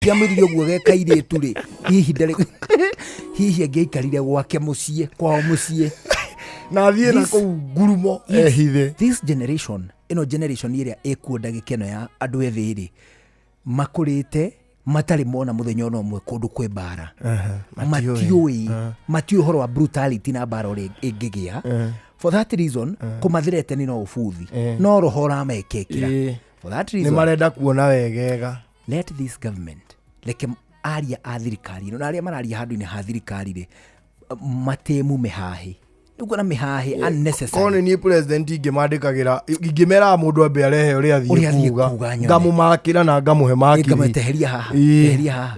kiamiririo guo kairitu ri hihi angeikarire gwake mucie kwao mucie na thiĩ na kũu ngurumo ehithe. This generation iria ikuonda gĩkeno ya andũ ethĩ rĩ makũrĩte matarĩ mona mũthenya ona ũmwe kũndũ kwĩ mbara. Matiũĩ ũhoro wa brutality na mbara ũrĩa ĩngĩgĩa. For that reason kũmathirete ni no ũbuthi no roho ramekekira. For that reason nĩ marenda kuona wegega. Let this government leke aria a thirikari no aria mararia handũ-inĩ ha thirikari rĩ matemu mehahi Uko na mihahi unnecessary. Kone ni president ingĩmandĩkagĩra ingĩmera mũndũ ambe arehe ũrĩa athiĩ kuuga ngamumakĩra na ngamuhe makiri ngameteheria haha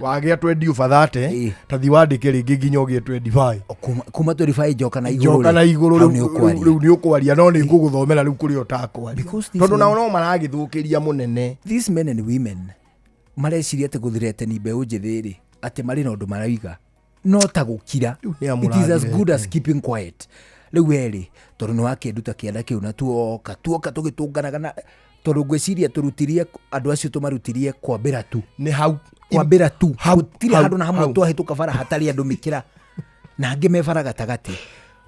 wagĩa 20 ũbathate ta thi wandĩke rĩngĩ nginya ũgĩe 25 kuma 25 njoka na igũrũ rĩu nĩ ũkwaria no nĩ ngũgũthomera rĩu kũrĩa ũtakwaria tondũ nao no maragĩthũkĩria mũnene. These men and women mareciria atĩ gũthirete ni mbeũ njĩthĩ rĩ atĩ marĩ na ũndũ maraiga no ta gũkira. It is as good as keeping quiet. Rĩu eri tondũ nĩ wakĩnduta kĩanda kĩu na tuoka tũgĩtũnganaga na tondũ ngwĩciria tũrutirie andũ acio tũmarutirie kwambĩra tu nĩ hau kwambĩra tu gũtirĩ handũ na hamwe twahĩtũka bara hatarĩ andũ mĩkĩra na angĩ mebara gatagatĩ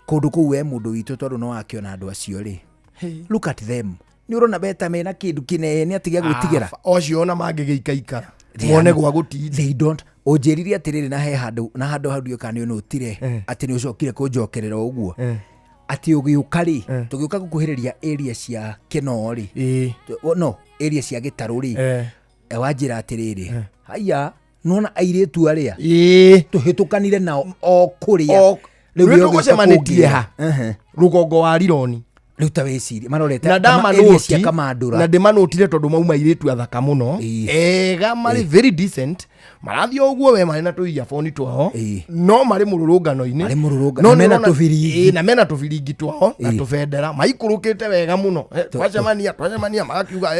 kũndũ kũu we mũndũ witũ tondũ no wakĩona andũ acio rĩ look at them nĩ ũrona beta mena kĩndũ kĩnene atiga gwĩtigĩra ocio ona mangĩgĩikaikara mone gwa gũtinda. They don't ojeriria atiriri na he handũ hau kana nĩ ũtire atĩ nĩ ũcokire kũnjokerera ũguo ati ũgĩũka rĩ tũgĩũka gũkuhĩrĩria area cia Kenori no area cia Gĩtarũ rĩ wanjĩra atĩrĩrĩ haya nona airĩtu arĩa tũhĩtũkanire nao o kũrĩa rĩu tũgũcemanĩtie ha rũgongo wa Rironi rĩu ta wĩciri marorete area cia Kamandũra na ndĩmanũtire tondũ mauma airĩtu athaka mũno ega marĩ very decent marathio ũguo we marĩ na tũiya phone twao no marĩ mũrũrũngano-inĩ no mena tũbiringi na mena tũbiringi twao na tũbendera maikũrũkĩte wega mũno twacemania magakiuga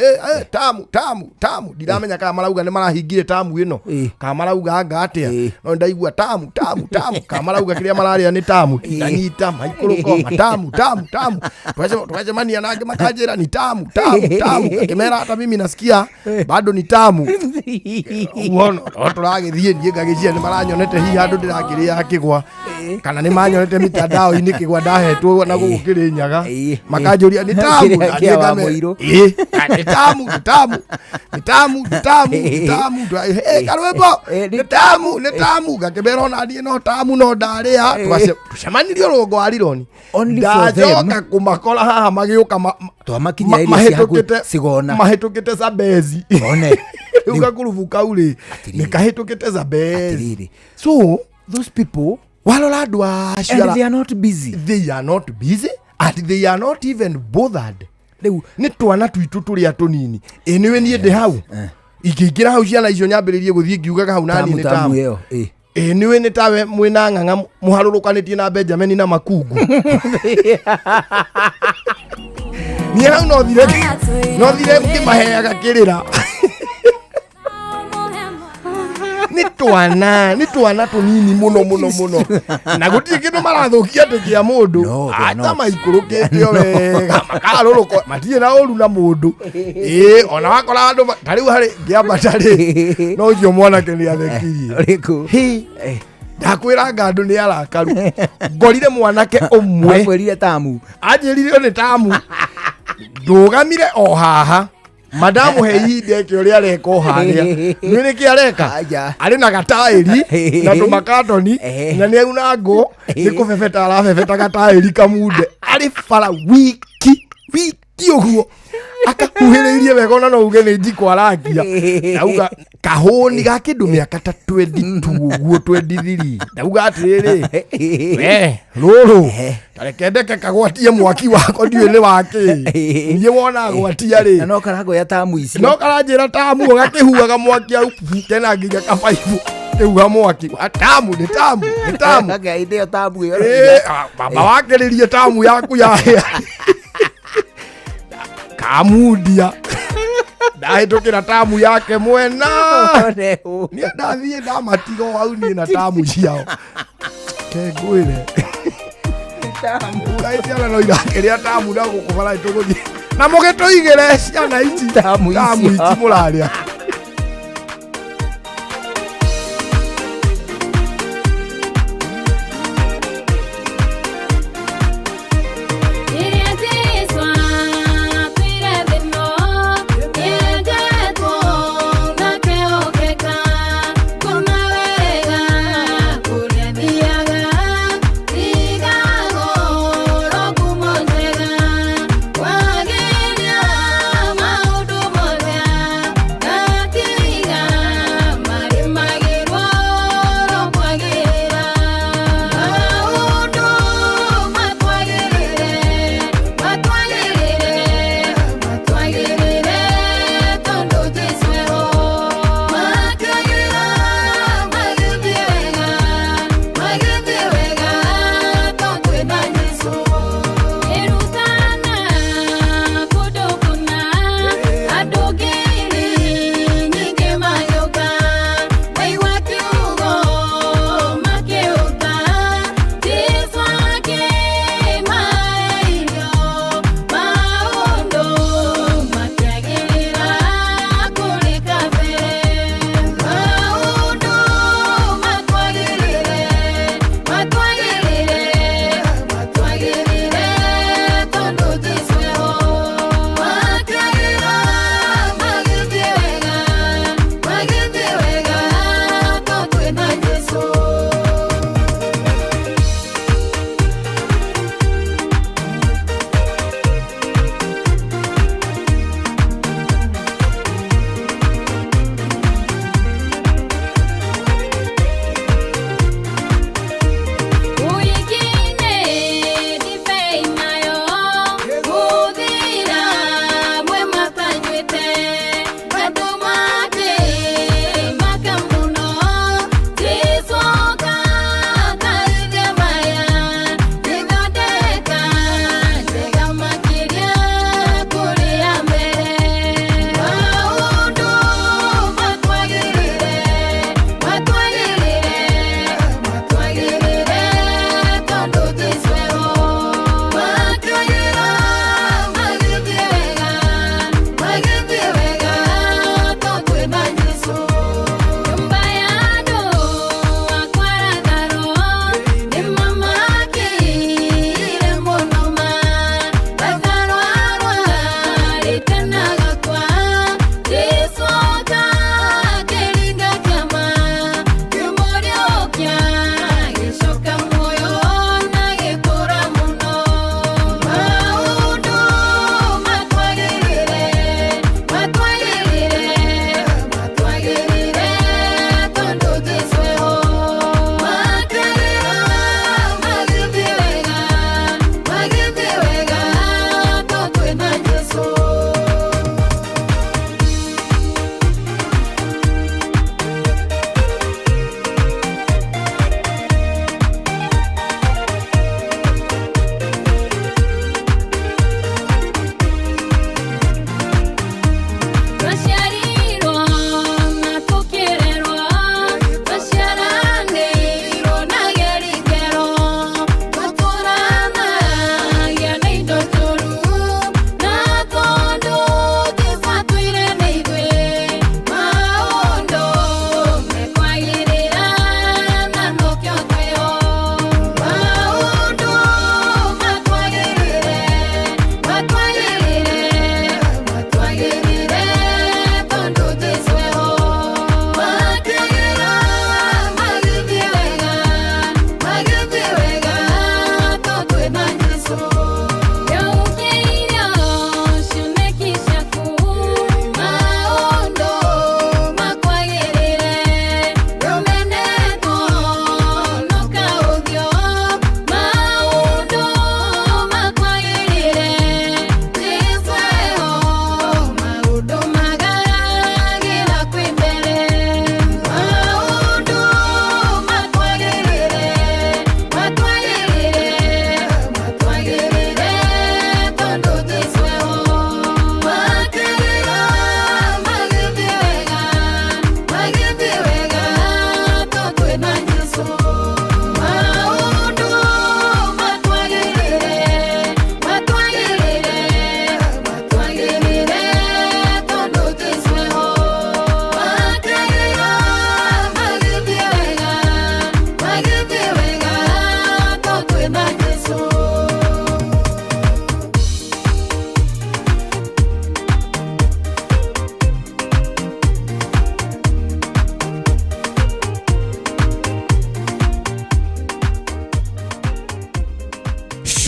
tamu ndiramenya kana marauga nĩ marahingire tamu ĩno kana marauga anga atĩa no ndaigua tamu kana marauga kĩrĩa mararĩa nĩ tamu ndanyita maikũrũko tamu twacemania na angĩ makanjĩra ni tamu akimera hata mimi nasikia bado ni tamu uono turagithie ndiye ngagĩcia nĩ maranyonete hihi handũ ndĩrakĩrĩa kĩgwa kana nĩ manyonete mitandao-inĩ kĩgwa ndahetwo na gũkĩrĩ nyaga makanjũria ni tamu karwembo ni tamu ngakĩmera ona niĩ no tamu no ndarĩa tucemanirie rũgongo wa Rironi ndacoka kũmakora haha magĩũka twamakinya area cia Sigona mahĩtũkĩte Zambezi rĩu gakurubu kau rĩ nĩ kahĩtũkĩte Zambezi. So those people walora andũ acio and they are not busy and they are not even bothered. Rĩu nĩ twana tuitũ tũrĩa tũnini nĩwe niĩ ndĩ hau ingĩingĩra hau ciana icio nyambĩrĩrie gũthiĩ ngiugaga hau nani nĩ tamu nĩwe nĩ tawe mwĩna ng'ang'a mũharũrũkanĩtie na Benjamin na Makungu niĩ hau no thire ngĩmaheaga kĩrĩra nĩ twana tũnini mũno na gũtirĩ kĩndũ marathũkia atĩ kĩa mũndũ ata maikũrũkĩte wega makarũrũka matirĩ na ũru na mũndũ ona wakora andũ tarĩu harĩ ngĩambata rĩ no ũcio mwanake nĩ athekirie ndakwĩra ngandũ nĩ arakaru ngorire mwanake ũmwe mwĩrire tamu anjĩrire nĩ tamu ndũgamire o haha madamu he ihinda ũrĩa areka harĩa nĩkĩ areka arĩ na gataĩri na tũmakatoni na nĩ auna ngũ nĩ kũbebeta arabebeta gataĩri kamunde arĩ bara wiki ũguo akahuhĩrĩirie wega ona no uge nĩ njiko arakia ndauga kahũni ga kĩndũ mĩaka ta 22 ũguo 23 ndauga atĩrĩrĩ we rũrũ tarekendeke kagwatie mwaki wako ndiũĩ nĩ wakĩ niĩ wona gwatia rĩ na no karagoya tamu icio no karanjĩra tamu gakĩhuaga mwaki au tena nginya kabaibu kĩhuha mwaki tamu nĩ tamu ĩndĩo tamu ĩyo baba wakĩrĩrie tamu yaku yahĩa kamundia ndahĩtũkĩra tamu yake mwena niĩ ndathiĩ ndamatigo hau niĩ na tamu ciao kengwĩre ciana no irakĩrĩa tamu na gũkũbara tũgũthiĩ na mũgĩtũigĩre ciana ici tamu ici mũrarĩa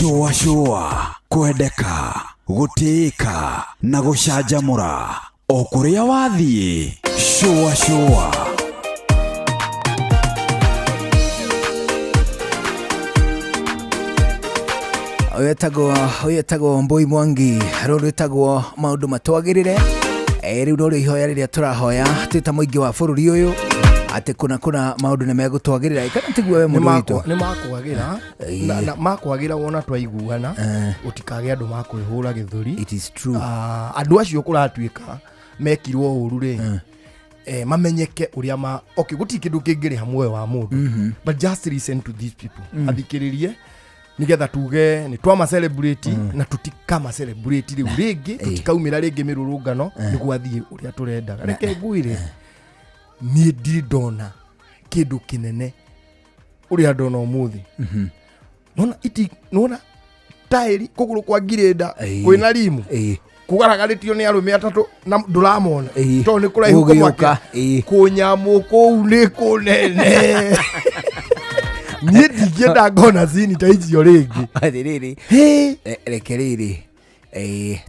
Shua kwendeka gutika na gucanjamura o kuria wathie. Shua Oyetagwo Mbui Mwangi rurutagwo maundu matwagirire riu no ihoya riria turahoya twita muingi wa bururi uyu ati kuna maundu ni megutwagirira kana tiguo we mundu witu ni makwagira na makwagira wona twaiguana utikage andu makwihura githuri. It is true. Andu acio kuratuika mekirwo uru ri mamenyeke uria okay guti kindu kingiri hamwe wa mundu but just listen to these people athikiririe nigetha tuge ni twama celebrate na tutikama celebrate riu ringi tutikaumira ringi mirurungano ni gwathie uria turenda reke nguire ni ndona kindu kinene uria ndona umuthi nona tairi kuguru kwa ngirenda kwina rimu kugaragaritio ni arume atatu na nduramona to ni kuraihu kwaka kunyamu kou ni kunene ni ndigienda ngona zini ta icio ringi athiriri rekeriri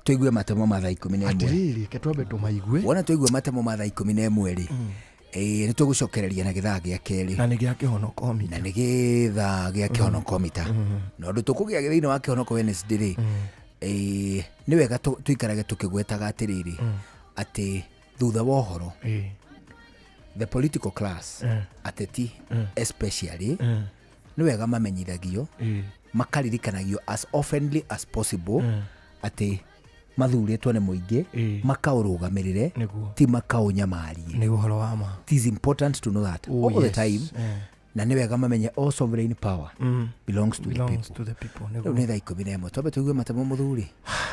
tuigue matemo ma thaa 11 athiriri ke twambe tumaigue wona tuigue matemo ma thaa 11 ri ni tugucokereria na githaa gia keri na ni gia kihonoko mita na ni githaa gia kihonoko mita no ndu tukugia thiini wa kihonoko Wednesday ri ni wega tuikarage tukigwetaga atiriri ati thutha wa uhoro the political class ateti especially ni wega mamenyithagio makaririkanagio as oftenly as possible ati mathuritwo ni muingi makaurugamirire ti makaunyamarie ni uhoro wa ma. It is important to know that all the time na ni wega mamenye all sovereign power belongs to the people. Ni thaa 11 twabe tuigue matemo muthuri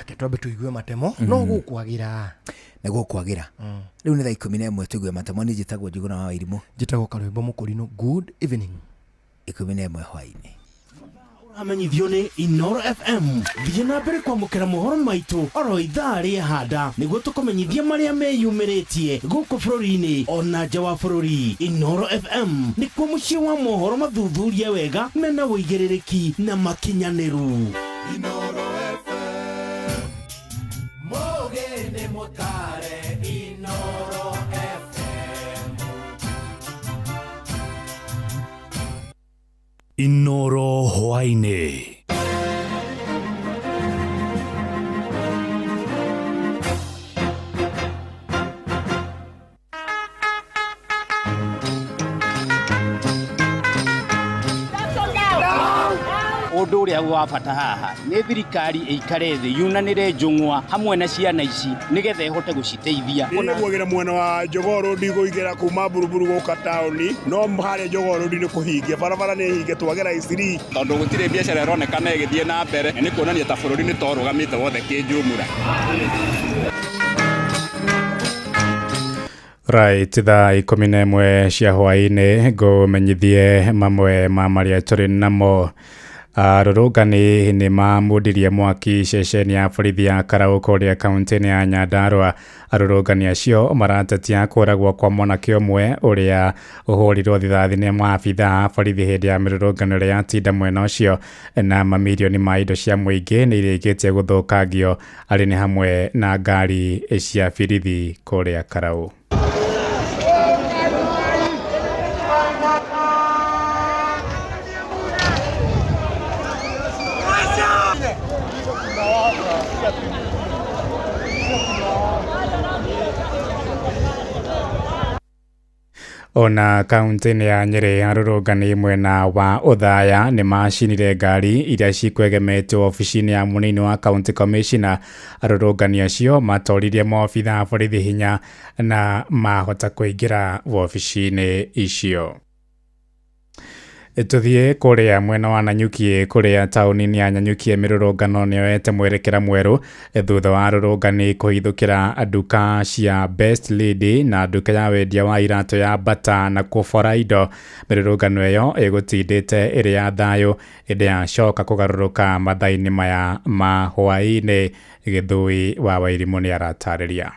ke twabe tuigue matemo no gukwagira riu ni thaa 11 tuigue matemo ni jitagwo Njuguna wa Wairimu jitagwo Karwimbo Mukurino. Good evening 11 hwaini amenyithio ni Inoro FM thiĩ na mbere kwamũkĩra mohoro maitũ oro ithaa rĩa handa nĩguo tũkũmenyithia marĩa meyumĩrĩtie gũkũ bũrũri-inĩ ona nja wa bũrũri. Inoro FM nĩkuo mũciĩ wa mohoro mathuthurie wega mena wũigĩrĩrĩki na makinyanĩru. Inoro FM mũgeni mũtare Inoro FM Inoro hwainĩ. Undu uria wa bata haha ni thirikari ikare thi yunanire njungwa hamwe na ciana ici nigetha ihote guciteithia. Nigugira mwena wa Jogoo ndiguigira kuma Buruburu guka tauni no mhare Jogoo ni kuhingia barabara ni hinge twagera isiri tondu gutire biashara ironekana igithie na mbere ni kuonania ta bururi ni torugamite wothe kinjumura. Right, thaa 11 cia hwainĩ ngumenyithie mamwe ma marĩa tũrĩ namo. Rũrũngani nĩ mamũndirie mwaki ceceni ya borithi ya Karaũka ũrĩa kaunti-inĩ ya Nyandarua. Arũrũngani acio maratetia kũragwo kwa mwanake ũmwe ũrĩa ũhũrirwo thithathi nĩ maabithaa borithi hĩndĩ ya mĩrũrũngano ĩrĩa yatinda mwena ũcio, na mamirioni ma indo cia mũingĩ nĩ irĩkĩtie gũthũkangio arĩ nĩ hamwe na ngari cia borithi kũrĩa Karaũ. Ona kaunti-inĩ ya Nyeri arũrũngani mwena wa Uthaya nĩ macinire ngari iria cikwegemetwo ofici-inĩ ya mũnini wa county commissioner. Arũrũngani acio matoririe maobithaa borithi hinya na mahota kũingĩra ofici-inĩ icio. Tuthie kuria mwena wa Nanyuki kuria tauni-inĩ ya Nanyuki mirurungano nĩyoete mwerekera mwerũ thutha wa arũrũngani kũhithũkĩra nduka cia Best Lady na nduka ya wendia wa irato ya Bata na kũbora indo. Mirurungano ĩyo ĩgũtindĩte ĩrĩ ya thayũ ĩndĩ yacoka kũgarũrũka mathaa-inĩ maya ma hwaĩ-inĩ. Gĩthũi wa Wairimu nĩ aratarĩria.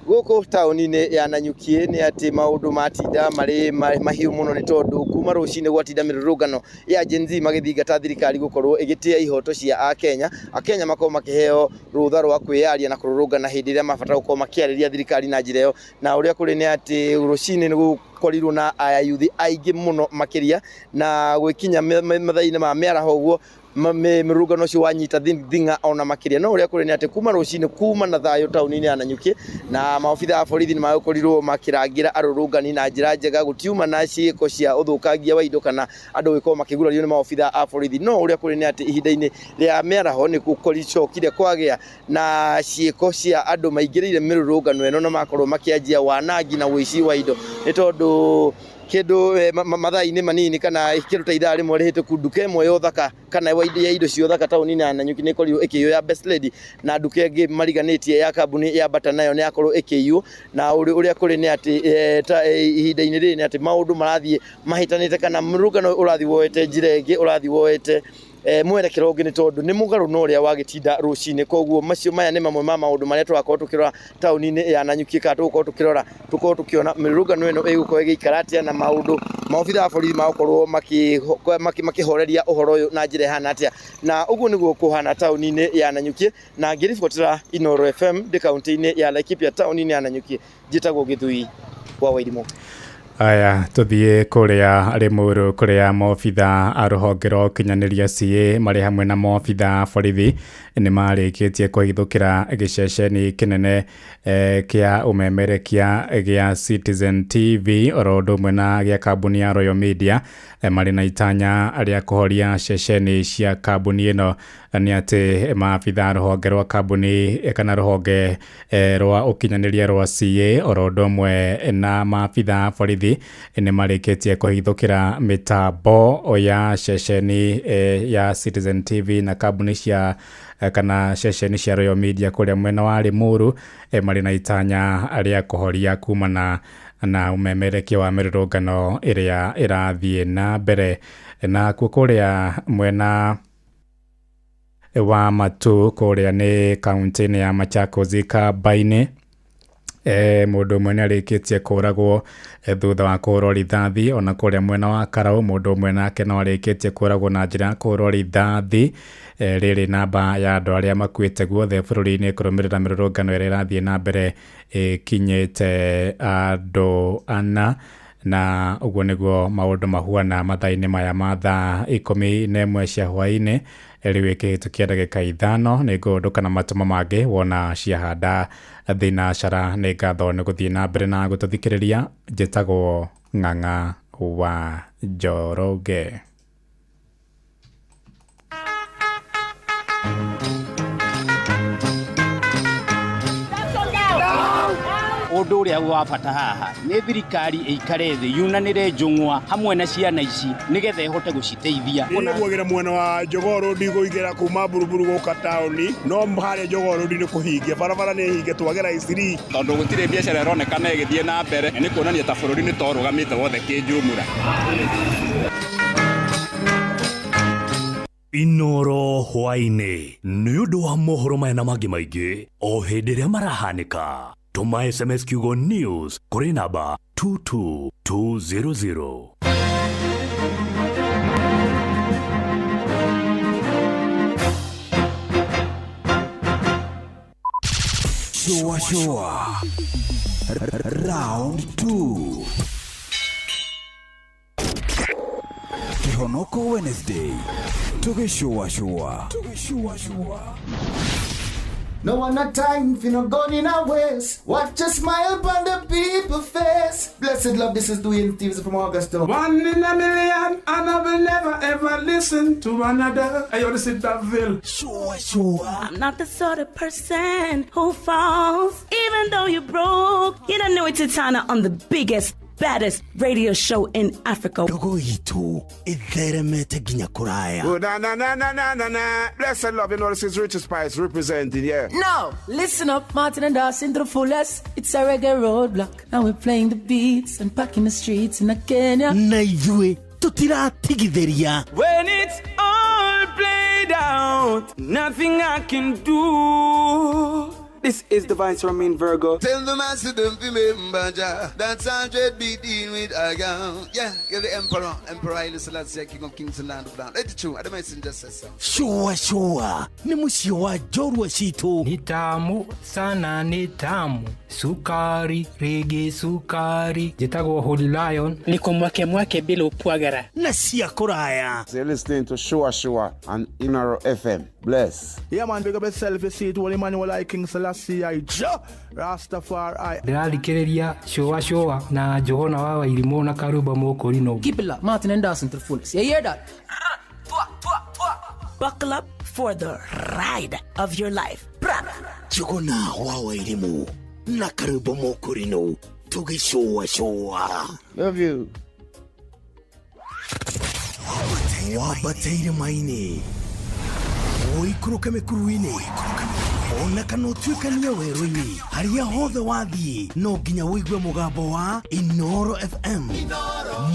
Guku tauni-inĩ ya Nanyuki nĩ atĩ maũndũ matinda marĩ mahiũ mũno nĩ tondũ kuma rũcinĩ gwatinda mĩrũrũngano ya Gen Z magĩthingata thirikari gũkorwo ĩgĩtĩa ihoto cia Akenya makorwo makĩheo rũtha rwa kwĩyaria na kũrũrũngana hĩndĩ ĩrĩa mabatara gũkorwo makĩarĩria thirikari na njĩra ĩyo. Na ũrĩa kũrĩ nĩ atĩ rũcinĩ nĩ gũkorirwo na ayuthi aingĩ mũno makĩria na gwĩkinya mathaa-inĩ ma mĩaraho ũguo mĩrũrũngano ũcio wanyita thing'a ona makĩria. No ũrĩa kũrĩ nĩ atĩ kuma rũcinĩ kuma na thayũ taũni-inĩ ya Nanyuki na maobitha a borithi nĩ magũkorirwo makĩrangĩra arũrũngani na njĩra njega, gũtiuma na ciĩko cia ũthũkangia wa indo kana andũ gũkorwo makĩgurario nĩ maobitha a borithi. No ũrĩa kũrĩ nĩ atĩ ihinda-inĩ rĩa mĩaraho nĩ gũkoricokire kwagĩa na ciĩko cia andũ maingĩrĩire mĩrũrũngano ĩno na makorwo makĩanjia wanangi na ũici wa indo, nĩ tondũ kĩndũ mathaa-inĩ manini kana kĩndũ ta ithaa rĩmwe rĩhĩtũku nduka ĩmwe ya ũthaka kana ya indo cia ũthaka taũni-inĩ ya Nanyuki nĩ ĩkorirwo ĩkĩiywo Best Lady, na nduka ĩngĩ mariganĩtie ya kambuni ya Bata nayo nĩ yakorwo ĩkĩiywo. Na ũrĩa kũrĩ nĩ atĩ ihinda-inĩ rĩrĩ nĩ atĩ maũndũ marathiĩ mahĩtanĩte kana mũrũrũngano ũrathiĩ woete njĩra ĩngĩ, ũrathiĩ woete mwerekero ũngĩ, nĩ tondũ nĩ mũgarũ na ũrĩa wagĩtinda rũcinĩ. Koguo maya nĩ mamwe ma maũndũ marĩa tũrakorwo tũkĩrora taũni-inĩ ya Nanyuki kana tũgũkorwo tũkĩona mĩrũrũngano ĩno ĩgũkorwo ĩgĩikara atĩa na maũndũ maobitha a borithi magakorwo makĩhoreria ũhoro ũyũ na njĩra ĩhana atĩa. Na ũguo nĩguo kũhana taũni-inĩ ya Nanyuki, na ngĩribotera Inooro FM ndĩ kaunti-inĩ ya Laikipia taũni-inĩ ya Nanyuki, njĩtagwo Gĩthui wa Wairimũ. Aya tuthie kuria Limuru kuria maobitha a rũhonge rwa ũkinyanĩria CA marĩ hamwe na maobitha a borithi nĩ marĩkĩtie kũhithũkĩra gĩceceni kĩnene kĩa ũmemerekia gĩa Citizen TV oro ũndũ ũmwe na gĩa kambuni ya Royal Media marĩ na itanya rĩa kũhoria ceceni cia kambuni ĩno. Nĩ atĩ maabitha rũhonge rwa kambuni kana rũhonge rwa ũkinyanĩria rwa CA oro ũndũ ũmwe na maabitha a borithi nĩ marĩkĩtie kũhithũkĩra mĩtambo ya ceceni ya Citizen TV na kambuni cia kana ceceni cia Royal Media kũrĩa mwena wa Limuru marĩ na itanya rĩa kũhoria kumana na umemerekia wa mĩrũrũngano ĩrĩa ĩrathiĩ na mbere. Na kũrĩa mwena wa Matu kũrĩa nĩ kaunti-inĩ ya Machakos Kabaine, mũndũ ũmwe nĩ arĩkĩtie kũragwo thutha wa kũhũrwo rithathi. Ona kũrĩa mwena wa Karau mũndũ ũmwe nake no arĩkĩtie kũragwo na njĩra ya kũhũrwo rithathi. Rĩrĩ namba ya andũ arĩa makuĩte guothe bũrũri-inĩ kũrũmĩrĩra mĩrũrũngano ĩrĩa ĩrathiĩ na mbere kinyĩte andũ 4. Na ũguo nĩguo maũndũ mahuana mathaa-inĩ maya ma thaa 11 cia hwaĩ-inĩ. Rĩu ĩkĩhĩtũkia ndagĩka 5 nĩ ngũndũka na matũmo mangĩ wona ciahanda thinacara. Nĩ ngatho nĩ gũthiĩ na mbere na gũtũthikĩrĩria. Njĩtagwo Ng'ang'a wa Njoroge. Ũndũ ũrĩa wa bata haha nĩ thirikari ĩikare thĩ yunanĩre njũng'wa hamwe na ciana ici nĩgetha ĩhote gũciteithia. Nĩguogĩra mwena wa Jogoo Road gũigĩra kuma Buruburu gũka taũni, no harĩa Jogoo Road nĩ kũhinge, barabara nĩ hinge twagera Isiri, tondũ gũtirĩ biacara ĩronekana ĩgĩthiĩ na mbere. Nĩ kuonania ta bũrũri nĩ twarũgamĩte wothe kĩnjumũra. Inooro hwainĩ nĩ ũndũ wa mohoro maya na mangĩ maingĩ o hĩndĩ ĩrĩa marahanĩka. Tuma SMS kiugo news kuri namba 22200. Shua Round 2 Kihonoko Wednesday. Shua. No one a time for no gun in our waist. Watch a smile upon the people's face. Blessed love, this is Dwayne Stevens from Augusta. 1 in a million, and I will never ever listen to another. I ought to sit that Ville. Sure. I'm not the sort of person who falls, even though you're broke. You don't know it's Tana on the biggest, baddest radio show in Africa. Dogo itu itheremete ginya kuraya. Oh, na. Blessed love, you know this is Richard Spice representing, yeah. No, listen up, Martin and Dawson to the fullest. It's a reggae roadblock. Now we're playing the beats and packing the streets in Kenya. Naijue, tutira tigitheria. When it's all played out, nothing I can do. This is Divine Sermon Virgo. Tell the master don't remember that's 100 BD with a gun. Yeah, you're the emperor. Emperor Haile Selassie, king of kings and land of land. Let the true, the messenger says so. Shua ni musi wa jorwa situ. Ni tamu sana, ni tamu. Sukari, rege sukari. Jitago Holy Lion. Niko mwake bila upwagara. Na siya kuraya. So you're listening to Shua on Inaro FM. Bless. Yeah man, big up yourself, you see it, Holy Emmanuel I King Selassie I Rastafari. Ndĩrarikĩrĩria Shua na Johana wa Wairimu na Karuba Mokorino. Keep it locked, Martin and Dawson to the fullest. You hear that? Buckle up for the ride of your life. Johana wa Wairimu na Karuba Mokorino. Tuge Shua. Love you. Wabateire maine. Oikuruka mekuruine. Ona kano tuikania weroni. Haria hothe wathie. No nginya wigue mugambo wa Inoro FM.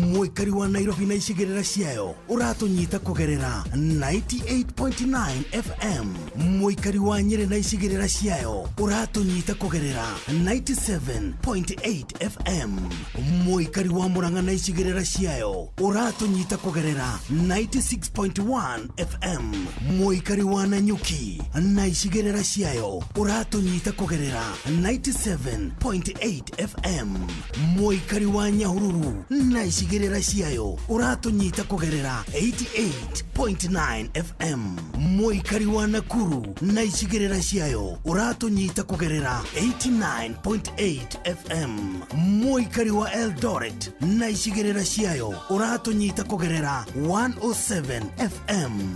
Mwikari wa Nairobi na icigirira ciayo. Uratunyita kugerera 98.9 FM. Mwikari wa Nyeri na icigirira ciayo. Uratunyita kugerera 97.8 FM. Mwikari wa Murang'a na icigirira ciayo. Uratunyita kugerera 96.1 FM. Mwikari wa Nanyuki na icigirira ciayo. Uratunyita kugerera 97.8 FM. Mwikari wa Nyahururu na icigirira ciayo. Uratunyita kugerera 88.9 FM. Mwikari wa Nakuru na icigirira ciayo. Uratunyita kugerera 89.8 FM. Mwikari wa Eldoret na icigirira ciayo. Uratunyita kugerera 107 FM.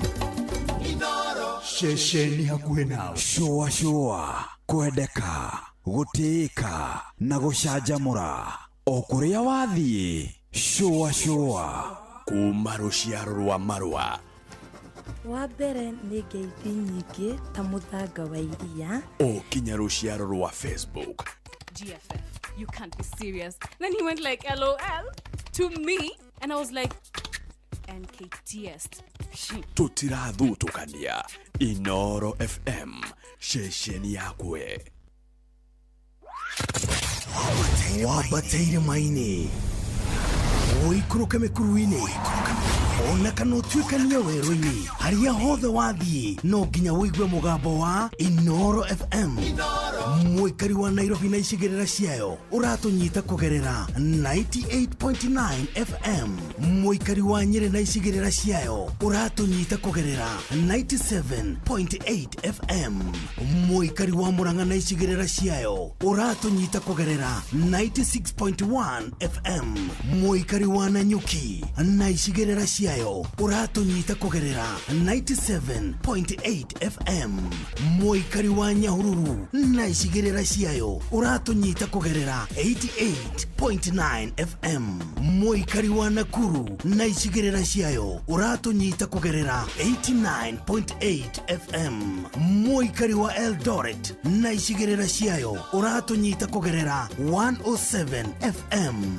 Shesheni hakuhe nawe. Shua kwendeka gutĩĩka na gũcanjamũra o kũrĩa wathiĩ. Shua kuma rũciaro rwa Marua. Wa mbere nĩ ngeithi nyingĩ ta mũthanga wa iria. O kinya rũciaro rwa Facebook. GFF, you can't be serious. Then he went like LOL to me and I was like NKTS. Tutirathutukania Inoro FM shesheni yakwe. Wabateire maine. Oikuruka mekuruine. Ona kano tuikania weroni. Haria hothe wathie. No nginya wigue mugambo wa Inoro FM. Mwikari wa Nairobi na icigirira ciayo. Uratunyita kugerera 98.9 FM. Mwikari wa Nyeri na icigirira ciayo. Uratunyita kugerera 97.8 FM. Mwikari wa Murang'a na icigirira ciayo. Uratunyita kugerera 96.1 FM. Mwikari wa Nanyuki na icigirira ciayo. Uratunyita kugerera 97.8 FM. Mwikari wa Nyahururu na icigirira ciayo. Uratunyita kugerera 88.9 FM. Mwikari wa Nakuru na icigirira ciayo. Uratunyita kugerera 89.8 FM. Mwikari wa Eldoret na icigirira ciayo. Uratunyita kugerera 107 FM.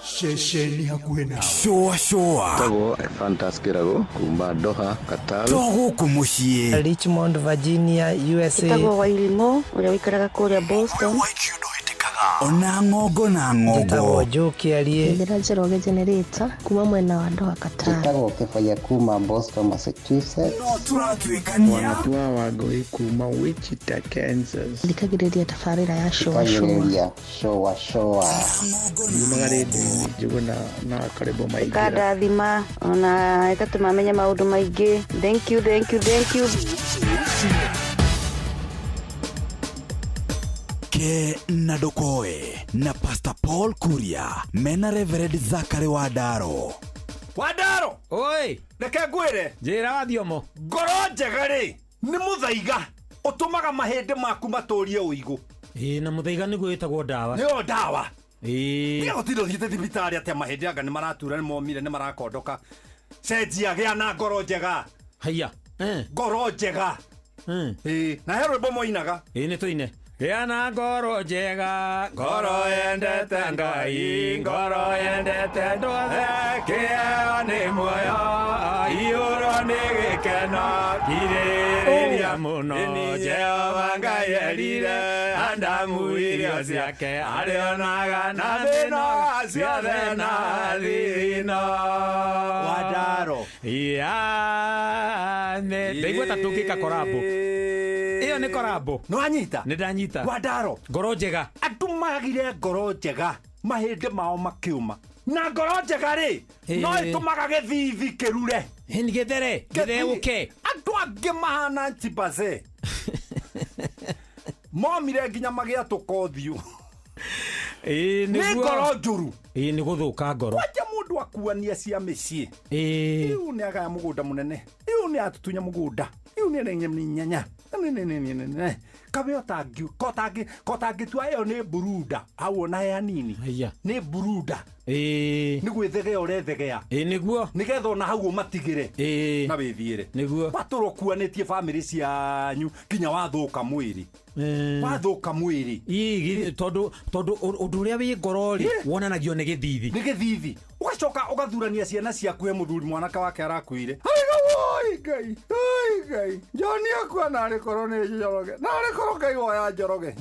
Shesheni hakuhe nawe. Shua Togo Fantaskirago kumba Doha Qatar. Togo kumushie Richmond Virginia USA. Togo Wairimu uria wikaraga kuria Boston. Ona ngogo na ngogo. Togo Joki alie. Ndira Jeroge Generator kuma mwena wa Doha Qatar. Togo Kefaya kuma Boston Massachusetts. No turatuikania. Wanatua wagoi kuma Wichita Kansas. Ndikagiriria tafarira ya Shua. Magaridi juguna na karibu maigi. Kada thima ona itatumamenya maundu maingi. Thank you. Ke Nadokoe na Pastor Paul Kuria mena Reverend Zachary Wadaro. Oi, reke ngwire njira wathiomo ngoro njega ri ni muthaiga utumaga mahinde maku maturie uigu. Na muthaiga niguo itagwo ndawa. Nio ndawa. Ni otiro thiete thibitari atia mahinde anga ni maratura ni momire ni marakondoka. Cenjia gia na ngoro njega. Haya. Ngoro njega. Na hero bomo inaga. Ni tuine. Yana ngoro njega, ngoro yendete Ngai, ngoro yendete ndothe, kĩheo nĩ muoyo, iyũro nĩ gikeno kirĩrĩria mũno Jehova Ngai erire Adamu irio ciake arĩonaga na thĩno ciothe na thĩno Wadaro ndaigua ta tũngĩka korabo ĩyo nĩ korabo no anyita nĩ ndanyita Wadaro ngoro njega andũ magire ngoro njega mahĩndĩ mao makiuma na ngoro njega rĩ no ĩtũmaga gĩthithi kĩrure nĩ gĩthere ũke andũ angĩ mahana ntibase momire nginya magĩa tũkothiũ nĩ ngoro njũru nĩ gũthũka ngoro kwanja mũndũ akuania cia mĩciĩ rĩu nĩ agaya mũgũnda mũnene rĩu nĩ atutunya mũgũnda rĩu nĩ nyanya kabe kotangĩtua ĩyo nĩ burunda hau ona he hanini nĩ burunda nĩ gwĩthegea ũrethegea nĩguo nĩgetha ona hau ũmatigĩre na wĩthiĩre nĩguo watũrwo kuanĩtie bamĩrĩ cianyu nginya wathũka mwĩrĩ wathũka mwĩrĩ tondũ ũndũ ũrĩa wĩ ngoro-rĩ wonanagio nĩ gĩthithi ũgacoka ũgathurania ciana ciaku he mũthuri mwanake wake arakuire Ngai Joni akua narĩ korwo nĩ njoroge narĩ korwo Ngai woya njoroge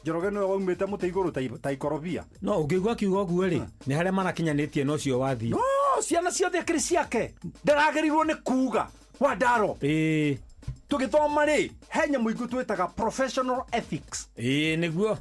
njoroge nĩwe waumĩte mũtĩ igũrũ ta ikorobia no ũngĩigua kiugo guo-rĩ nĩ harĩa manakinyanĩtie no cio wathiĩ no ciana ciothe kĩrĩ ciake ndaragĩrĩirwo nĩ kuuga Wadaro tũgĩthoma-rĩ he nyamũ ingĩ twĩtaga professional ethics nĩguo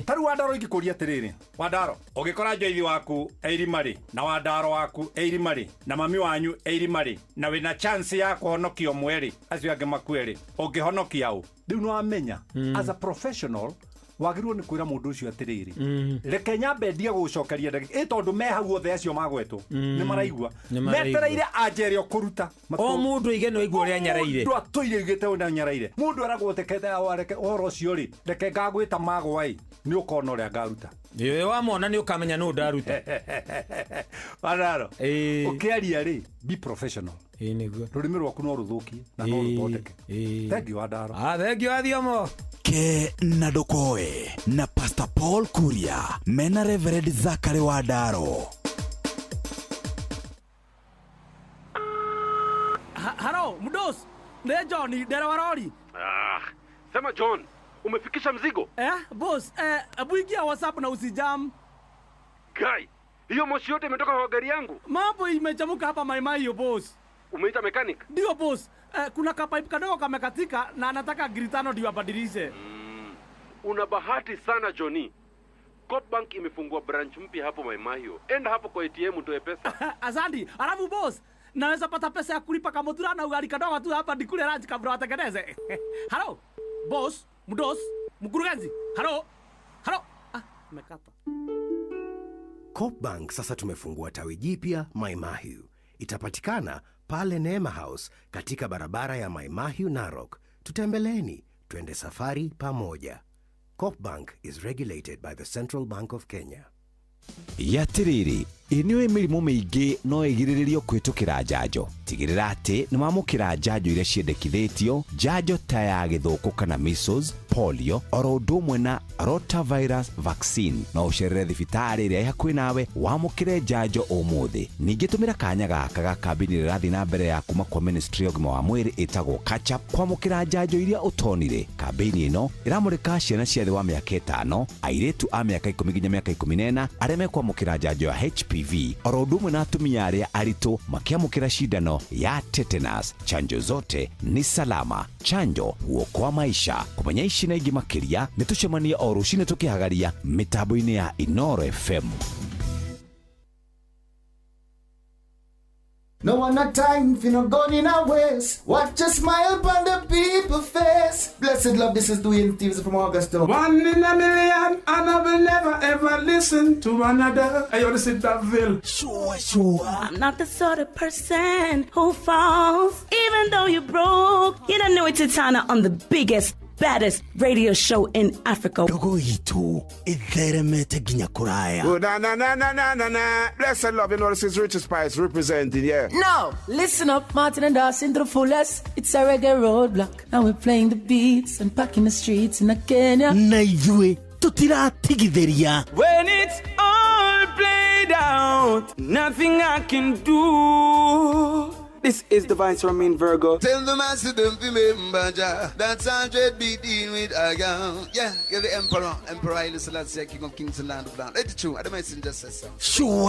tarĩu Wadaro ingĩkũria atĩrĩrĩ Wadaro ũngĩkora njoithi waku eirima-rĩ na Wadaro waku eirima-rĩ na mami wanyu eirima-rĩ na wĩna chance ya kũhonokia ũmwe-rĩ acio angĩ makue-rĩ ũngĩhonokia ũ rĩu nĩwamenya as a professional wagĩrĩirwo nĩ kwĩra mũndũ ũcio atĩrĩrĩ reke nyambe ndia gũcokeria ndagĩka tondũ me hau othe acio magwetwo nĩ maraigua metereire anjere kũruta o mũndũ aige no igua ũrĩa nyareire mũndũ atũire igĩte ũrĩa nyareire mũndũ aragwo tekete wareke ũhoro ũcio rĩ reke ngagwĩta magwa-ĩ nĩ ũkona ũrĩa ngaruta wamona nĩ ũkamenya nũ ndaruta Wadaro ũkĩaria-rĩ be professional nĩguo rũrĩmĩ rwaku no rũthũkie na no rũthondeke thengi Wadaro thengi Athiomo Ke na Ndokoe na Pastor Paul Kuria mena Reverend Zakari Wadaro. Halo, Mdos, ne Johnny, dera warori. Sema John, umefikisha mzigo? Boss, abuingia WhatsApp na usijam. Guy, hiyo moshi yote imetoka kwa gari yangu. Mambo imechamuka hapa Mai hiyo boss. Umeita mechanic? Ndio boss. Kuna kapipe kadogo kamekatika na anataka gritano ndio abadilishe. Una bahati sana Johnny. Copbank imefungua branch mpya hapo Maimahio. Enda hapo kwa ATM utoe pesa. Asante. Alafu boss, naweza pata pesa ya kulipa kamutura na ugali kadogo tu hapa nikule lunch kabla watengeneze. Halo. Boss, Mdos, mkurugenzi. Halo. Mekata. Copbank sasa tumefungua tawi jipya Maimahio. Itapatikana pale Neema House katika barabara ya Maimahio Narok. Tutembeleni, twende safari pamoja. Copbank is regulated by the Central Bank of Kenya. Yatiriri, iniwe mĩrimũ mĩingĩ no ĩgirĩrĩrio kwĩtũkĩra njanjo. Tigĩrĩra atĩ nĩ wamũkĩra njanjo iria ciendekithĩtio, njanjo ta ya gĩthũkũ kana measles, polio, oro ũndũ ũmwe na rotavirus vaccine. No ũcerere thibitarĩ ĩrĩa ĩ hakuhĩ nawe wamũkĩre njanjo ũmũthĩ. Ningĩ tũmĩra kanya gaka ga kambini ĩrĩa ĩrathiĩ na mbere ya kuma kwa Ministry ya Ũgima wa Mwĩrĩ ĩtagwo Catch Up kwamũkĩra njanjo iria ũtonire. Kambini ĩno ĩramũrĩka ciana cia thĩ wa mĩaka 5, airĩtu a mĩaka 10 nginya mĩaka 14 arĩa mekwamũkĩra njanjo ya HPV, oro ũndũ ũmwe na atumia arĩa aritũ makĩamũkĩra cindano ya tetanus. Chanjo zote ni salama. Chanjo huokoa maisha. Kumenya ici na ingĩ makĩria nĩ tũcemanie o rũcinĩ tũkĩhagaria mĩtambo-inĩ ya Inoro FM. No one not time for no gun in our ways. Watch a smile upon the people face. Blessed love, this is Dwayne Thieves from Augusta. 1 in a million, and I will never ever listen to another. I want to sit that Ville. Sure. I'm not the sort of person who falls, even though you're broke. You don't know it's Titana on the biggest, baddest radio show in Africa. Dogo itu itheremete ginya kuraya. Oh, na. Blessed love, you know this is Richard Spice representing, yeah. No, listen up, Martin and Dawson to the fullest. It's a reggae roadblock. Now we're playing the beats and packing the streets in Kenya. Na ijue tutira tigitheria. When it's all played out, nothing I can do. This is Divine Ramin Virgo. Tell them I see them remember that's 100 beating with Agam. Yeah, you're the Emperor Haile Selassie, King of Kings and Land of Land. It's true, the messenger says so.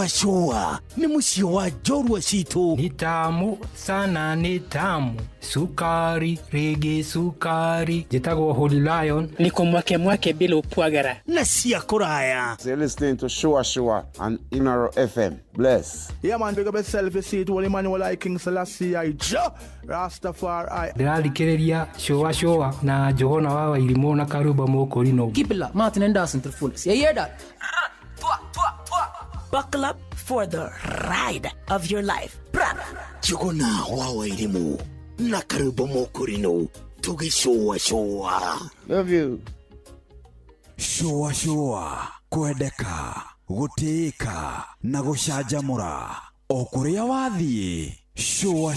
Shua, ni musio wa jorwa situ. Ni tamu sana, ni tamu. Sukari, rege sukari. Jitagwa Holy Lion. Niko mwake bila upwagara. Nasia kuraya. You're listening to Shua on Inaro FM. Bless. Yeah, man, big up yourself. You see it, Holy Emmanuel I King Selassie I Rastafari. Ndĩrarikĩrĩria Shua na Johona wa Wairimu na Karuba Mokorino. Keep it locked, Martin and Dawson to the fullest. You hear that? Buckle up for the ride of your life. Johona wa Wairimu na Karuba Mokorino. Tugi Shua. Love you. Shua. Kwendeka, gũtĩĩka na gũcanjamũra. O kũrĩa wathiĩ. Shua.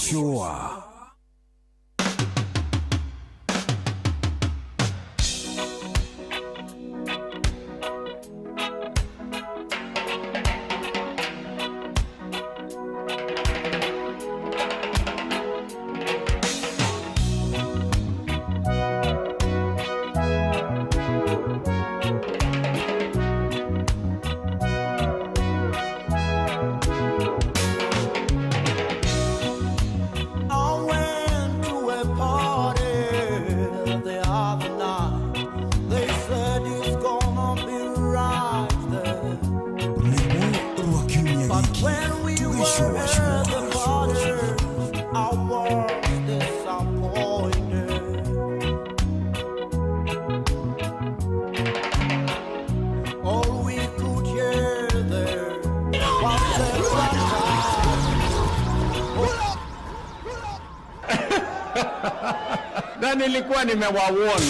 Na nilikuwa nimewawarn.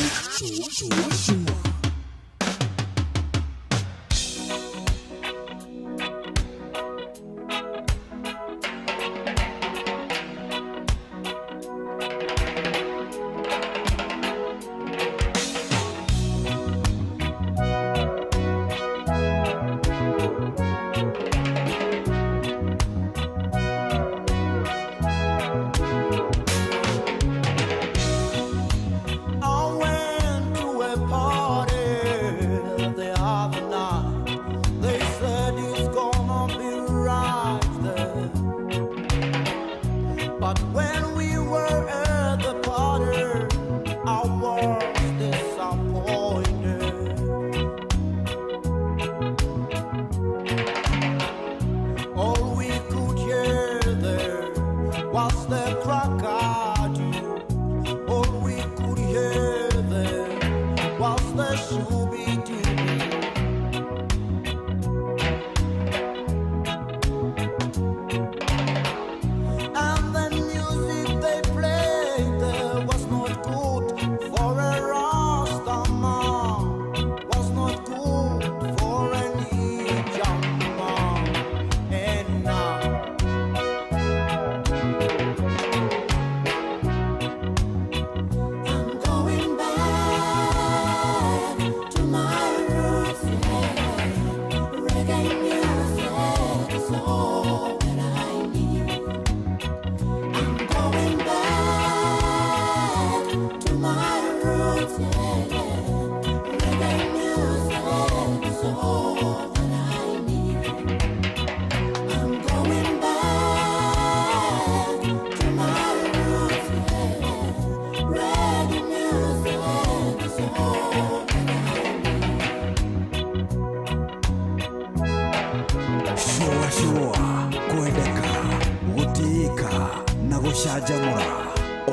gũcanjamũra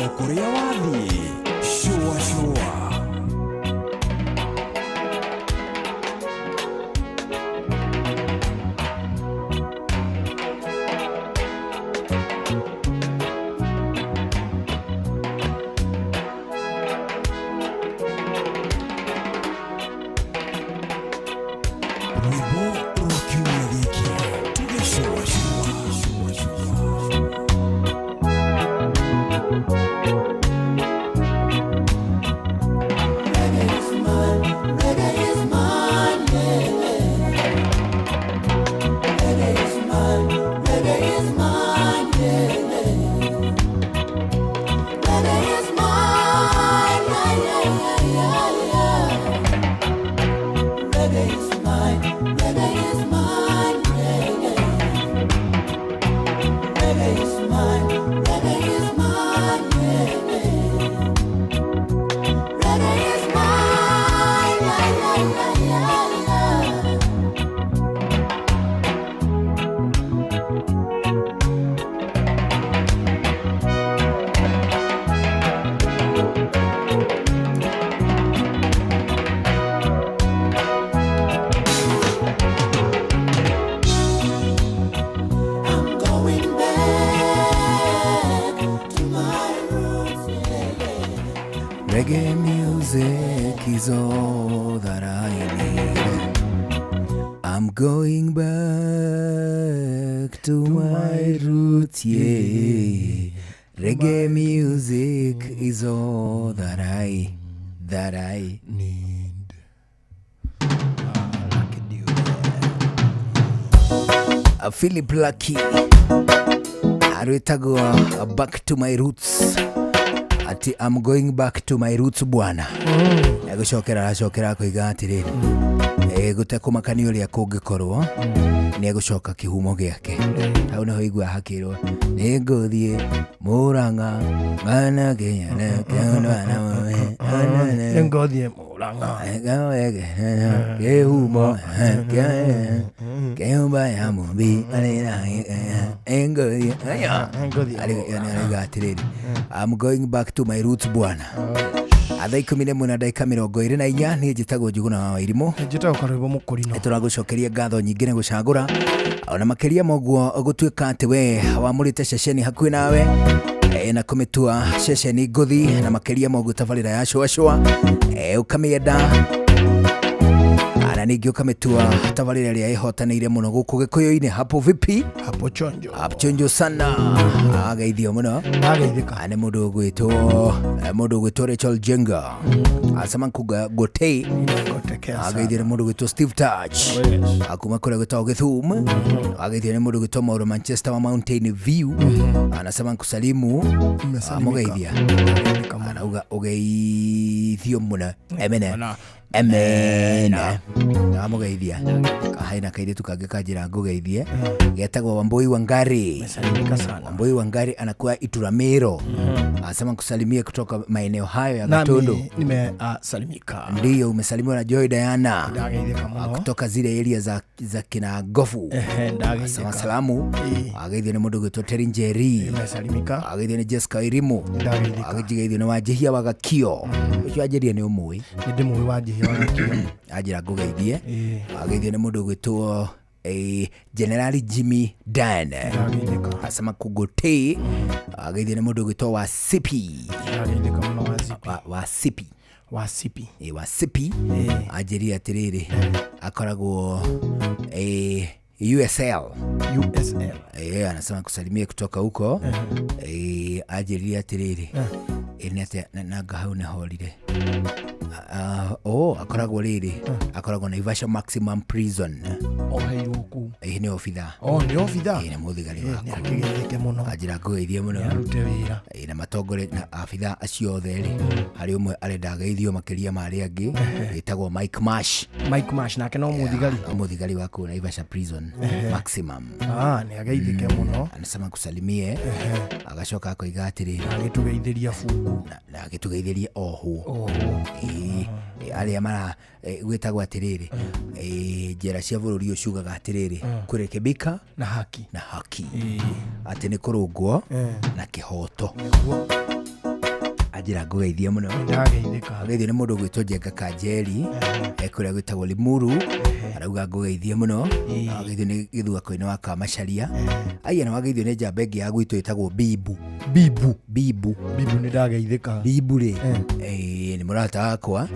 o kũrĩa wathiĩ. Shua. Reggae music is all that I need. I'm going back to my roots, yeah. Reggae music is all that I need. Philip Lucky arwetagwa back to my roots. Ati I'm going back to my roots bwana. Agucokera kuiga atiriri. Gutekumakania uria kungikorwo ni agucoka kihumo giake. Hau niho igua hakirwo ni nguthie Murang'a ngana Kenya na ni nguthie Murang'a kihumo kehumba ya mumbi nguthie aliga atiriri. I'm going back to my roots bwana. Athaiko mine muna ndaika 24 ni njitagwo Njuguna wa Wairimu. Njitagwo Karebo Mukurino. Turagucokeria ngatho nyingĩ nĩ gucagura ona makiria moguo gutwika ati we wamurite ceceni hakuhi nawe na kumitua ceceni nguthi na makiria moguo tabarĩra ya shwa ukamienda na ningĩ ukamitua tabarĩra ĩrĩa ĩhotanĩire mũno gũkũ Gĩkũyũ-inĩ. Hapo vipi? Hapo chonjo sana. Ageithio mũno. Ageithĩka. Nĩ mũndũ gwĩtwo Rachel Jenga. Asema kuga Gotei. Ageithio nĩ mũndũ gwĩtwo Steve Touch. Akuma kũrĩa gwĩtwo Gĩthum. Ageithio nĩ mũndũ gwĩtwo Mauro Manchester wa Mountain View. Anasema kusalimu. Mũgeithia. Anauga ũgeithio mũno. Amen. Na mugeithia. Haina kairitu kage kajira ngugeithie. Getagwo Wambui Wangari. Mesalimika sana. Wambui Wangari anakuwa Ituramiro. Anasema kusalimia kutoka maeneo hayo ya Gatundu. Nimesalimika. Ndio umesalimiwa na Joy Diana. Kutoka zile area za kina Gofu. Anasema salamu. Ageithio ni mundu gwitwo Terry Njeri. Mesalimika. Ageithio ni Jessica Irimu. Ageithio ni Wajihia Wagakio. Ucio ajeria ni umui. Ndi muwi Wajihia ajira ngugeithie. Ageithio ni mundu gwitwo General Jimmy Dan. Asema Kugotei. Ageithio ni mundu gwitwo Wasipi. Wasipi. Ajeria atiriri akoragwo USL. Anasema kusalimia kutoka huko. Ajeria atiriri naga hau ne holide. Akoragwo riri akoragwo na Naivasha Maximum Prison. Ohairuku. Ni ofitha. Ni ofitha. Ni muthigari wako. Ni akigetheke muno. Ajira ngugeithie muno. Arute wira. Na matongore na afitha acio othe ri. Hari umwe arenda geithio makiria mari angi. Etagwo Mike Mash nake no muthigari. Muthigari wako Naivasha Prison Maximum. Ni ageithike muno. Anasema kusalimie. Agacoka akoiga atiri. Agitugeithiria fungu. Na agitugeithiria oho. Aria mara gwitagwo atiriri. Njera cia bururi ucugaga atiriri kurekebika na haki. Ati ni kurungwo na kihoto. Ajira ngugeithia muno. Ageithio ni mundu gwitwo Jenga Kanjeri. Kuria gwitagwo Limuru. Arauga ngugeithia muno. Ageithio ni Githuako-ini wa Kamacharia. Na wageithio ni njamba ingi ya gwitwo itagwo Bibu ni ndageithika. Bibu ri ni murata wakwa.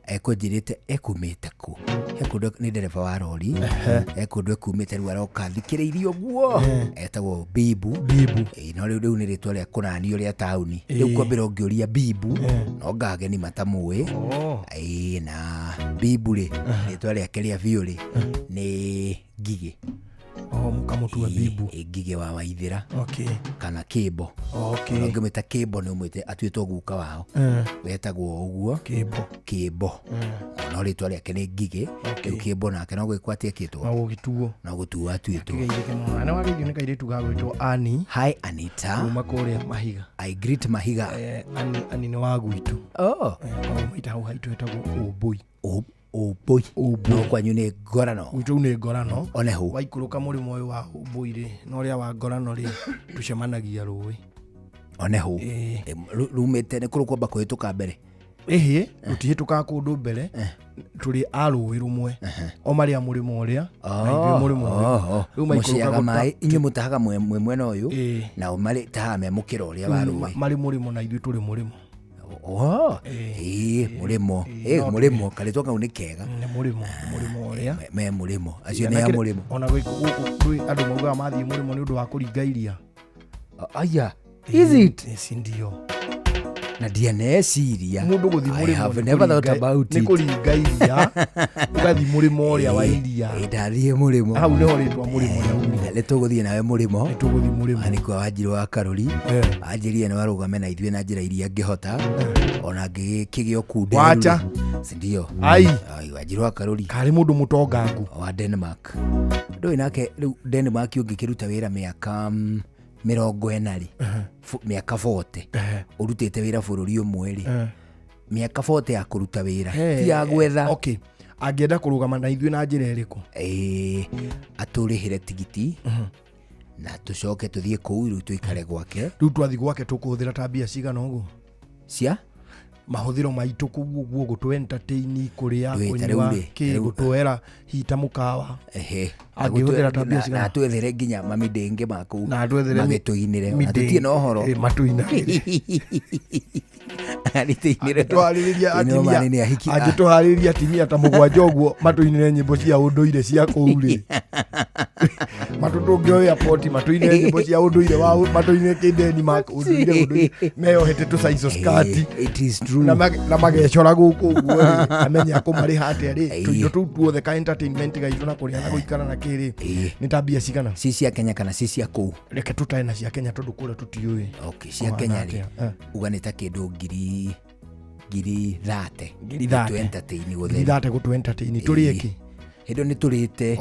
Ekunjirite ekumite ku ekundu ni ndereva wa rori. Ekundu ekumite riu aroka thikiriirio guo. Etagwo Bibu. No riu ni ritwa ria kunani ria tauni. Riu kwambira ngioria Bibu no ngageni matamui. Na Bibu ri ritwa ria keria viuri ni Ngige. Mukamutua Bibu. Ngige wa Waithira. Kana Kibo. Ngimita Kibo ni umwite atuitwo guka wao. Wetagwo uguo Kibo. No ritwa riake ni Ngige. Kibo nake no gwikwatia kitwo. No gutuo atuitwo. Na wageithio ni kairitu ga gwitwo Ani. Hi Anita. Kuma kuria Mahiga. I greet Mahiga. Ani ni wa gwitu. Maita hau haitu etagwo Ubui. Ubui. No kwanyu ni Ngorano. Gwitu ni Ngorano. Onehu. Waikũrũka mũrĩmo ũyũ wa Ubui ri no ria wa Ngorano ri tucemanagia rũĩ. Onehu. Rumite ni kũrũ kwamba kũhĩtũka mbere. Tutihĩtũkaga kũndũ mbere. Turi a rũĩ rumwe. O maria mũrĩmo ũrĩa. Rĩu maikũrũkaga mai inyu mutahaga mwena ũyũ na mari taha me mukira ũrĩa wa rũĩ. Mari mũrĩmo na ithuĩ tũrĩ mũrĩmo. Mulimo mulimo kalito ka unikega ni mulimo uria me mulimo acio ni ya mulimo ona gwi andu mauga mathi mulimo ni undu wa kuringa iria. Aya, is it? Ndio. Na DNA siria mundu guthi mulimo. I have never thought about it. Ni kuringa iria ugathi mulimo uria wa iria. Ndathie mulimo hau ni horitwa mulimo na le tuguthie nawe mulimo tuguthi mulimo ani kwa Wanjiru wa Karuri anjirie na warugame na ithuĩ na njĩra iria ngĩhota ona ngĩkĩgĩa kunde wacha sindio ai Wanjiru wa Karuri kari mundu mutongangu wa Denmark ndoi nake rĩu Denmark ũngĩkĩruta wĩra mĩaka 40 mĩaka 40 urutĩte wĩra bũrũri ũmwe rĩ mĩaka 40 ya kũruta wĩra ti ya gwetha. Okay, angĩenda kũrũgama na ithuĩ na njĩra ĩrĩkũ? Atũrĩhĩre tigiti na tũcoke tũthiĩ kũu rĩu tũikare gwake. Rĩu twathi gwake tũkũhũthĩra tabia cigana ũguo cia mahũthĩro maitũ kũu ũguo gũtũ entertain kũrĩa kũnyua gũtwera hita mũkawa angĩhũthĩra tabia cigana na twethere nginya mami ndenge makũ na twethere magĩtũinĩre na tũtie na ũhoro matũinĩre angĩtũharĩria atimia ta mũgwanja ũguo matũinĩre nyĩmbo cia ũndũire cia kũu rĩ matũtũngĩoya poti matũinĩre nyĩmbo cia ũndũire wa matũinĩre kĩndeni ũndũire meyohete tũcaico skati. It is true. Na magecora gũkũ ũguo amenya kũmarĩha atĩa rĩ tũindo tũu tuothe ka entertainment gaitũ na kũrĩa na gũikara na kĩrĩ nĩ tabia cigana si cia Kenya kana si cia kũu? Reke tũtae na cia Kenya tondũ kũrĩa tũtiũĩ. Okay, cia Kenya rĩ uganĩta kĩndũ ngiri 30 entertain gũtheri 30 gũtũ entertain tũrĩ eki hĩndĩ nĩ tũrĩte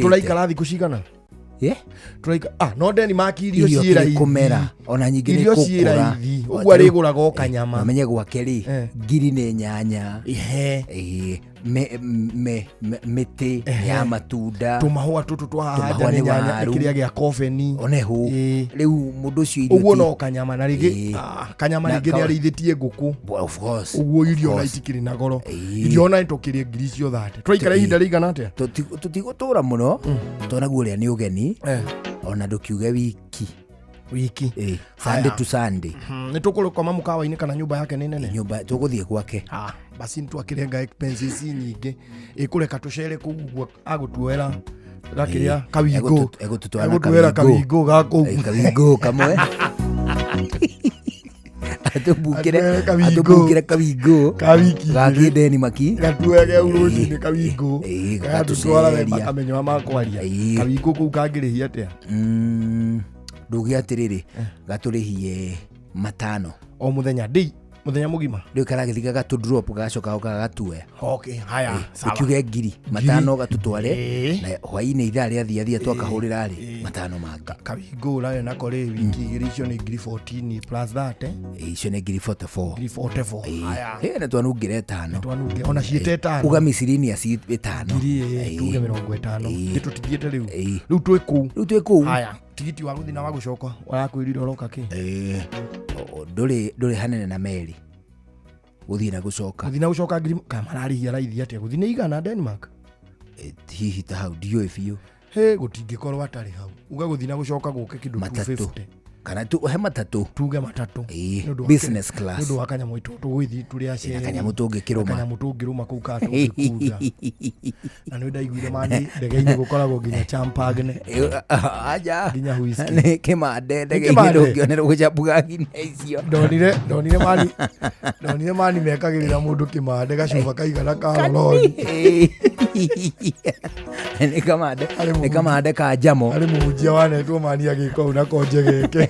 tũraikara thikũ cigana? Turaika no Denmark irio ciĩra kumera ona nyingĩ nĩ gũkũra ũguo arĩgũraga o kanyama amenye gwake rĩ ngiri nĩ nyanya mĩtĩ ya matunda tũmahũa tũtũ twahanda nĩ nyanya kĩrĩa gĩa kobeni onehu rĩu mũndũ ũcio irio ũguo no kanyama na rĩngĩ kanyama rĩngĩ nĩ arĩithĩtie ngũkũ of course ũguo irio na itikĩrĩ na goro irio na tũkĩrĩ ngiri cio 30 tũraikara ihinda rĩigana atĩa? Tũtigũtũra mũno tonaguo ũrĩa nĩ ũgeni ona ndũkiuge wiki Sunday to Sunday nĩ tũkũrũkoma mũkawa-inĩ kana nyũmba yake nĩ nene? Nyũmba tũgũthiĩ gwake basi nĩtwakĩrenga expenses nyingĩ ĩkũreka tũcere kũu ũguo agũtuoera gakĩrĩa kawingo egũtuoera kawingo gakũu kawingo kamwe atubukire kawingo gakĩndeni maki gatuege uruci-inĩ kawingo gatũtwara wemba kamenywa makwaria kawingo kũu kangĩrĩhia atĩa? Ndugi atĩrĩrĩ gatũrĩhie 5 o mũthenya muthenya mugima riu karagithika gatu drop gacoka gagatue. Okay, haya sawa. Ukiuge ngiri matano gatutware na hwaini ithaa ria thia twakahurira ri matano manga kabingo rayo nako ri wiki igiri icio ni ngiri 14 plus that icio ni ngiri 44 haya na twanungire 5 twanunge ona ciete 5 uga misirini aci 5 ngiri tuge 50 gitutigiete riu twi ku haya tigiti wa guthina wa gucoka warakwirire oroka ki nduri hanene na meri guthina gucoka ngiri kamararihia raithi atia guthina igana Denmark hihi ta hau ndiyo biu gutingikorwo atari hau uga guthina gucoka guke kindu 250 kana tu he matatu tuge matatu business class ndu wakanyamu itu tugwithi turi acie kanyamu tungiruma kuu ka tungikuja na ndu ndaiguire mani ndege-ini gukoragwo nginya champagne aja nginya whisky ne kimande ndege-ini ndungionerwo gucabuga nginya icio ndonire mani mekagirira mundu kimande gacuba kaigana ka rori ni kamande ka jamo ari mujia wanetwo mani agiko una konje geke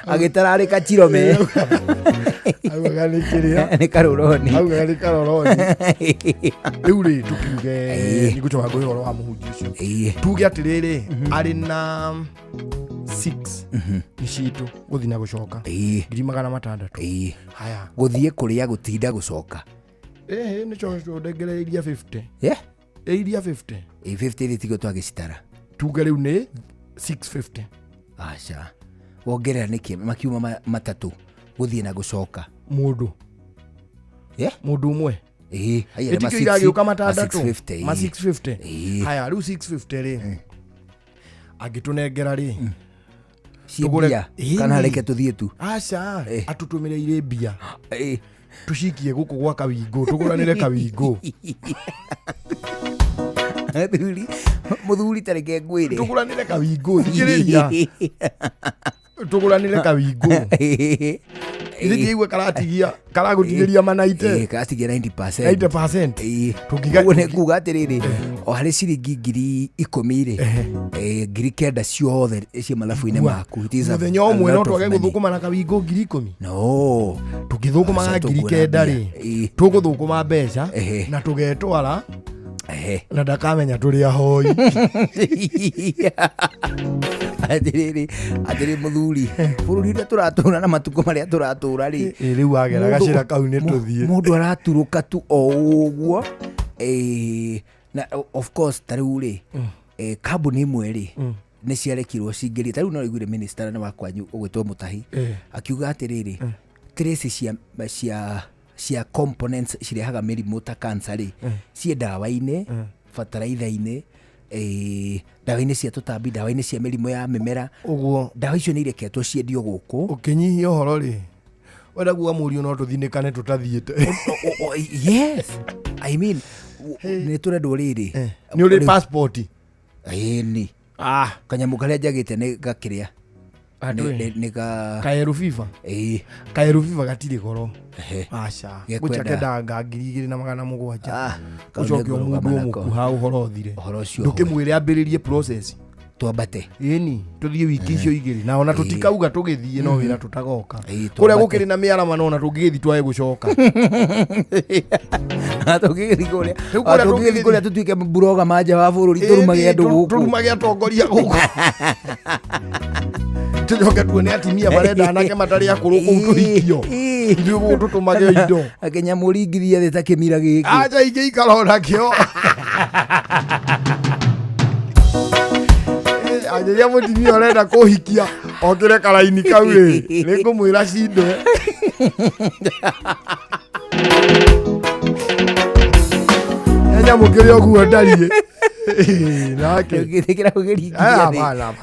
agitararika chirome ni karoroni riu ri tukiuge ni gucoka ngui horo wa muhunji ucio tuge atiriri ari na 6 nishitu guthina gucoka 600 haya guthie kuria gutinda gucoka ni chocho ndengereiria 50 area 50 50 thitigo twagicitara tuge riu ni 650 acha wongerera niki makiuma matatu guthie na gucoka mundu mundu umwe haya ma 650 haya riu 650 ri agitunengera ri Ciebia kana reke tuthie tu. Aca atutumire ire bia. Tushikie guku gwa kawingo tuguranire kawingo. Muthuri tareke ngwire. Tuguranire kawingo thikiriria. Tuguranire kawingo. Ili iwe karatigia karagutigiria manaite. Karatigia 90%. 90%. Tukiga one kuga atiriri. O hari ciringi ngiri 10 ngiri kenda ciothe cia malafu-ine maku. Muthenya umwe no twage guthukuma na kawingo ngiri 10. No. Tukithukuma ngiri kenda ri. Tuguthukuma mbeca na tugetwara. Na ndakamenya turi ahoi. Atiriri muthuri bururi nda turatura na matuko maria turatura ri riu agera gacira kau ni tuthie mundu araturuka tu o uguo na of course tariu ri kambuni imwe ri ni ciarekirwo cingiri tariu no igwire minister na wakwanyu ugwitwo Mutahi akiuga atiriri trace cia components cirehaga mirimu ta cancer ri cie dawa-ine fertilizer-ine dawa-ine cia tutambi dawa-ine cia mirimu ya mimera uguo dawa icio ni ireketwo ciendio guku ukinyihia uhoro ri wenda kuga murio no tuthinikane tutathiete. Yes, I mean ni turendwo riri ni uri passport ni kanyamu karia njagite ni gakiria ni kaeru FIFA kaeru FIFA gatiri goro aca gucha kenda ngiri 2,700 ucoke mundu mukuha uhoro thire ndukimwire ambiririe process twambate ni tuthie wiki icio igiri na ona tutikauga tugithie no wira tutagoka kuria gukiri na miarama no na tungithi twae gucoka tugithi kuria tutuike buroga manja wa bururi turumage andu guku turumage atongoria guku tujoke tuone atimia barenda anake matari akuru kuu tuhikio ndio gutu tumage indo akenya muringithia theta kimira giki aja ingi ikarona kio aja mutimia arenda kuhikia okire karaini kau ri ngumwira cinde enya mukiri oguo ndarie nake ngithikira kugeria bana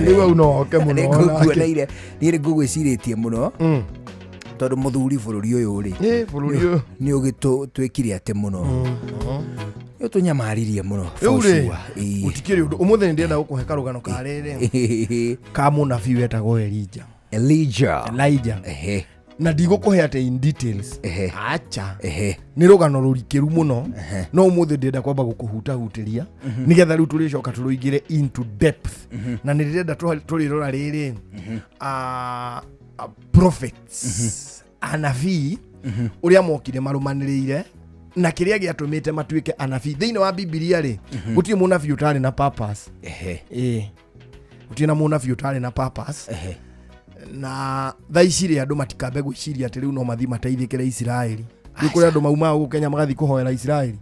niwe unoke muno nake ni ngugwiciritie muno tondu muthuri bururi uyu ri bururi uyu ni ugitwikire ate muno yo tunyamaririe muno utikiri undu umuthe ndienda gukuhe karugano ka riri ka munabii wetagwo Elijah na ndigukuhe ate in details acha ni rugano rurikiru muno no umuthe ndienda kwamba gukuhutahutiria nigetha riu turicoka turuigire into depth na ndirenda turirora riri prophets anabii uria mokire marumaniriire na kiria giatumite matuike anabii thiini wa Biblia ri gutie munabii utari na purpose gutie na munabii utari na purpose na thaicire andu matikambe gwiciria ati riu no mathi mateithikire Israeli gukuri andu mauma guku Kenya magathi kuhoera Israeli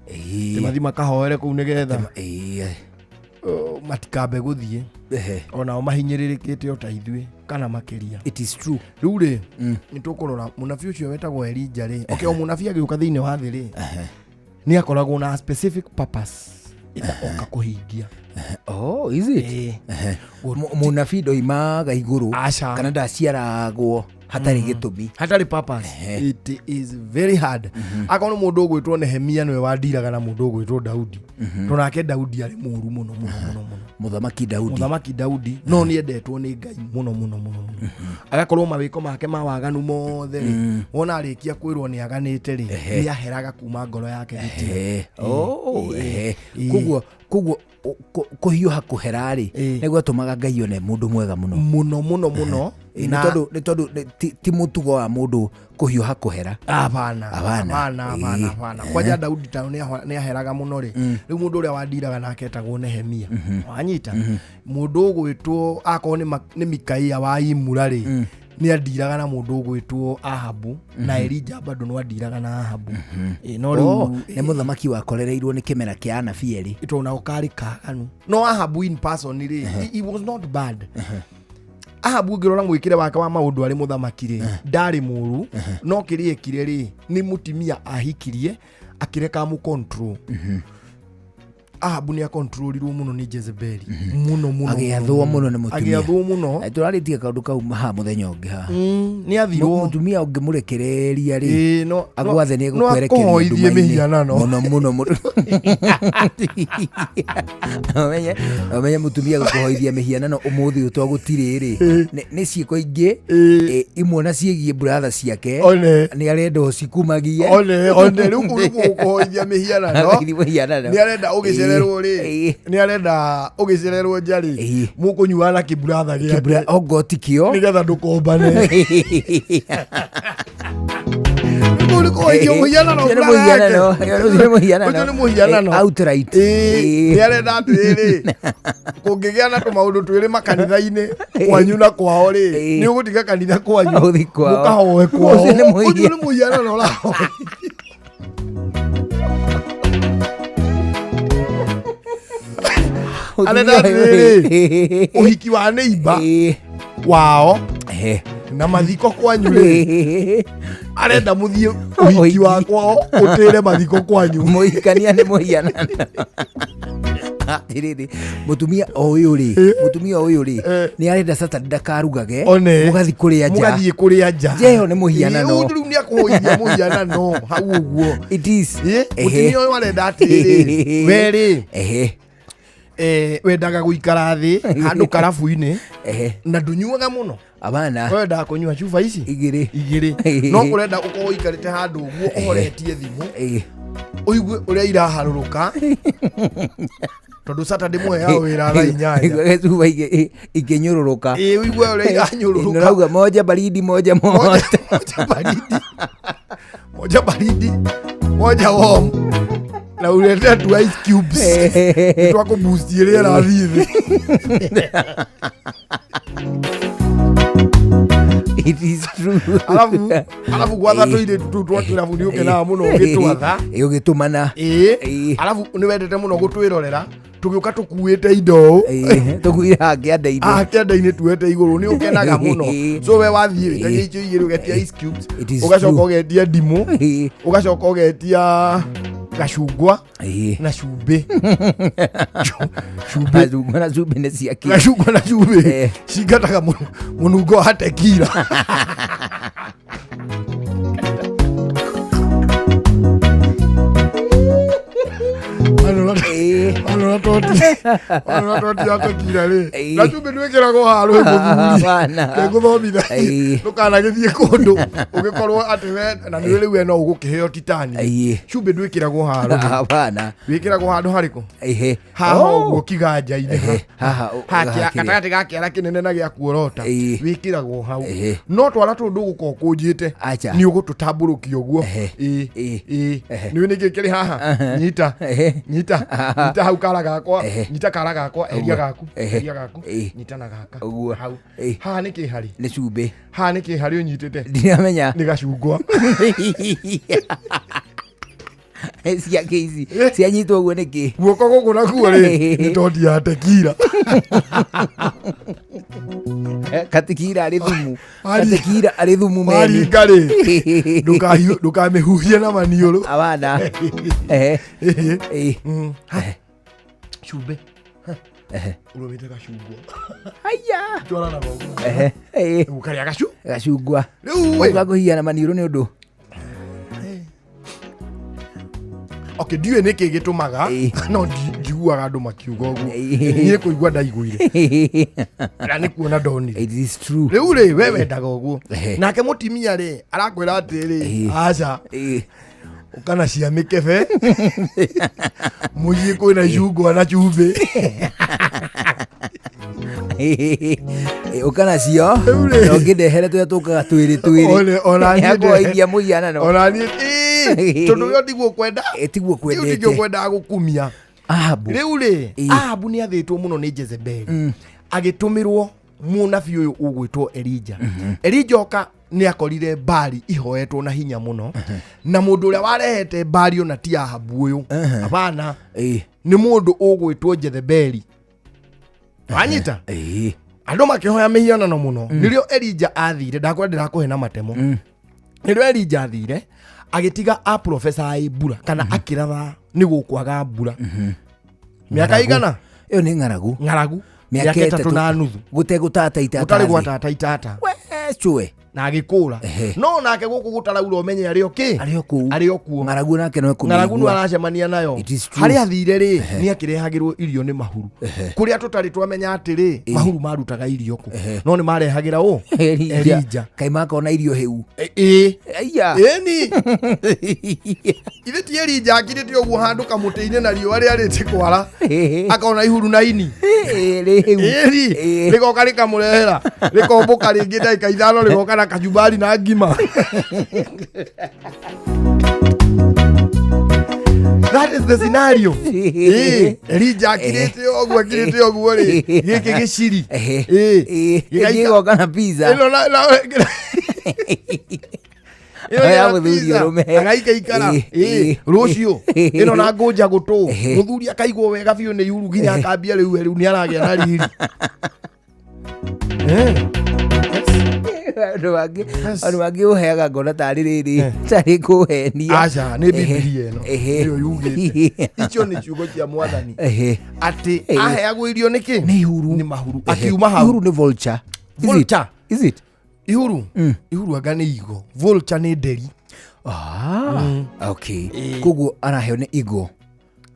mathi makahoere kuu nigetha matikambe guthie ona mahinyiririkite ota ithue kana makiria. It is true. Riu ri nitukurora munabii ucio wetagwo Elijah ri o munabii agiuka thiini wa thi ri ni akoragwo na specific purpose oka kuhingia. Oh, is it? Munabii ndoimaga iguru kana ndaciaragwo hatari gitumi hatari purpose. It is very hard. Akono mundu ugwitwo Nehemia niwe wandiraga na mundu ugwitwo Daudi tonake Daudi ari muru muno Muthamaki Daudi no ni endetwo ni Ngai muno agakorwo mawiko make mawaganu mothe wona arikia kwirwo ni aganite ri ni aheraga kuma ngoro yake kuguo kuhiuha kuherari niguo tumaga Ngai one mundu mwega muno ni tondu ti mutugo wa mundu kuhiuha kuhera. Hapana kwaja Daudi ta ni aheraga muno ri riu mundu uria wandiraga nake etagwo Nehemia wanyita mundu ugwitwo akorwo ni Mikaia wa Imura ri ni andiraga na mundu ugwitwo Ahabu na Elijah bado no andiraga na Ahabu no riu ni muthamaki wakorereirwo ni kimera kia anabii eri itona ukari kaganu no Ahabu in person ri he was not bad. Ahabu ngirora mwikire wake wa maundu ari muthamaki ri ndari muru no kirie kire ri ni mutimia ahikirie akireka mu control Ahabu ni akontrolirwo muno ni Jezebeli muno agiathwo muno ni mutumia agiathwo muno turaritie kaundu kau ha muthenya ungi ha ni athirwo mutumia ungi murekereria ri agwathe ni gukwerekeria mihianano muno amenye mutumia gukuhoithia mihianano umuthi utwa gutiriri ni ciiko ingi imwe na ciegie brother ciake ni arenda ucikumagie one riu gukuhoithia mihianano ni arenda ugicererwo ri ni arenda ugicererwo njari mukunyuana kibratha giake ogotikio nigetha ndukombane outright ni arenda atiriri kungigea na tumaundu twiri makanitha-ini kwanyu na kwao ri ni ugutiga kanitha kwanyu ukahoe kwao ucio ni muhianano uraho arenda atiriri uhiki wa neiba wao na mathiko kwanyu ri arenda muthie uhiki wa kwao utire mathiko kwanyu muhikania ni muhianano atiriri mutumia uyu ri ni arenda Saturday ndakarugage mugathi kuria nja jeho ni muhianano uyu ni akuhoithia muhianano hau uguo it is mutumia uyu arenda atiriri weri wendaga guikara thi handu karabu-ini na ndunyuaga muno abana wendaga kunyua chuba ici igiri no kurenda ukorwo ikarite handu uguo uhoretie thimu uigue uria iraharuruka tondu Saturday mwe ya wira thaa 8 chuba ikinyururuka uigue uria iranyururuka nirauga moja baridi moja baridi moja warm na ulete tu ice cubes twako boostie rera thithi it is true alafu gwatha toire tu twakira budi ukena muno ugitwatha ugitumana alafu ni wendete muno gutwirorera tugiuka tukuite indo tukuira kianda-ini tuete iguru ni ukenaga muno so we wathie kagia icio igiri ugetia ice cubes ugacoka ugetia ndimu ugacoka ugetia gacungwa na cumbi gacungwa na cumbi ni ciaki gacungwa na cumbi cingataga munungo wa tekira anora toti atekira ri na cumbi nwikiragwo haru muthuri keguthomitha ndukanagithie kundu ugikorwo ati we na ni riu no ugukiheo titani cumbi ndwikiragwo haru abana wikiragwo handu hariku haha uguo kiganja-ini haha gatagati ga kiara kinene na gia kuorota wikiragwo hau no twara tundu gukorwo kunjite ni ugututamburukia uguo ni we ningikiri haha nyita hau kara gakwa nyita kara gakwa eria gaku nyita na gaka hau haha ni kihari ni cumbi haha ni kihari unyitite ndiramenya ni gacungwa ciake ici cianyitwo guo niki guoko guku nakuo ri ni toti ya tekira katikira ari thumu katikira ari thumu meni ngari ndukamihuhia na maniuru abana cumbi urumite gacungwa haya twara na gogo ukaria gacungwa riu ugakuhia na maniuru ni undu okay ndiwe niki gitumaga no njiguaga andu makiuga uguo nie kuigua ndaiguire na ni kuona ndonire it is true riu ri we wendaga uguo nake mutimia ri arakwira atiri aca ukana cia mikebe muthie kwina icungwa na cumbi ukana cio nongindehere turia tukaga twiri muhianano onanie tondu yo ndiguo kwenda tiguo kwendete ndigio kwenda gukumia Ahabu riu ri Ahabu ni athitwo muno ni Jezebeli agitumirwo munabii uyu ugwitwo Elija Elija oka ni akorire Bali ihoetwo na hinya muno na mundu uria warehete Bali ona ti Ahabu uyu abana ni mundu ugwitwo Jezebeli wanyita andu makihoya mihianano muno nirio Elija athire ndakwendera kuhe na matemo nirio Elija athire agitiga a professor mbura kana akiratha ni gukwaga mbura Miaka igana? Iyo ni ng'aragu. Ng'aragu. Miaka 3 na nuthu. Gutegutata itata. Gutari gwatata itata. We chue. Na agikura. No nake guku gutaraura umenye ari oki. Ari okuo. Ng'aragu nake no kumigua. Ng'aragu no aracemania nayo. Hari athire ri ni akirehagirwo irio ni mahuru. Kuria tutari twamenya atiri mahuru marutaga irio ku. No ni marehagira u Elija. Kaima kona irio heu. Aya. Eni. Ile ti Elija akirite oguo handu kamuteinye na rio ari arite kwara. Akona ihuru na ini. Eri. Rigoka rikamurehera. Rikomboka ringi ndaika ithano rigoka na kajumbari na ngima. That is the scenario. Elija akirite oguo ri. Giki giciri. Gigoka na pizza. Ino na agaika ikara rucio ino na ngoja gutu muthuri akaigwo wega biu ni yuru ginya akambia riu ni aragia na riri Anu wagi uheaga ngona tari riri tari kuhenia. Acha ni Biblia ino iyo yugite icio ni ciugo cia mwathani ati aheagwo irio niki ni ihuru ni mahuru akiuma hau. Ihuru ni vulture. Is it? Ihuru anga ni igo, vulture ni nderi. Okay. Kugu araheo ni igo.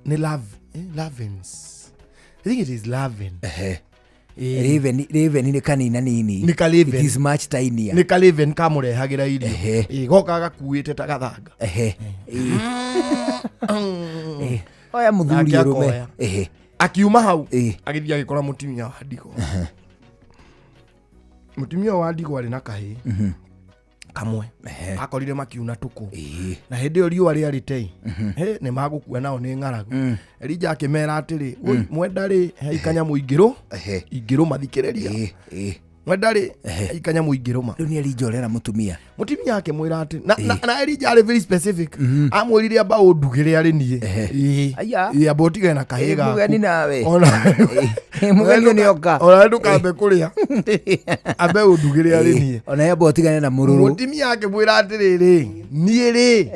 Ni lavens. I think it is laven. Raven ni kanina nini. Ni kaleven. It is much tinier. Ni kaleven kamurehagira irio. Goka gakuite ta gathanga. Oya muthuri rume. Akiuma hau agithia agikora mutimia wa ndigo. Mutimia wa ndigo ari na kahi. Kamwe akorire makiuna tuku na hindi riu ari aritei ni magukua nao ni ng'aragu. Elija akimera atiri mwenda ri heikanya muingiro mathikiriria mwendari ikanya muingiroma riu ni Elija orera mutumia yake mwira ati na Elija ari very specific amwirire aba undugire ari nie abotige na kahiga mugeni nawe ona mugeni ni oka ona ndukambe kuria abe undugire ari nie ona abotigane na mururu mutumia yake mwira atiriri nie ri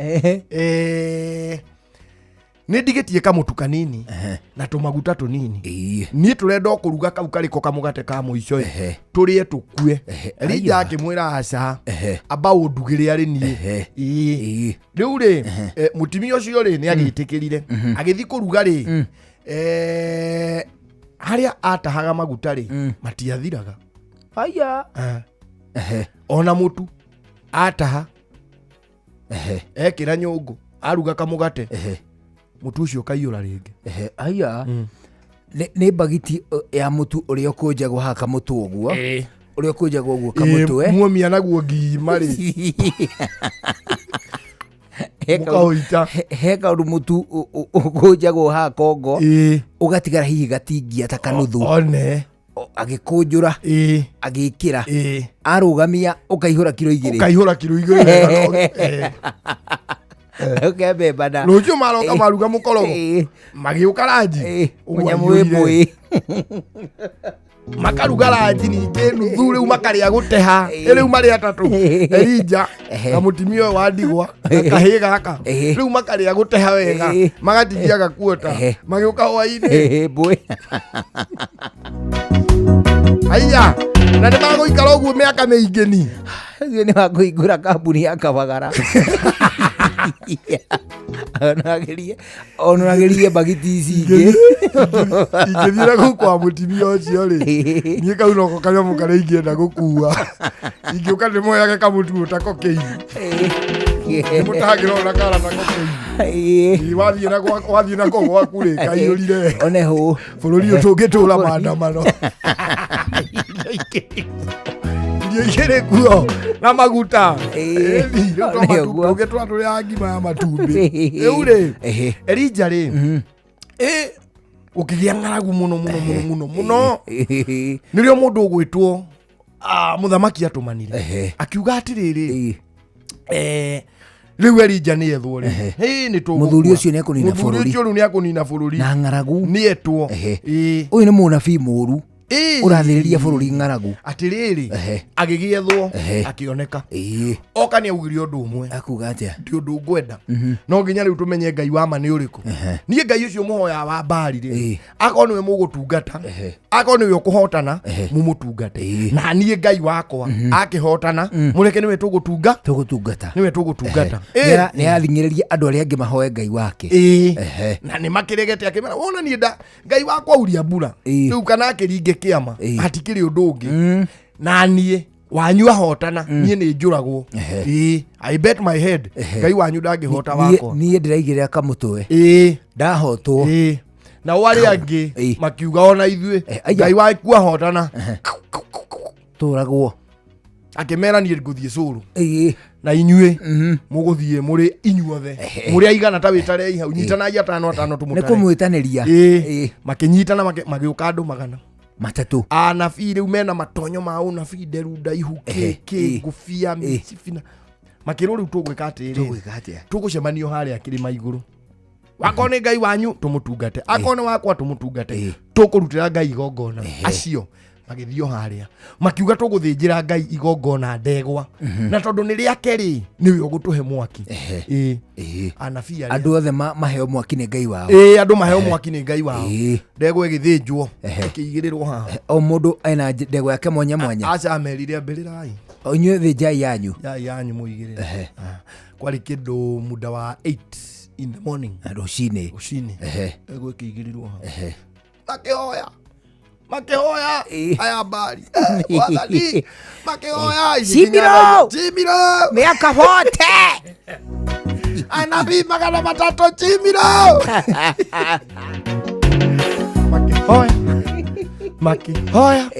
ni ndigetie kamutu kanini na tumaguta tunini ni turenda kuruga kau kariko kamugate ka muico turie tukue Elija akimwira aca aba undugire ari nie riu ri mutimia ucio ri ni agitikirire agithi kuruga ri haria atahaga maguta ri matiathiraga ona mutu ataha ekira nyungu aruga kamugate mutu ucio kaiyura ringi ni bagiti ya mutu uria kunjagwo haka mutu uguo uria kunjagwo uguo kamutwe muomia naguo ngimari heka uru mutu kunjagwo haka kongo ugatigara hihi gatingia ta kanuthu one agikunjura agikira arugamia ukaihura kilo 2 Okay, bebana. Lucio maroka maruga mukorogo. Magiuka ranji. Unyamwebwe. Makaruga ranji ninge nuthure umakaria guteha. Riu mari atatu. Elija na mutimio wa ndigwa kahiga gaka. Riu makaria guteha wega. Magatithia gakuota. Magiuka hwaini. Bwe. Aya. Na nĩ magũikara ũguo mĩaka mĩingĩ ni wakũhingũra kambuni ya Kabagara onagerie bagiti ici ingĩ ingĩthiĩra kũu kwa mũtimia ũcio rĩ niĩ kau noko kanyamũ karĩa ingĩenda gũkua ingĩũka ndĩmoyage kamũtu tako kĩi nĩmũtahagĩra ona kara tako kĩi wathiĩ nako gwaku rĩ kaiyũrire oneho bũrũri ũyũ tũngĩtũũra maandamano irio igĩrĩ kuo na maguta tũgĩtũra tũrĩ ya ngima ya matumbĩ rĩu rĩ Elija rĩ ũkĩgĩa ng'aragu mũno nĩrĩo mũndũ ũgwĩtwo mũthamaki atũmanire akiuga atĩrĩrĩ rĩu Elija nĩ ethwo rĩ mũthuri ũcio nĩ ekũnina bũrũri mũthuri ũcio rĩu nĩ ekũnina bũrũri na ng'aragu nĩ etwo ũyũ nĩ mũnabii mũũru urathiriria bururi ng'aragu atiriri agigiyethwo akioneka oka ni augire undu umwe akuga atia ndi undu ngwenda no nginya riu tumenye Ngai wa ma ni uriku nie Ngai ucio muhoya wa mbari ri akoo niwe mugutungata akoo niwe ukuhotana mumutungate na nie Ngai wakwa akihotana mureke niwe tugutungata niwe tugutungata ni athingiriria andu aria angi mahoe Ngai wake na ni makiregete akimera wona nie Ngai wakwa uria mbura riu kana akiringe kiama hatikiri undu ungi na nie wanyu ahotana nie ni njuragwo I bet my head Ngai wanyu ndangihota wako nie ndiraigirira kamutwe ndahotwo na wari angi makiuga ona ithue Ngai waku ahotana turagwo akimera nie nguthie curu na inyue muguthie muri inyuothe muri aigana ta witare ihau nyitanai 5 tumutare nikumwitaniria makinyitana magiuka andu magana matatu anabii riu mena matonyo ma unabii nderu ndaihu kiki ngufia micibina makiro riu tugwika atiri tugucemanio haria kirima iguru wako ni Ngai wanyu tumutungate akone wakwa tumutungate tukurutira Ngai igongona acio magithio haria makiuga tuguthinjira Ngai igongona ndegwa na tondu ni riake ri niwe ugutuhe mwaki anabii andu othe maheo mwaki ni Ngai wao andu maheo mwaki ni Ngai wao ndegwa igithinjwo ikiigirirwo ha o mundu ena ndegwa yake mwanya aca merire mbirirai onywe thinjai yanyu muigirire kwari kindu muda wa 8 in the morning rucini ndegwa ikiigirirwo ha makehoya aya mbari wathani makehoya Chimiro miaka vote anabii 300 Chimiro makehoya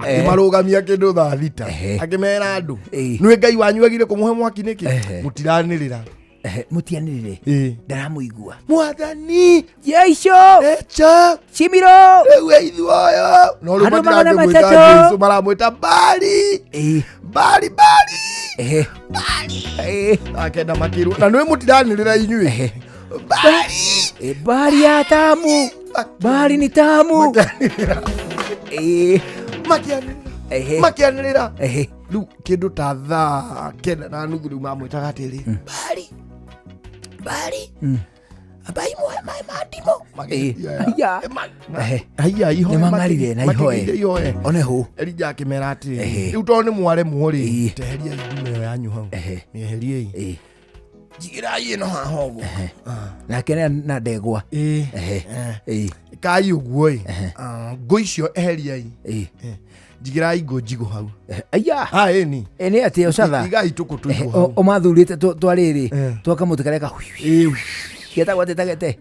akimarugamia kindu thaa thita akimera andu niwe Ngai wanyu agire kumuhe mwaki niki mutiranirira mutianirire ndaramuigua mwathani Yesu Chimiro ewe ithuoyo no ru matira Jesu maramwita mbari akenda makiru na niwe mutiranirira inyue mbari ya tamu mbari ni tamu makianirira riu kindu ta thaa 9:30 riu mamwitaga atiri mbari abai mai madimo nimangarire na ihoe onehu Elija akimera atiri riu to ni mware mwori teheria ithumeo yanyu hau mieheriei jigirai no hahogo na kene na ndegwa kai uguo ngũ icio eheriai jigirai ngũ njigo hau ni ati ucatha igai tukutuigo o mathurite twariri twakamutukareka getagwo tetagete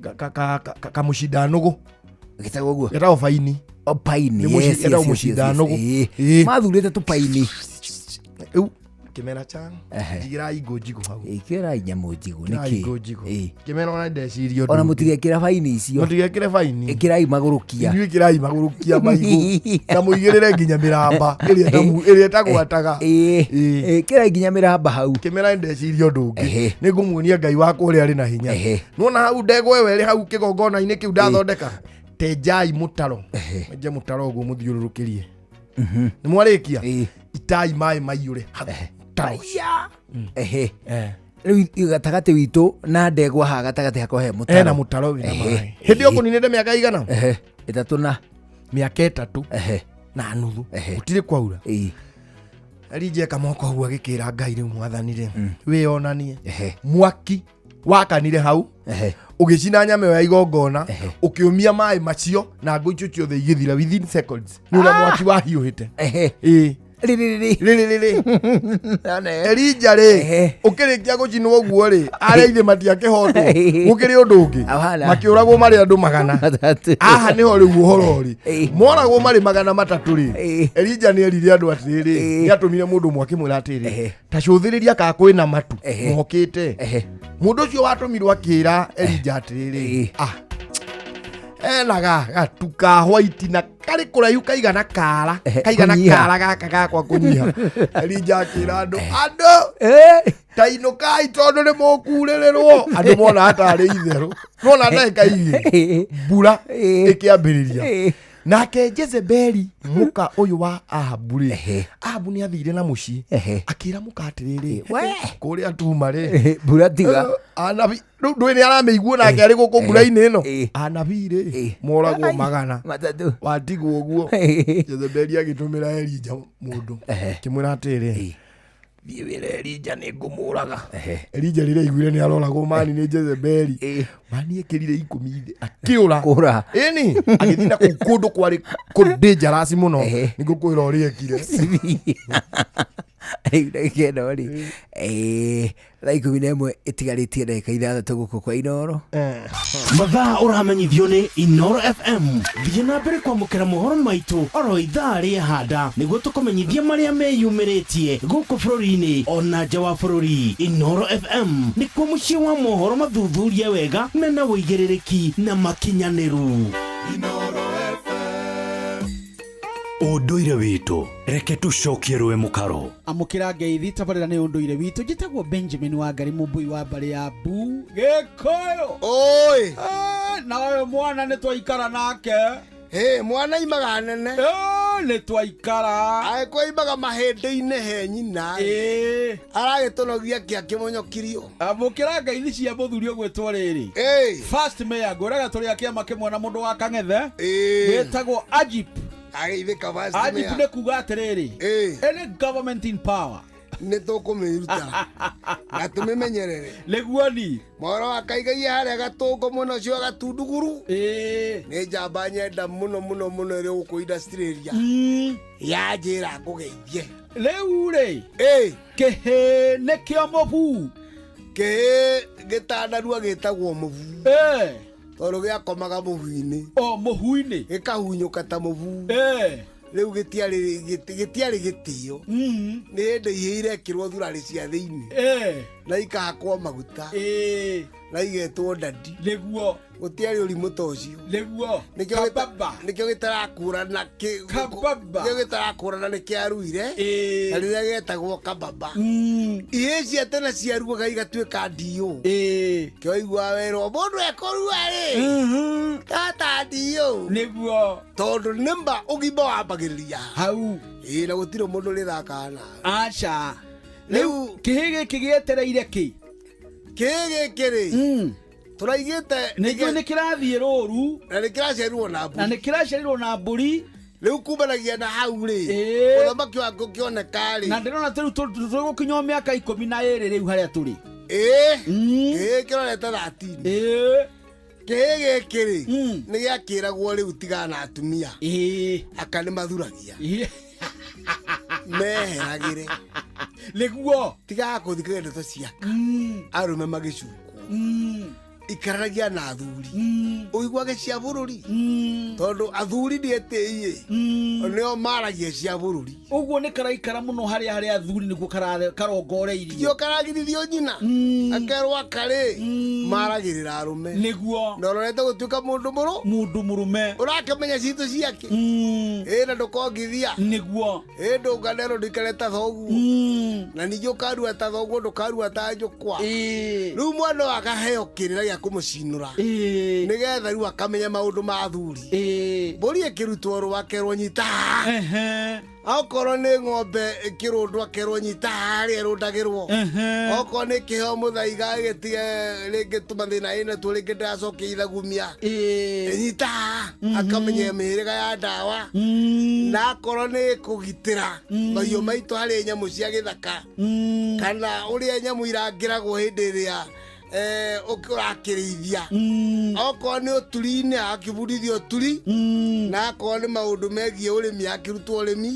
kamucindanugu getagwo guo getagwo faini paini getagwo mucindanugu mathurite tupaini riu kimera chan jigirai ngũ njigo hau ikirai nyamu njigo niki kimera ona ndecirio ona mutigekira faini icio mutigekire faini ikirai magurukia inyui ikirai magurukia maigu na muigirire nginya miramba iria tagwataga ikirai nginya miramba hau kimera ndecirio ndungi ningumuonia Ngai wakwa uria ari na hinya nona hau ndegwa ewe ri hau kigongona-ini kiu ndathondeka tenjai mutaro nje mutaro uguo muthiururukirie ni mwarikia itai mai maiyure riu gatagati witu na ndegwa ha gatagati hakwa he mutaro na mutaro wina mai hindi okuninire miaka igana 3 na miaka 3 na nuthu utire kwaura Elija kamoko hau agikira Ngai riu mwathanire wionanie mwaki wakanire hau ugicina nyame ya igongona ukiumia mai macio na ngũ icio ciothe igithira within seconds ni ule mwaki wahiuhite Elija ri ukirikia gucinwo uguo ri aria ithe matiakihotwo gukiri undu ungi makiuragwo mari andu 100 aha niho riu uhoro ri moragwo mari 300 ri Elija ni erire andu atiri ni atumire mundu mwaki mwira atiri ta cuthiriria ka kwina matu mokite mundu ucio watumirwo akira Elija atiri enaga gatuka white na kari kuraihu kaigana kara gaka gakwa kunyiha Elija akira andu tainukai tondu ni mukurirwo andu mona atari itheru nona ndeka igi mbura ikiambiriria nake Jezebeli muka uyu wa Ahabu ri Ahabu ni athire na muci akira muka atiriri kuria tuma ri buratiga anabi ndwe ni arameiguo nake ari guku mbura-ini ino anabi ri moragwo magana matatu watigwo uguo Jezebeli agitumira Elija mundu kimwira atiri thiĩ wĩre Elija nĩ ngũmũraga. Elija rĩrĩa aiguire nĩ aroragwo mani nĩ Jezebeli, mani ekĩrire 10 akĩũra ĩni agĩthiĩ na kũu kũndũ kwarĩ kũndũ dangerous mũno nĩguo kwĩra ũrĩa ekire ikeno ri thaa 11 ĩtigarĩtie ndagĩka 6 gũkũ kwa Inoro. Mathaa ũramenyithio nĩ Inoro FM. Thiĩ na mbere kwamũkĩra mohoro maitũ oro ithaa rĩa handa nĩguo tũkũmenyithia marĩa meyumĩrĩtie gũkũ bũrũri-inĩ ona nja wa bũrũri. Inoro FM nĩkuo mũciĩ wa mohoro mathuthurie wega mena wũigĩrĩrĩki na makinyanĩru. Inoro Ũndũire witũ reke tũcokie rwe mũkaro. Amũkĩra ngeithi tabarĩra nĩ ũndũire witũ. Njĩtagwo Benjamin Wangari mũmbui wa mbarĩ ya Bu Gĩkũyũ. Oi na ũyũ mwana nĩ twaikara nake. Mwana imaga nene. Nĩ twaikara. Agĩkwo imaga mahĩndĩ-inĩ he nyina. Aragĩtũnogia akĩmonyokirio. Amũkĩra ngeithi cia mũthuri ũgwĩtwo rĩrĩ. First Mayor ngwĩraga tũrĩ akĩama kĩmwe na mũndũ wa Kang'ethe. Wĩtagwo Ajip. Ajip nĩ kuga atĩrĩrĩ, any government in power nĩ tũkũmĩruta na tũmĩmenyerere nĩguo ni mohoro wakaigaie harĩa gatũngũ mũno cio gatunduguru nĩ njamba nyenda mũno mũno mũno ĩrĩ gũkũ Australia yanjĩra ngũgeithie rĩu rĩ kĩhĩ nĩkĩo mũbu kĩhĩ gĩtandarua gĩtagwo mũbu tondũ gĩakomaga mũhu-inĩ mũhu-inĩ gĩkahunyũka ta mũbu rĩu gĩtiarĩ gĩtĩo nĩ hĩndĩ ihĩire ĩkĩrwo thurarĩ cia thĩinĩ na ikahakwo maguta na igetwo ndandi nĩguo gũtiarĩ ũrimũ ta ũcio nĩkĩo gĩtarakũrana nĩ kĩaruire na rĩrĩa getagwo kababa ihĩ cia tene ciaruaga igatuĩka ndiũ kĩo igua werwo mũndũ ekũrua tata ndiũ nĩguo tondũ nĩmba ũgima wambagĩrĩria hau na gũtirĩ mũndũ rĩthakaga nawe aca rĩu kĩhĩ gĩkĩ gĩetereire kĩ kĩrĩ tũraigĩte nĩguo nĩ kĩrathiĩ rũru na nĩ kĩraciarirwo na mbũri rĩu kumanagia na hau rĩ ũthamaki wako kĩoneka rĩ na ndĩrona tũgũkinya mĩaka 12 rĩu harĩa tũrĩ kĩrorete 13 kĩhĩ gĩkĩ rĩ nĩ gĩakĩragwo rĩu tigana na atumia aka nĩ mathuragia meheragĩre nĩguo tigaga kũthikĩrĩria ndeto ciaka arũme magĩcukwo ikaranagia na athuri ũiguage cia bũrũri tondũ athuri nĩetĩiĩ nĩo maragia cia bũrũri ũguo nĩ karaikara mũno harĩa athuri nĩguo karongoreirio kĩo karagirithio nyina akerwo akarĩ maragĩrĩra arũme nĩguo ndororete gũtuĩka mũndũ mũrũme ũrakĩmenya citũ ciake na ndũkongithia nĩguo ndũnganero ndĩikare ta thoguo na ningĩ ũkarua ta thoguo ndũkarua ta njũkwa rĩu mwana wakaheo kĩrĩra gĩa kũmũcinũra nĩgetha rĩu akamenya maũndũ ma athuri mbũri ĩkĩrutwo rũa akerwo nyita okorwo nĩ ng'ombe ĩkĩrũndwo akerwo nyita harĩa ĩrũndagĩrwo okorwo nĩ kĩheo mũthaiga gĩtige rĩngĩ tũmathĩna ĩna tuo rĩngĩ ndĩracokia ithagumia nyita akamenya mĩhĩrĩga ya ndawa na akorwo nĩ kũgitĩra mahiũ maitũ harĩ nyamũ cia gĩthaka kana ũrĩa nyamũ irangĩragwo hĩndĩ ĩrĩa ũrakĩrĩithia okorwo nĩ ũturi-inĩ akĩbundithio ũturi na akorwo nĩ maũndũ megiĩ ũrĩmi akĩrutwo ũrĩmi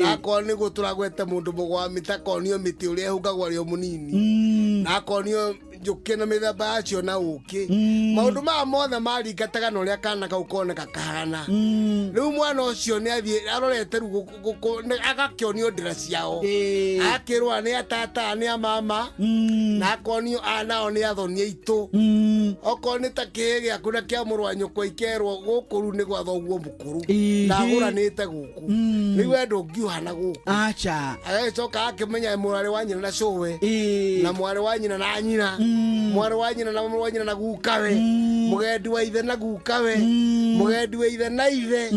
na akorwo nĩ gũtũragwete mũndũ mũgwa mĩtĩ akonio mĩtĩ ũrĩa ĩhungagwo arĩ o mũnini na akonio njũkĩ na mĩthemba yacio na ũkĩ maũndũ maya mothe maringataga na ũrĩa kana kau koneka kahana rĩu mwana ũcio nĩ athiĩ arorete rĩu agakĩonio ndĩra ciao akĩrwo nĩ atata nĩ amama na akonio anao nĩ athoni aitũ okorwo nĩ ta kĩhĩ gĩaku na kĩa mũrũ wa nyũkwa ikerwo gũkũ rĩu nĩ gwa thoguo mũkũrũ na agũranĩte gũkũ rĩu we ndũngiuha na gũkũ agagĩcoka akĩmenya mwarĩ wa nyina na cũwe na mwarĩ wa nyina na nyina mwarĩ wa nyina na mũrũ wa nyina na gukawe mugendi wa ithe na gukawe mugendi wa ithe na ithe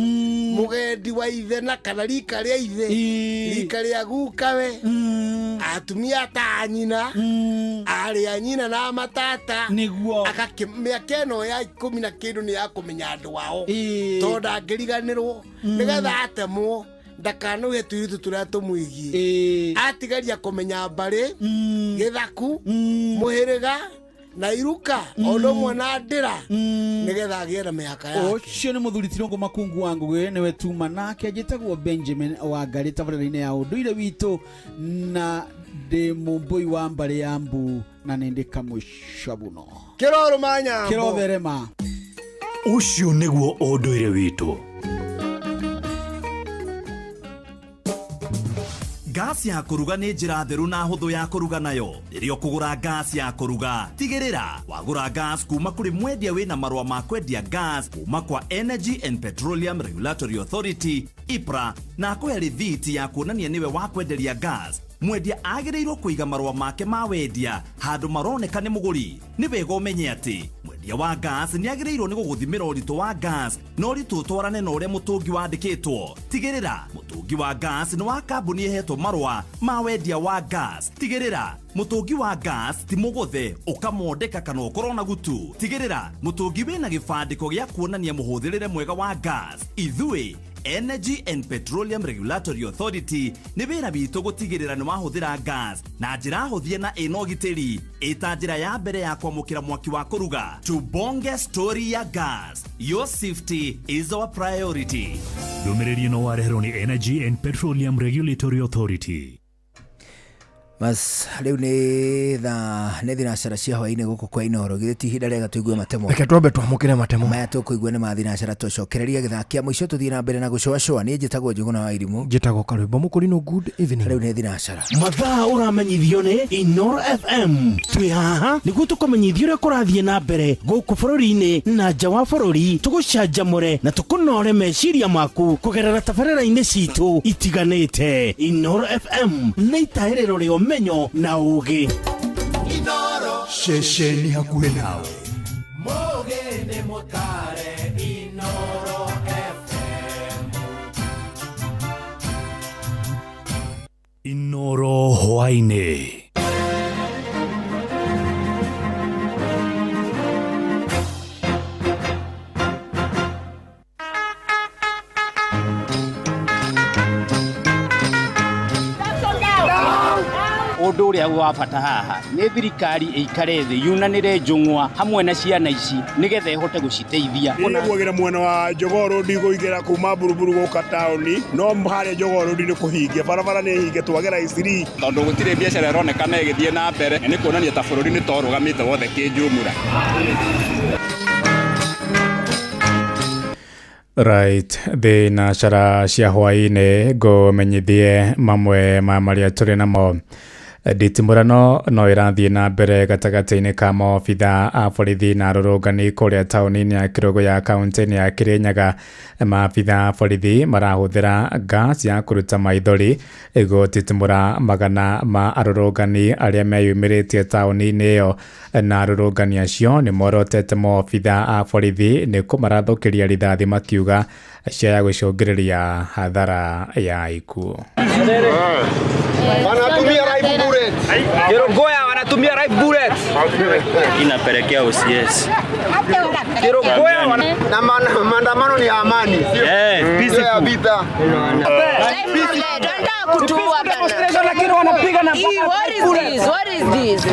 mugendi wa ithe na kana rika ria ithe rika ria gukawe atumia ta nyina aria nyina na matata niguo akakimia keno ya 10 na kindu ni akumenya andu wao tonda ngiriganirwo nigetha atemwo ndakanoge tuitu turia tumwigie atigaria kumenya mbari githaku muhiriga na iruka ondo mwana ndira nigetha agie na mihaka yake ucio ni muthuri Tirongo Makungu wangu niwe tuma nake agitagwo Benjamin Wangari tabarĩra-inĩ ya ũndũire witũ na ndi mumbui wa mbari ya Mbu na nindi kamushabuno kiroro manya kiroverema ucio nĩguo ũndũire witũ. Gas ya kuruga ni njira theru na huthu ya kuruga nayo. Ririo kugura gas ya kuruga, tigirira wagura gas kuma kuri mwendia wina marwa ma kwendia gas kuma kwa Energy and Petroleum Regulatory Authority IPRA na kuhe rithiti ya kuonania niwe wa kwenderia gas. Mwendia agĩrĩirwo kũiga marũa make ma wendia handũ maroneka nĩ mũgũri. Nĩ wega ũmenye atĩ mwendia wa gas nĩ agĩrĩirwo nĩ gũgũthimĩra ũritũ wa gas na ũritũ ũtwarane na ũrĩa mũtũngi wandĩkĩtwo. Tigĩrĩra mũtũngi wa gas nĩ wa kambuni ĩhetwo marũa ma wendia wa gas. Tigĩrĩra mũtũngi wa gas ti mũgũthe ũkamwondeka kana ũkorwo na gutu. Tigĩrĩra mũtũngi wĩna gĩbandĩko gĩa kuonania mũhũthĩrĩre mwega wa gas. Ithuĩ Energy and Petroleum Regulatory Authority nĩ wĩra witũ gũtigĩrĩra nĩ wahũthĩra gas na njĩra hũthie na ĩna ũgitĩri ĩta njĩra ya mbere ya kwamũkĩra mwaki wa kũruga. Tubonge story ya gas. Your safety is our priority. Ndũmĩrĩri ĩno wareherwo nĩ Energy and Petroleum Regulatory Authority. Mas leo nĩ thinacara cia hwainĩ gũkũ kwa Inoro githĩ ihinda rĩega tũigue matemo. Reke twambe twamũkĩre matemo maya tũkũigua nĩ mathinacara tũcokereria gĩthakia mũico tũthiĩ na mbere na gũcoacoa. Niĩ njĩtagwo Njũgũna wa Irimũ, njĩtagwo Karwĩmbo Mũkũrinũ. Good evening. Rĩu nĩ thinacara mathaa ũramenyithio nĩ Inoro FM. Twĩ haha nĩguo tũkũmenyithia ũrĩa kũrathiĩ na mbere gũkũ bũrũri-inĩ na nja wa bũrũri, tũgũcanjamũre na tũkũnore meciria maku kũgerera tabarĩra-inĩ citũ itiganĩte. Inoro FM nĩ itahĩrĩro rĩa menyo na ugi. Inoro Shesheni hakuhĩ nawe. Mogene motare Inoro FM. Inoro hwainĩ. Ũndũ ũrĩa wa bata haha nĩ thirikari ĩikare thĩ yunanĩre njũng'wa hamwe na ciana ici nĩgetha ĩhote gũciteithia. Nĩ mwagĩra mwena wa Jogoo Road igũigĩra kuma Buruburu gũka taũni, no harĩa Jogoo Road nĩ kũhingia barabara nĩ hinge twagera Isiri tondũ gũtirĩ biacara ĩronekana ĩgĩthiĩ na mbere, nĩ kuonania ta bũrũri nĩ twarũgamĩte wothe kĩnjumũra. Right, thinacara cia hwainĩ ngũmenyithie mamwe ma marĩa tũrĩ namo. Nditimũrano no ĩrathiĩ na mbere gatagatĩ-inĩ ka maobitha a borithi na arũrũngani kũrĩa taũni-inĩ ya Kĩrũgũ ya kaunti-inĩ ya Kĩrĩnyaga. Maabitha a borithi marahũthĩra gas ya kũruta maithori gũtitimũra magana ma arũrũngani arĩa meyumĩrĩtie taũni-inĩ ĩyo, na arũrũngani acio nĩ morotete maobitha a borithi nĩ kũmarathũkĩria rithathi makiuga cia gũcũngĩrĩria hathara ya ikuũ. Wanatumia live bullets. Kerongoya wanatumia live bullets. Inapelekea OCS. Kerongoya na maandamano ni amani. Peaceful ya vita. Tunataka kutua bana. Lakini wanapiga na What is this?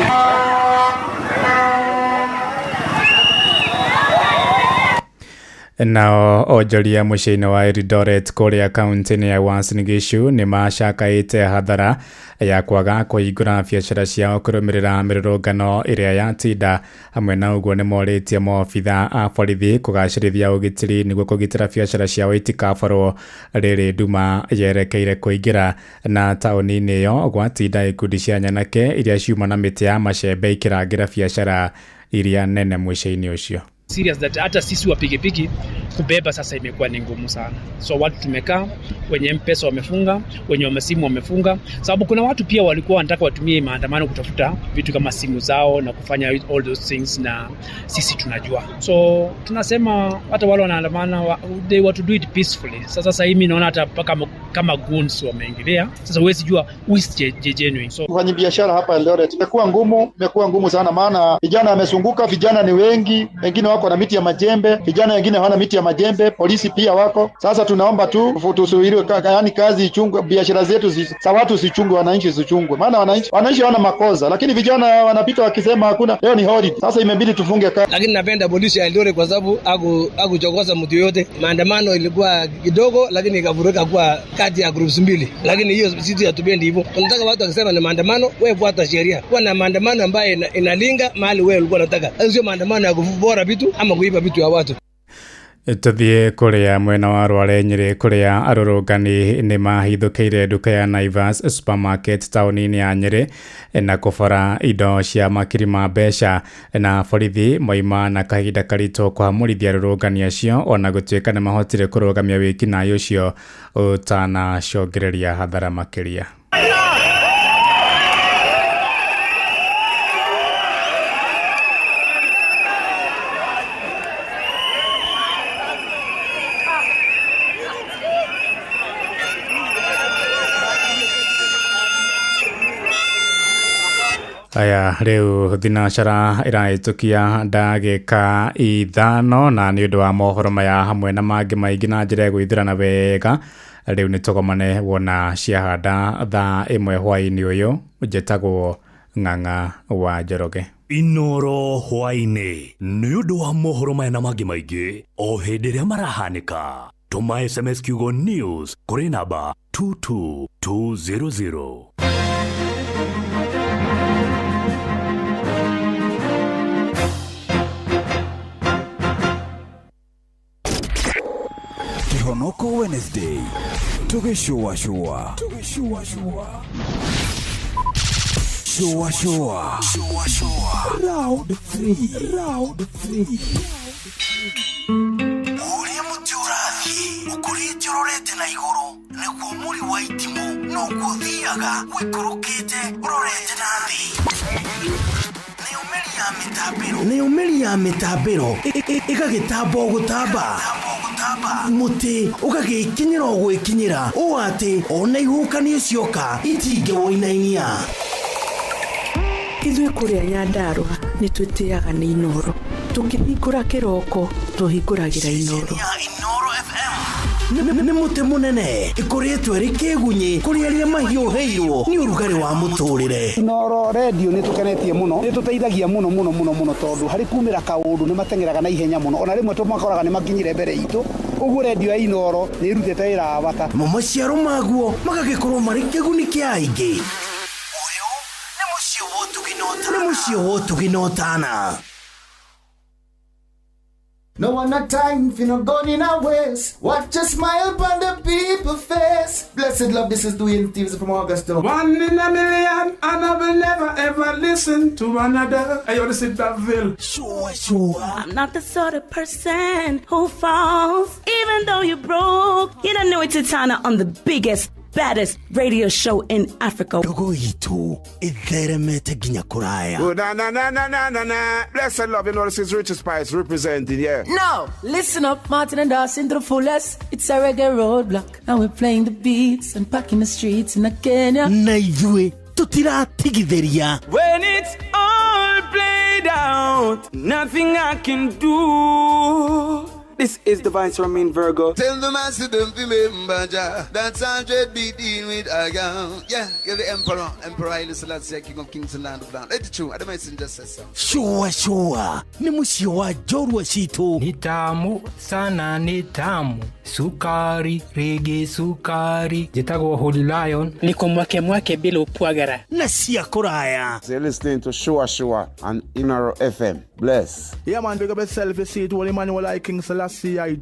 Nao onjoria mũciĩ-inĩ wa Eldoret kũrĩa kaunti-inĩ ya Uasin Gishu nĩ macakaĩte hathara ya kwaga kũhingũra biacara ciao kũrũmĩrĩra mĩrũrũngano ĩrĩa yatinda. Hamwe na ũguo nĩ morĩtie maobitha a borithi kũgacĩrithia ũgitĩri nĩguo kũgitĩra biacara ciao itikaborwo rĩrĩ nduma yerekeire kũingĩra. Na taũni-inĩ ĩyo gwatinda ikundi cia nyanake iria ciuma na mĩtĩ ya macembe ikĩrangĩra biacara iria nene mũciĩ-inĩ ũcio. Serious that hata sisi wa pikipiki kubeba sasa imekuwa ni ngumu sana. So watu tumekaa wenye M-Pesa wamefunga, wenye wamesimu wamefunga, sababu kuna watu pia walikuwa wanataka watumie maandamano kutafuta vitu kama simu zao na kufanya all those things, na sisi tunajua. So tunasema hata wale wanaandamana they want to do it peacefully. Sasa hivi naona hata kama goons wameingilia. Sasa huwezi jua who is genuine. So kufanya biashara hapa Eldoret imekuwa ngumu sana, maana vijana wamesunguka, vijana ni wengi, wengine wako na miti ya majembe, vijana wengine hawana miti ya majembe, polisi pia wako. Sasa tunaomba tu tusuhiriwe, yani kazi ichungwe, biashara zetu za watu sichungwe, wananchi sichungwe, maana wananchi hawana makosa, lakini vijana wanapita wakisema hakuna, leo ni holiday. Sasa imebidi tufunge kazi. Lakini napenda polisi ya Eldoret kwa sababu hakuchokoza mtu yote. Maandamano ilikuwa kidogo, lakini ikavuruka kwa kati ya groups mbili, lakini hiyo sisi hatupendi hivyo. Tunataka watu wakisema ni maandamano, wewe fuata sheria. Kwa na maandamano ambayo inalinga mahali wewe ulikuwa unataka, sio maandamano ya kubora vitu ama kuiba vitu ya watu. Tuthie kuria mwena wa Rware Nyeri kuria arurungani ni mahithukiire nduka ya Naivas supermarket tauni-ini ya Nyeri na kũbara indo cia makiri ma mbeca, na borithi moima na kahinda karitũ kwamũrithia arũrũngani acio ona gũtuĩka nĩ mahotire kũrũgamia wĩkinaĩ ũcio ũtanacongereria hathara makĩria. Aya, rĩu thinacara ĩrahĩtũkia ndagĩka 5 na nĩ ũndũ wa mohoro maya hamwe na mangĩ maingĩ na njĩra gwĩthirana wega. Rĩu nĩ tũgomane wona ciahanda thaa 1 hwaĩ-inĩ ũyũ. Njĩtagwo Ng'ang'a wa Njoroge. Inoro hwaĩ-inĩ nĩ ũndũ wa mohoro maya na mangĩ maingĩ o hĩndĩ ĩrĩa marahanĩka. Tũma SMS kiugo news kũrĩ namba 22200. Kihonoko Wednesday. Shua. Round 3. Uri muturathi ukurite urorete na iguru nikuo muri wa itimu nuko thiaga wikurukite urorete nathi. Ni umeli ya mitabiro ikagitambo gutamba muti ukagikinyira gwikinyira o ati ona ihukanie cioka itinge woinainia. Ithuĩ kũrĩa Nyandarua nĩ twĩtĩaga nĩ Inoro. Tũngĩhingũra kĩroko tũhingũragĩra Inoro. Nĩ mũtĩ mũnene ĩkoretwo ĩrĩ kĩgunyi kũrĩ arĩa mahiũhĩirwo nĩ ũrugarĩ wa mũtũrĩre. Inoro radio nĩ tũkenetie mũno, nĩ tũteithagia mũno tondũ harĩ kumĩra kaũndũ nĩ matengeraga na ihenya mũno, ona rĩmwe tũmakoraga nĩ makinyire mbere itũ. Ũguo radio ya Inoro nĩ ĩrutĩte wĩra wa bata. Maciaro maguo magagĩkorwo marĩ kĩguni kĩa aingĩ. Nĩ mũciĩ wotũginotana. No one a time for no gun in our ways. Watch a smile upon the people's face. Blessed love, this is Dwayne Stevens from Augusta. 1 in a million, and I will never ever listen to another. I ought to sit that Bill. Sure. I'm not the sort of person who falls, even though you broke. You don't know it's Tana on the biggest, baddest radio show in Africa. Dogo itu itheremete ginya kuraya. Oh, na. Blessed love, you know this is Richard Spice representing, yeah. No, listen up, Martin and Dawson to the fullest. It's a reggae roadblock. Now we're playing the beats and packing the streets in Kenya. Naizue, tutiratigidheria. When it's all played out, nothing I can do. This is Divine Ramin Virgo. Tell the master don't remember that's 100 BD with Agam. Yeah, you're the Emperor Haile Selassie, King of Kings and Land of Land. It's true, I don't mind just say so. Sure. Ni musio wa jorwa situ. Ni tamu sana, ni tamu. Sukari, reggae sukari. Jitago Holy Lion. Niko mwake bila upwagara. Nasia kuraya. You're listening to Shua on Inaro FM. Bless. Yeah man, big up yourself, you see it, Holy Emmanuel I King Selassie I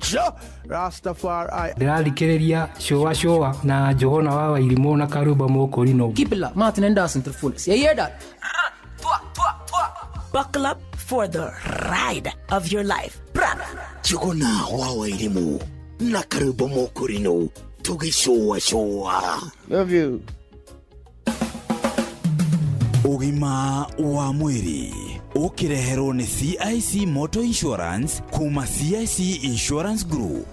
Rastafari. Ndĩrarikĩrĩria Shua na Johona wa Irimũ na Karuba Mokorino. Keep it locked, Martin and Dawson to the fullest. You hear that? Buckle up for the ride of your life. Johona wa Irimũ na Karuba Mokorino. tugicua. Love you. Ugima wa mwiri ukireherwo ni CIC Motor Insurance kuma CIC Insurance Group.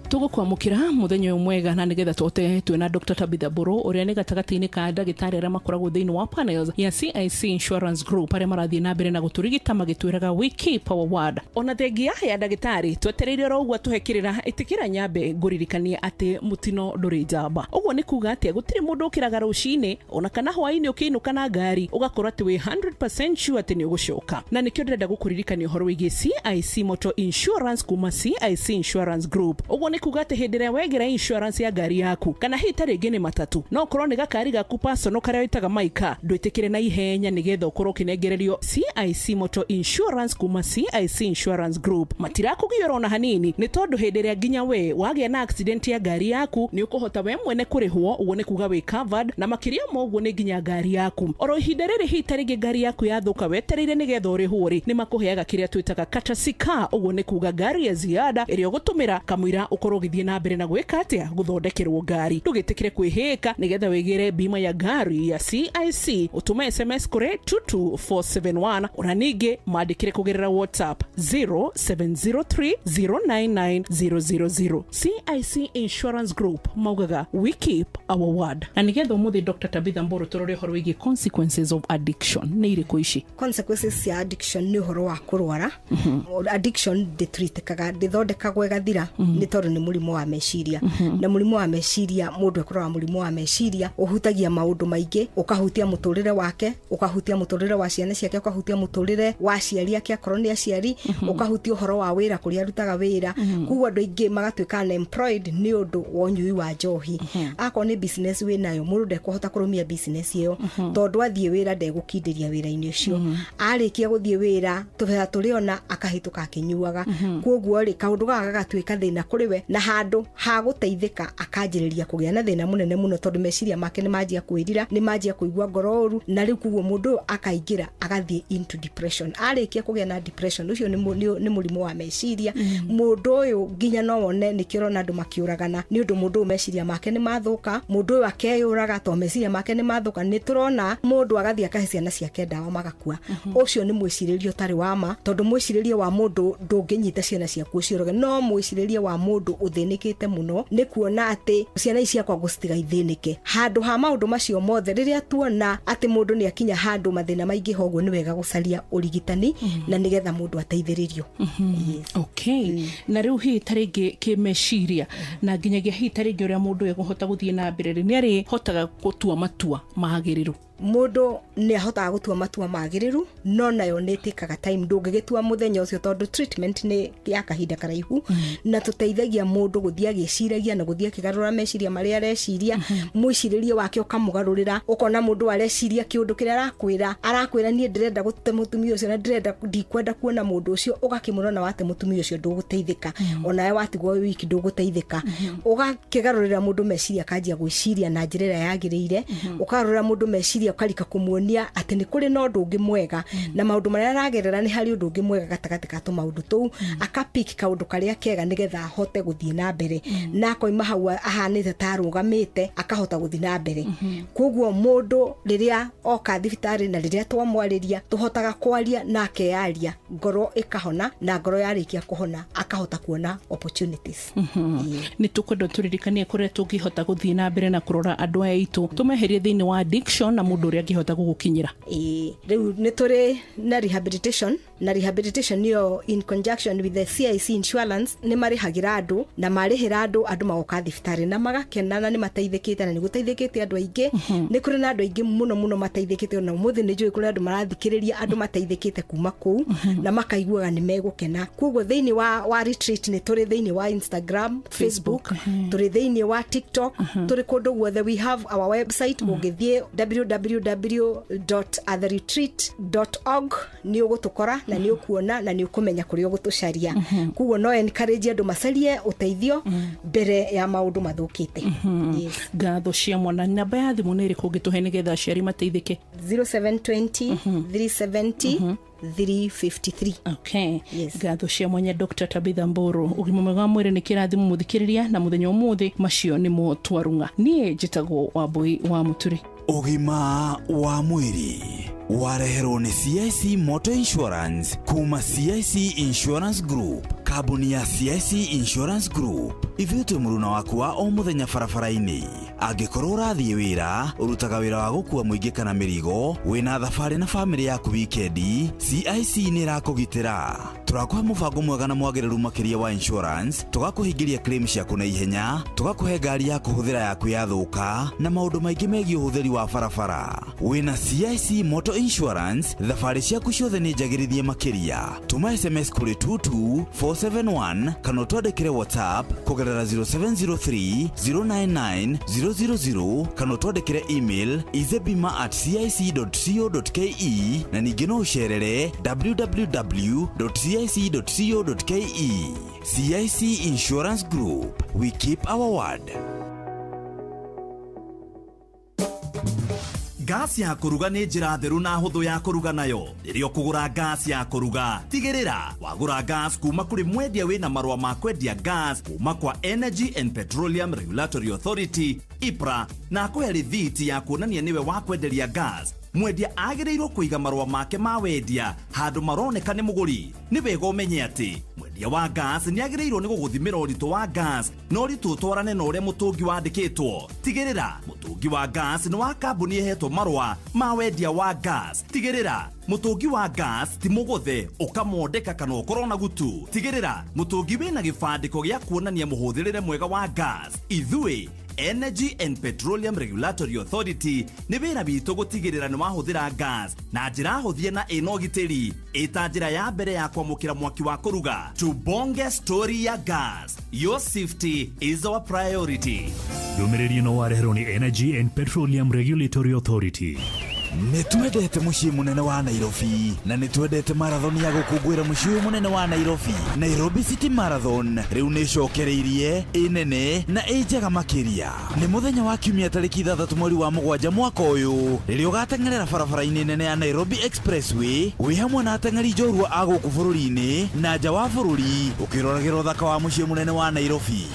Tugukwamukira muthenya mwega na nigetha tote twina Dr. Tabitha Buru uria ni gatagati-ini ka ndagitari aria makoragwo thiini wa panels ya CIC Insurance Group aria marathie na mbere na guturigita magitwiraga we keep our word. Ona thengia ya ndagitari twetereire rogwa tuhekirira itikira nyambe nguririkanie ati mutino nduri njamba. Uguo ni kuga ati gutiri mundu ukiraga rucini ona kana hwaini ukiinuka na ngari ugakora ati we 100% sure ati ni ugucoka. Na nikio ndirenda gukuririkania uhoro wigi CIC Motor Insurance kuma CIC Insurance Group. Uguo ni kuga ati hindire wegera insurance ya gari yaku kana hita ringi ni matatu no korwo ni gakari gaku personal karia witaga maika ndwitikire na ihenya nigetha ukorwo kinengererio CIC Motor Insurance kuma CIC Insurance Group. Matirakugiora ona hanini ni tondu hindire nginya we wagia na accident ya gari yaku ni ukuhota we mwene kurihwo. Uguo ni kuga we covered na makiria mo uguo ni nginya gari yaku oro hindire hita ringi gari yaku yathuka wetereire nigetha urihwo ri ni makuheaga kiria twitaga katasika. Uguo ni kuga gari ya ziada iria gutumira kamwira ukorwo githie na mbere na gwika atia guthondekerwo ngari. Ndugitikire kwihika nigetha wigire bima ya gari ya CIC utume SMS kuri 22471 ona ningi mandikire kugerera WhatsApp 0703099000. CIC Insurance Group maugaga we keep our word. Na nigetha umuthi Dr. Tabitha Mburu turore horo wigi consequences of addiction ni iriku ici. Consequences ya addiction ni horo wa kurwara. Addiction detreatekaga ndithondekagwo igathira ni tondu ni murimu wa meciria. Na murimu wa meciria mundu ekorwa murimu wa meciria uhutagia maundu maingi ukahutia muturire wake ukahutia muturire wa ciana ciake ukahutia muturire wa aciari ake akorwo ni aciari ukahutia uhoro wa wira kuria arutaga wira. Kuguo andu aingi magatwika unemployed ni undu wa unyui wa njohi. Akorwo ni business winayo mundu ndekuhota kurumia business iyo tondu athie wira ndegukindiria wira-ini ucio. Arikia guthie wira tubea turiona akahituka akinyuaga. Kuguo ri kaundu gaka gatwika thina kuriwe na handu ha guteithika akanjiriria kugia na thina munene muno tondu meciria make ni majia kwirira ni majia kuigua ngororu na riu kuguo mundu akaingira agathie into depression. Arikia kugia na depression ucio ni murimu wa meciria. Mundu uyu nginya no wone ni kirona andu makiuragana ni undu mundu meciria make ni mathuka. Mundu uyu akeyuraga to meciria make ni mathuka. Ni turona mundu agathie akahiciana ciake ndawa magakua. Ucio ni mwiciririo tari wa ma tondu mwiciririo wa mundu ndunginyita ciana ciaku cioroge no mwiciririo wa mundu uthinikite muno ni kuona ati ciana ici akwa gusitiga ithinike. Handu ha maundu macio mothe riria tuona ati mundu ni akinya handu mathina maingi hoguo ni wega gucaria urigitani na nigetha mundu ateithiririo. Okay. Na riu hi taringi kimeciria na nginyagia hi taringi uria mundu eguhota guthie na mbere ni ari hotaga gutua matua magiriru. Mundu ni ahotaga gutua matua magiriru no nayo netikaga time ndungigitua muthenya ucio tondu treatment ni ya kahinda karaihu na tuteithagia mundu guthia giciragia na guthia kigarura meciria maria areciria mwiciririe wake ukamugarurira ukona mundu areciria kiundu kiria arakwira nie ndirenda gute mutumia ucio na ndirenda ndikwenda kuona mundu ucio ugakimurona wate mutumia ucio nduguteithika onawe watigwo wiki nduguteithika ugakigarurira mundu meciria kanjia gwiciria na njira yagiriire ukarura mundu meciria ukarika kumuonia ati ni kuri no ndungi mwega na maundu maria aragerera ni hari ndungi mwega gatagati ka maundu tou akapiki kaundu karia kega nigetha ahote guthie na mbere na koima hau ahanite tarugamite akahota guthie na mbere. Kuguo mundu riria oka thibitari na riria twamwariria tuhotaga kwaria na akearia ngoro ikahona na ngoro yarikia kuhona akahota kuona opportunities. Ni tukwenda turirikanie kuria tungihota guthie na mbere na kurora andu aitu tumeherie thiini wa addiction na mundu uria angihota gugukinyira. Riu ni turi na rehabilitation niyo in conjunction with the CIC Insurance ni marihagira andu na marihira andu magoka thibitari na magakenana ni mateithikite na ni guteithikite andu aingi. Ni kuri na andu aingi muno mateithikite na umuthi ni njui kuri andu marathikiriria andu mateithikite kuma kuu na makaiguaga ni megukena. Kuguo thiini wa retreat ni turi thiini wa Instagram, Facebook, turi thiini wa TikTok, turi kundu guothe. We have our website ungithie www www.atheretreat.org ni ugutukora na ni ukuona na ni ukumenya kuri ugutucaria kugo no encourage andu macarie uteithio mbere ya maundu mathukite. Ngatho cia mwana namba ya thimu niri kungituhe nigetha aciari mateithike 0720 370 353. Okay. Ngatho cia mwanya Dr. Tabitha Mburu. Ugima mwega wa mwiri ni kirathimu muthikiriria na muthenya umuthi macio ni mo twarunga. Nie njitagwo Wambui wa Muturi. Ugima wa mwiri wareherwo ni CIC Motor Insurance kuma CIC Insurance Group, kabuni ya CIC Insurance Group. Ithuĩ muruna waku wa o muthenya barabara-inĩ. Angĩkorwo ũrathiĩ wĩra, ũrutaga wĩra wa gũkua mũingĩ kana mĩrigo, wĩna thabarĩ na famĩlĩ yaku wikendi, CIC nĩ ĩrakũgitĩra. Tũrakũhe mũbango mwega na mwagĩrĩru makĩria wa insurance, tũgakũhingĩria claim ciaku na ihenya, tũgakũhe ngari ya kũhũthĩra yaku yathũka, na maũndũ maingĩ megiĩ ũhũthĩri wa barabara. Wĩna CIC Motor Insurance, thabarĩ ciaku ciothe nĩ njagĩrithie makĩria. Tũma SMS kũrĩ 22471 kana twandĩkĩre WhatsApp kũgerera 0703 099 000 kana twandĩkĩre email izebima@cic.co.ke na ningĩ no ũcerere www.cic.co.ke. CIC Insurance Group, we keep our word. Gas ya kuruga ni njira theru na huthu ya kuruga nayo. Ririo kugura gas ya kuruga, tigirira wagura gas kuma kuri mwendia wina marua ma kwendia gas kuma kwa Energy and Petroleum Regulatory Authority IPRA na kuhe rithiti ya kuonania niwe wa kwenderia gas. Mwendia agĩrĩirwo kũiga marũa make ma wendia handũ maroneka nĩ mũgũri. Nĩ wega ũmenye atĩ mwendia wa gas nĩ agĩrĩirwo nĩ gũgũthimĩra ũritũ wa gas na ũritũ ũtwarane na ũrĩa mũtũngi wandĩkĩtwo. Tigĩrĩra mũtũngi wa gas nĩ wa kambuni ĩhetwo marũa ma wendia wa gas. Tigĩrĩra mũtũngi wa gas ti mũgũthe ũkamwondeka kana ũkorwo na gutu. Tigĩrĩra mũtũngi wĩna gĩbandĩko gĩa kuonania mũhũthĩrĩre mwega wa gas. Ithuĩ Energy and Petroleum Regulatory Authority nĩ wĩra witũ gũtigĩrĩra nĩ wahũthĩra gas na njĩra hũthie na ĩna ũgitĩri, ĩta njĩra ya mbere ya kwamũkĩra mwaki wa kũruga. Tubonge story ya gas. Your safety is our priority. Ndũmĩrĩri no wareherwo nĩ Energy and Petroleum Regulatory Authority. Nĩtwendete mũciĩ mũnene wa Nairobi na nĩtwendete marathon ya gũkũngũĩra mũciĩ mũnene wa Nairobi. Nairobi City Marathon rĩu nĩcokereirie ĩnene na ĩnjega makĩria. Nĩ mũthenya wa kiumia tarĩki 3 mweri wa 7 mwaka ũyũ, rĩrĩa ũgateng'erera barabara-inĩ nene ya Nairobi Expressway wĩ hamwe na ateng'eri njorua a gũkũ bũrũri-inĩ na nja wa bũrũri, ũkĩroragĩra ũthaka wa mũciĩ mũnene wa Nairobi.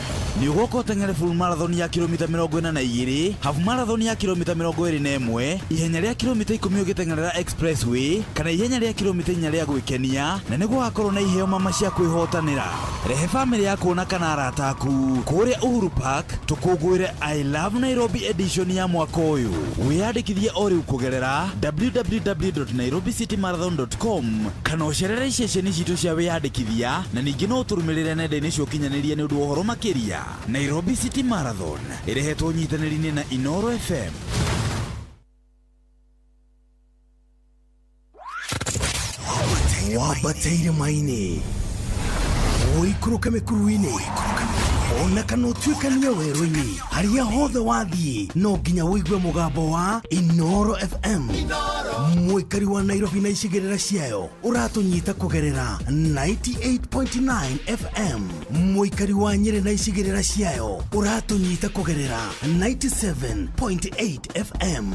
Nĩ ũgoka ũteng'ere full marathon ya kilomita 42, half marathon ya kilomita 21, ihenya rĩa kilomita 10 ũgĩteng'erera expressway kana ihenya rĩa kilomita 4 rĩa gwĩkenia, na nĩguo hakorwo na iheo mama cia kwĩhotanĩra. Rehe famĩlĩ yaku na kana arata aku kũrĩa Uhuru Park tũkũngũĩre I Love Nairobi edition ya mwaka ũyũ. Wĩyandĩkithie o rĩu kũgerera www.nairobicitymarathon.com kana ũcerere iceceni citũ cia wĩyandĩkithia, na ningĩ no ũtũrũmĩrĩre nenda-inĩ cia ũkinyanĩria nĩ ũndũ wa ũhoro makĩria. Nairobi City Marathon ĩrehetwo ũnyitanĩri-inĩ na Inoro FM. Wabateire maini Oikũrũka mĩkuru-inĩ ona kana ũtuĩkanie werũ-inĩ, harĩa hothe wathiĩ no nginya wĩigue mũgambo wa Inoro FM. Mũikari wa Nairobi na icigĩrĩra ciayo ũratũnyita kũgerera 98.9 FM. Mũikari wa Nyeri na icigĩrĩra ciayo ũratũnyita kũgerera 97.8 FM.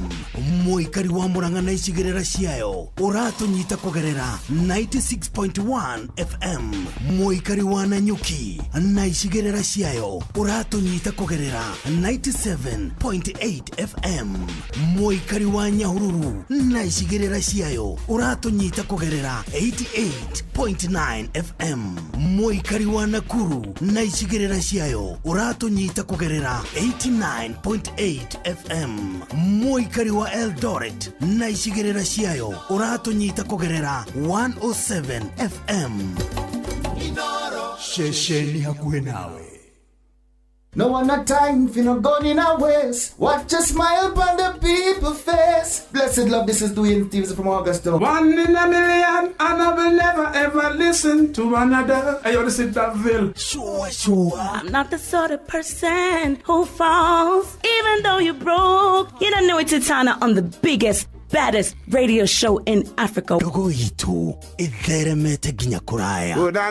Mũikari wa Murang'a na icigĩrĩra ciayo ũratũnyita kũgerera 96.1 FM. Mũikari wa Nanyuki na icigĩrĩra ciayo ũratũnyita kũgerera 97.8 FM. Mũikari wa Nyahururu na icigĩrĩra ciayo ũratũnyita kũgerera 88.9 FM. Mũikari wa Nakuru na icigĩrĩra ciayo ũratũnyita kũgerera 89.8 FM. Mũikari wa Eldoret na icigĩrĩra ciayo ũratũnyita kũgerera 107 FM. Shesheni hakuhe nawe. No one a time for no gun in a waist. Watch a smile upon the people face. Blessed love, this is Dwayne Stevens from Augusta. 1 in a million, and I will never ever listen to another. Hey, yo, this is Daville. Sure. I'm not the sort of person who falls, even though you broke. You don't know it's Titana on the biggest, baddest radio show in Africa. Dogo itu itheremete ginya kuraya. Oh, na.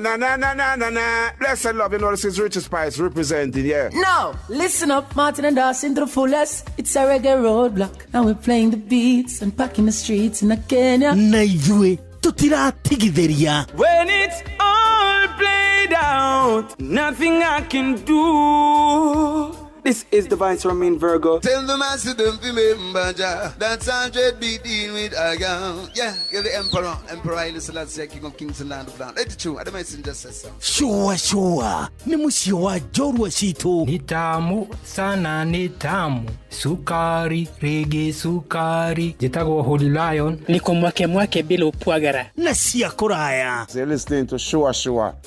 Blessed love, you know this is Richard Spice representing, yeah. No, listen up, Martin and Dawson to the fullest. It's a reggae roadblock. Now we're playing the beats and packing the streets in Kenya. Naijue, tutira tigideria. When it's all played out, nothing I can do. This is Divine Sermon Virgo. Tell the master don't remember that's 100 BD with Agam. Yeah, you're the Emperor Haile Selassie, King of Kings and Land of Land. It's true, I don't mind just say so. Sure. Nimushiwa jorwa shito. Nitamu sana nitamu. Sukari, reggae sukari. Jitago Holy Lion. Niko mwake bila upwagara. Nasia kuraya. So you're listening to Shua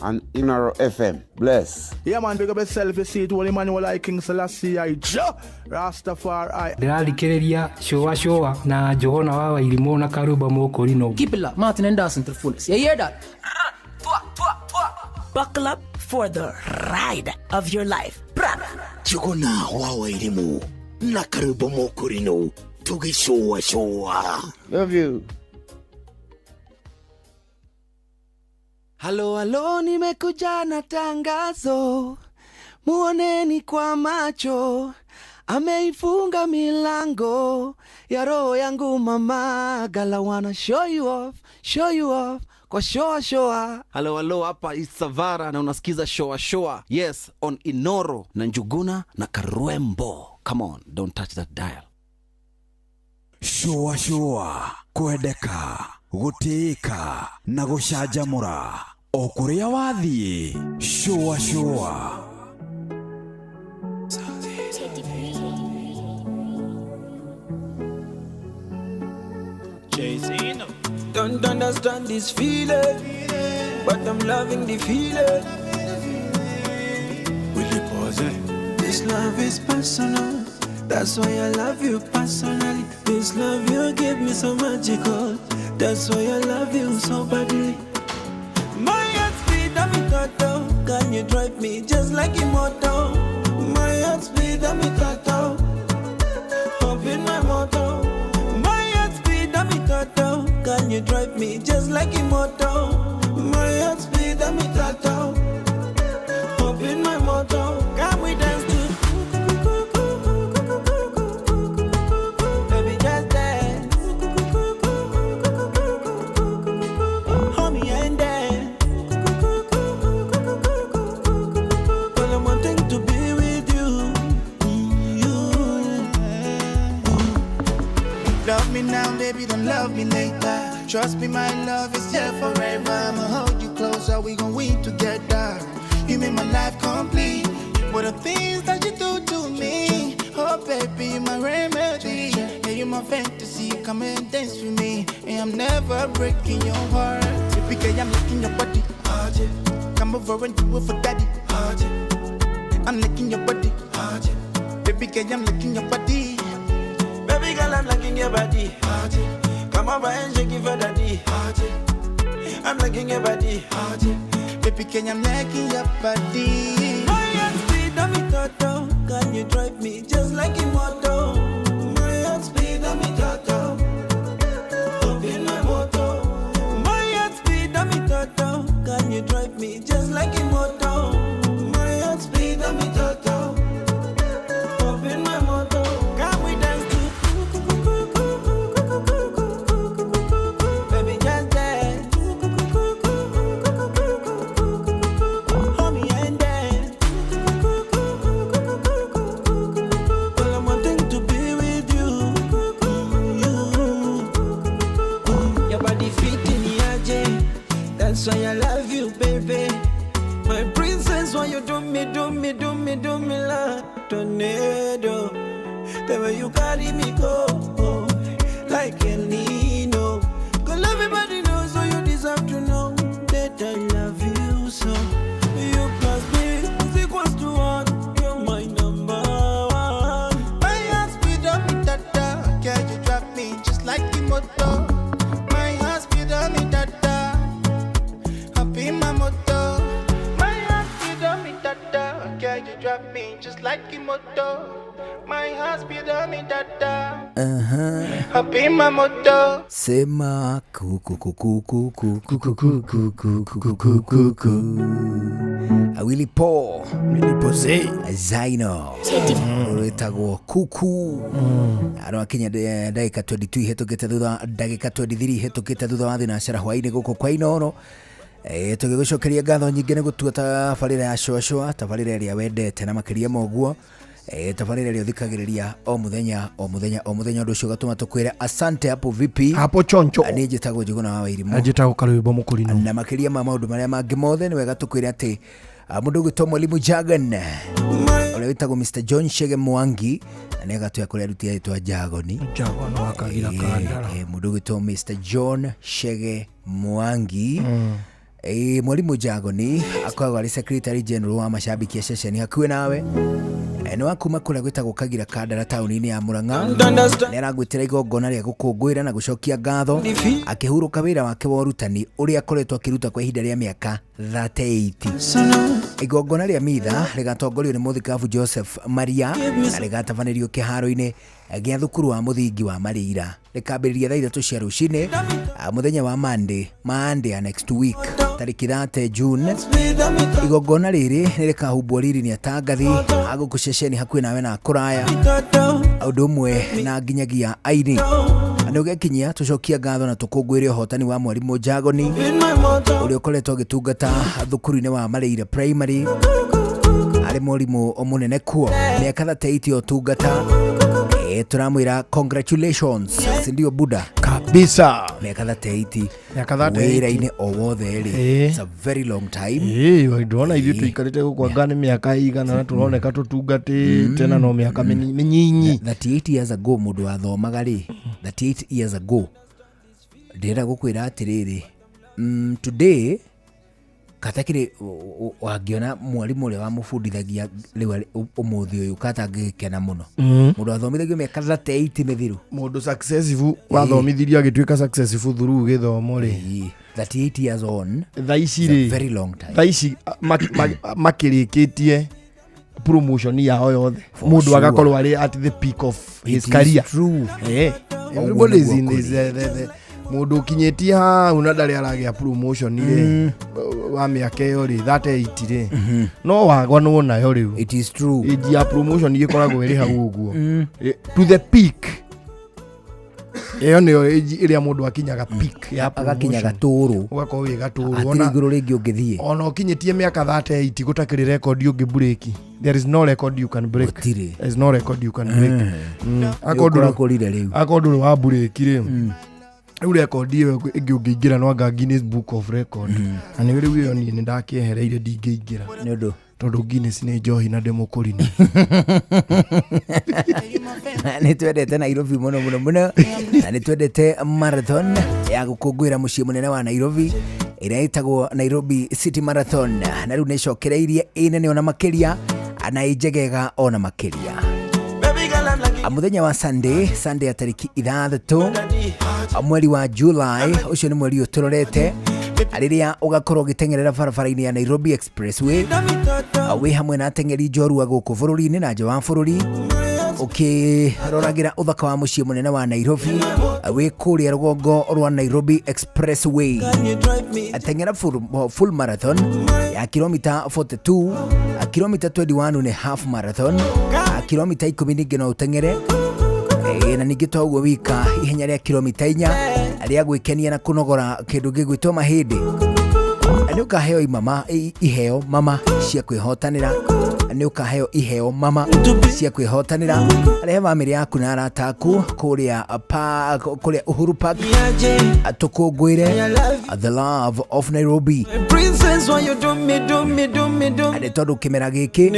on Inaro FM. Bless. Yeah, man, big up yourself. You see it, Holy Manuel I King Selassie I Rastafari. Ndalikereria showa na Johona wawa ilimona karuba mokorino. Keep it up, Martin and Dawson to the fullest. You hear that? Buckle up for the ride of your life. Johona wawa ilimu na karuba mokorino. Tugi showa. Love you. Halo, nimekuja na tangazo. Muoneni kwa macho. Ameifunga milango ya roho yangu mama. Gala wanna show you off. Kwa showa. Halo, hapa Isavara na unasikiza showa. Yes, on Inoro na Njuguna na Karwembo. Come on, don't touch that dial. Showa. Kwedeka. Gutika. Na gushajamura. Okuria wathie. Showa. Don't understand this feeling, but I'm loving the feeling. Will you pause it? This love is personal, that's why I love you personally. This love you give me so magical, that's why I love you so badly. My heart speed, I'm in total. Can you drive me just like immortal? My heart speed, I'm in total. Up in my motor. My heart speed, I'm in total. Can you drive me just like immortal? My heart speed, I'm in total. Up in my motor. Can we dance to? Baby, just dance. Hold me and dance. Well, I'm wanting to be with you. Love me now, baby, don't love me later. Trust me, my love is here forever. I'ma hold you closer, we gon' win together. You make my life complete. What the things that you do to me. Oh, baby, my remedy. Yeah, you my fantasy, come and dance with me. And I'm never breaking your heart. Baby, I'm licking your body. Oh, yeah. Come over and do it for daddy. Oh, yeah. I'm licking your body. Oh, yeah. Baby, I'm licking your body. Baby girl, I'm liking your body. Come over and shake it for daddy. I'm liking your body. Baby, I'm liking your body. My heart speed, I'm in total. Can you drive me just like immortal? My heart speed, I'm in total. Up in my motor. My heart speed, I'm in total. Can you drive me just like immortal? My heart speed, I'm in total. Up in my motor. Can we dance to? Baby, just dance. Hold me and dance. Well, I'm wanting to be with you. Your body fit in the that's why I love you, baby. My princess, why you do me like tornado. The way you carry me go, like El Nino. Cause everybody knows, so you deserve to know that I love you so. You plus me is equals to one. You're my got me just like Imoto. My heart speed on me dada. Happy my moto. Sema kuku kuku kuku kuku kuku kuku kuku. Willy Paul, Willy Pose, Zaino, Retagwo Kuku. Ano Kenya dakika 22 hetokete thutha dakika 23 hetokete thutha wa thina cera hwaini guko kwa inono. Tugigocokeria ngatho nyingi ni gutua tabarira ya shoshoa, tabarira iria wendete na makiria moguo. Tabarira iria thikagiriria o muthenya undu ucio gatuma tukwire asante hapo vipi hapo choncho ani njitagwo Njuguna wa Wairimu njitagwo Karwimbo Mukurino na makiria ma maundu maria mangi mothe ni wega tukwire ati mundu gwitwo Mwalimu Jagan ule witagwo Mr John Shege Mwangi na nega tu yakuria ruti yitwa Jagoni wakagira kandara mundu gwitwo Mr John Shege Mwangi Mwalimu Jagoni akoragwo ari secretary general wa mashabiki ya ceceni hakuwe nawe ni wakuma kuria gwitagwo Kagira Kandara tauni-ini ya Murang'a ni aragwitira igongona ria gukungwira na gucokia ngatho akihuruka wira wake wa urutani uria akoretwo akiruta kwa ihinda ria miaka 38 igongona ria mitha rigatongorio ni Muthikabu Joseph Maria na rigatavanirio kiharo-ini gia thukuru wa muthingi wa Marira rikambiriria thaa 3 cia rucini muthenya wa Monday next week tariki 30 June. Igongona riri nirikahumbwo riri ni atangathi aguku ceceni hakuhi nawe na kuraya undu umwe na nginyagia aini ando gekinyia tucokia ngatho na tukungwire uhotani wa Mwalimu Jagoni uria ukoretwo gitungata thukuru-ini wa Marira Primary ari mwalimu omunene kuo miaka 38 otungata. Turamwira congratulations sindio Buda kabisa miaka 38 wira-ini o wothe ri it's a very long time ndona ithuĩ tuikarite gukwa ngani miaka igana na turoneka tutungati tena no miaka minyinyi 38 years ago mundu athomaga ri 38 years ago ndira gukwira atiriri today katakire wangiona mwalimu ule wa mufundithagia riu umuthi uyu katangikena muno mundu athomithagio miaka 38 mithiru mundu successful wathomithirio agituika successful through githomo ri 38 years on thaici ri very long time thaici makirikitie promotion yao yothe mundu agakorwo ari at the peak of his career everybody is in this mundu kinyetie ha una ndari aragia promotion ile wa miaka yo ri 38 ri no wagwa no nayo riu it is true iji ya promotion igikoragwo iri hau uguo to the peak niyo iria mundu akinyaga peak ya agakinyaga turu ugakorwo wi gaturu ona iguru ringi ungithie ona ukinyetie miaka 38 gutakiri record ungi break. There is no record you can break. There is no record you can break. Akoduru wa break ri ule record iyo ingiingira no anga Guinness Book of Record na ni riu yo ni ndakiehereire ndingiingira nondu tondu Guinness ni njohi na Mukurino ni twendete Nairobi muno na ni twendete marathon ya gukungwira mucii munene wa Nairobi iria itagwo Nairobi City Marathon na riu ni cokereirie inene ona makiria na ijegega ona makiria muthenya wa Sunday ya tariki 6 mweri wa July ucio ni mweri uturorete ariria ugakorwo gitengerera barabara-ini ya Nairobi Expressway wi hamwe na atengeri njorua guku bururi-ini na nja wa bururi ukiroragira uthaka wa mucii munene wa Nairobi wi kuria rugongo rwa Nairobi Expressway atengera full marathon ya kilomita 42 kilomita 21 and a half marathon kilomita 10 ningi no utengere na ningi twaguo wika ihenya ria kilomita 4 ria gwikenia na kunogora kindu gigwitwo mahindi ni ukaheo iheo mama cia kwihotanira ni ukaheo iheo mama cia kwihotanira aria family yaku na arata aku kuria Uhuru Park atukungwire the love of Nairobi princess when you do me ade tondu kimera giki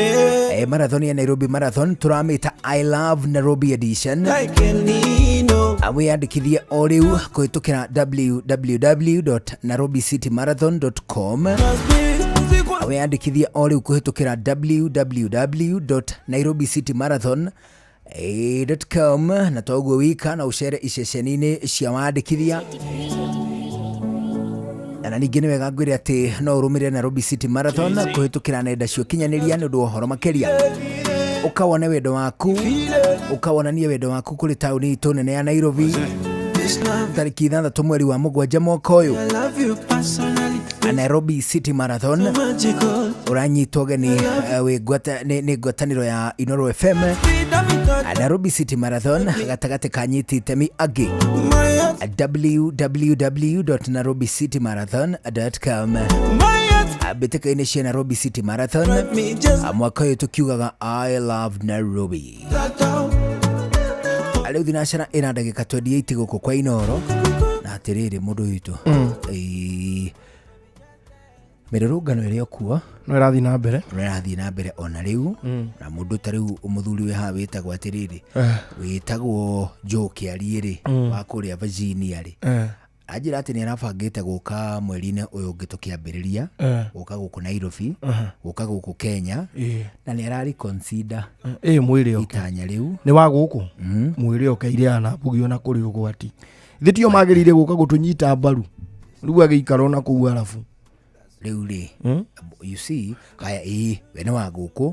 marathon ya Nairobi marathon turamita I love Nairobi edition awiyandikithie o riu kuhitukira www.nairobicitymarathon.com awiyandikithie o riu kuhitukira www.nairobicitymarathon.com na toguo wika na ucere iceceni-ini cia wandikithia na ningĩ nĩ wega ngwĩre atĩ no ũrũmĩrĩre Nairobi City Marathon kũhĩtũkĩra nenda cio kinyanĩria nĩ ũndũ wa ũhoro makĩria ũkawona wendo waku ũkawonania wendo waku kũrĩ taũni itũ nene ya Nairobi tariki 6 mweri wa 7 mwaka ũyũ. Nairobi City Marathon ũranyitwo geni nĩ ngwatanĩro ya Inooro FM. Nairobi City Marathon gatagatĩ ka nyiti itemi angĩ www.nairobicitymarathon.com. mbĩtĩka-inĩ cia Nairobi City Marathon mwaka ũyũ tũkiugaga I love Nairobi. Rĩu thinacara ĩna ndagĩka 28 gũkũ kwa Inooro na atĩrĩrĩ mũndũ witũ mĩrũrũngano ĩrĩa kuo no ĩrathiĩ na mbere ona rĩu na mũndũ ta rĩu mũthuri we haha wĩtagwo atĩrĩrĩ wĩtagwo Joe Kĩari-rĩ wa kũrĩa Virginia rĩ ajira ati ni arabangite guka mweri-inĩ ũyũ ũngĩ tũkĩambĩrĩria guka gũkũ Nairobi guka gũkũ Kenya na ni arari consider mwĩrĩ oke itanya rĩu ni wa gũkũ mwĩrĩ oke iria na bugio na kũrĩ ũgwati thitio magĩrĩire guka gũtũnyita mbaru rĩu agĩikara na kũu arabu rĩu rĩ you see kaya we ni wa gũkũ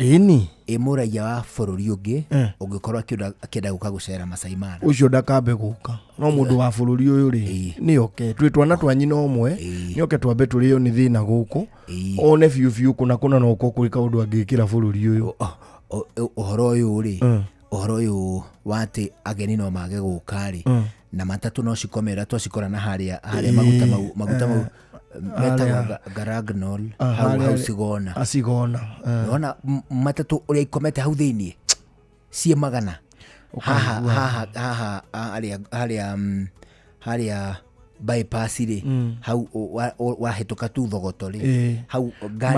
mũraia wa bũrũri ũngĩ ũngĩkorwo akĩenda guka gũcera Masai Mara ũcio ndakambe guka no mũndũ wa bũrũri ũyũ rĩ nĩ oke twĩtwana twanyina ũmwe nĩ oke twambe tũrĩo nĩ thĩna gũkũ one biũ kuna no kũrĩ kaũndũ angĩkĩra bũrũri ũyũ ũhoro ũyũ rĩ ũhoro ũyũ wate ageni no mage gũka rĩ na matatũ no cikomera twacikora na harĩa maguta mau meta Garagnol hau Sigona nona matatũ ũrĩa ikomete hau thĩinĩ cie magana haha harĩa bypass rĩ hau wahĩtũka tu thogoto rĩ hau ngari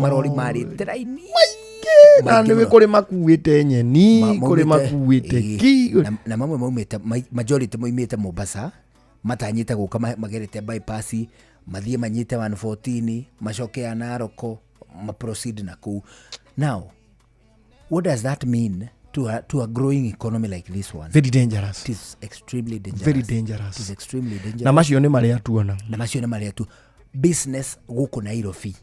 marori marĩte raini na nĩ kũrĩ makuĩte nyeni kũrĩ makuĩte ki na mamwe maumĩte majority moimĩte Mombasa matanyĩte gũka magerete bypass mathie manyite 114 macoke ya Naroko proceed na kuu. Now what does that mean to a growing economy like this one? Very dangerous. It is extremely dangerous. Very dangerous. It is extremely dangerous. Na macio nĩ marĩa tuona. Na macio nĩ marĩa tu business gũkũ Nairobi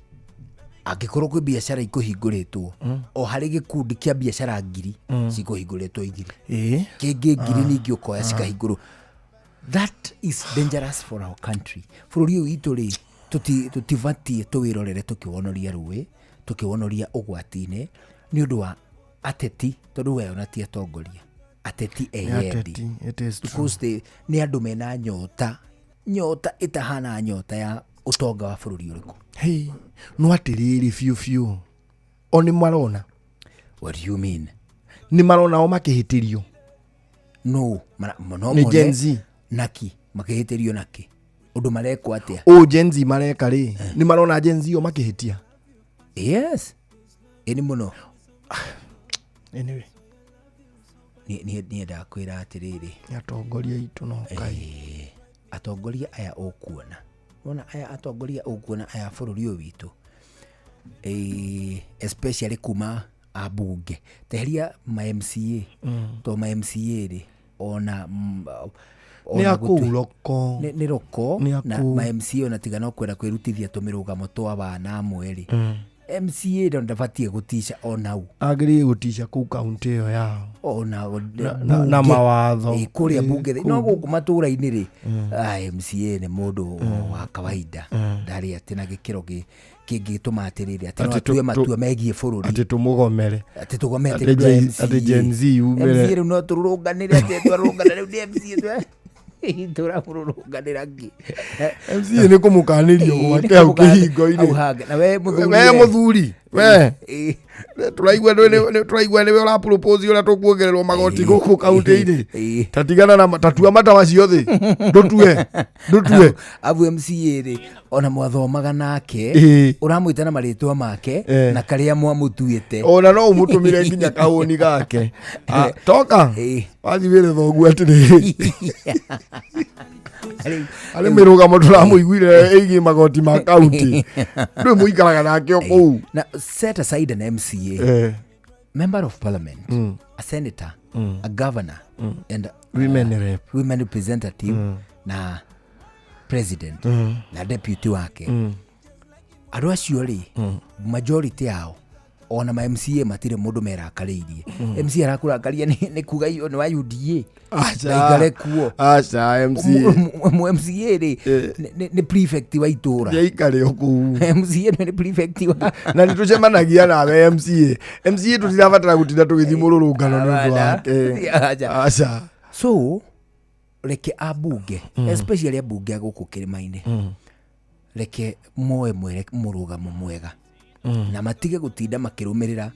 angĩkorwo kwĩ biacara ikũhingũrĩtwo o harĩ gĩkundi kĩa biacara ngiri cikũhingũrĩtwo igiri kĩngĩ ngiri ningĩ ũkoya cikahingũrwo. That is dangerous for our country. Bũrũri ũyũ witũ rĩ tũtibatie tũwĩrorere tũkĩwonoria rũĩ tũkĩwonoria ũgwati-inĩ nĩ ũndũ wa ateti tondũ we ona ti atongoria ateti eyendi because nĩ andũ mena nyota ĩtahana nyota ya ũtonga wa bũrũri ũrĩkũ. No atĩrĩrĩ biũ o nĩ marona. What do you mean? Nĩ marona o makĩhĩtĩrio no nĩ Gen Z naki makĩhĩtĩrio naki ũndũ marekwo atĩa Gen Z mareka rĩ nĩ marona Gen Z o makĩhĩtia. Yes ĩnĩ mũno anyway niĩ ndakwĩra atĩrĩrĩ atongoria itũ no kai atongoria aya ũkuona wona aya atongoria ũkuona aya bũrũri ũyũ witũ especially kuma abunge teheria ma MCA to ma MCA rĩ ona nĩ akuroko nĩ roko na ma MCA ona tiga no kwenda kwĩrutithia tũmĩrũgamo twa bana mweri MCA ndo ndabatie gũtisha onau agĩrĩire gũtisha kũu kaunti ĩyo yao ona na mawatho kũrĩa bunge no gũkũ matũra-inĩ rĩ MCA nĩ mũndũ wa kawaida ndarĩ atĩ na gĩkĩro kĩngĩtũma atĩrĩrĩ atĩ no atue matua megiĩ bũrũri atĩ tũmũgomere atĩ tũgomete atĩ Gen Z umere MCA rĩu no tũrũnganĩre atĩ twarũngana rĩu nĩ MCA tũramũrũnganĩra ngĩ MCA nĩ kũmũkanĩrio gwake hau kĩhingo-inĩ na we mũthuri we tũraigua nĩwe ũra propose ũrĩa tũkuongererwo magoti gũkũ kaunti-inĩ tatigana na tatua matawa ciothe ndũtue abu MCA rĩ ona mwathomaga nake ũramwĩta na marĩtwa make na karĩa mwamũtuĩte ona no ũmũtũmire nginya kaũni gake toka wathi wĩre thoguo atĩrĩrĩ arĩ mĩrũgamo tũramũiguire ĩgiĩ magoti ma kaunti ndũĩ mũikaraga nake o kũu. Na set aside an MCA, member of parliament, a senator, a governor, and women rep, women representative, na president na deputy wake andũ acio rĩ majority yao ona ma MCA matire mundu merakaririe MCA arakurakaria ni kuga iyo ni wa UDA acha kuo acha MCA ri ni prefect wa itura yaikare oku MCA ni prefect wa na nitucemanagia nawe MCA tutirabatara gutinda tugithimururungano nundu wake acha so reke abunge especially abunge aguku Kirimaini reke moe mwere murugamo mwega na matige gutinda makirumirira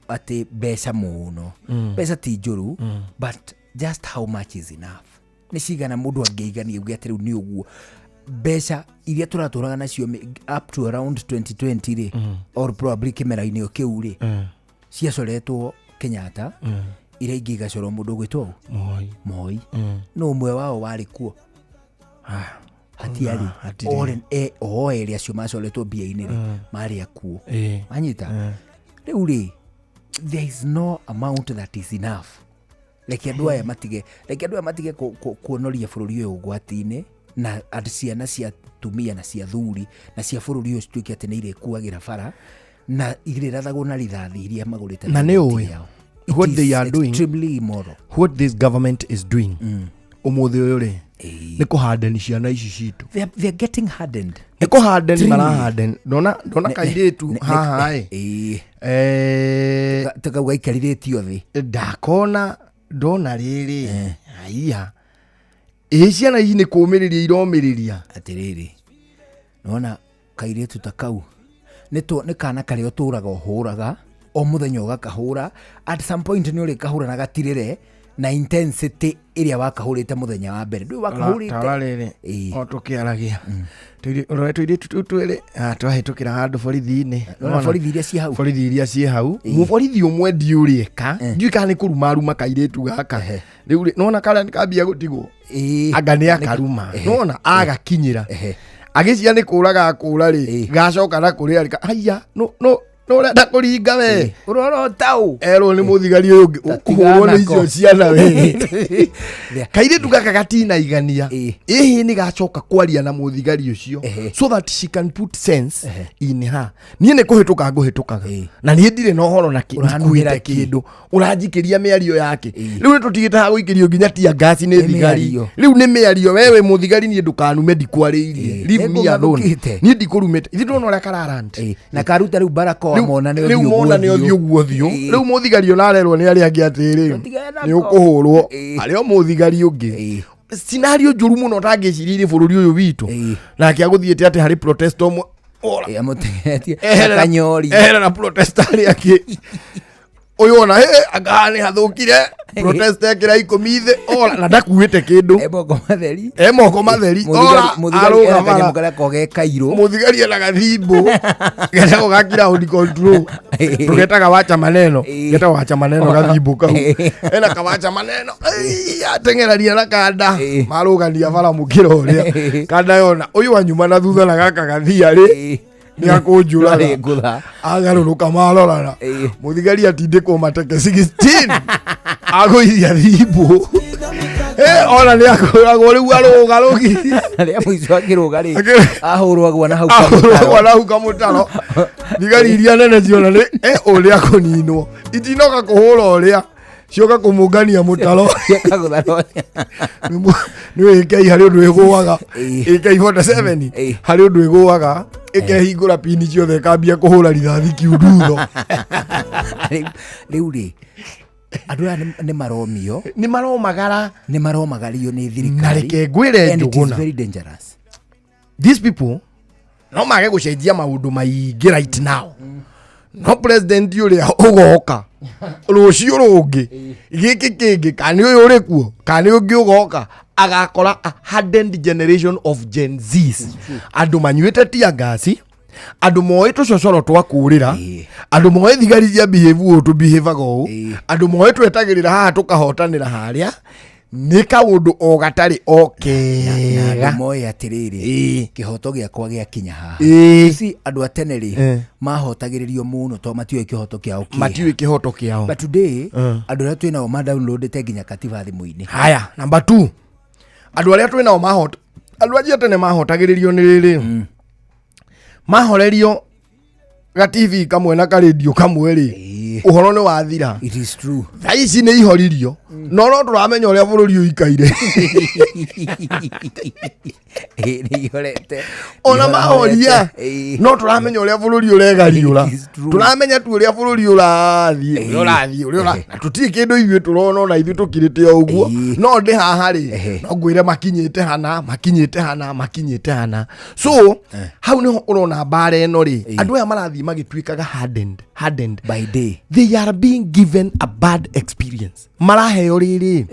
ati besa muno besa ti njuru but just how much is enough ni cigana mundu angeigania ugi ati riu ni uguo besa iria turaturaga nacio up to around 2020 ri or probably kimera-ini okiu ri ciacoretwo Kenyatta iria ingi igacoro mundu gwitwo Moi no umwe wao wari kuo hatiari ore acio macoretwo mbia-inĩ marĩ akuo anyita rĩu rĩ there is no amount that is enough reke andũ aya matige kuonoria bũrũri ũyũ ũgwati-inĩ na ciana cia tumia na cia thuri na cia bũrũri ũyũ cituĩke atĩ nĩ irĩkuagĩra bara na irĩrathagwo na rithathi iria magũrĩte na nĩ ũĩ what they are doing extremely immoral what this government is doing ũmũthĩ ũyũ rĩ ni kuharden ciana ici citu they are getting hardened ni kuharden maraharden dona kairetu haha takauga ikariretio thi ndakona ndona riri aiya ciana ici ni kumiriria iromiriria atiriri nona kairetu takau ni kana kare uturaga uhuraga o muthenya ugakahura at some point ni uri kahura na gatirire na intensity iria wakahurite muthenya wa mbere ndu wakahurite tararere o tukiaragia tuire tutwere twahitukira handu borithi-ini na borithi iria cie hau muborithi umwe ndiurieka ndiuka ni kurumaruma kairetu gaka riu nona kala nikambia gutigwo anga ni akaruma nona agakinyira agicia ni kuraga ri gacoka na kuria ri haya no urenda kuringa we uroro tau ero ni muthigari uyu kuhurwo ni icio ciana we kaire tugaka gatina igania ihi ni gacoka kwaria na muthigari ucio so that she can put sense in her nie ne kuhituka nguhitukaga na nie ndire no horo na kuhira kindu uranjikiria miario yake riu ni tutigita ha guikirio nginya tia gas ni thigari riu ni miario wewe muthigari nie ndukanume ndikwariirie leave me alone nie ndikurumete ithi ndona ria kararant na karuta riu barako mona ne othio guothio riu muthigari onarerwo ni ari angi atiri ni ukuhurwo ari o muthigari ungi scenario njuru muno tangicirire bururi uyu witu nake aguthiete ati hari protest omwe ora amutegetie akanyori na protestari yake uyu ona agane hathukire protest ekira ikomithie ora na ndakuite kindu emoko matheri ora muthigari mukara koge kairo muthigari na gathimbo geta gakira hold control tugetaga wacha maneno gathimbo kau ena kawacha maneno atengeraria na kanda marugania bara mukira uria kanda yona uyu wanyuma na thutha na gaka gathia ri ni akunjuraga agaruruka marorana muthigari atindikwo mateke 16 agoithia thimbo ona ni akoragwo riu arugarugi ria muico akiruga ri ahurwagwo na hau kamutaro thigari iria nene ciona ni uria kuninwo itinoka kuhura uria cioka kumungania mutaro ni wikei hari undu iguaga AK47 hari undu iguaga ikehingura pini ciothe kambia kuhura rithathi kiundutho riu ri andu aya ni maromio ni maromagario ni thirikari na reke ngwire njuguna very dangerous these people no mage gucenjia maundu maingi right now no president uria ugoka rucio rungi giki kingi kani uyu uri kuo kani ungi ugoka agakora a hardened generation of Gen Zs andu manyuite tia gasi andu moe tucocoro twakurira andu moe thigari cia behave to behave go andu moe twetagirira haha tukahotanira haria ni kaundu o gatari na moe atiriri kihoto giakwa giakinya haha si andu ateneri mahotagiririo muno to matiwe kihoto kiao but today andu aria twina ma download te nginya katiba thimu-ini haya number 2 andu aria twina alwaji atene mahotagiririo ni riri mahorerio ga TV kamwe na ka radio kamwe ri uhoro ni wathira. It is true. Thaici ni ihoririo no no turamenya uria bururi uikaire ni horete ona mahoria no turamenya uria bururi uregariura turamenya tu uria bururi urathie ura tuti kindu ithuĩ turona na ithuĩ tukirite o uguo no ndi haha ri no ngwire makinyite hana so hau ni urona bare eno ri andu aya marathie magituikaga hardened by day. They are being given a bad experience. Maraheo riri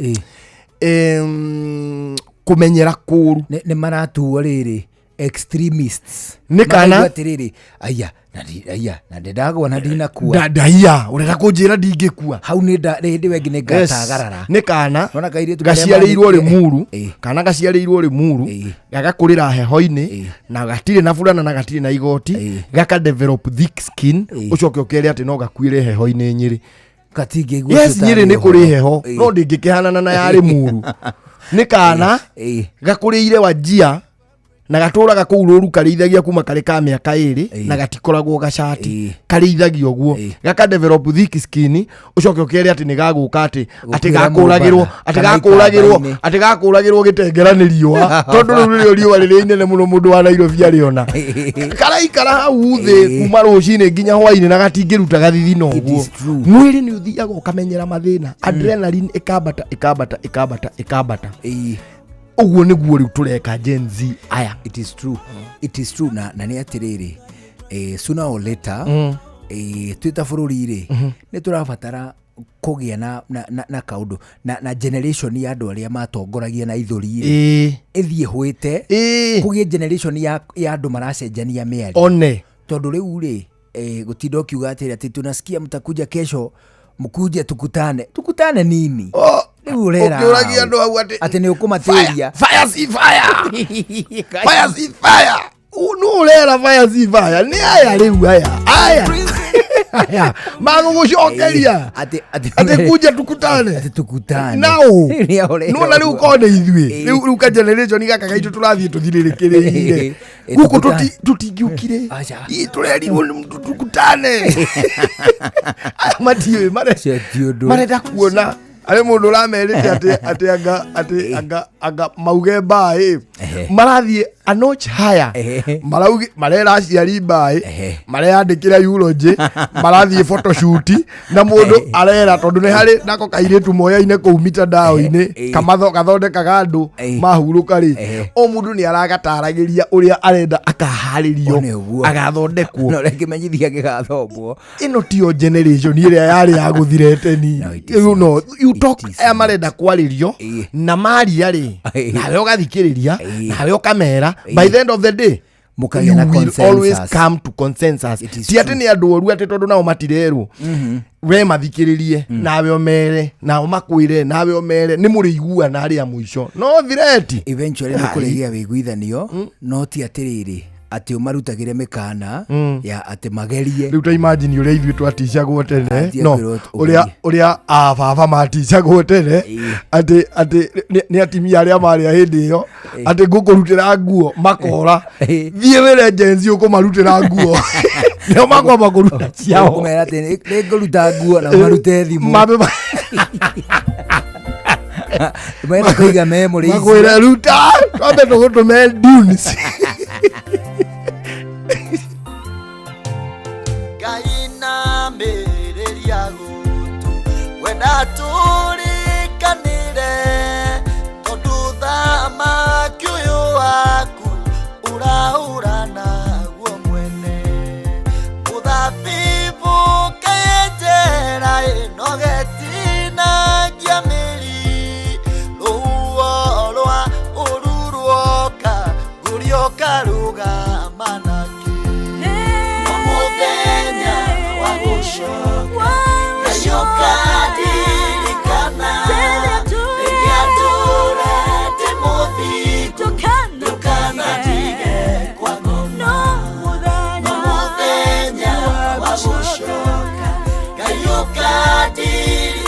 kumenyera kuru ne maratuo riri extremists nikana atiriri aya na ndagwa na ndina kuwa ndaya ureka kunjira ndingikua hau ni ndi wengine ngatagarara nikana nona kaire gaciareirwo ri muru kana gaciareirwo ri muru gagakurira heho-ini na gatire na fulana na gatire na igoti gaka develop thick skin ucoke ukere ati no gakuire heho-ini nyiri katinge igwa yes nyiri ni kuri heho no ndingikihanana na yari muru nikana gakurire wajia na gaturaga kuu ruru karithagia kuma kare ka miaka iri na gatikoragwo gacati karithagia guo gaka develop thick skin ucoke ukere ati ni gaguka ati gakuragirwo gitengeranirio tondu ruru riwa riri inene muno mundu wa Nairobi ariona karaikara hau thi kuma rucini nginya hwaini na gatingiruta gathithino guo mwiri ni uthiaga ukamenyera mathina adrenaline ikambata uguo niguo riu tureka Gen Z aya. It is true na ni atiriri sooner or later twita bururi ri ni turabatara kugia na kaundu na generation ya andu aria matongoragia na ithuri ithie hwite kugia generation ya andu maracenjania miari one tondu riu ri gutinda kiuga ati tunasikia mtakuja kesho mkuje tukutane nini ukiuragia andu hau ati ni ukumatiria fire si fire no urera fire si fire ni aya riu aya magugucokeria ati kuja tukutane nao no na riu kone ithue riu ka generation gaka gaitu turathie tuthiririkireire guku tutingiukire turerirwo tukutane matiwe marenda kuona ale mundu ramerite anga mauge mbae marathie a notch higher marauge marera aciari mbae mareyandikira eulogy marathie photoshoot na mundu arera tondu ni hari nako kairetu moya-ine kou mitandao-ine kamatho gathondekaga andu mahuruka ri o mundu ni aragataragiria uria arenda akaharirio agathondekwo no rekimenyithia gigathombo ino tio generation iria yari ya guthirete ni you know you talk marenda kwaririo na maria ri nawe ugathikiriria nawe ukamera by the end of the day you will always come to consensus. Ti ati ni andu oru ati tondu nao matirerwo we mathikiririe nawe omere nao makwire nawe omere ni murigua na ari a muico no thireti eventually ni kuregia wiguithanio no ti atiriri ati umarutagire mikana ya ati magerie riu ta imagine uria ithuĩ twaticagwo tene no uria baba maticagwo tene ati ni atimia aria maria hindi iyo ati ngukurutira nguo makora thie wire Gen Z ukumarutira nguo nio makwamba kuruta ciao kumera ati ni nguruta nguo na marute thimu Mwana kuiga memories makwira ruta twambe tugutume dunes kaina mereria gutu wenda turikanire tondu thama kiuyu waku uraura naguo mwene muthabibu kayenjera inogetina miri ruo rwa ururuoka gurioka rugama Kayuka diri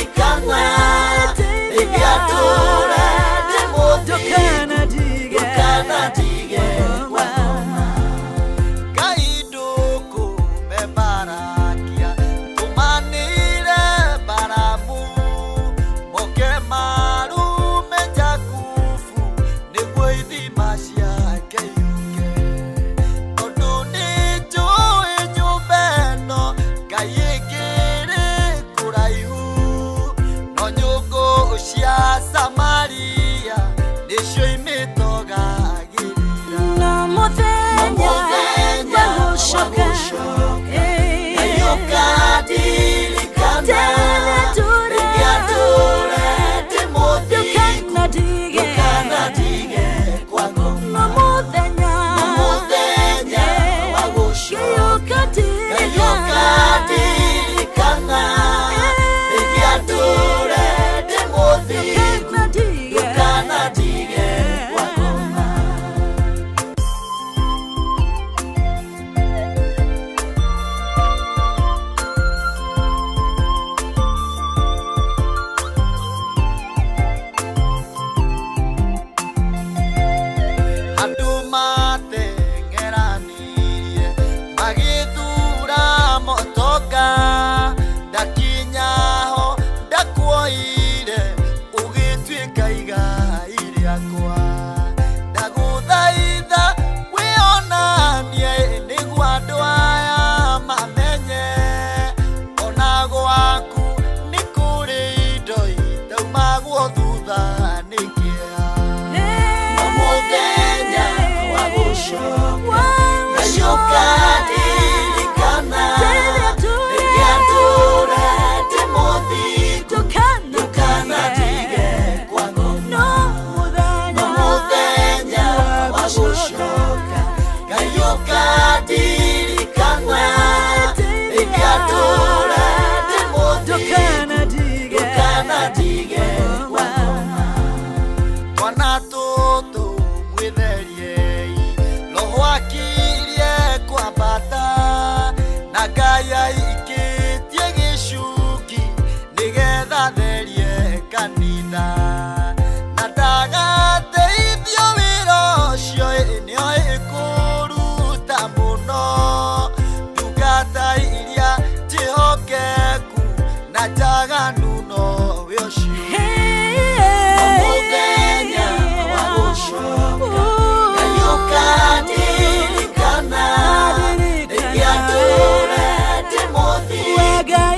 cia Samaria nicio imitogagirira no muthenya wagucoka ayukadirikana igiature Timothy ndukanatige kwako no muthenya wagucoka ayukadirikana igiature Timothy ndukanatige kwako. Andu matengeranirie magithura motoka ndakinyaho ndakuoire ugituika igai riakwa ndaguthaitha wionanie niguo andu aya mamenye ona gwaku ni kuri indo itaumagwo thutha nikia muthenya wa gucoka ayukadirikana igiature Timothy ndukanatige kwako no muthenya wa gucoka ayukadirikana igiature Timothy ndukanatige kwako twana tutu mwitheriei roho akirie kwambata na Ngai aikitie gicuki nigetha therie kanitha na ndagateithio wira ucio nio ikuruta muno ndungata iria njihokeku na njaganu no we ucio muthenya wa gucoka ayukadirikana igiature Timothy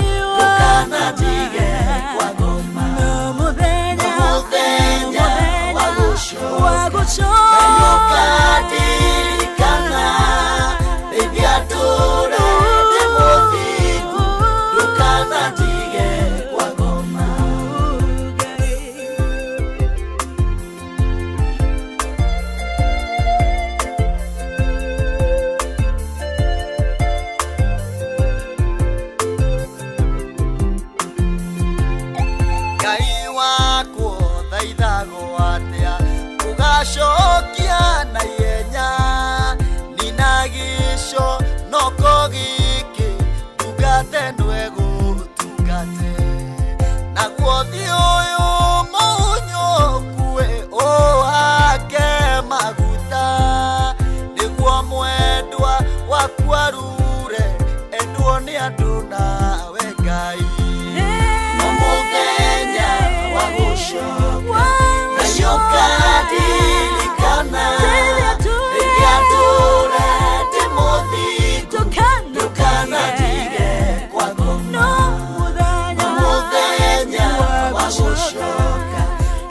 ndukanatige kwako muthenya wa gucoka ayukadirikana igiature Timothy ndukanatige kwako. Ngai wakwo thaithago atia ugacokia na ihenya nina gico noko giki ndungate ndwegutungate naguo thi uyu munyukue uhake maguta niguo mwendwa waku arure endwo ni andu nawe Ngai muthenya wa gucoka ayukadirikana igiature Timothy ndukanatige kwako muthenya wa gucoka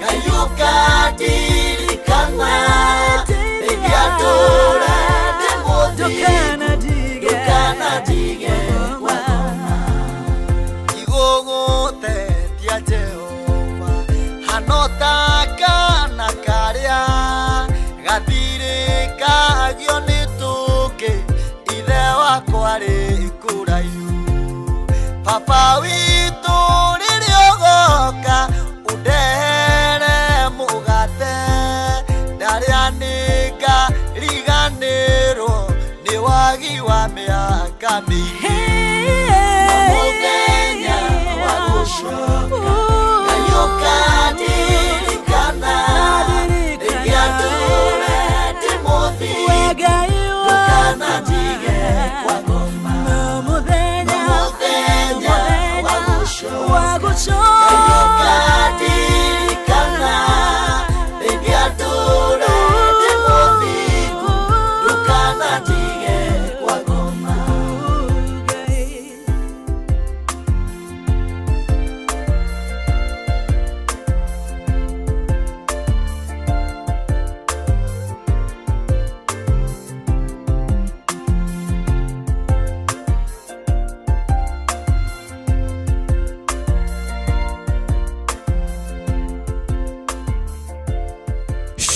ayukadirikana igiature Timothy ndukanatige kwako igugutetia Jehova hanotaka na karia gathirikagio ni tuki ithe wakwa ri kuraihu papa witu riria ugoka undehere mugate ndaria ninga riganirwo ni wagi wa miaka mingi muthenya wa gucoka ayukadirikana igiature Timothy ndukanatige kwako muthenya wa gucoka ayukadirikana igiature Timothy ndukanatige kwako.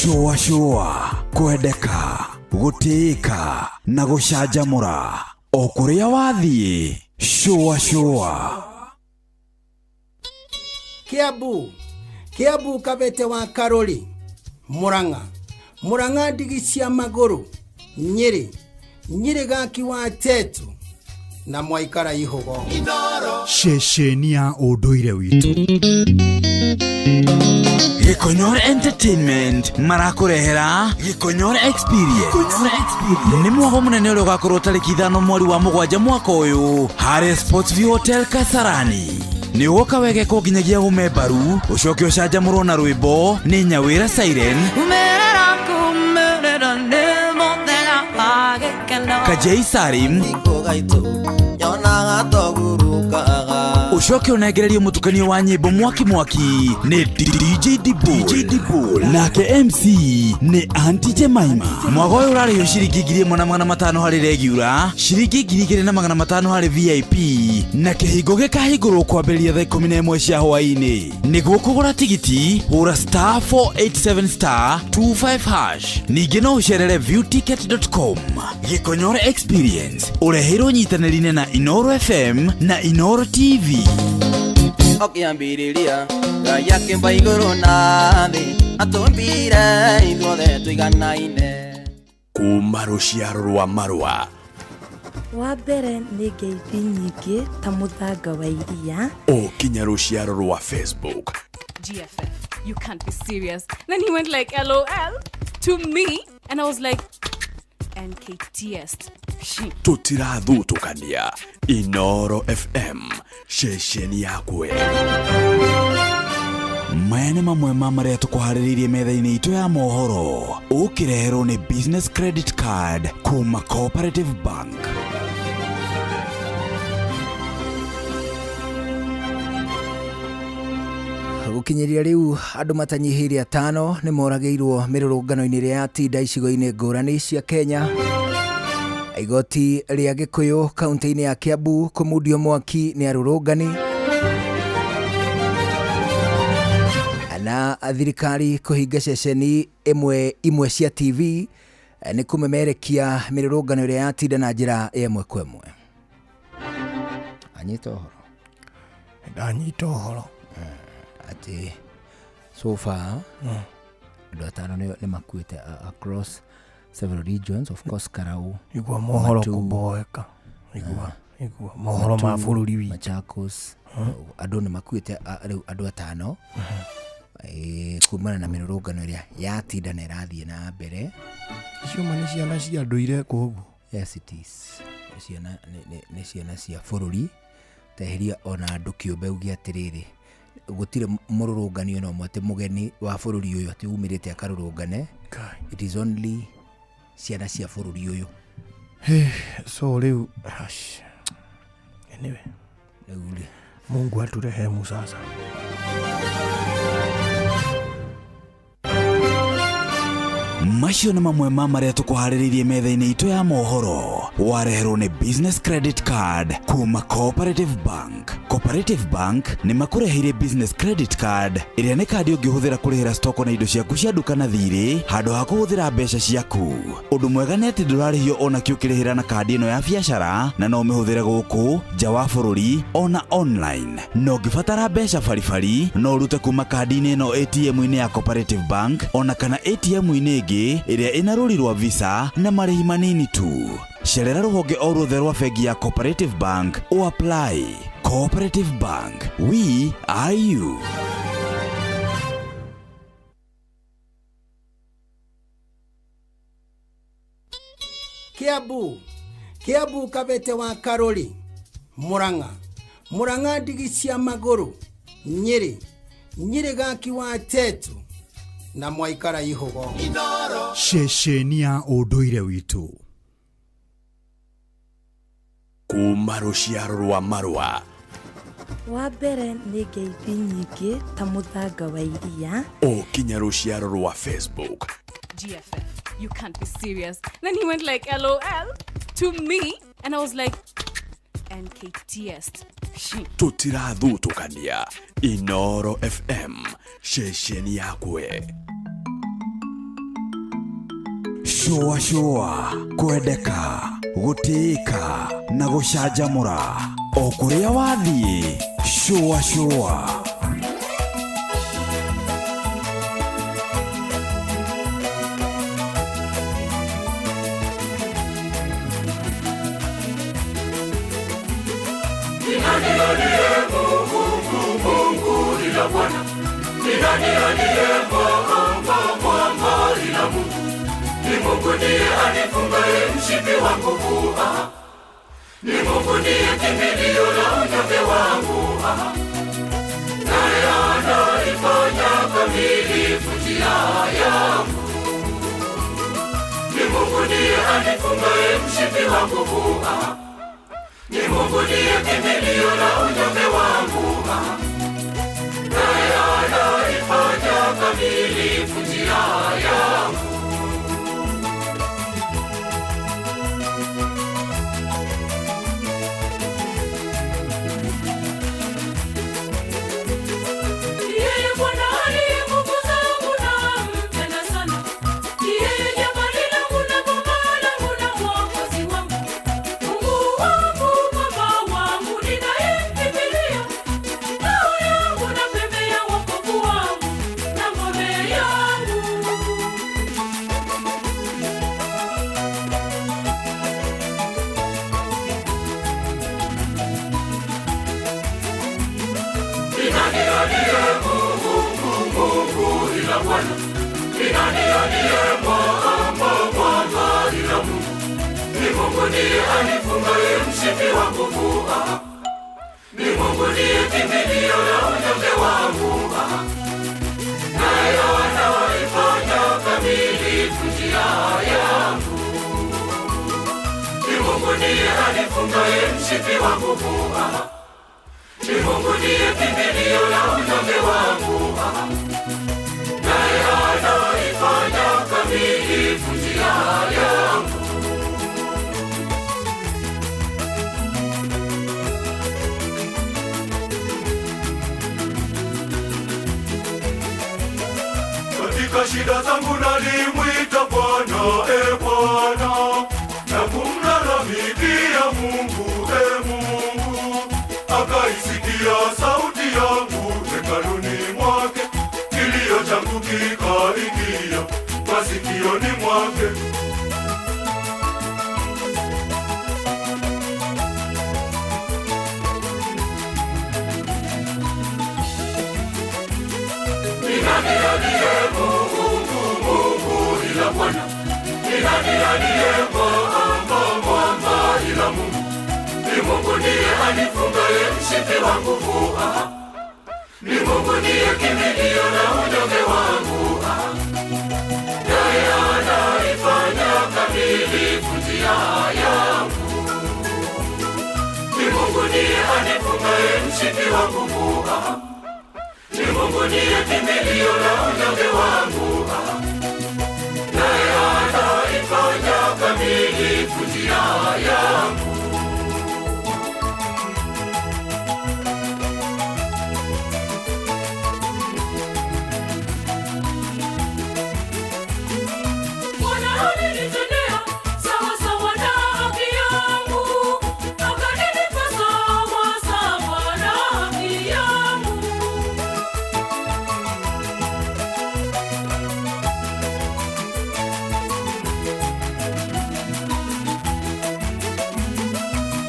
shua kwendeka gutĩĩka na gũcanjamũra o kũrĩa wathiĩ shua Kiambu Kabete wa Karori, Murang'a ndigi cia magũrũ, Nyeri gaki wa Tetu na Mwaikara Ihogo. Ceceni ya ũndũire witũ. Gĩkonyor Entertainment marakurehera Gĩkonyor Experience. Nĩ mwago mũnene ũrĩa ũgakorwo tarĩki 5 mweri wa 7 mwaka ũyũ harĩ Sportsview Hotel Kasarani. Nĩ ũgoka wegeko nginyagia gũmembaru ũcoke ũcanjamũrwo na rwĩmbo nĩ Nyawĩra Siren, Kajei Sarim, ucoke unengererio mutukanio wa nyimbo mwaki ni DJ Dibu nake MC ni Auntie Jemima. Mwago uyu urarĩhio ciringi 1,500 harĩ regular, ciringi 2,500 harĩ VIP na kĩhingo gĩkahingũrwo kwambĩrĩria thaa 11 cia hwaĩ-inĩ. Nĩguo kũgũra tigiti hũra *487*25#. Ningĩ no ũcerere viewticket.com. Gĩkonyor Experience ũreheirwo nyitanĩri-inĩ na Inoro FM na Inoro TV. Okiambiriria yake mbaiguru nathi atumbire ithuothe tuiganaine kuma rũciaro rwa Marua. Wa mbere nĩ ngeithi nyingĩ ta mũthanga wa iria. Kinya rũciaro rwa Facebook. GFF, you can't be serious. Then he went like LOL to me and I was like NKTS. Tutirathutukania Inoro FM ceceni yakwe. Maya nĩ mamwe ma marĩa tũkũharĩrĩirie metha-inĩ itũ ya mohoro. Ũkĩreherwo nĩ business credit card kuma Cooperative Bank. Gũkinyĩria rĩu andũ matanyihirie 5 nĩ moragĩirwo mĩrũrũngano-inĩ ĩrĩa yatinda icigo-inĩ ngũrani cia Kenya. Igoti rĩa Gĩkũyũ kaunti-inĩ ya Kiambu kũmundio mwaki nĩ arũrũngani. Na thirikari kũhinga ceceni imwe cia TV nĩ kũmemerekia mĩrũrũngano ĩrĩa yatinda na njĩra ĩmwe kwa ĩmwe. Anyita ũhoro ati so far andũ 5 nĩ makuĩte across several regions, of course Karau igua mohoro kuboeka igua mohoro ma bũrũri witũ Machakos andũ nĩ makuĩte andũ 5 kumana na mĩrũrũngano ĩrĩa yatinda na ĩrathiĩ na mbere. Cioma nĩ ciana cia ndũire kũguo. Yes it is. Nĩ ciana cia bũrũri teheria ona andũ kĩũmbe ugia atĩrĩrĩ gũtire mũrũrũnganio no mwate mũgeni wa bũrũri ũyũ ati umĩrĩte akarũrũngane. It is only ciana cia bũrũri ũyũ. So rĩu anyway Mungu aturehemu sasa. Macio nĩ mamwe ma marĩa tũkũharĩrĩirie metha-inĩ itũ ya mohoro. Wareherwo nĩ business credit card kuma Cooperative Bank. Cooperative Bank nĩ makũreheire business credit card ĩrĩa nĩ kandi ũngĩhũthĩra kũrĩhĩra stoko na indo ciaku cia nduka na thirĩ handũ ha kũhũthĩra mbeca ciaku. Ũndũ mwega nĩ atĩ ndũrarĩhio ona kĩ ũkĩrĩhĩra na kandi ĩno ya biacara na no ũmĩhũthĩre gũkũ nja wa bũrũri ona online. No ũngĩbatara mbeca baribari no ũrute kuma kandi-inĩ ĩno ATM-inĩ ya Cooperative Bank ona kana ATM-inĩ ĩngĩ ĩrĩa ĩna rũri rwa Visa na marĩhi manini tu. Cerera rũhonge o ruothe rwa bengi ya Cooperative Bank o apply. Cooperative Bank, we are you. Kiambu Kabete wa Karori, Murang'a ndigi cia magũrũ, Nyeri gaki wa Tetu na Mwaikara Ihogo. Ceceni ya ũndũire witũ. Kuma rũciaro rwa Marua. Wa mbere nĩ ngeithi nyingĩ ta mũthanga wa iria. Kinya rũciaro rwa Facebook. GFF, you can't be serious. Then he went like LOL to me and I was like NKTS. Tutirathutukania Inoro FM ceceni yakwe. Shua shua, kwendeka, gutĩĩka na gũcanjamũra o kũrĩa wathiĩ. Shua shua. Ni nani aliye Mungu ila Bwana? Ni nani aliye mwamba ila Mungu? Ni Mungu ndiye anifungaye mshipi wa nguvu. Ni Mungu ndiye kimbilio la unyonge wangu. Naye anaifanya kamilifu njia yangu. Ni Mungu ndiye anifungaye mshipi wa nguvu. Ni Mungu ndiye kimbilio la unyonge wangu. Naye anaifanya kamilifu njia yangu. Yeye Bwana aliye nguvu zangu nampenda sana. Yeye jabali langu na boma langu na mwokozi wangu. Mungu wangu, Baba wangu, ninayemkimbilia. Ngao yangu na pembe ya wokovu wangu na ngome yangu. Ni nani aliye Mungu ila Bwana? Ni nani aliye mwamba ila Mungu? Ni Mungu ndiye anifungaye mshipi wa nguvu. Ni Mungu ndiye kimbilio la unyonge wangu. Naye anaifanya kamilifu njia yangu. Ni Mungu ndiye anifungaye mshipi wa nguvu. Ni Mungu ndiye kimbilio la unyonge wangu. Naye anaifanya kamilifu njia yangu. Katika shida zangu nalimwita Bwana, Bwana, na kumlalamikia Mungu, Mungu. Akaisikia sauti yangu hekaluni mwake, kilio changu kikaingia masikioni mwake. Ni nani aliye Mungu ila Bwana? Ni nani aliye mwamba ila Mungu? Ni Mungu ndiye anifungaye mshipi wa nguvu. Ni Mungu ndiye kimbilio la unyonge wangu. Naye anaifanya kamilifu njia yangu. Ni Mungu ndiye anifungaye mshipi wa nguvu. Ni Mungu ndiye kimbilio la unyonge wangu. Naye anaifanya kamilifu njia yangu. Bwana alinitendea sawa sawa na haki yangu. Akanilipa sawa sawa na haki yangu.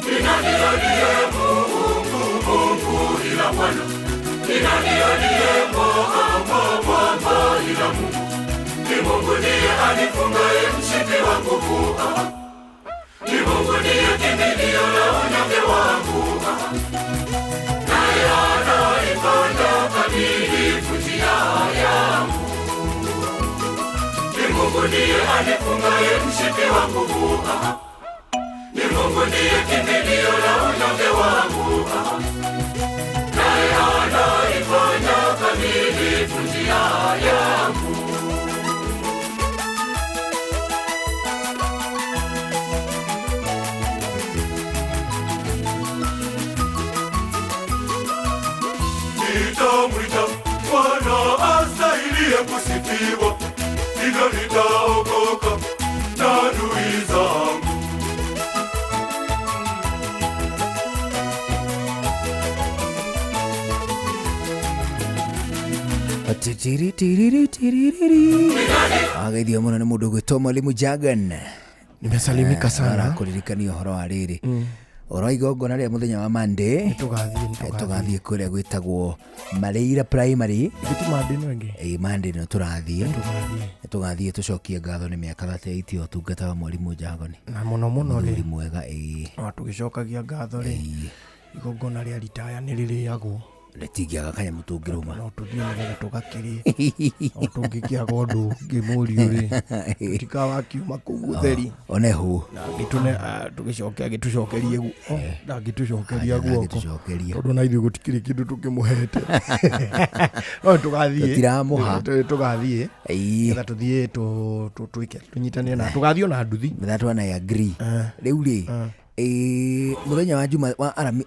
Ni nani aliye Mungu ila Bwana? Ni nani aliye mwamba ila Mungu? Ni Mungu ndiye anifungaye mshipi wa nguvu. Ni Mungu ndiye kimbilio la unyonge wangu. Naye anaifanya kamilifu njia yangu. Ni Mungu ndiye anifungaye mshipi wa nguvu. Ni Mungu ndiye kimbilio la unyonge wangu. Naye anaifanya kamilifu njia yangu. Nitamwita Bwana astahiliye kusifiwa, hivyo nitaokoka Tiri tiri tiri. Agaithio muno ni mundu gwitwo Mwalimu Jagan. Nimesalimika sana. Kuririkania uhoro wa riri. Oro igongona ria muthenya wa Monday. Tugathie kuria gwitagwo Mareira Primary. Monday no ngi. Monday no tugathie tucokie ngatho ni miaka 38 utungata wa Mwalimu Jagan. Na muno ri mwega tugicokagia ngatho ri igongona ria retire ni ririagwo letingiaga kanya mutungiruma no tuthiaga tugakiri o tungikia gondu ngimuriu ri tikawa kiuma kugutheri onehu na gitune tugicokia gitucokerie gu na gitucokeria guoko tondu na ithu gutikiri kindu tukimuhete no tugathie tiramuha tugathie getha tuthie twike tunyitane na tugathio na nduthi methatu na agree riu ri muthenya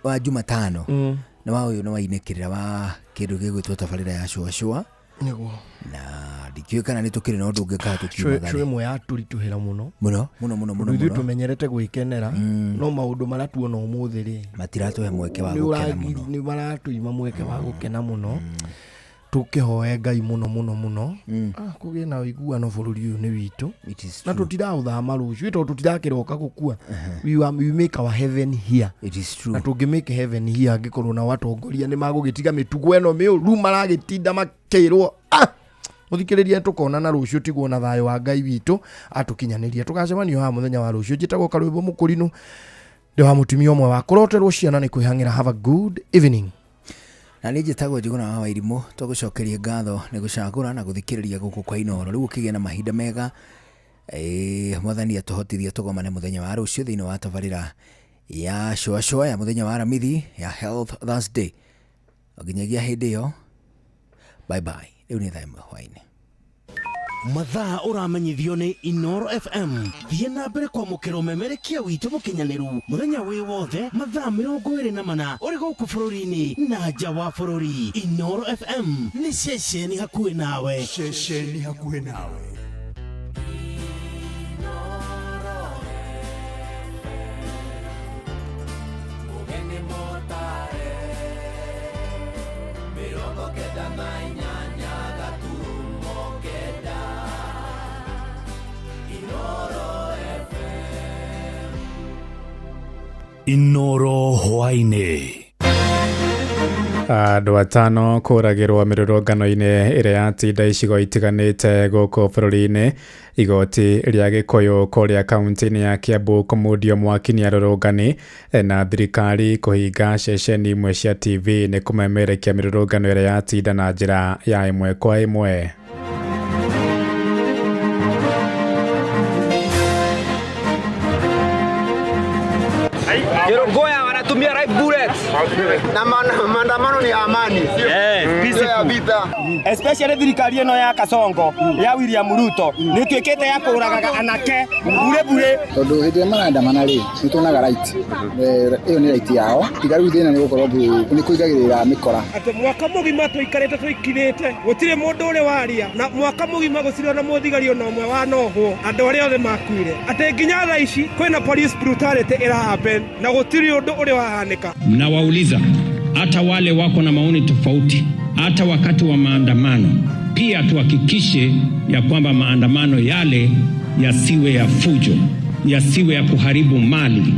wa Jumatano na wao yo no wainekirira wa kindu gigwitwo tabarira ya shua niguo na dikio kana ni tukiri no ndungika tukiuma shwe mwe aturituhira muno muno tumenyerete gwikenera no maundu maratuona umuthi ri matiratuhe mweke wa gukena muno ni maratuima mweke wa gukena muno tukihoe Ngai muno kugie na uiguano bururi uyu ni witu na tutirautha rucio ito tutirakiroka gukua we make our heaven here. It is true. Na tungimake heaven here angikorwo na watongoria ni magugitiga mitugo eno miuru maragitinda makirwo muthikiriria tukona na rucio tigwo na thayo wa Ngai witu atukinyaniria tugacemanio ha muthenya wa rucio jitagwo karwimbo mukurinu ndi wa mutumia omwe wa kuroterwo ciana ni kwihangira. Have a good evening. Na nije tagwo Njuguna wa Wairimu tugucokeria ngatho ni gucagura na guthikiriria guku kwa Inoro riu ukigia na mahinda mega mwathani atuhotithia tugomane muthenya wa rucio thiini wa tabarira ya shua ya muthenya wa Aramithi ya Health Thursday oginyagia hindi yo bye bye riu ni thaimo hwaini mathaa uramenyithio ni Inoro FM thie na mbere kwa mukiro memerekia witu mukinyaniru muthenya wi wothe mathaa 24 uri guku bururi-ini na nja wa bururi. Inoro FM ni ceceni hakuhi nawe. Inoro hwaine. Andũ atano kũragĩrwo mĩrũrũngano-inĩ ĩrĩa yatinda icigo itiganĩte gũkũ bũrũri-inĩ. Igoti rĩa Gĩkũyũ kũrĩa kaunti-inĩ ya Kiambu kũmundio mwaki nĩ arũrũngani na thirikari kũhinga ceceni imwe cia TV nĩ kũmemerekia mĩrũrũngano ĩrĩa yatinda na njĩra ya ĩmwe kwa ĩmwe. Goya wanatumia right bullets na maandamano ni amani, ya vita, especially thirikari eno ya Kasongo ya William Ruto ni twikete ya kuraga anake bure tondu hindi maandamana ri ni tunaga right iyo ni right yao tigaru thina ni gukorwo ni kuigagirira mikora ati mwaka mugima tuikarete tuikirite gutire mundu uri waria na mwaka mugima gucirwo na muthigari ono omwe wa nohwo andu ari othe makuire ati nginya thaa ici kwina police brutality ira happen na gutire undu uri wahanika. Na wauliza hata wale wako na maoni tofauti, hata wakati wa maandamano pia tuhakikishe ya kwamba maandamano yale yasiwe ya fujo, yasiwe ya kuharibu mali.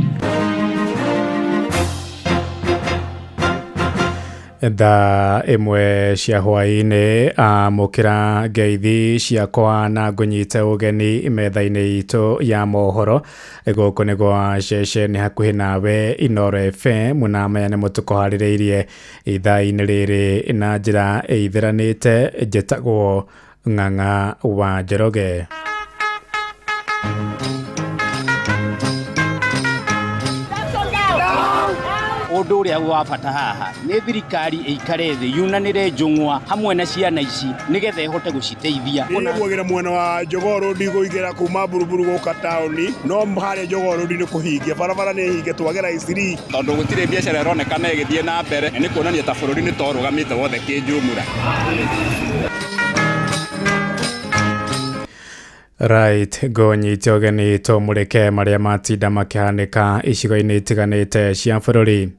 Thaa imwe cia hwaĩ-inĩ amũkĩra ngeithi ciakwa na ngũnyite ũgeni metha-inĩ itũ ya mohoro gũkũ nĩ gwa ceceni hakuhĩ nawe Inoro FM na maya nĩ mũtũkũharĩrĩirie ithaa-inĩ rĩrĩ na njĩra ĩithiranĩte. Njĩtagwo Ng'ang'a wa Njoroge. Undu uria wa bata haha ni thirikari ikare thi yunanire njung'wa hamwe na ciana ici nigetha ihote guciteithia. Ona mwagira mwena wa Jogoo ndigũigera kuma Buruburu gũka tauni no harĩa Jogoo ni kuhingia barabara ni hinge twagera isiri tondu gutire biacara ironekana igithie na mbere ni kuonania ta bururi ni torugamite wothe kinjumura. Right, ngũnyite ũgeni tũmũrĩke marĩa matinda makĩhanĩka icigo-inĩ itiganĩte cia bũrũri.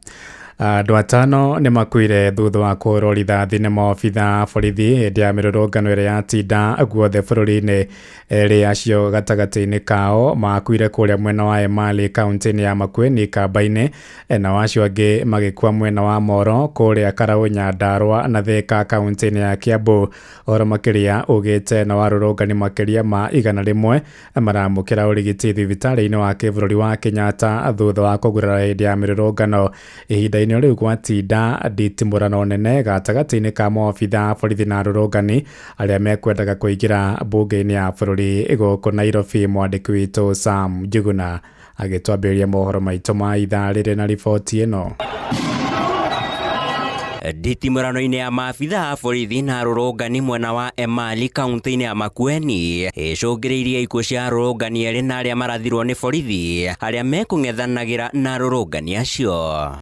Andũ atano nĩ makuire thutha wa kũhũrwo rithathi nĩ maobitha borithi hĩndĩ ya mĩrũrũngano ĩrĩa yatinda guothe bũrũri-inĩ. Erĩ acio gatagatĩ-inĩ kao makuire kũrĩa mwena wa Emali kaunti-inĩ ya Makueni kamba-inĩ, nao acio angĩ magĩkua mwena wa Moro kũrĩa Karaũ, Nyandarua na Thika kaunti-inĩ ya Kiambu. Ũhoro makĩria ugĩte na warũrũngani makĩria ma 100 maramũkĩra ũrigiti thibitarĩ-inĩ wa kĩbũrũri wa Kenyatta thutha wa kũgurara hĩndĩ ya mĩrũrũngano. Ihinda-inĩ rĩu gwatinda nditimũrano nene gatagatĩ-inĩ ka maobitha borithi na arũrũngani arĩa mekwendaga kũingĩra mbunge-inĩ ya bũrũri gũkũ Nairobi. Mwandĩki witũ Sam Njuguna agĩtwambĩrĩria mohoro maitũ ma ithaa rĩrĩ na riboti ĩno. Nditimũrano-inĩ ya maabitha a borithi na arũrũngani mwena wa Emali kaunti-inĩ ya Makueni ĩcũngĩrĩirie ikuũ cia arũrũngani erĩ na arĩa marathirwo nĩ borithi arĩa mekũng'ethanagĩra na arũrũngani acio.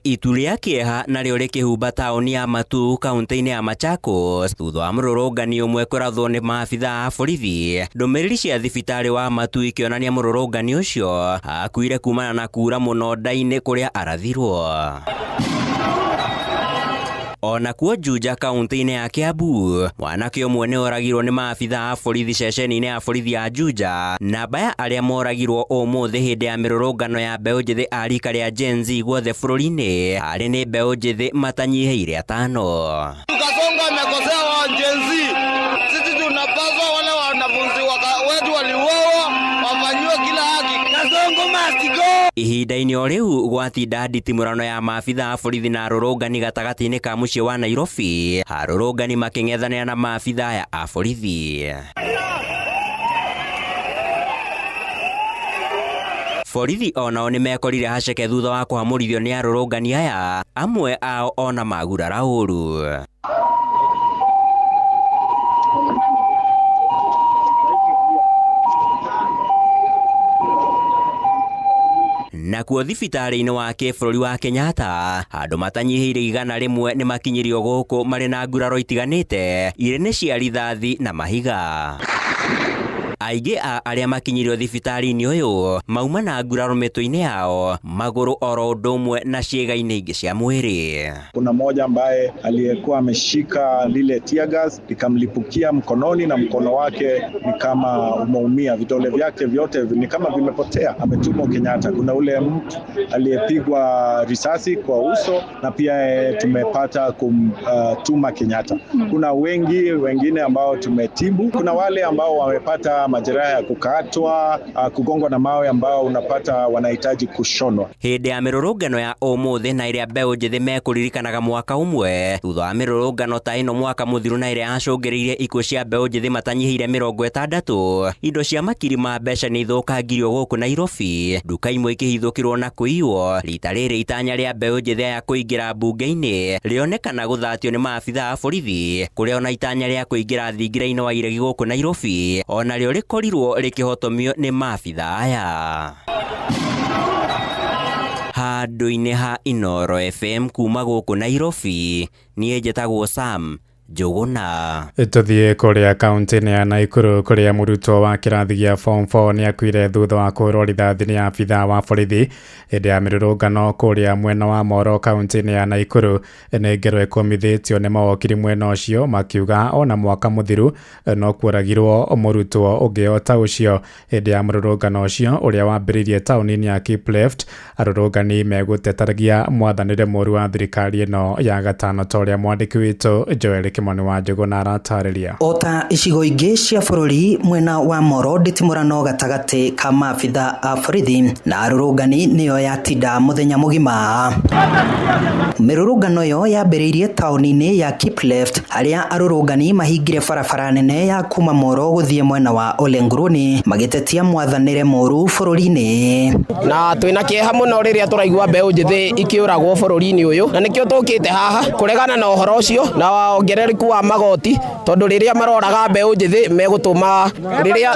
Itu rĩa kĩeha narĩo rĩkĩhumba taũni ya Matu kaunti-inĩ ya Machakos thutha wa mũrũrũngani ũmwe kũrathwo nĩ maabitha a borithi. Ndũmĩrĩri cia thibitarĩ wa Matu ikĩonania mũrũrũngani ũcio akuire kumana na kura mũno nda-inĩ kũrĩa arathirwo. Ona kuo Juja kaunti-inĩ ya Kiambu, mwanake ũmwe nĩ oragirwo nĩ maabitha a borithi ceceni-inĩ ya borithi ya Juja. Namba ya arĩa moragirwo ũmũthĩ hĩndĩ ya mĩrũrũngano ya mbeũ njĩthĩ a rika rĩa Gen Z guothe bũrũri-inĩ arĩ nĩ mbeũ njĩthĩ matanyihĩire 5. Kasongo amekosea wa Gen Z. Sisi tunapaswa wale wanafunzi wetu waliuawa wafanyiwe kila haki. Kasongo must go. Ihinda-inĩ o rĩu gwatinda nditimũrano ya maabitha a borithi na arũrũngani gatagatĩ-inĩ ka mũciĩ wa Nairobi, arũrũngani makĩng'ethanĩra na maabitha aya a borithi. Borithi onao nĩ mekorire haceke thutha wa kũhamũrithio nĩ arũrũngani aya, amwe ao ona magurara ũru. Nakuo thibitarĩ-inĩ wa kĩbũrũri wa Kenyatta, andũ matanyihĩire 100 nĩ makinyirio gũkũ marĩ na nguraro itiganĩte irĩ nĩ cia rithathi na mahiga. Aingĩ a arĩa makinyirio thibitarĩ-inĩ ũyũ mauma na nguraro mĩtwe-inĩ yao, magũrũ oro ũndũ ũmwe na ciĩga-inĩ ingĩ cia mwĩrĩ. Kuna mmoja ambaye aliyekuwa ameshika lile tear gas likamlipukia mkononi na mkono wake ni kama umeumia, vidole vyake vyote ni kama vimepotea, ametumwa Kenyatta. Kuna ule mtu aliyepigwa risasi kwa uso na pia tumepata kumtuma Kenyatta. Kuna wengine ambao tumetibu. Kuna wale ambao wamepata majeraha ya kukatwa, kugongwa na mawe ambao unapata wanahitaji kushonwa. Hĩndĩ ya mĩrũrũngano ya ũmũthĩ na ĩrĩa mbeũ njĩthĩ mekũririkanaga mwaka ũmwe thutha wa mĩrũrũngano ta ĩno mwaka mũthiru na ĩrĩa yacũngĩrĩirie ikuũ cia mbeũ njĩthĩ matanyihĩire 60, indo cia makiri ma mbeca nĩ ithũkangirio gũkũ Nairobi, nduka imwe ikĩhithũkĩrwo na kũiywo. Rita rĩrĩ itanya rĩa mbeũ njĩthĩ ya kũingĩra mbunge-inĩ rĩonekana gũthatio nĩ maabitha a borithi, kũrĩa ona itanya rĩa kũingĩra thingira-inĩ wa iregi gũkũ Nairobi ona rĩo rĩkorirwo rĩkĩhotomio nĩ maabitha aya. Handũ-inĩ ha Inoro FM kuma gũkũ Nairobi, niĩ njĩtagwo Sam Njuguna. Tũthiĩ kũrĩa kaunti-inĩ ya Naikuru kũrĩa mũrutwo wa kĩrathi gĩa form 4 nĩ akuire thutha wa kũhũrwo rithathi nĩ abitha wa borithi hĩndĩ ya mĩrũrũngano kũrĩa mwena wa Moro kaunti-inĩ ya Naikuru. Nĩ ngero ĩkomithĩtio nĩ mawakiri mwena ũcio makiuga ona mwaka mũthiru no kũragirwo mũrutwo ũngĩ o ta ũcio. Hĩndĩ ya mũrũrũngano ũcio ũrĩa wambĩrĩirie taũni-inĩ ya Kipleft, arũrũngani megũtetaragia mwathanĩre mũru wa thirikari ĩno ya gatano ta ũrĩa mwandĩki witũ Joel Kimani wa Njuguna aratarĩria. Ota icigo ingĩ cia bũrũri mwena wa Moro nditimũrano gatagatĩ ka maabitha a borithi na arũrũngani nĩyo yatinda mũthenya mũgima. Mĩrũrũngano ĩyo yambĩrĩirie taũni-inĩ ya Kipleft harĩa arũrũngani mahingire barabara nene ya kuma Moro gũthiĩ mwena wa Olenguruni magĩtetia mwathanĩre mũru bũrũri-inĩ. Na twĩna kĩeha mũno rĩrĩa tũraigua mbeũ njĩthĩ ikĩũragwo bũrũri-inĩ ũyũ, na nĩkĩo tũkĩte haha kũregana na ũhoro ũcio na ongerera wongerereku wa magoti tondu riria maroraga mbeu njithi megutuma riria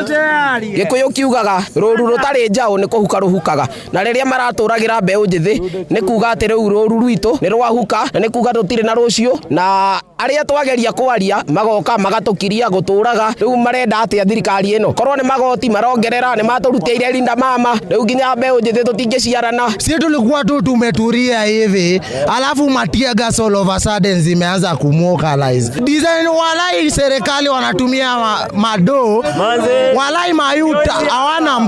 Gikuyu kiugaga ruru rutari njau ni kuhuka ruhukaga na riria maraturagira mbeu njithi ni kuga ati riu ruru rwitu ni rwahuka na ni kuga tutire na rucio na aria twageria kwaria magoka magatukiria guturaga riu marenda ati thirikari ino korwo ni magoti marongerera ni maturutire linda mama riu nginya mbeu njithi tutingiciarana sisi tulikuwa tu tumeturia hivi alafu matia gas all of a sudden zimeanza kumwokalize design walai serikali wanatumia mado walai mayuta hawana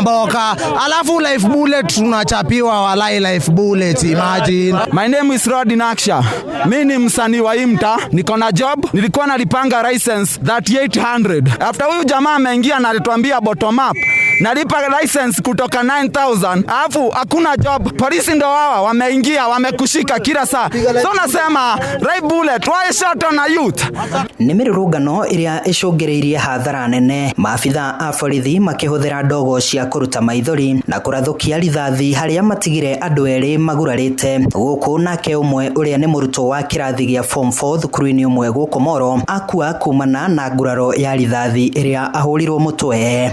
mboka alafu life bullet tunachapiwa walai life bullet imagine. My name is Rod Naksha. Mimi ni msanii wa Imta, niko na job, nilikuwa nalipanga license 3800. After huyu jamaa ameingia na alituambia bottom up nalipa license kutoka 9000 alafu hakuna job. Polisi ndo hawa wameingia wamekushika kila saa. So nasema right bullet why shot on a youth. Nĩ mĩrũrũngano ĩrĩa ĩcũngĩrĩirie hathara nene, maabitha a borithi makĩhũthĩra ndogo cia kũruta maithori na kũrathũkia rithathi harĩa matigire andũ erĩ magurarĩte. Gũkũ nake ũmwe ũrĩa nĩ mũrutwo wa kĩrathi gĩa form 4 thukuru-inĩ ũmwe gũkũ Moro akua kumana na nguraro ya rithathi ĩrĩa ahũrirwo mũtwe.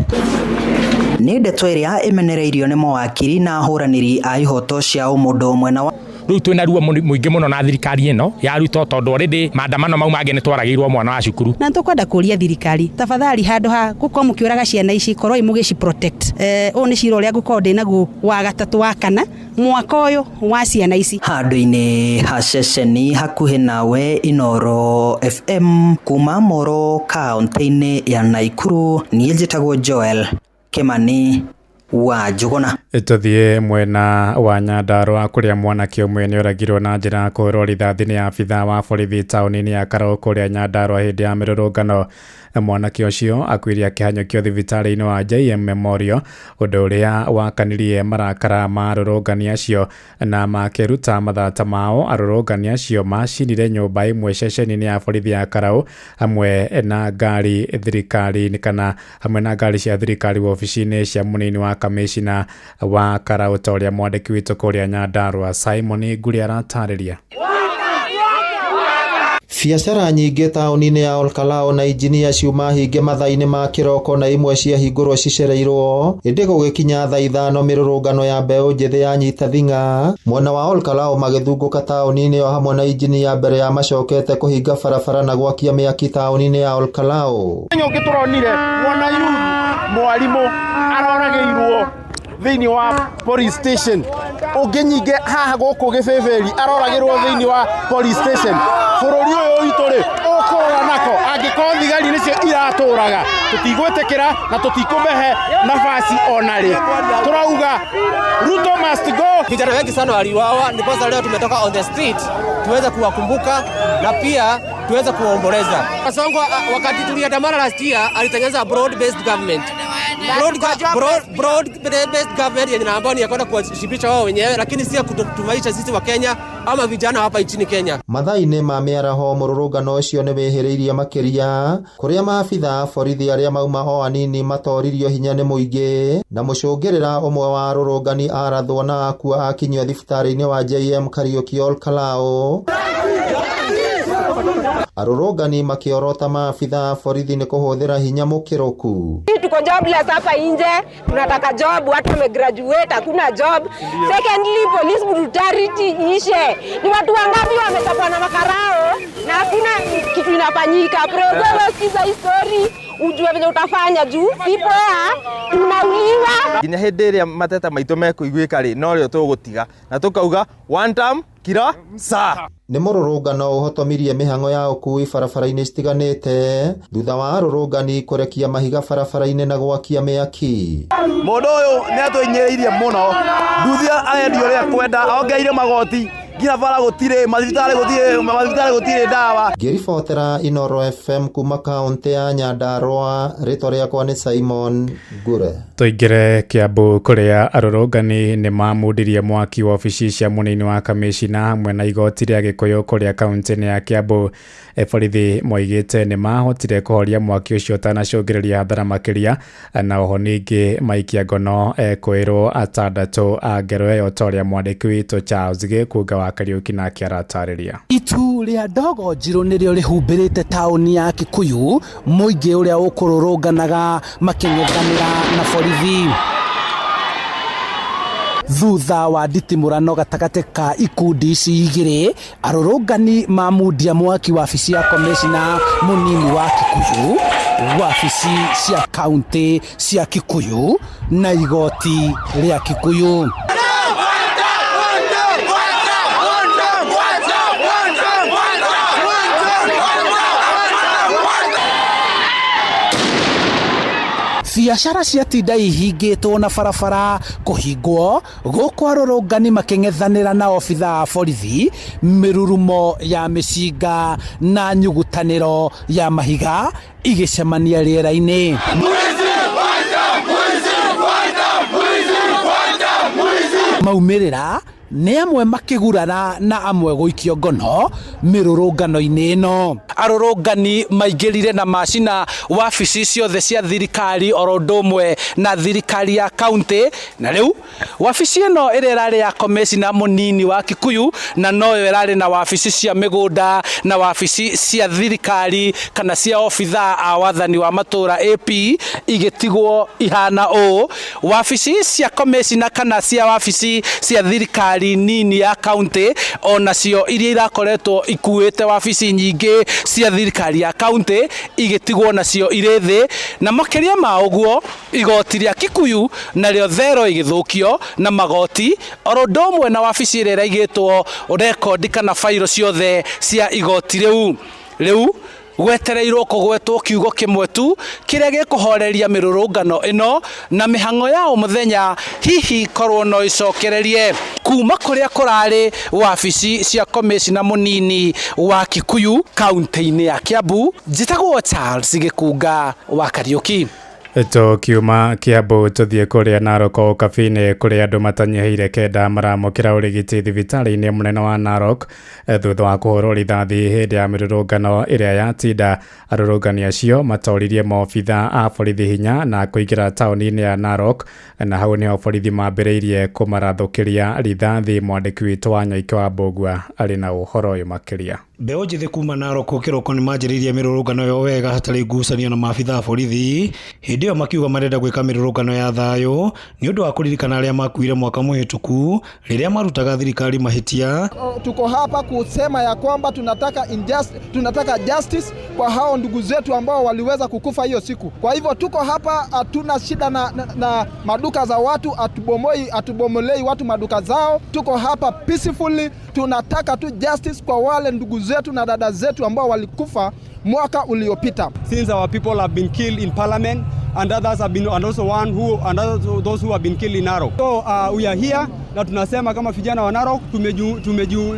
Nĩ ndeto ĩrĩa ĩmenereirio nĩ mawakiri na ahũranĩri a ihoto cia ũmũndũ mwena wa riu twina ruo muingi muno na thirikari ino ya ruto tondu already maandamano mau mangĩ nĩ twaragĩirwo mwana wa cukuru na tũkwenda kũria thirikari tafadhali handũ ha gũkorwo mũkĩũraga ciana ici korwo imũgĩci protect ũũ nĩ cira ũrĩa ngũkorwo ndĩ naguo wa gatatũ wa kana mwaka ũyũ wa ciana ici handũ-inĩ ha ceceni hakuhĩ nawe Inoro FM kuma Moro kaunti-inĩ ya Naikuru niĩ njĩtagwo Joel Kimani wa Njuguna. Tuthie mwena wa Nyandarua kuria mwanake umwe ni oragirwo na njira kũhũrwo rithathi nĩ abitha wa borithi taũni-inĩ ya Karau kuria Nyandarua hĩndĩ ya mĩrũrũngano. Mwanake ũcio akuire akĩhanyũkio thibitarĩ-inĩ wa JM Memorial, ũndũ ũrĩa wakanirie marakara ma arũrũngani acio na makĩruta mathata mao. Arũrũngani acio macinire nyũmba ĩmwe ceceni-inĩ ya borithi ya Karau hamwe na ngari thirikari kana hamwe na ngari cia thirikari wabici-inĩ cia mũnini wa kamishina wa Karau ta ũrĩa mwandĩki witũ kũrĩa Nyandarua Simon Nguri aratarĩria. Biacara nyingĩ taũni-inĩ ya Olkalao na injinia ciuma hinge mathaa-inĩ ma kĩroko na imwe cia hingũrwo cicereirwo ĩndĩ gũgĩkinya thaa 5 mĩrũrũngano ya mbeũ njĩthĩ yanyita thing'a mwena wa Olkalao magĩthungũka taũni-inĩ ĩyo hamwe na injinia mbere ya macokete kũhinga barabara na gwakia mĩaki taũni-inĩ ya Olkalao. Nyongĩ tũronire mwana youth mwarimũ aroragĩirwo thĩinĩ wa police station ũngĩ nyingĩ haha gũkũ Gĩbĩbĩri aroragĩrwo thĩinĩ wa police station. Bũrũri ũyũ witũ rĩ ũkũra nako angĩkorwo thigari nĩcio iratũraga tũtigwĩtĩkĩra na tũtikũmehe nafasi ona rĩ. Turauga Ruto must go. Vijana wengi sana waliuawa, ndiposa leo tumetoka on the street tuweze kuwakumbuka na pia tuweze kuomboleza. Kasongo wakati tuliandamana last year alitengeneza broad based government. Broad based government yenye ambayo ni yakwenda kuwashibisha wao wenyewe, lakini si kutumaisha sisi wa Kenya ama vijana hapa nchini Kenya. Mathaa-inĩ ma mĩaraho mũrũrũngano ũcio nĩ wĩhĩrĩirie makĩria kũrĩa maabitha borithi arĩa mauma o anini matoririo hinya nĩ mũingĩ na mũcũngĩrĩra ũmwe wa arũrũngani arathwo na akua akinyio thibitarĩ-inĩ wa JM Kariuki Olkalao. Arũrũngani makiorota maabitha borithi nĩ kũhũthĩra hinya mũkĩrũku. Tuko jobless hapa nje, tunataka job, watu wamegraduate, hakuna job. Secondly, police brutality ishe. Ni watu wangapi wametapwa na makarao na hakuna kitu inafanyika. Wewe sikiza story, ujue vile utafanya juu people tunauliwa. Nginya hĩndĩ ĩrĩa mateta maitũ mekũiguĩka rĩ no rĩo tũgũtiga na tũkauga one time kira sa. Nĩ mũrũrũngano ũhotomirie mĩhang'o ya ũkui barabara-inĩ citiganĩte thutha wa arũrũngani kũrekia mahiga barabara-inĩ na gwakia mĩaki. Mũndũ ũyũ nĩ atũinyĩrĩirie mũno, nduthia aendi ũrĩa kwenda ongeire magoti nginya bara gũtirĩ mathibitarĩ gũtirĩ ndawa. Ngĩribotera Inoro FM kuma kaunti ya Nyandarua, rĩtwa rĩakwa nĩ Simon Ngure. Tũingĩre Kiambu kũrĩa arũrũngani nĩ mamundirie mwaki wa ofici cia mũnini wa kamishina hamwe na igoti rĩa Gĩkũyũ kũrĩa kaunti-inĩ ya Kiambu. Borithi moigĩte nĩ mahotire kũhoria mwaki ũcio ũtanacũngĩrĩria hathara makĩria na oho ningĩ maikia ngono kwĩrwo atandatũ a ngero ĩyo ta ũrĩa mwandĩki witũ Charles Gĩkunga wa Kariuki na kiaratarĩria. Itu ria ndogo njirũ nĩrĩo rĩhumbĩrĩte taũni ya Kikuyu, mũingĩ ũrĩa ũkũrũrũnganaga makĩng'ethanĩra na borithi. Thutha wa nditimũrano gatagatĩ ka ikundi ici igĩrĩ, arũrũngani mamundia mwaki wabici ya komishina mũnini wa Kikuyu, wabici cia kaunti cia Kikuyu na igoti rĩa Kikuyu. Biacara ciatinda ihingĩtwo na barabara kũhingwo, gũkũ arũrũngani makĩng'ethanĩra na obitha a borithi, mĩrurumo ya mĩcinga na nyugutanĩro ya mahiga igĩcemania rĩera-inĩ. Maumĩrĩra nĩ amwe makĩgurana na amwe gũikio ngono mĩrũrũngano-inĩ ĩno. Arũrũngani maingĩrire na macina wabici ciothe cia thirikari oro ũndũ ũmwe na thirikari ya kaunti, na rĩu wabici ĩno ĩrĩa ĩrarĩ ya komishina mũnini wa Kikuyu na noyo ĩrarĩ na wabici cia mĩgũnda na wabici cia thirikari kana cia obitha a wathani wa matũra AP igĩtigwo ihana ũũ. Wabici cia komishina kana cia wabici cia thirikari nini ya kaunti onacio iria irakoretwo ikuĩte wabici nyingĩ cia thirikari ya kaunti igĩtigwo nacio irĩ thĩ, na makĩria ma ũguo igoti rĩa Kikuyu narĩo thero igĩthũkio na magoti oro ũndũ ũmwe na wabici ĩrĩa ĩraigĩtwo rekondi kana fairo ciothe cia igoti rĩu gwetereirwo kũgwetwo kiugo kĩmwe tu kĩrĩa gĩkũhoreria mĩrũrũngano ĩno na mĩhang'o ya mũthenya hihi korwo no icokererie. Kuma kũrĩa kũrarĩ wabici cia komishina mũnini wa Kikuyu kaunti-inĩ ya Kiambu, njĩtagwo Charles Gĩkunga wa Kariuki. Tukiuma Kiambu tuthie kuria Narok kafinĩ kũrĩa andũ matanyihiire kenda maramũkĩra ũrigiti thibitarĩ-inĩ mũnene wa Narok thutha wa kũhũrwo rithathi hĩndĩ ya mĩrũrũngano ĩrĩa yatinda. Arũrũngani acio matoririe maobitha a borithi hinya na kũingĩra taũni-inĩ ya Narok, na hau nĩho borithi mambĩrĩirie kũmarathũkĩria rithathi. Mwandĩki witũ wa Nyaike wa Mbũgua arĩ na ũhoro ũyũ makĩria. Mbeũ njĩthĩ kuma Narok kĩroko nĩ manjĩrĩirie mĩrũrũngano yo wega hatarĩ ngucanio na maabitha a borithi. Hĩndĩ ĩyo makiuga marenda gwĩka mĩrũrũngano ya thayũ nĩ ũndũ wa kũririkana arĩa makuire mwaka mũhĩtũku rĩrĩa marutaga thirikari mahĩtia. Tuko hapa kusema ya kwamba tunataka justice kwa hao ndugu zetu ambao waliweza kukufa hiyo siku. Kwa hivyo tuko hapa, hatuna shida na maduka za watu, atubomolei watu maduka zao. Tuko hapa peacefully, tunataka tu justice kwa wale ndugu zetu na dada zetu ambao walikufa mwaka uliopita. Since our people have been killed in parliament and others have been, and also those who have been killed in Narok. So we are here na tunasema kama vijana wa Narok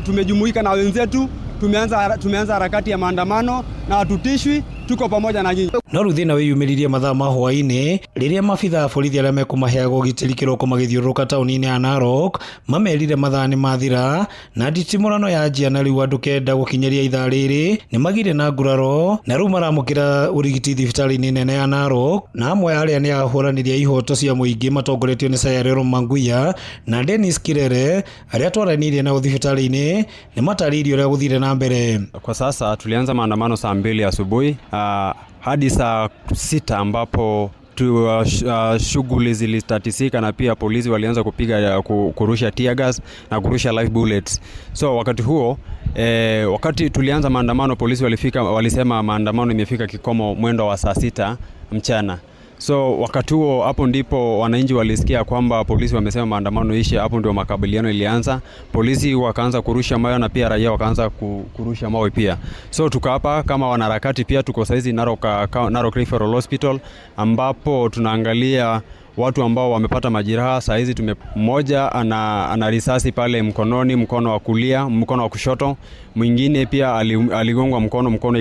tumejumuika na wenzetu, tumeanza harakati ya maandamano na hatutishwi, tuko pamoja na nyinyi. No rĩu thĩna wĩyumĩririe mathaa ma hwaĩ-inĩ rĩrĩa maabitha a borithi arĩa mekũmaheaga ũgitĩri kĩroko magĩthiũrũrũka taũni-inĩ ya Narok mamerire mathaa nĩ mathira na nditimũrano ya njia, na rĩu andũ kenda gũkinyĩria ithaa rĩrĩ nĩ magire na nguraro na rĩu maramũkĩra ũrigiti thibitarĩ-inĩ nene ya Narok. Na amwe arĩa nĩ ahũranĩri a ihoto cia mũingĩ matongoretio nĩ Sayarero Manguia na Dennis Kirere arĩa twaranirie nao thibitarĩ-inĩ nĩ matarĩirie ũrĩa gũthire na mbere. Kwa sasa tulianza maandamano saa 2 asubuhi hadi saa 6 ambapo shughuli zilistatisika na pia polisi walianza kupiga kurusha tear gas na kurusha live bullets. So wakati huo wakati tulianza maandamano polisi walisema maandamano imefika kikomo mwendo wa saa 6 mchana. So wakati huo hapo ndipo wananchi walisikia kwamba polisi wamesema maandamano ishe. Hapo ndio makabiliano ilianza, polisi wakaanza kurusha mawe na pia raia wakaanza kurusha mawe pia. So tuko hapa kama wanaharakati pia, tuko saizi Narok Referral Hospital ambapo tunaangalia watu ambao wamepata majeraha. Saa hizi mmoja ana risasi pale mkononi, mkono wa kulia, mkono wa kushoto. Mwingine pia aligongwa mkono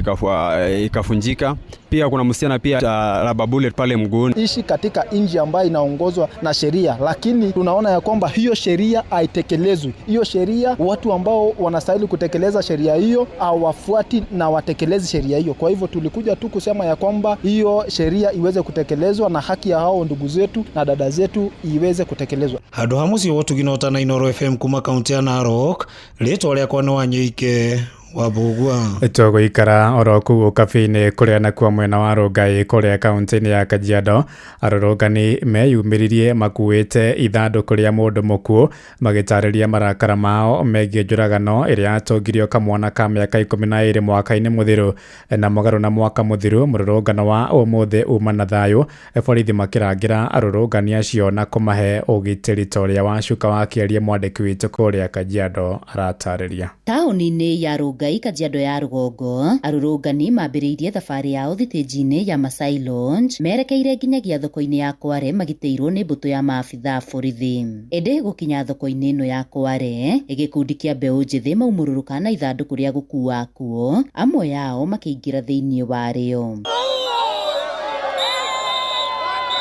ikafunjika. Pia kuna msichana pia rubber bullet pale mguuni. Ishi katika nchi ambayo inaongozwa na sheria, lakini tunaona ya kwamba hiyo sheria haitekelezwi. Hiyo sheria, watu ambao wanastahili kutekeleza sheria hiyo hawafuati na watekelezi sheria hiyo. Kwa hivyo tulikuja tu kusema ya kwamba hiyo sheria iweze kutekelezwa na haki ya hao ndugu zetu na dada zetu iweze kutekelezwa. Handu hamusi wotu ginota na Inooro FM kuma kaunti ya Narok, rĩtwa rĩakwa nĩ Wanyũike Wabugwa. Tũgũikara oro kũu kabi-inĩ kũrĩa nakuo mwena wa Rongai kũrĩa kaunti-inĩ ya Kajiado, arũrũngani meyumĩririe makuĩte ithandũkũ rĩa mũndũ mũkuũ magĩtarĩria marakara mao megiĩ njũragano ĩrĩa yatongirio kamwana ka mĩaka 12 mwaka-inĩ mũthiru. Na mũgarũ na mwaka mũthiru, mũrũrũngano wa ũmũthĩ uma na thayũ, borithi makĩrangĩra arũrũngani acio na kũmahe ũgitĩri ta ũrĩa Wacuka wakĩaria mwandĩki witũ kũrĩa Kajiado aratarĩria. Taũni-inĩ ya Rongai, Kajiado ya rũgongo, arũrũngani mambĩrĩirie thabarĩ yao thitĩnji-inĩ ya Masai Lounge merekeire nginyagia thoko-inĩ ya Kware magitĩirwo nĩ mbũtũ ya maabitha borithi. Ĩndĩ gũkinya thoko-inĩ ĩno ya Kware, gĩkundi kĩa mbeũ njĩthĩ maumũrũrũka na ithandũkũ rĩa gũkua kuo, amwe yao makĩingĩra thĩinĩ warĩo.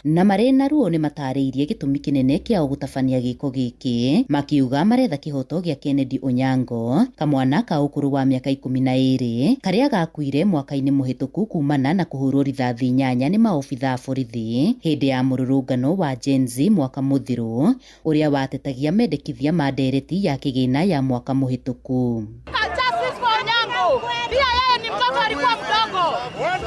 Na marĩ na ruo nĩ matarĩirie gĩtũmi kĩnene kĩa gũtabania gĩko gĩkĩ, makiuga maretha kĩhoto gĩa Kennedy Onyango, kamwana ka ũkũrũ wa mĩaka 12 karĩa gakuire mwaka-inĩ mũhĩtũku kumana na kũhũrwo rithathi 8 nĩ maobitha borithi hĩndĩ ya mũrũrũngano wa Gen Z mwaka mũthiru ũrĩa watetagia mendekithia ma ndereti ya kĩgĩna ya mwaka mũhĩtũku. Justice for Onyango. Pia yeye ni mtoto alikuwa mdogo.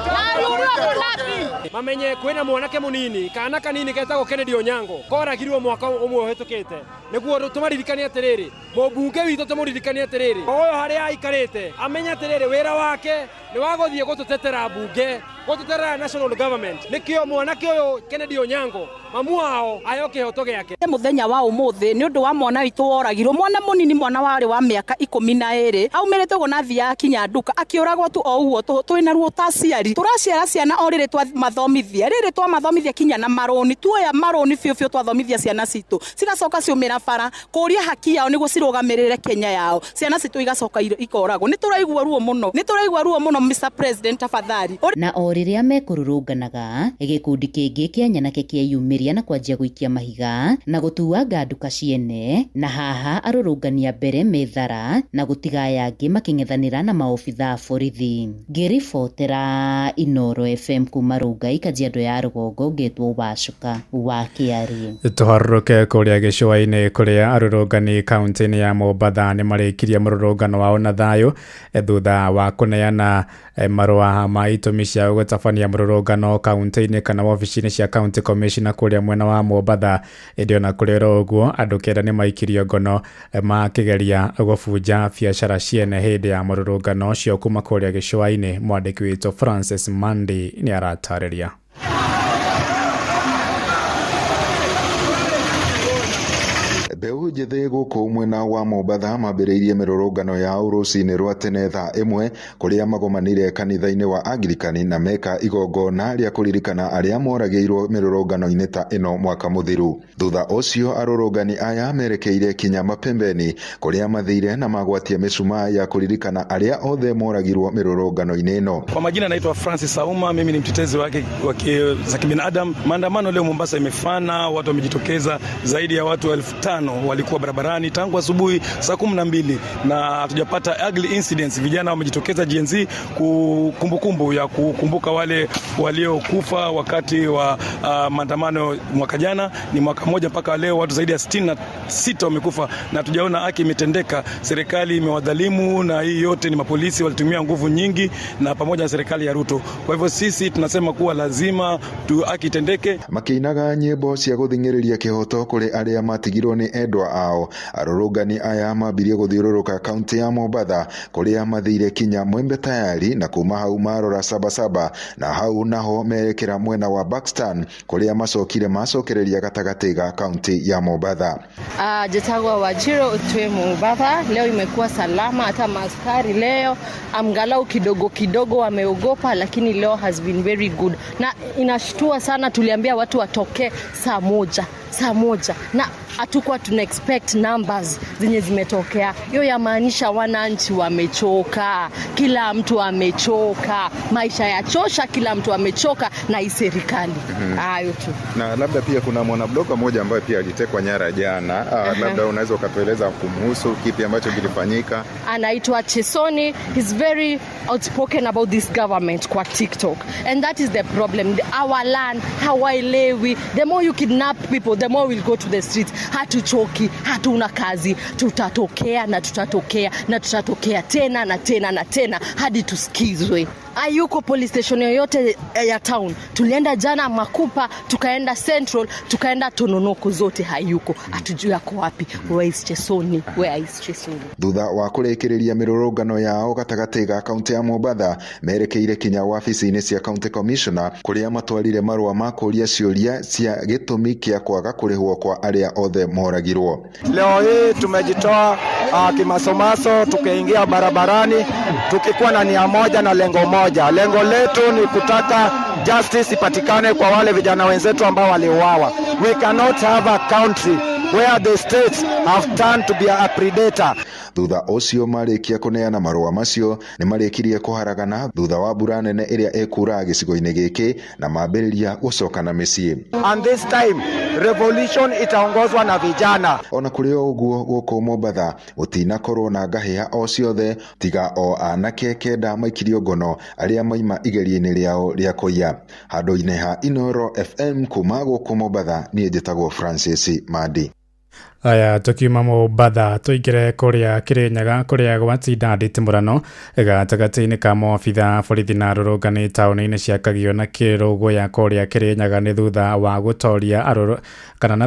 Na aliuliwa kulapi. Mamenye kwena mwanake munini, kana kanini ketagwo Kennedy Onyango. Koragirwo mwaka umwe uhetukite. Niguo tumaririkania atiriri. Mũmbunge witũ tumuririkania atiriri. Oyo haria aikarite, amenya atiriri wira wake ni wagothie gututetera bunge, gututetera national government. Nikio mwanake uyu Kennedy Onyango mamu wao ayo kihoto giake. Muthenya wa umuthi ni undu wa mwana witũ woragirwo, mwana munini, mwana wari wa mĩaka 12 aumirite gonathi ya kinya nduka akiuragwo tu o uguo twina ruo taciari turaciara ciana o riri twamathomithia kinya na maroni tuoya maroni biũ twathomithia ciana citũ cigacoka ciumĩra bara kũria haki yao nĩguo cirugamirire Kenya yao, ciana citũ igacoka ikoragwo. Nĩ turaigua ruo mũno Mr President tafadhali. Na o rĩrĩa mekũrũrũnganaga, gĩkundi kĩngĩ kĩa nyanake kĩeyumĩria na kwanjia gũikia mahiga na gũtuanga nduka ciene, na haha arũrũngania mbere methara na gũtiga yangĩ makĩng'ethanĩra na maobitha borithi. Ngĩribotera Inooro FM kuma Rongai, Kajiado ya rũgongo, ngetwo Wacuka wakĩaria. Tũharũrũke kũrĩa gĩcũa-inĩ kũrĩa arũrũngani kaunti-inĩ ya Mombatha nĩ marĩkirie mũrũrũngano wao na thayũ thutha wa kũneana marũa ma itũmi cia gũtabania mũrũrũngano kaunti-inĩ kana wabici-inĩ cia county commissioner kũrĩa mwena wa Mombatha. Ĩndĩ ona kũrĩ ũguo, andũ kenda nĩ maikirio ngono makĩgeria gũbunja biacara ciene hĩndĩ ya mũrũrũngano ũcio. Kuma kũrĩa gĩcũa-inĩ, mwandĩki witũ Francis Mandi nĩ aratarĩria. Mbeũ njĩthĩ gũkũ mwena wa Mombatha mambĩrĩirie mĩrũrũngano yao rũcinĩ rwa tene thaa 1 kũrĩa magomanire kanitha-inĩ wa Anglikani na meka igongona rĩa kũririkana arĩa moragĩirwo mĩrũrũngano-inĩ ta ĩno mwaka mũthiru. Thutha ũcio arũrũngani aya merekeire kinya Mapembeni kũrĩa mathire na magwatie mĩcumaa ya kũririkana arĩa othe moragirwo mĩrũrũngano-inĩ ĩno. Kwa majina naitwa Francis Sauma, mimi ni mtetezi wake za kibinadamu. Maandamano leo Mombasa imefana, watu wamejitokeza, zaidi ya watu 5,000 walikuwa barabarani tangu asubuhi saa 12 na hatujapata ugly incidents. Vijana wamejitokeza Gen Z kumbukumbu ya kukumbuka wale waliokufa wakati wa maandamano mwaka jana. Ni mwaka mmoja mpaka leo watu zaidi ya 66 wamekufa na hatujaona haki imetendeka. Serikali imewadhalimu na hii yote ni mapolisi walitumia nguvu nyingi na pamoja na serikali ya Ruto. Kwa hivyo sisi tunasema kuwa lazima haki itendeke. Makĩinaga nyĩmbo cia gũthingĩrĩria kĩhoto kũrĩ arĩa matigirwo nĩ endwa ao. Arũrũngani aya mambirie gũthiũrũrũka kaunti ya Mombatha kũrĩa mathire kinya Mwembe Tayari na kuma hau marora Sabasaba na hau naho merekera mwena wa Buxton kũrĩa macokereria gatagatĩ ga kaunti ya Mombatha. Jetagwa Wajiro utwe Mombatha leo imekuwa salama, hata maskari leo amgalau kidogo wameogopa, lakini leo has been very good na inashtua sana. Tuliambia watu watoke saa saa moja na hatukuwa tuna expect numbers zenye zimetokea. Hiyo yamaanisha wananchi wamechoka, kila mtu amechoka, maisha yachosha, kila mtu amechoka na hii serikali. Hayo tu. Na labda pia kuna mwanabloga mmoja ambaye pia alitekwa nyara jana. Labda unaweza ukatueleza kumhusu kipi ambacho kilifanyika? Anaitwa Chesoni. He's very outspoken about this government kwa TikTok, and that is the problem. Our land, hawaelewi. The more you kidnap people, the more we'll go to the streets. Hatuchoki, hatuna kazi, tutatokea na tutatokea na tutatokea tena na tena na tena hadi tusikizwe. Hayuko police station yoyote ya town. Tulienda jana Makupa, tukaenda Central, tukaenda Tononoko, zote hayuko. Hatujui yako wapi. Where is Chesoni? Where is Chesoni? Thutha wa kurekereria mirurungano yao gatagati ga kaunti ya Mombatha, merekeire kinya wabici-ini cia county commissioner kuria matwarire marua ma kuria ciuria cia gitumi kia kwaga kurihwo kwa aria othe moragirwo. Leo hii tumejitoa kimasomaso, tukaingia barabarani tukikuwa na nia moja na lengo moja. Lengo letu ni kutaka justice ipatikane kwa wale vijana wenzetu ambao waliuawa. We cannot have a country where the states have turned to be a predator. Thutha ucio marikia kuneana marua macio ni marikirie kuharagana thutha wa mbura nene iria ekura gicigo-ini giki na mambiriria gucoka na micii. And this time revolution itaongozwa na vijana. Ona kuri uguo guku Mombatha utinakorwo na ngahia o ciothe tiga o anake kenda maikirio ngono aria maima igeria-ini riao ria kuiya. Handu-ini ha Inoro FM kuma guku Mombatha ni njitagwo Francis Madi. Aya tukiuma Mombatha tuingire kuria Kirinyaga kuria gwatinda nditimurano gatagati-ini ka maabitha borithi na arũrũngani taũni-inĩ cia Kagio na Kirugu ya kuria Kirinyaga ni thutha wa gutoria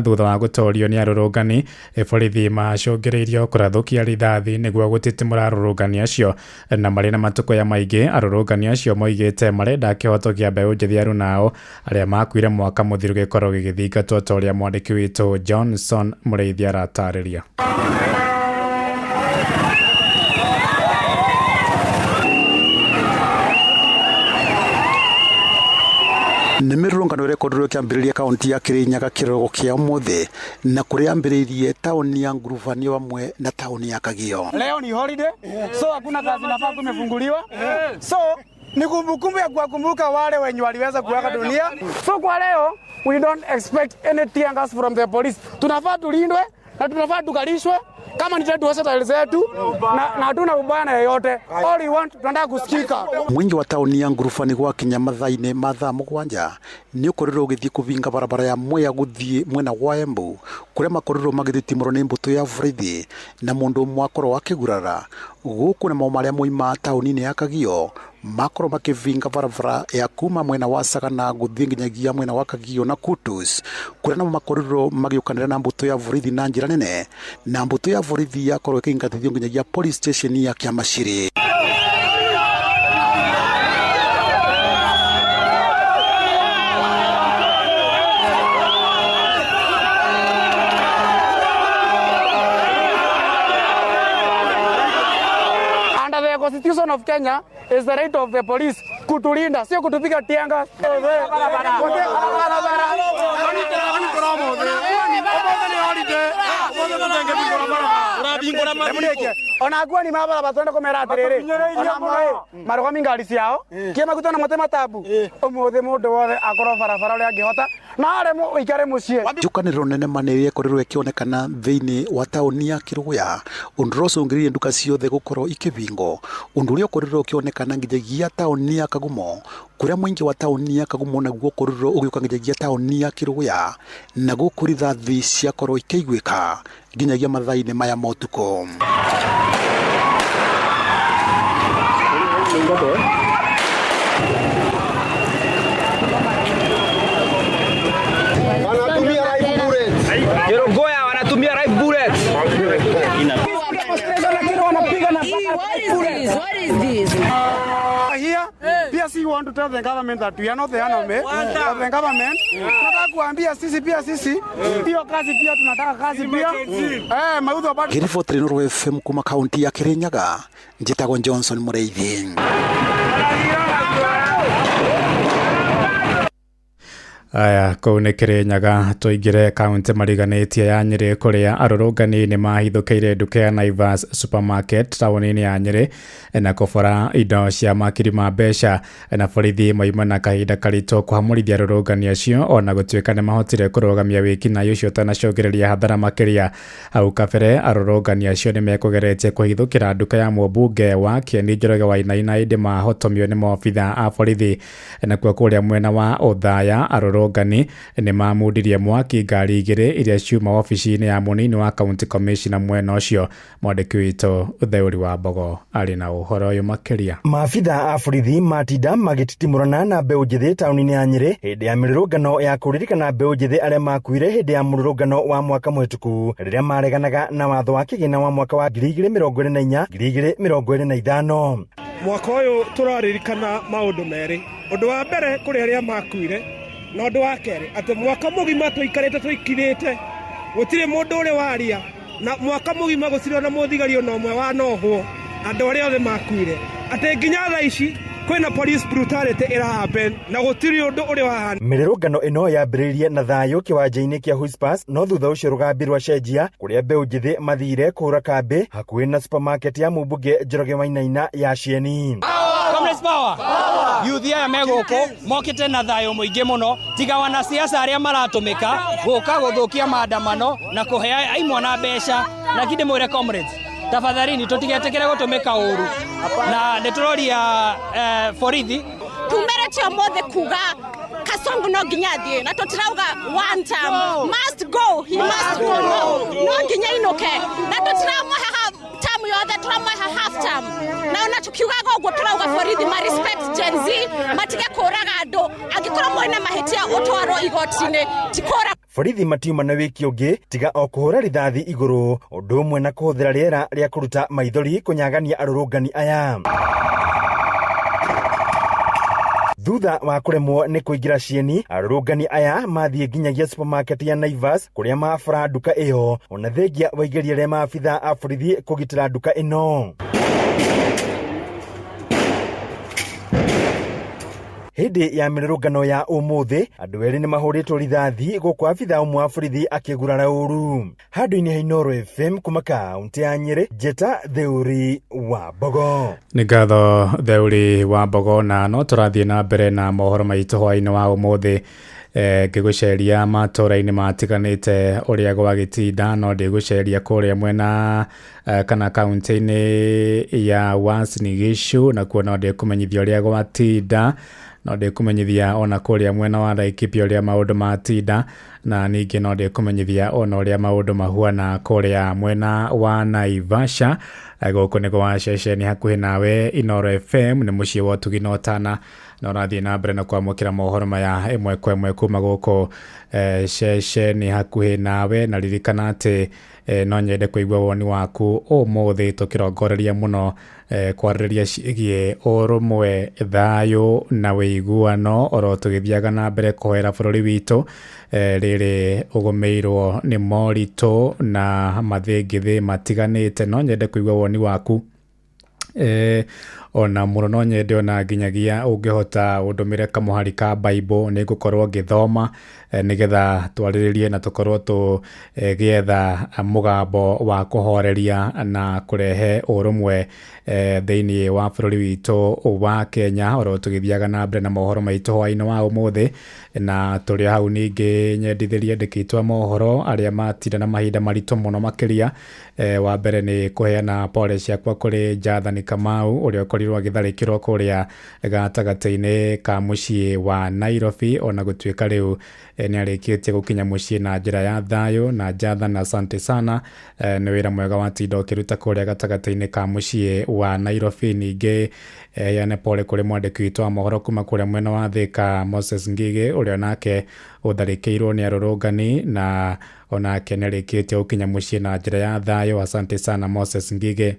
thutha wa gutorio ni arũrũngani. Borithi macũngĩrĩirio kũrathukia rithathi nĩguo gũtitimũra arũrũngani acio, na marĩ na matuko ya maingĩ. Arũrũngani acio moigĩte marenda kĩhoto kĩa mbeũ njĩthĩ aru nao arĩa makuire mwaka mũthiru gĩkorwo gĩgĩthingatwo ta ũrĩa mwandĩki witũ Johnson Mũrĩithi aratarĩria. Nĩ mĩrũrũngano ĩrekorirwo kĩambĩrĩria kaunti ya Kirinyaga kĩroko kĩa ũmũthĩ na kũrĩa ambĩrĩirie taũni ya Ngurubanio hamwe na taũni ya Kagio. Leo ni holiday, so hakuna kazi nafaa kumefunguliwa. So ni kumbukumbu ya kuwakumbuka wale wenye waliweza kuaga dunia. So kwa leo we don't expect any tear gas from the police. Tunafaa tulindwe na tunafaa tukalishwe kama ni tatu hospitali zetu na hatuna ubaya na yoyote. All we want tunataka kusikika. Mwingi wa tauni ya Ngurubanio gwa kinya mathaa-inĩ ma thaa mũgwanja nĩ ũkorirwo ũgĩthiĩ kũvinga barabara ya Mwea gũthiĩ mwena wa Embu kũrĩa makorirwo magĩthitimũrwo nĩ mbũtũ ya borithi na mũndũ ũmwe akorwo akĩgurara. Gũkũ nĩ maũ marĩa moima taũni-inĩ ya Kagio makorwo makĩvinga barabara ya kuma mwena wa Sagana gũthiĩ nginyagia mwena wa Kagio na Kutus kũrĩa namo makorirwo magĩũkanĩra na mbũtũ ya borithi na njĩra nene, na mbũtũ ya borithi yakorwo ĩkĩingatithio nginyagia police station ya Kĩamaciri. Constitution of Kenya is the right of the police kutulinda, sio kutupiga tianga. Onagua ni mabara batwenda komera atiriri maruga mingari ciao kiema gutona matema tabu umuthe mundu wothe akorwo barabara uri angihota na aremo ikare mucie. Njukanĩrĩro nene manene ĩkorirwo ĩkĩonekana thĩinĩ wa taũni ya Kiruguya, ũndũ ũrĩa ũcũngĩrĩirie nduka ciothe gũkorwo ikĩbingwo, ũndũ ũrĩa ũkorirwo ũkĩonekana nginyagia taũni ya Kagumo, kũrĩa mũingĩ wa taũni ya Kagumo naguo ũkorirwo ũgĩũka nginyagia taũni ya Kiruguya, na gũkũ rithathi ciakorwo ikĩiguĩka nginyagia mathaa-inĩ maya ma ũtukũ. Kiruguya wanatumia live bullets. What is this? Here, pia si want to tell the government that we are not the enemy of the government. Tunataka kuambia sisi pia hiyo kazi pia tunataka kazi pia. Maudho bado. Kiriboti Inoro FM kuma kaunti ya Kirinyaga, njitagwo Johnson Mũrĩithi. Aya kũu Kirinyaga tũingĩre kaunti mariganĩtie ya Nyĩrĩ kũrĩa arũrũngani nĩ mahithũkĩire nduka ya Naivas supermarket taũni-inĩ ya Nyĩrĩ na kũbora indo cia makiri ma mbeca na borithi moima na kahinda karitũ kũhamũrithia arũrũngani acio ona gũtuĩka nĩ mahotire kũrũgamia wĩkinaĩ ũcio ũtanacũngĩrĩria hathara makĩria. Hau kabere arũrũngani acio nĩ mekũgeretie kũhithũkĩra nduka ya mũmbunge wa Kieni Njoroge Wainaina ĩndĩ mahotomio nĩ maobitha a borithi. Nakuo kũrĩa mwena wa Othaya arũrũngani nĩ mamundirie mwaki ngari igĩrĩ iria ciuma ofici-inĩ ya mũnini wa county commissioner mwena ũcio. Mwandĩki witũ Theuri wa Mbogo arĩ na ũhoro ũyũ makĩria. Maabitha a borithi matinda magĩtitimũrana na mbeũ njĩthĩ taũni-inĩ ya Nyĩrĩ hĩndĩ ya mĩrũrũngano ya kũririkana mbeũ njĩthĩ arĩa makuire hĩndĩ ya mũrũrũngano wa mwaka mũhĩtũku rĩrĩa mareganaga na watho wa kĩgĩna wa mwaka wa 2024 2025. Mwaka ũyũ tũraririkana maũndũ merĩ. Ũndũ wa mbere kũrĩ arĩa makuire na ũndũ wa kerĩ atĩ mwaka mũgima tũikarĩte tũikirĩte gũtirĩ mũndũ ũrĩ waria na mwaka mũgima gũtirĩ na mũthigari ona ũmwe wa nohwo andũ arĩa othe makuire atĩ nginya thaa ici kwĩna police brutality ĩrahappen na gũtirĩ ũndũ ũrĩ wahana. Mĩrũrũngano ĩno yambĩrĩirie na thayũ kĩwanja-inĩ kĩa Whispers no thutha ũcio rũgambi rwacenjia kũrĩa mbeũ njĩthĩ mathire kũhũra kambĩ hakuhĩ na supermarket ya mũmbunge Njoroge Wainaina ya Cieni. Comrades Power youth aya megũkũ mokĩte na thayũ mũingĩ mũno tiga wana siasa arĩa maratũmĩka gũka gũthũkia maandamano na kũhe aimwana mbeca na kinde mwĩre comrades tafadhalini tũtigetekere gũtũmĩka ũru na nĩtũroria borithi tumerete ũmũthĩ kuga Kasongo no nginya athiĩ na tũtirauga one time must go he must go no nginya inũke na tũtiramũhe time yothe turamũhe half time na ona tukiugaga ũguo turauga borithi ma respect Gen Z matige kũraga andũ angĩkorwo mwĩna mahĩtia ũtwarwo igoti-inĩ tikũra. Borithi matiuma na wĩki ũngĩ tiga o kũhũra rithathi igũrũ ũndũ ũmwe na kũhũthĩra rĩera rĩa kũruta maithori kũnyagania arũrũngani aya. Thutha wa kũremwo nĩ kũingĩra Cieni arũrũngani aya mathiĩ nginyagia supermarket ya Naivas kũrĩa mabara nduka ĩyo ona thengia wa igeria rĩa maabitha a borithi kũgitĩra nduka ĩno. Hĩndĩ ya mĩrũrũngano ya ũmũthĩ andũ erĩ nĩ mahũrĩtwo rithathi gũkũ abitha ũmwe wa borithi akĩgurara ũru. Handũ-inĩ ha Inooro FM kuma kaunti ya Nyĩrĩ njeta Theuri wa Mbogo. Nĩ ngatho Theuri wa Mbogo na no tũrathiĩ na mbere na mohoro maitũ hwaĩ-inĩ wa ũmũthĩ ngĩgũceria matũra-inĩ matiganĩte ũrĩa gwagĩtinda no ndĩgũceria kũrĩa mwena kana kaunti-inĩ ya Uasin Gishu na kuo no ndĩkũmenyithia ũrĩa gwatinda no ndĩkũmenyithia ona kũrĩa mwena wa Laikipia ũrĩa maũndũ matinda na ningĩ no ndĩkũmenyithia ona ũrĩa maũndũ mahuana kũrĩa mwena wa Naivasha. Gũkũ nĩ gwa ceceni hakuhĩ nawe Inooro FM nĩ mũciĩ wa ũtugi na ũtana na ũrathiĩ na mbere na kwamũkĩra mohoro maya ĩmwe kwa ĩmwe kuma gũkũ ceceni hakuhĩ nawe na ririkana atĩ no nyende kũigua woni waku ũmũthĩ tũkĩrongoreria mũno kwarĩrĩria ciĩgiĩ ũrũmwe thayũ na wĩiguano oro tũgĩthiaga na mbere kũhoera bũrũri witũ rĩrĩ ũgũmĩirwo nĩ moritũ na mathĩngĩthĩ matiganĩte. No nyende kũigua woni waku ona mũno no nyende ona nginyagia ũngĩhota ũndũmĩre kamũhari ka Bible nĩ ngũkorwo ngĩthoma nĩgetha twarĩrĩrie na tũkorwo tũgĩetha mũgambo wa kũhoreria na kũrehe ũrũmwe thĩinĩ wa bũrũri witũ wa Kenya oro tũgĩthiaga na mbere na mohoro maitũ hwaĩ-inĩ wa ũmũthĩ na tũrĩ hau ningĩ nyendithĩrie ndĩkĩtwa mohoro arĩa matinda na mahinda maritũ mũno makĩria. Wa mbere nĩ kũheana pole ciakwa kũrĩ Jathani Kamau ũrĩa ũkorirwo agĩtharĩkĩrwo kũrĩa gatagatĩ-inĩ ka mũciĩ wa Nairobi ona gũtuĩka rĩu nĩ arĩkĩtie gũkinya mũciĩ na njĩra ya thayũ na Jathan asante sana nĩ wĩra mwega watinda ũkĩruta kũrĩa gatagatĩ-inĩ ka mũciĩ wa Nairobi. Ningĩ yane pole kũrĩ mwandĩki witũ wa mohoro kuma kũrĩa mwena wa Thika Moses Ngigĩ ũrĩa nake ũtharĩkĩirwo nĩ arũrũngani na onake nĩ arĩkĩtie gũkinya mũciĩ na njĩra ya thayũ. Asante sana Moses Ngigĩ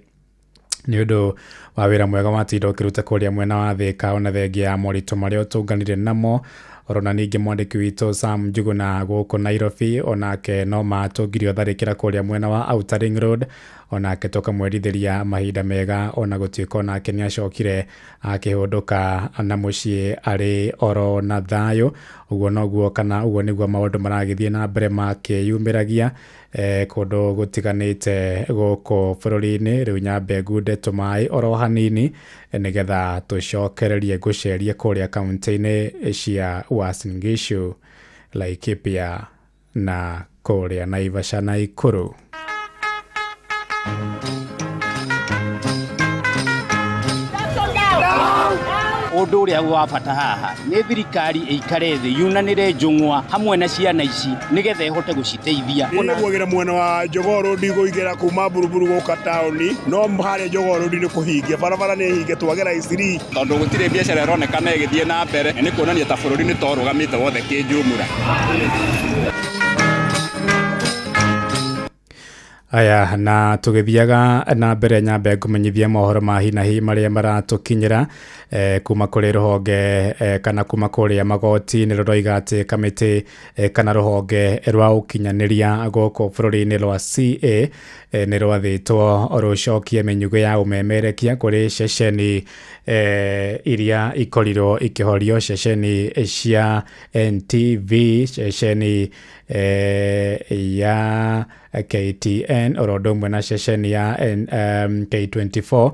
nĩ ũndũ wa wĩra mwega watinda ũkĩruta kũrĩa mwena wa Thika ona thengia ya moritũ marĩa ũtũnganire namo orona ningi mwandiki witũ Sam Njuguna gũkũ Nairobi onake no matũngirio tharĩkĩra kũrĩa mwena wa Outer Ring Road onake tũkamwendithĩria mahinda mega ona gũtuĩka onake nĩacokire akĩhũndũka na mũciĩ arĩ oro na thayũ. Ũguo noguo kana ũguo nĩguo maũndũ maragĩthiĩ na mbere makĩyumĩragia kũndũ gũtiganĩte gũkũ bũrũri-inĩ. Rĩu nyambe ngunde tũmaĩ oro hanini nĩgetha tũcokererie ngũcerie kũrĩa kaunti-inĩ cia Uasin Gishu, Laikipia na kũrĩa Naivasha na Nakuru. Ũndũ ũrĩa wa bata haha nĩ thirikari ĩikare thĩ yunanĩre njũng'wa hamwe na ciana ici nĩgetha ĩhote gũciteithia. Gwĩra mwena wa Jogoo Road gũigĩra kuma Buruburu gũka taũni, no harĩa Jogoo Road nĩ kũhingia barabara nĩ hinge twagera Isiri, tondũ gũtirĩ biacara ĩronekana ĩgĩthiĩ na mbere, nĩ kuonania ta bũrũri nĩ twarũgamĩte wothe kĩnjumũra. Aya na tũgĩthiaga na mbere nyambe ngũmenyithia mohoro ma hi na hi marĩa maratũkinyĩra kuma kũrĩ rũhonge kana kuma kũrĩa magoti nĩ rũroiga atĩ kamĩtĩ kana rũhonge rwa ũkinyanĩria gũkũ bũrũri-inĩ rwa CA nĩ rwathĩtwo rũcokie mĩnyugo ya ũmemerekia kũrĩ ceceni iria ikorirwo ikĩhorio, ceceni cia NTV, ceceni ya KTN oro ũndũ ũmwe na ceceni ya K24.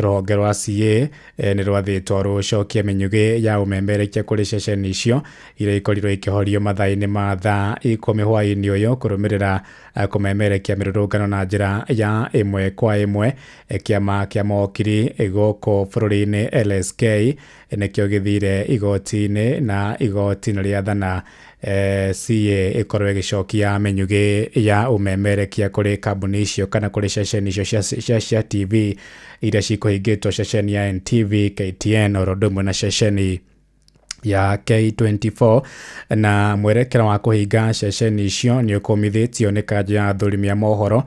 Rũhonge rwa CA nĩ rwathĩtwo rũcokie mĩnyugo ya ũmemerekia kũrĩ ceceni icio iria ikorirwo ikĩhorio mathaa-inĩ ma thaa 10 hwaĩ-inĩ ũyũ kũrũmĩrĩra kũmemerekia mĩrũrũngano na njĩra ya ĩmwe kwa ĩmwe. Kĩama kĩa mawakiri gũkũ bũrũri-inĩ LSK nĩkĩo gĩthire igoti-inĩ na igoti nĩ rĩathana CA ĩkorwo ĩgĩcokia mĩnyugo ya ũmemerekia kũrĩ kambuni icio kana kũrĩ ceceni icio cia TV iria cikũhingĩtwo, ceceni ya NTV, KTN oro ũndũ ũmwe na ceceni ya K24. Na mwerekera wa kũhinga ceceni icio nĩ ũkũmithĩtio nĩ kanjũ ya athũrimi a mohoro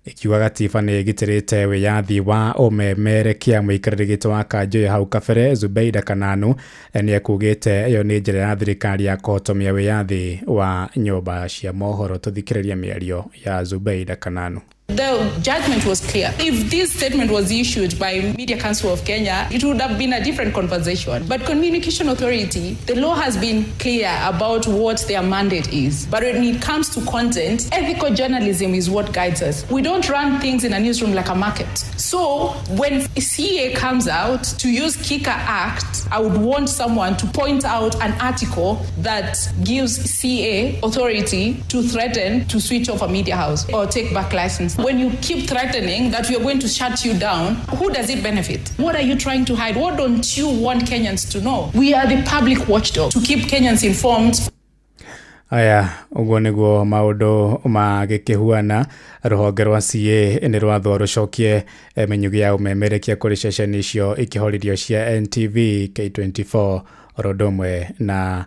ikiuga gatiba nĩ ĩgitĩrĩte wĩyathi wa ũmemerekia. Mũikarĩri gĩtĩ wa kanjũ ya hau kabere Zubeida Kananu nĩ ekugĩte ĩyo nĩ njĩra ya thirikari ya kũhotomia wĩyathi wa nyũmba cia mohoro. Tũthikĩrĩria mĩario ya Zubeida Kananu. The judgment was clear. If this statement was issued by Media Council of Kenya, it would have been a different conversation. But Communication Authority, the law has been clear about what their mandate is. But when it comes to content, ethical journalism is what guides us. We don't run things in a newsroom like a market. So when CA comes out to use Kika Act, I would want someone to point out an article that gives CA authority to threaten to switch off a media house or take back license. When you keep threatening that we are going to shut you down, who does it benefit? What are you trying to hide? What don't you want Kenyans to know? We are the public watchdog to keep Kenyans informed. Aya, ũguo nĩguo maũndũ magĩkĩhuana. Rũhonge rwa CA nĩ rwathwo rũcokie mĩnyugo ya ũmemerekia kũrĩ ceceni icio ikĩhoririo cia NTV, K24 oro ũndũ ũmwe na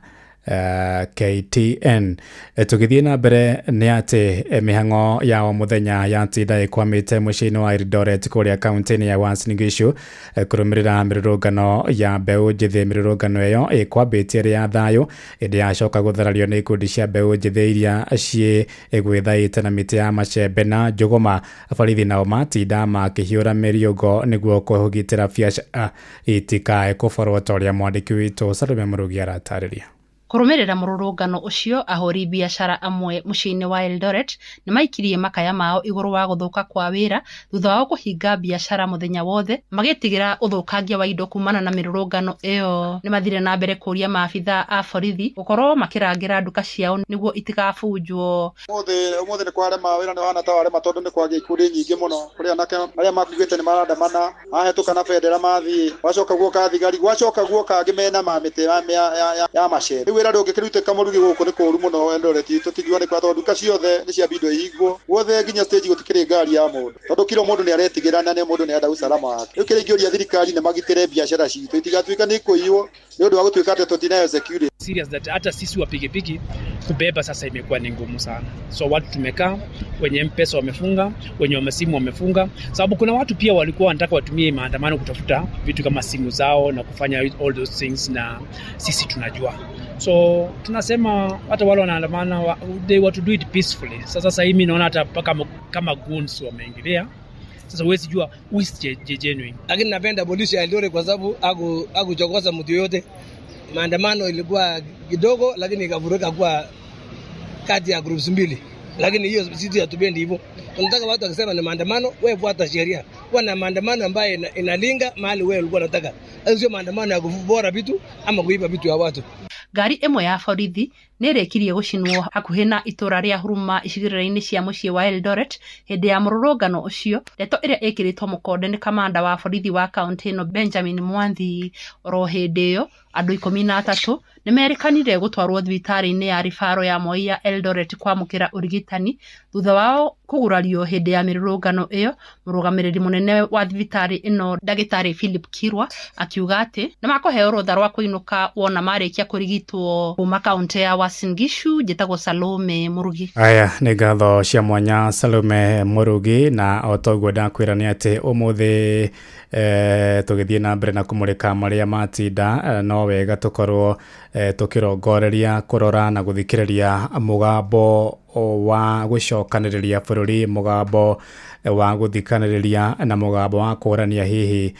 KTN. Tũgĩthiĩ na mbere nĩ atĩ mĩhang'o ya o mũthenya yatinda ĩkwamĩte mũciĩ-inĩ wa Eldoret kũrĩa kaunti-inĩ ya Uasin Gishu kũrũmĩrĩra mĩrũrũngano ya mbeũ njĩthĩ. Mĩrũrũngano ĩyo ĩkwambĩtie ĩrĩ ya thayũ ĩndĩ yacoka gũtharario nĩ ikundi cia mbeũ njĩthĩ iria ciĩ gwĩthaĩte na mĩtĩ ya macembe na njũgũma. Borithi nao matinda makĩhiũra mĩriũngo nĩguo kũgitĩra biacara itikae kũborwo ta ũrĩa mwandĩki witũ Salome Mũrugi aratarĩria. Kũrũmĩrĩra mũrũrũngano ũcio, ahũri biacara amwe mũciĩ-inĩ wa Eldoret nĩ maikirie makaya mao igũrũ wa gũthũka kwa wĩra thutha wa kũhinga biacara mũthenya wothe magĩtigĩra ũthũkangia wa indo kumana na mĩrũrũngano ĩyo. Nĩ mathire na mbere kũria maabitha a borithi gũkorwo makĩrangĩra nduka ciao nĩguo itigabunjwo. Ũmũthĩ nĩ kwarema wĩra nĩ wahana ta warema tondũ nĩ kwagĩa ikundi nyingĩ mũno kũrĩa anake arĩa makuĩte nĩ marandamana mahĩtũka na bendera mathiĩ, gwacoka guoka thigari, gwacoka guoka angĩ mena mamĩtĩ ya macembe. kwira ndo ngikirute kamurugi guku ni kuru muno Eldoret tutingiwa ni kwa nduka ciothe ni cia bindo ihingwo wothe nginya stage gutikire ngari ya mundu tondu kilo mundu ni aretigirana ni mundu ni enda usalama wake riu kiri ngioria thirikari ni magitire biashara citu itigatuika ni kuiyo ni undu wa gutuika ati tutinayo security serious that hata sisi wa pikipiki kubeba sasa imekuwa ni ngumu sana. So watu tumekaa, wenye M-Pesa wamefunga, wenye wamesimu wamefunga, sababu kuna watu pia walikuwa wanataka watumie maandamano kutafuta vitu kama simu zao na kufanya all those things, na sisi tunajua. So tunasema hata wale wanaandamana they want to do it peacefully. Sasa hivi naona hata kama goons wameingilia. Sasa huwezi jua who is genuine. Lakini napenda polisi ya Eldoret kwa sababu hakuchokoza mtu yote. Maandamano ilikuwa kidogo lakini ikavuruka kwa kati ya groups mbili. Lakini hiyo sisi hatupendi hivyo. Tunataka watu wakisema ni maandamano, wewe fuata sheria. Kwa na maandamano ambayo inalinga mahali wewe ulikuwa unataka. Sio maandamano ya kuvubora vitu ama kuiba vitu ya watu. Ngari imwe ya borithi nirekirie gucinwo hakuhi na itura ria Huruma icigirira-ini cia mucii wa Eldoret hindi ya mururungano ucio. Ndeto iria ikiritwo mukonde ni kamanda wa borithi wa kaunti ino Benjamin Mwanthi. Oro hindi iyo andu 13 nimerikanire gutwarwo thibitari-ini ya rifaro ya Moi ya Eldoret kwamukira urigitani thutha wao kugurario hindi ya mirurungano iyo. Murugamiriri munene wa thibitari ino Dagitari Philip Kirwa akiuga ati nimakuheo rutha rwa kuinuka wona marikia kurigitwo kuma kaunti ya Uasin Gishu. Njitagwo Salome Murugi. Aya nĩ ngatho cia mwanya Salome Murugi, na otoguo ndakwĩra nĩ atĩ ũmũthĩ tũgĩthiĩ na mbere na kũmũrĩka marĩa matinda no wega tũkorwo tũkĩrongoreria kũrora na gũthikĩrĩria mũgambo wa gũcokanĩrĩria bũrũri, mũgambo wa gũthikanĩrĩria na mũgambo wa kũrania hihi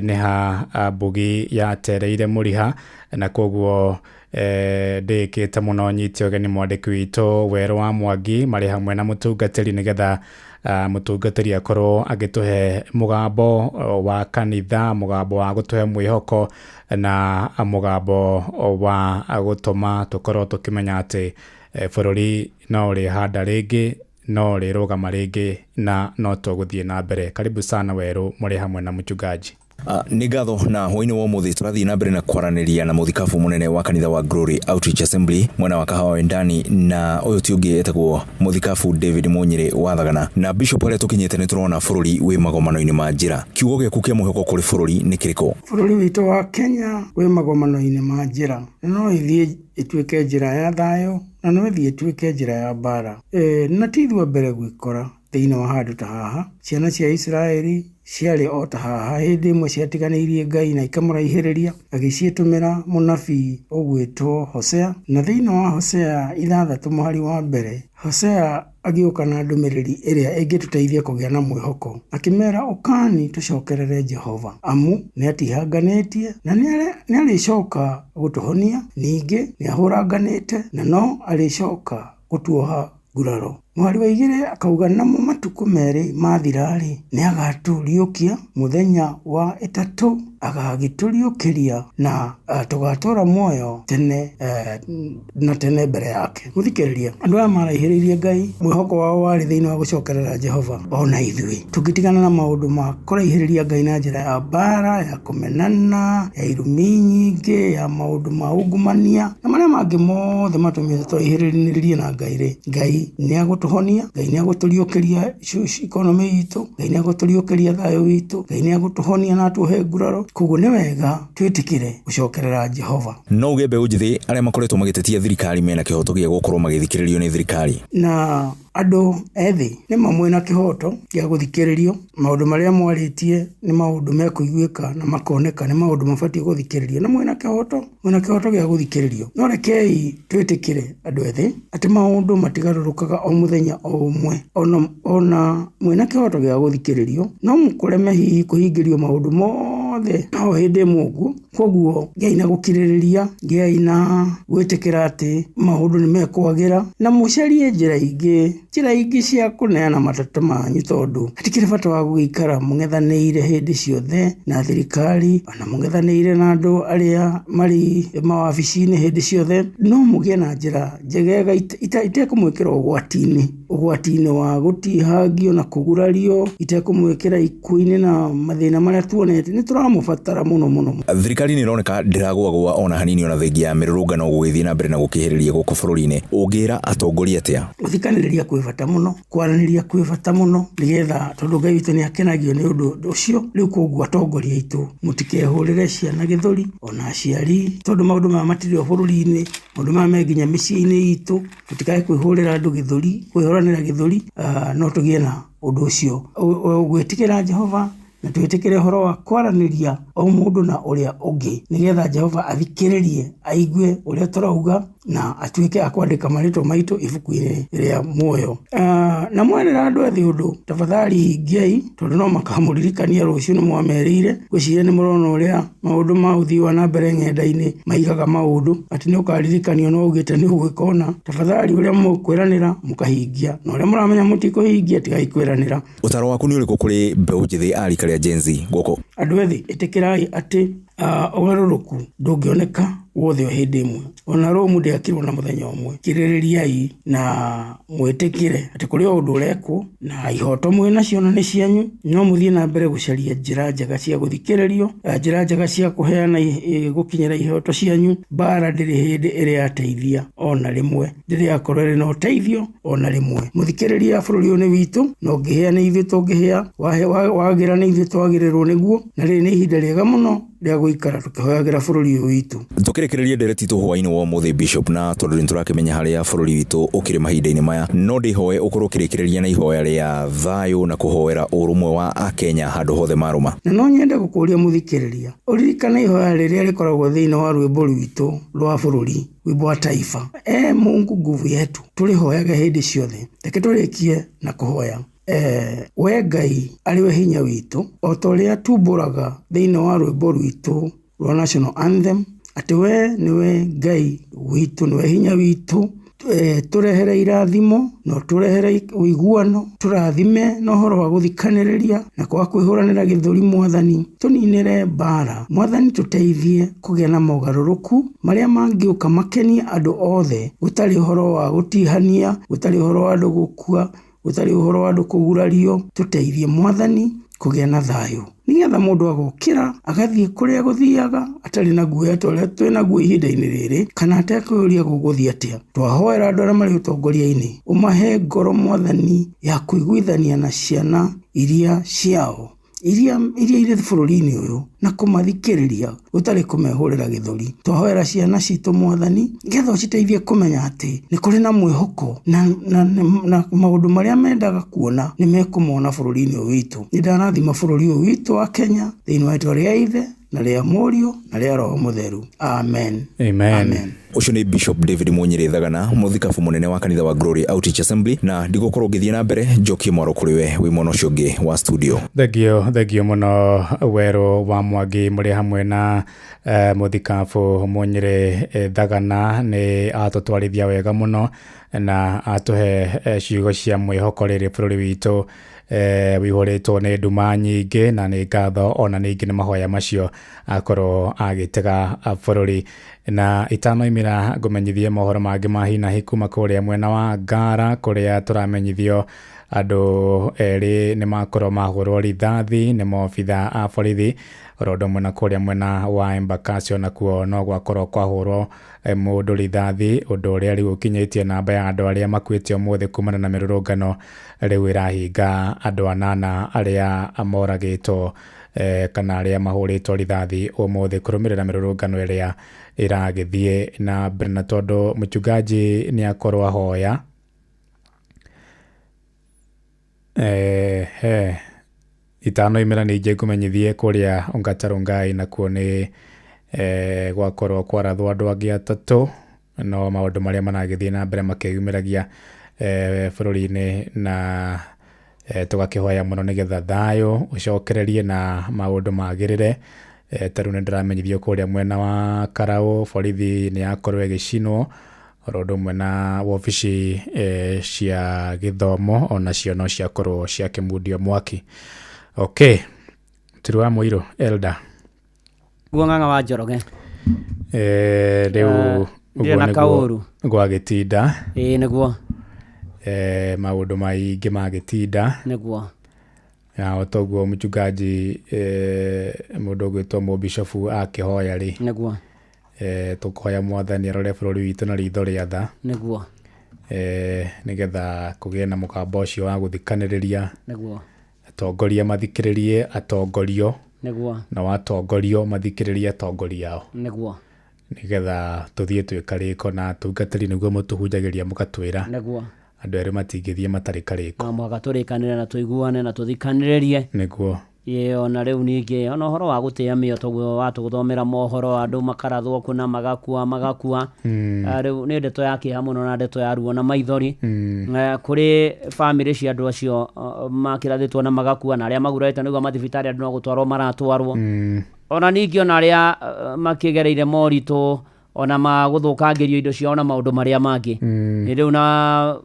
nĩ ha mbugi yatereire mũriha, na koguo ndĩkĩte mũno nyiti ũgeni mwandĩki witũ Werũ wa Mwangi marĩ hamwe na mũtungatĩri nĩgetha mũtungatĩri akorwo agĩtũhe mũgambo wa kanitha, mũgambo wa gũtũhe mwĩhoko na mũgambo wa gũtũma tũkorwo tũkĩmenya atĩ bũrũri no rĩhanda rĩngĩ, no rĩrũgama rĩngĩ na no tũgũthiĩ na mbere. Karibu sana Werũ, mũrĩ hamwe na mũchungaji. Nĩ ngatho na hwainĩ wa ũmũthĩ tũrathiĩ na mbere na kwaranĩria na mũthikabu mũnene wa kanitha wa Glory Outreach Assembly mwena wa Kahawa Wendani, na ũyũ ti ũngĩ etagwo mũthikabu David Munyĩrĩ wa Thagana. Na bishop arĩa tũkinyĩte nĩ tũrona bũrũri wĩ magomano-inĩ ma njĩra. Kiugo gĩaku kĩa mũheko kũrĩ bũrũri nĩ kĩrĩkũ? Bũrũri witũ wa Kenya wĩ magomano-inĩ ma njĩra, no ithiĩ ituĩke njĩra ya thayũ na no ithiĩ ituĩke njĩra ya mbara. Na ti ithuĩ mbere gwĩkora thĩinĩ wa handũ ta haha. Ciana cia Israeli ciarĩ o ta haha, hĩndĩ ĩmwe ciatiganĩirie Ngai na ikamũraihĩrĩria, agĩciĩtũmĩra mũnabii ũgwĩtwo Hosea. Na thĩinĩ wa Hosea 6 mũhari wa mbere, Hosea agĩũka na ndũmĩrĩri ĩrĩa ĩngĩtũteithia kũgĩa na mwĩhoko, akĩmera ũkani tũcokerere Jehova amu nĩatihanganĩtie na nĩarĩcoka gũtũhonia, ningĩ nĩahũranganĩte na no arĩcoka gũtuoha nguraro. Mwari wa 2 akauga namo matuko merĩ mathirarĩ nĩagatũriũkia mũthenya wa 3 agagĩtũriũkĩria na tũgatũra muoyo tene na tene mbere yake. Mũthikĩrĩria, andũ aya maraihĩrĩirie Ngai, mwĩhoko wao warĩ thĩinĩ wa gũcokerera Jehova. Ona ithuĩ tũngĩtigana na maũndũ ma kũraihĩrĩria Ngai na njĩra ya mbara, ya kũmenana, ya irumi nyingĩ, ya maũndũ ma ungumania na marĩa mangĩ mothe matũmĩte tũihĩrĩrie na Ngai-rĩ, Ngai nĩagũtũhonia, Ngai nĩagũtũriũkĩria economy itũ, Ngai nĩagũtũriũkĩria thayũ witũ, Ngai nĩagũtũhonia na atuhe nguraro. Koguo nĩ wega twĩtĩkĩre gũcokerera Jehova. No uge mbeũ njĩthĩ arĩa makoretwo magĩtetia thirikari mena kĩhoto gĩa gũkorwo magĩthikĩrĩrio nĩ thirikari. Na andũ ethĩ nĩ mamwe na kĩhoto gĩa gũthikĩrĩrio. Maũndũ marĩa mwarĩtie nĩ maũndũ mekũiguĩka na makoneka nĩ maũndũ mabatiĩ gũthikĩrĩrio, na mwĩna kĩhoto gĩa gũthikĩrĩrio. No rekei twĩtĩkĩre andũ ethĩ atĩ maũndũ matigarũrũkaga o mũthenya o ũmwe. Ona mwĩna kĩhoto gĩa gũthikĩrĩrio no mũkũreme hihi kũhingĩrio maũndũ mothe o hĩndĩ ĩmwe ũguo. Koguo Ngai na gũkirĩrĩria, Ngai na gwĩtĩkĩra atĩ maũndũ nĩ mekwagĩra, na mũcarie njĩra ingĩ cia kũneana mateta manyu, tondũ hatikĩrĩ bata wa gũgĩikara mũng'ethanĩire hĩndĩ ciothe na thirikari, ona mũng'ethanĩire na andũ arĩa marĩ mawabici-inĩ hĩndĩ ciothe. No mũgĩe na njĩra njegega itekũmwĩkĩra ũgwati-inĩ wa gũtihangio na kũgurario, itekũmwĩkĩra ikuũ-inĩ na mathĩna marĩa tuonete. Nĩ tũramũbatara mũno. thirikari ni roneka ndiragwa ona hanini ona thengia mirurungano gugithii na mbere na gukihiriria guku bururi-ini ungira atongoria atia guthikaniriria kwi bata muno kwaraniria kwi bata muno nigetha tondu Ngai witu ni akenagio ni undu ucio riu koguo atongoria itu mutikehurire ciana githuri ona aciari tondu maundu ma matirio bururi-ini maundu ma menginya micii-ini itu tutikae kwihurira andu githuri kwihoranira githuri no tugie na undu ucio gwitikira Jehova na tuitikire horo wa kwaraniria o mundu na uria ungi nigetha Jehova athikiririe aigue uria turauga na atuike akwandika marito maitu ibuku-ini ria muoyo na mwerera andu ethi undu tafadhali ngiai tondu no makamuririkania rucio ni mwamerire gwiciria ni murona uria maundu ma uthii wa na mbere ng'enda-ini maigaga maundu ati ni ukaririkanio no ugite ni ugwikona tafadhali uria mukwiranira mukahingia na uria muramenya mutikuhingia tigai kwiranira utaro waku ni uriku kuri mbeũ njithi arika ria Gen Z guku andu ethi itikirai ati ugaruruku ndungioneka wothe o hindi imwe ona Romu ndiakirwo na muthenya umwe kiriririai na mwitikire ati kuri undu urekwo na ihoto mwe nacio na ni cianyu no muthie na mbere gucaria njira njega cia guthikiririo njira njega cia kuheana gukinyira ihoto cianyu bara ndiri hindi iri ateithia ona rimwe ndiri akorere no teithio ona rimwe muthikiriria bururi ni witu no ngiheana ithu tungihea wagira ni ithu twagirirwo niguo na ri ni ihinda riega muno ria guikara tukihoyagira bururi witu tukirekereria ndereti tu hwaini wa muthi Bishop na tondu ni turakimenya haria bururi witu ukiri mahinda-ini maya no ndihoe ukorwo kirekereria na ihoya ria thayu na kuhoera urumwe wa Akenya handu hothe maruma na no nyende gukuria muthikiriria uririkana ihoya riria rikoragwo thiini wa rwimbo rwitu rwa bururi wimbo wa taifa Mungu nguvu yetu turihoyaga hindi ciothe reke turikie na kuhoya we Ngai ariwe hinya witu o toria tumburaga thiini wa rwimbo rwitu rwa national anthem ati we niwe Ngai witu niwe hinya witu turehere irathimo no turehere uiguano turathime no horo wa guthikaniriria na kwa kwihuranira githuri mwathani tuninire bara mwathani tuteithie kugia na mogaruruku maria mangiuka makenia andu othe gutari horo wa gutihania gutari horo wa andu gukua gutari horo wa andu kugurario tuteithie mwathani kugia na thayu nigetha mundu agukira agathie kuria guthiaga atari na guoya toria twina guo ihinda-ini riri kana atekwĩũria gũgũthiĩ atia twahoera andu aria mari utongoria-ini umahe ngoro mwathani ya kuiguithania na ciana iria ciao iria iri bururi-ini uyu na kumathikiriria utari kumehurira githuri twahoera ciana citu mwathani ngetha citeithie kumenya ati ni kuri na mwihoko na maundu maria mendaga kuona ni mekumona bururi-ini uyu witu ni ndarathima bururi uyu witu wa Kenya thiini wa itwa ria Ithe na ria Murio na ria Roho Mutheru amen amen ucio ni Bishop David Munyiri Thagana muthikabu munene wa kanitha wa Glory Outreach Assembly na ndigukorwo ngithie na mbere njokie mwaro kuri we wi mono cio ngi wa studio thegio muno wero wa Mwangi muri hamwe na muthikabu Munyiri Thagana ni atutwarithia wega muno na atuhe ciugo cia mwihoko riri bururi witu wihoretwo ni nduma nyingi na ni ngatho ona ningi ni mahoya macio akorwo agitega bururi na itanoimira ngumenyithie mohoro mangi mahina hikuma kuria mwena wa Ngara kuria turamenyithio andu eri ni makorwo mahurwo rithathi ni mobitha a borithi rodo mwena kuria mwena wa Embakasi na kuo no gwakorwo kwahurwo mundu rithathi undu uria riu ukinyitie namba ya andu aria makwite umuthi kumana na mirurungano riu irahinga andu 8 aria amoragitwo kana aria mahuritwo rithathi umuthi kurumirira mirurungano iria iragithie na Brina tondu muchungaji ni akorwo ahoya itano imira ni je kumenyithie kuria Ongatarungai na kuoni gwakorwo kwarathwo andu angi atatu no maundu maria managithie na mbere makiyumiragia bururi-ini na tugakihoya muno nigetha thayu ucokererie na maundu magirire taru ni ndiramenyithio kuria mwena wa Karau borithi ni akorwo gicinwo rodo mwena wobici cia githomo ona cio no ciakorwo ciakimundio mwaki okay Tirwa Muiro Elda Guong'ang'a wa Njoroge riu na kauru gwagitinda niguo maundu maingi magitinda niguo na otoguo mchungaji mundu gwitwo mu bishop akihoya ri niguo tukoya mwathani arore bururi witu na ritho ria tha niguo nigetha kugie na mukamba ucio wa guthikaniriria niguo atongoria mathikiririe atongorio niguo na watongorio mathikiririe atongoria yao niguo nigetha tuthie twikariko na tungatiri niguo mutuhunjagiria mukatwira niguo andu eri matingithie matari kariko na mwaka turikanire na tuiguane na tuthikaniririe niguo ona riu ningi ona horo wa gutia mio toguo watu guthomera mohoro andu makarathwo kuna magakua riu ni ndeto yake hamuno na ndeto ya ruo na maithori kuri family cia andu acio makirathitwo na magakua na aria magurete niguo mathibitari andu no gutwarwo maratwarwo ona ningi ona aria makigereire moritu ona maguthukangirio indo ciao na maundu maria mangi riu na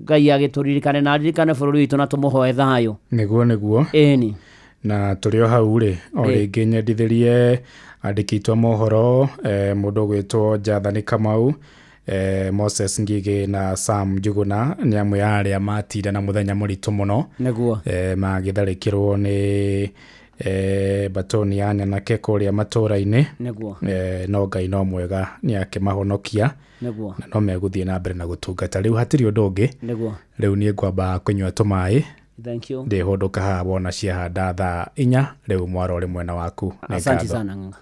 Ngai agituririkane na ririkane bururi witu na tumuhoe thayo niguo eni na turio hau ri o ringi nyendithirie andikitwa mohoro mundu gwitwo Jathani Kamau Moses Ngigi na Sam Njuguna ni amwe ya aria matira na muthenya muritu muno niguo magitharikirwo ni batoni ya Nyanake kuria matura-ini niguo no Ngai no mwega ni akimahonokia niguo na no meguthie na mbere na gutungata riu hatiri undu ungi niguo riu ni ngwamba kunywa tumai thank you ndi hondoka ha wona cia handa thaa 4 riu mwaro ri mwena waku asante sana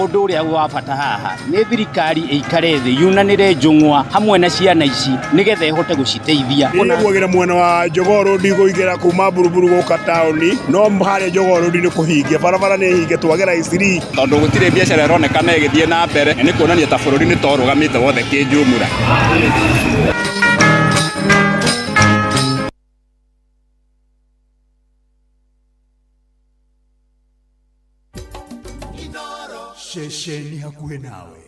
undu uria wa bata haha ni thirikari ikare thi yunanire njungwa hamwe na ciana ici nigetha ihote guciteithia nigugira mwena wa Jogoo ndiguigira kuma buruburu guka tauni no haria Jogoo ni kuhingia barabara ni hinge twagera isiri tondu gutire biashara ironekana igithie na mbere ni kuonania ta bururi ni torugamite wothe kinjumura Shesheni hakuhe nawe.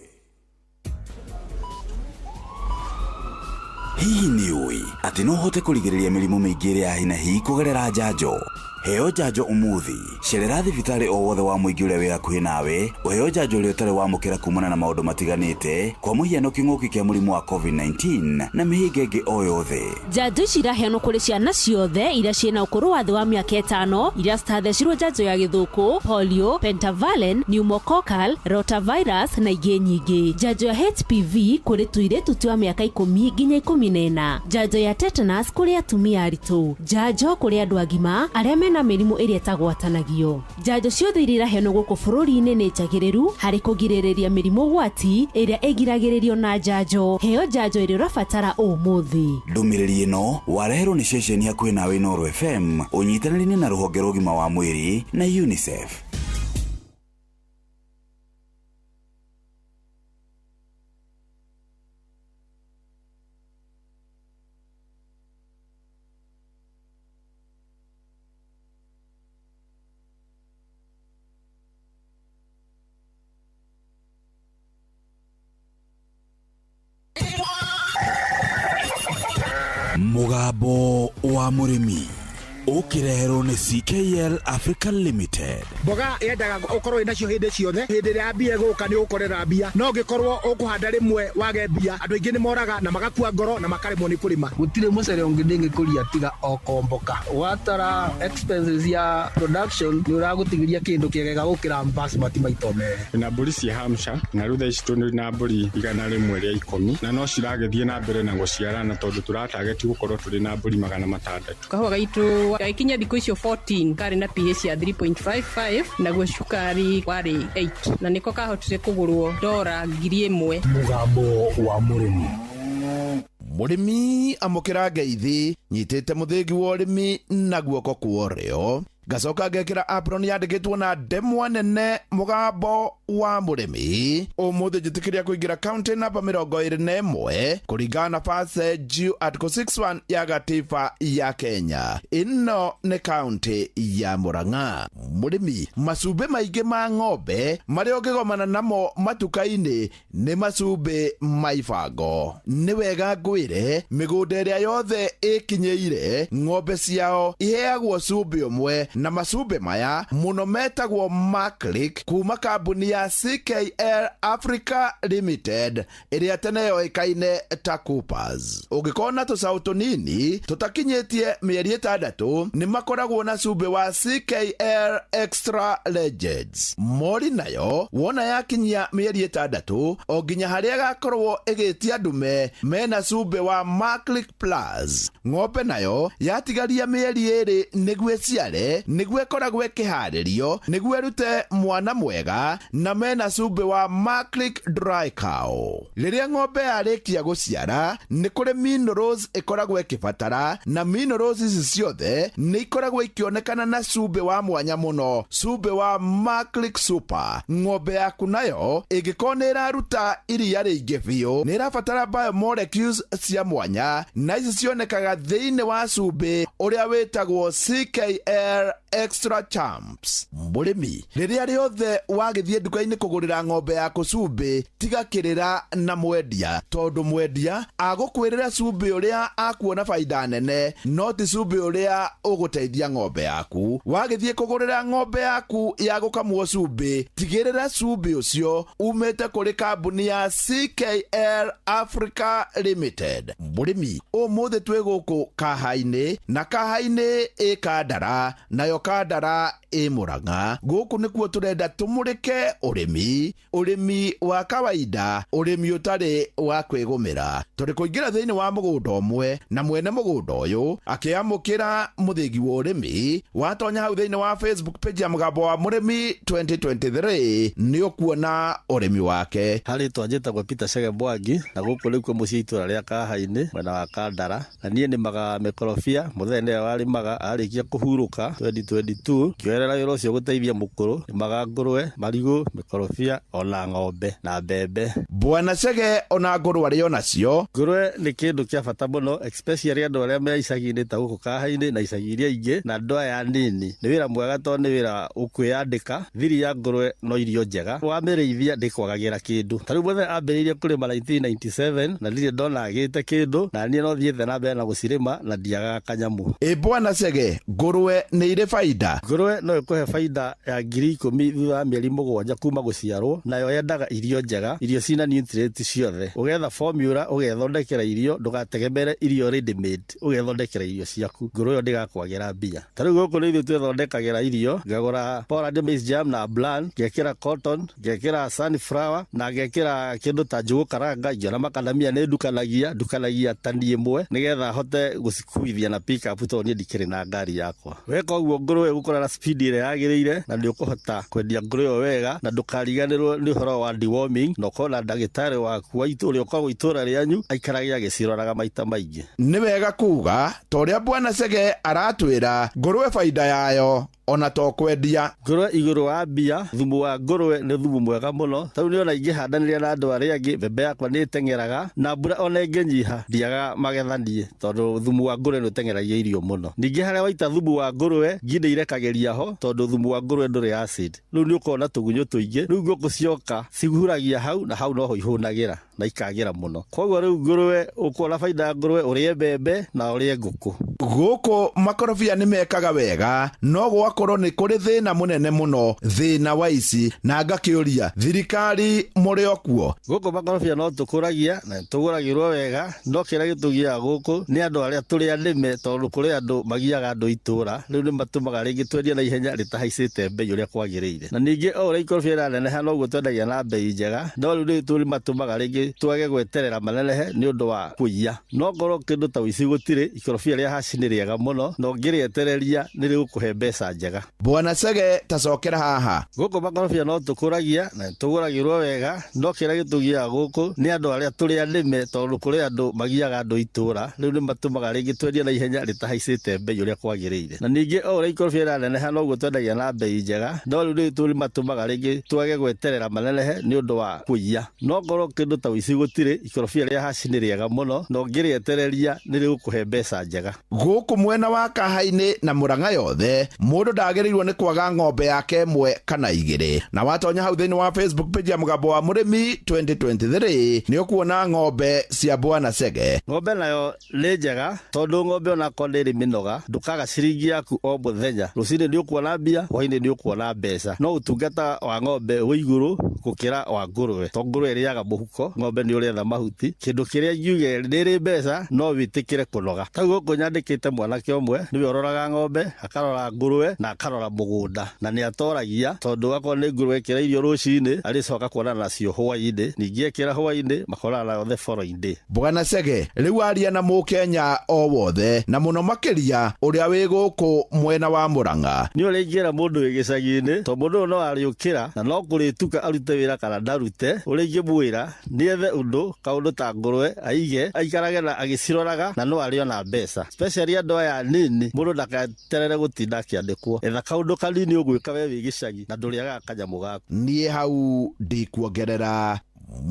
Hihi ni ui ati no hote kurigiriria mirimu mingi iria hina hi kugerera njanjo heo njanjo umuthi cerera thibitari o wothe wa muingi uria wi hakuhi nawe uheo njanjo uria utari wamukira kumana na maundu matiganite kwa muhiano king'uki kia murimu wa COVID-19 na mihinga ingi o yothe njanjo ciraheanwo kuri ciana ciothe iria ciina ukuru wa thi wa miaka 5 iria citathecirwo njanjo ya githuku polio pentavalent pneumococcal rotavirus na ingi nyingi njanjo ya HPV kuri tuiretu twa miaka 10 nginya 14 njanjo ya tetanus kuri atumia aritu njanjo kuri andu agima aria na mirimu iria tagwatanagio njanjo ciothe iria iraheanwo guku bururi-ini ni njagiriru hari kugiririria mirimu gwati iria igiragiririo na njanjo heo njanjo iria urabatara umuthi ndumiriri ino wareherwo ni ceceni hakuhi nawe Nuru FM unyitanĩri na ruhonge rwa ũgima wa mwĩrĩ na UNICEF. Mugambo wa murimi ukireherwo ni CKL Africa Limited. Mboga yendaga ukorwo inacio hindi ciothe hindi ria mbia guka ni ukorera mbia no ngikorwo ukuhanda rimwe wage mbia andu ingi ni moraga na magakua ngoro na makaremwo ni kurima gutire mucere ungi ndingikuria tiga okomboka watara expenses ya production ni uragutigiria kindu kiegega gukira basmati maito mere na mburi cia Hampshire na rutha ici tuni na mburi igana rimwe ria 10 na no ciragethie na mbere na guciarana tondu turatargeti gukorwo turi na mburi 600 kahua gaitu gaikinya thikũ icio 14 kari na pH ya 3.55 naguo cukari wari 8 na niko kahotire kugurwo $1,000. Mugambo wa murimi murimi amukira ngeithi nyitite muthingi wa urimi na guoko kuorio gacoka ngekira apron yandikitwo na ndemwa nene mugambo wa murimi umuthi njitikiria kuingira county namba 21 kuringana na passage article 61 ya gatiba ya Kenya. Ino ni county ya Murang'a. Murimi macumbi maingi ma ng'ombe maria ungigomana namo matuka-ini ni macumbi maibango. Ni wega ngwire migunda iria yothe ikinyeire ng'ombe ciao iheagwo cumbi umwe na macumbi maya muno metagwo Maclick kuma kambuni ya CKL Africa Limited iria tene yoikaine ta Coopers. Ungikona tucau tunini tutakinyitie mieri 6 ni makoragwo na cumbi wa CKL Extra Legends. Mori nayo wona yakinyia mieri 6 o nginya haria gakorwo igitia ndume mena cumbi wa Maclick Plus. Ng'ombe nayo yatigaria mieri 2 niguo ciare niguo ikoragwo ikiharirio niguo rute mwana mwega na mena cumbi wa Maclick Dry Cow. Riria ng'ombe yarikia guciara ni kuri minerals ikoragwo ikibatara na minerals ici ciothe ni ikoragwo ikionekana na cumbi wa mwanya muno, cumbi wa Maclick Super. Ng'ombe yaku nayo igikona iraruta iria riingi biu ni irabatara biomolecules cia mwanya na ici cionekaga thiini wa cumbi uria witagwo CKL Extra Champs. Murimi riria riothe wagithie nduka-ini kugurira ng'ombe yaku cumbi tigakirira na mwendia, tondu mwendia agukwirira cumbi uria akuona faida nene no ti cumbi uria uguteithia ng'ombe yaku. Wagithie kugurira ng'ombe yaku ya gukamwo cumbi tigirira cumbi ucio umete kuri kambuni ya CKL Africa Limited. Murimi umuthi twi guku Kahaini na Kahaini ikandara nayo Kandara Murang'a. Guku nikuo turenda tumurike urimi wa kawaida, urimi utari wa kwigumira. Turi kuingira thiini wa mugunda umwe na mwene mugunda uyu akiamukira muthingi wa urimi. Watonya hau thiini wa Facebook page ya Mugambo wa Murimi 2023 ni ukuona urimi wake. Hari twanjita kwa Peter Chege Mwangi na guku nikuo mucii itura ria Kahaini mwena wa Kandara, na nie ni maga mikorofia muthene wari maga arikia kuhuruka 2022 kioerera wira ucio guteithia mukuru ni maga ngurwe, marigu, mikorofia ona ng'ombe na mbembe. Bwana Chege ona ngurwe ari onacio. Ngurwe ni kindu kia bata muno, especially andu aria me icagi-ini ta guku Kahaini na icagi iria ingi na andu aya nini. Ni wira mwega tondu ni wira ukwiyandika. Thiri ya ngurwe no irio njega, wamirithia ndikwagagira kindu. Tariu mwene ambiriirie kurima 1997 na ndire ndona agite kindu na nie no thiethe na mbere na gucirima na ndiaga kanyamu. Bwana Chege, ngurwe ni ire faida? Ngurwe no ikuhe faida ya 10,000 thutha wa mieri 7 kuma guciarwo, nayo yendaga irio njega, irio cina nutrients ciothe. Ugetha formula ugethondekera irio, ndugategemere irio ready made, ugethondekera irio ciaku. Ngurwe yo ndigakwagira mbia. Tariu guku ni ithuĩ twethondekagira irio, ngagura Poland maize germ na bland, ngekira cotton, ngekira sunflower na ngekira kindu ta njugu karanga, ngiona makadamia ni ndukanagia tani imwe nigetha hote gucikuithia na pick up to ni ndikiri na ngari yakwa. Weka uguo ngurwe gukora na speed ire yagiriire na ndi ukuhota kwendia ngurwe wega na ndukariganirwo ni horo wa deworming no kona ndagitari waku wa ituri ukorwo itura rianyu aikaragia giciroraga maita maingi. Ni wega kuga toria Bwana Chege aratwira ngurwe faida yayo ona to kwendia. Ngurwe iguru wa mbia, thumu wa ngurwe ni thumu mwega muno. Tau ni ona ingihandaniria na andu aria angi, mbembe yakwa ni tengeraga na mbura ona inginyiha ndiaga magethanie tondu thumu wa ngurwe ni tengeragia irio muno. Ningi haria waita thumu wa ngurwe nginde irekageria ho tondu thumu wa ngurwe nduri acid. Riu ni ukona tugunyo tuingi, riu ngũkũ cioka ciguhuragia hau na hau noho ihunagira na ikagira muno. Koguo riu ngurwe ukona faida ya ngurwe urie mbembe na urie ngũkũ. Guku makorobia ni mekaga wega no gwakorwo ni kuri thina munene muno, thina wa ici na ngakiuria thirikari muri okuo. Guku makorobia no tukuragia na tuguragirwo wega, no kira gitugia guku ni andu aria turi anime tondu kuri andu magiaga andu itura, riu ni matumaga ringi twendia na ihenya ritahaicite mbei uria kwagiriire. Na ningi o ria ikorobia iraneneha no guo twendagia na mbei njega, no riu ni turi matumaga ringi twage gweterera manenehe ni undu wa kuiya. No ngorwo kindu ta wici gutire, ikorobia ria haci ni riega muno no ngirietereria ni rigukuhe mbeca njega. Bwana Chege tacokera haha. Guku makorobia no tukuragia na tuguragirwo wega, no kira gitugia guku ni andu aria turi anime tondu kuri andu magiaga andu itura, riu ni matumaga ringi twendia na ihenya ritahaicite mbei uria kwagiriire. Na ningi o ria ikorobia iraneneha no guo twendagia na mbei njega, no riu ni turi matumaga ringi twage gweterera manenehe ni undu wa kuiya. No ngorwo kindu ta wici gutire, ikorobia ria haci ni riega muno no ngirietereria ni rigukuhe mbeca njega. Guku mwena wa Kahaini na Murang'a yothe mundu ndagereirwo nĩ kwaga ng'ombe yake ĩmwe kana igĩrĩ. Na watonya hau thĩinĩ wa Facebook page ya Mũgambo wa Mũrĩmi 2023 nĩ ũkuona ng'ombe cia Bwana Sege. Ng'ombe nayo nĩ njega tondũ ng'ombe ona ko ndĩrĩ mĩnoga ndũkaga ciringi yaku o mũthenya. Rũcinĩ nĩ ũkuona mbia, hwaĩ-inĩ nĩ ũkuona mbeca. No ũtungata wa ng'ombe wĩ igũrũ gũkĩra wa ngũrwe. To ngũrwe ĩrĩaga mũhuko, ng'ombe nĩ ũrĩetha mahuti. Kĩndũ kĩrĩa ngiuge nĩrĩ mbeca no wĩtĩkĩre kũnoga. Ta gũkũ nyandĩkĩte mwanake ũmwe nĩwe ũroraga ng'ombe, akarora ngũrwe na akarora mũgũnda. Na nĩ atoragia tondũ akorwo nĩ ngũrwe ĩkĩra irio rũcinĩ arĩcoka kuonana nacio hwaĩ-inĩ, ningĩ ekĩra hwaĩ-inĩ makorana nayo the following day. Bwana Sege rĩu aria na Mũkenya o wothe na mũno makĩria ũrĩa wĩ gũkũ mwena wa Mũrang'a. Nĩ ũrĩa ingĩra mũndũ wĩ gĩcagi-inĩ to mũndũ ũyũ no arĩũkĩra na no kũrĩtuka arute wĩra kana ndarute. Ũrĩa ingĩmwĩra nĩ ethe ũndũ kaũndũ ta ngũrwe aige aikarage na agĩciroraga na no arĩona mbeca, especially andũ aya nini. Mũndũ ndakaterere gũtinda akĩandĩkwo, etha kaũndũ kanini ũgwĩka we wĩ gĩcagi na ndũrĩaga kanyamũ gaku. Niĩ hau ndikuongerera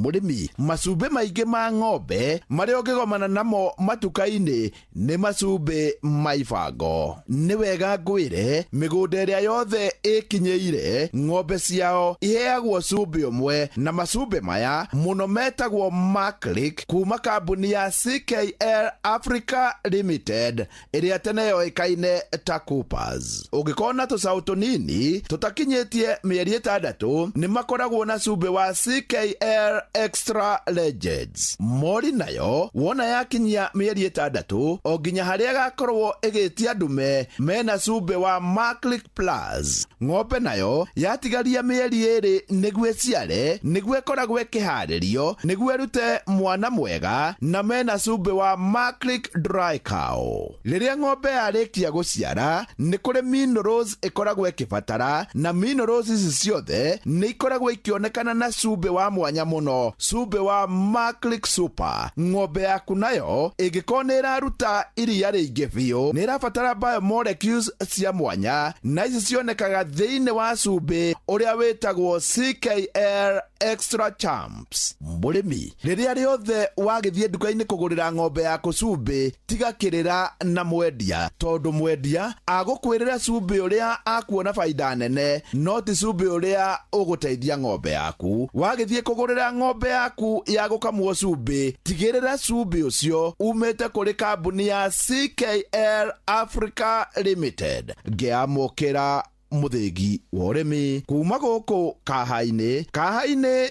Mũrĩmi, macumbĩ maingĩ ma ng'ombe marĩa ũngĩgomana namo matuka-inĩ nĩ macumbĩ ma ibango. Nĩ wega ngwĩre mĩgũnda ĩrĩa yothe ĩkinyĩire ng'ombe ciao iheagwo cumbĩ ũmwe, na macumbĩ maya mũno metagwo Maclick kuma kambuni ya CKL Africa Limited ĩrĩa tene yoĩkaine ta Coopers. Ũngĩkorwo na tũcaũ tũnini tũtakinyĩtie mĩeri 6 nĩ makoragwo na cumbĩ wa CKL Extra Legends. Mori nayo wona yakinyia mĩeri 6 o nginya harĩa gakorwo ĩgĩtia ndume mena cumbĩ wa Maclick Plus. Ng'ombe nayo yatigaria mĩeri 2 nĩguo ĩciare, nĩguo ĩkoragwo ĩkĩharĩrio nĩguo ĩrute mwana mwega, na mena cumbĩ wa Maclick Dry Cow. Rĩrĩa ng'ombe yarĩkia gũciara nĩ kũrĩ minerals ĩkoragwo ĩkĩbatara, na minerals ici ciothe nĩ ikoragwo ikĩonekana na cumbĩ wa mwanya mũno, cumbĩ wa Maclick Super. Ng'ombe yaku nayo ĩngĩkorwo nĩ ĩraruta iria rĩingĩ biũ nĩ ĩrabatara biomolecules cia mwanya, na ici cionekaga thĩinĩ wa cumbĩ ũrĩa wĩtagwo CKL Extra Champs. Mũrĩmi, rĩrĩa rĩothe wagĩthiĩ nduka-inĩ kũgũrĩra ng'ombe yaku cumbĩ, tiga kĩrĩra na mwendia, tondũ mwendia agũkwĩrĩra cumbĩ ũrĩa akuona baida nene, no ti cumbĩ ũrĩa ũgũteithia ng'ombe yaku. Wagĩthiĩ kũgũrĩra ng'ombe yaku ya gũkamwo cumbĩ, tigĩrĩra cumbĩ ũcio umĩte kũrĩ kambuni ya CKL Africa Limited. Ngĩamũkĩra mũthĩgi wa ũrĩmi kuma gũkũ Kahainĩ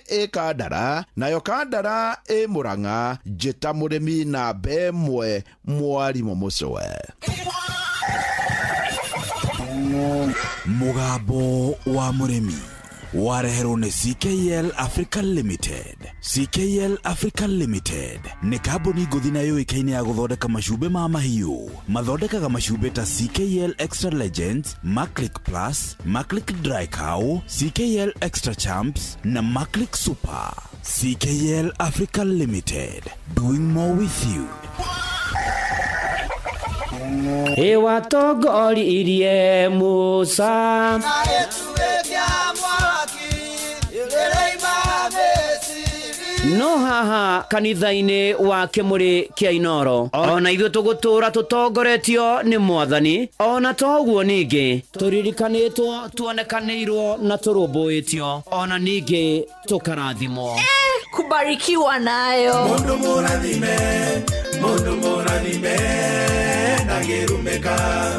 ĩ Kandara, nayo Kandara ĩ Mũrang'a. Njĩta mũrĩmi na mbemwe Mwarimũ Mũcwe. Mũgambo wa Mũrĩmi wareherwo nĩ CKL Africa Limited. CKL Africa Limited nĩ kambuni ngũthi na yũĩkaine ya gũthondeka macumbĩ ma mahiũ. Mathondekaga macumbĩ ta CKL Extra Legends, Maclick Plus, Maclick Dry Cow, CKL Extra Champs na Maclick Super. CKL Africa Limited, doing more with you. Watongoririe Musa no haha kanitha-inĩ wa Kĩmũrĩ kĩa Inoro, ona ithuĩ tũgũtũra tũtongoretio nĩ Mwathani, ona toguo ningĩ tũririkanĩtwo, tuonekanĩirwo na tũrũmbũĩtio, ona ningĩ tũkarathimwo. Kubarikiwa nayo mundu mũrathime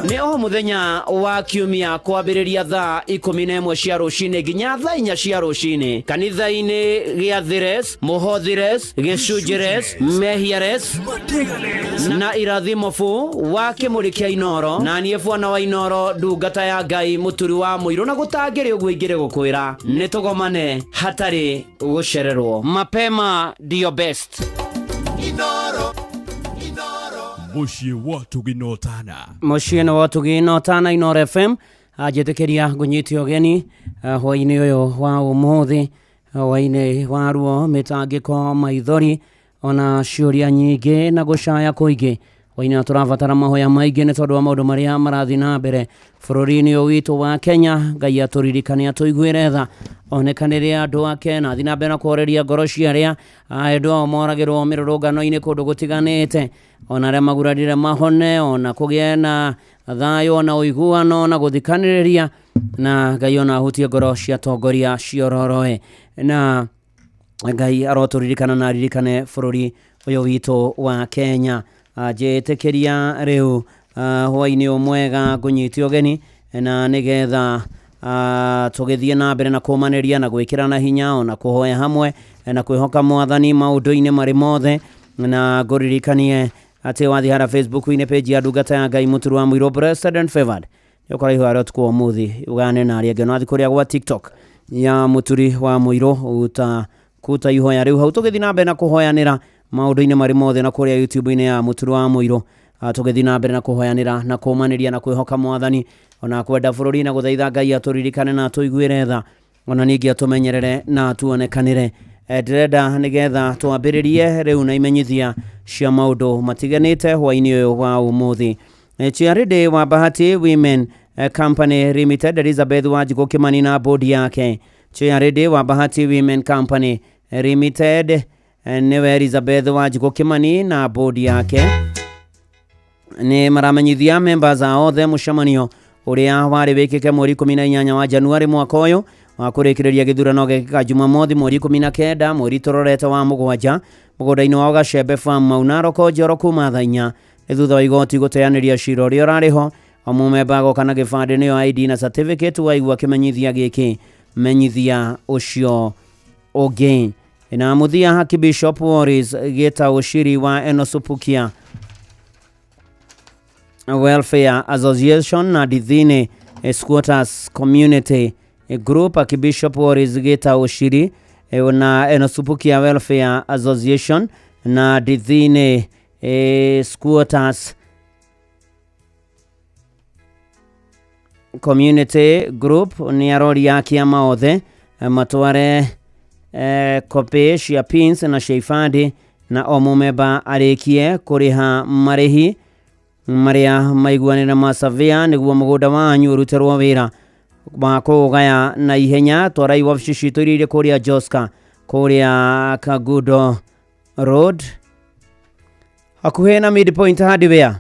nĩ o mũthenya wa kiumia kwambĩrĩria thaa 11 cia rũcinĩ nginya thaa 4 cia rũcinĩ kanitha-inĩ gĩa Thires, Mũhothires, Gĩcunjĩres, Mehiares na Irathimofu wa Kĩmũrĩ kĩa Inoro. Na niĩ Bwana wa Inoro, ndungata ya Ngai, mũturi wa mũirũ, na gũtangĩrĩ ũguo ingĩrĩ gũkwĩra nĩ tũgomane hatarĩ gũcererwo. Mapema ndio best. Inoro Muciĩ wa Tũginotana. Muciĩ wa Tũginotana Inoro FM ajĩtĩkĩria ngũnyitio ũgeni hwaĩ-inĩ ũyũ wa ũmũthĩ, hwaĩ-inĩ wa ruo, mĩtangĩko, maithori, ona ciũria nyingĩ na gũcaya kũingĩ. waina turabatara mahoya maingĩ nĩ tondũ wa maũndũ marĩa marathi na mbere bũrũri-inĩ ũyũ witũ wa Kenya. Ngai atũririkane atũiguĩre tha, onekanĩre andũ ake na athi na mbere na kũhoreria ngoro cia arĩa andũ ao moragĩrwo mĩrũrũngano-inĩ kũndũ gũtiganĩte, ona arĩa magurarire mahone, ona kũgĩe na thayũ na ũiguano na gũthikanĩrĩria, na Ngai ona ahutie ngoro cia atongoria ciororoe, na Ngai arotũririkana na aririkane bũrũri ũyũ witũ wa Kenya. Njĩtĩkĩria rĩu hwainĩ ũmwega ngũnyite ũgeni na nĩgetha tũgĩthiĩ na mbere na kũmanĩria na gwĩkĩra na hinya ona kũhoya hamwe na kwĩhoka Mwathani maũndũ-inĩ marĩ mothe. Na ngũririkanie atĩ wathi hara Facebook-inĩ page ya ndungata ya Ngai Mũturi wa Mũirũ Blessed and Favored ũkoraihu harĩ ũtukũ ũmũthĩ ugane na arĩa angĩ na wathi kũrĩa gwa TikTok ya Mũturi wa Mũirũ kuta ihoya rĩu hau tũgĩthiĩ na mbere na kũhoyanĩra maũndũ-inĩ marĩ mothe, na kũrĩa YouTube-inĩ ya Mũturi wa Mũirũ tũgĩthiĩ na mbere na kũhoyanĩra na kũmanĩria na kwĩhoka Mwathani ona kwenda bũrũri na gũthaitha Ngai atũririkane na atũiguĩre tha, ona ningĩ atũmenyerere na tuonekanĩre. Ndĩrenda nĩgetha twambĩrĩrie rĩu na imenyithia cia maũndũ matiganĩte hwainĩ ũyũ wa ũmũthĩ. Charity wa Bahati Women Company Limited, Elizabeth Wanjiku Kimani na bodi yake. Charity wa Bahati Women Company Limited nĩwe Elizabeth Wanjiku Kimani na bodi yake nĩ maramenyithia members ao othe mũcemanio ũrĩa warĩ wĩkĩke mweri 18 wa Januari mwaka ũyũ wa kũrĩkĩrĩria gĩthurano gĩkĩka Jumamothi mweri 19 mweri tũrorete wa mũgwanja mũgũnda-inĩ wa Gacembe Farm Maunaro Njoro kuma thaa 4 nĩ thutha wa igoti gũteanĩria cira ũrĩa ũrarĩ ho. O mũmemba agoka na gĩbandĩ nĩyo ID na certificate waigua kĩmenyithia gĩkĩ menyithia ũcio ũngĩ. Na muthia haki Bishop Waris Geta Ushiri wa Enosupukia Welfare Association na Dithine Squatters Community Group. Haki Bishop Waris Geta Ushiri na Enosupukia Welfare Association na Dithine Squatters Community Group ni arori ya kiama othe matware kopi cia pins na sheifadi na o mũmemba arĩkie kũrĩha marĩhi marĩa maiguanĩra ma savia nĩguo mũgũnda wanyu ũrutĩrwo wĩra wa kũgaya na ihenya. Twara iwabici citũ iria irĩ kũrĩa Joska kũrĩa Kagudo Road hakuhĩ na Midpoint Hardware.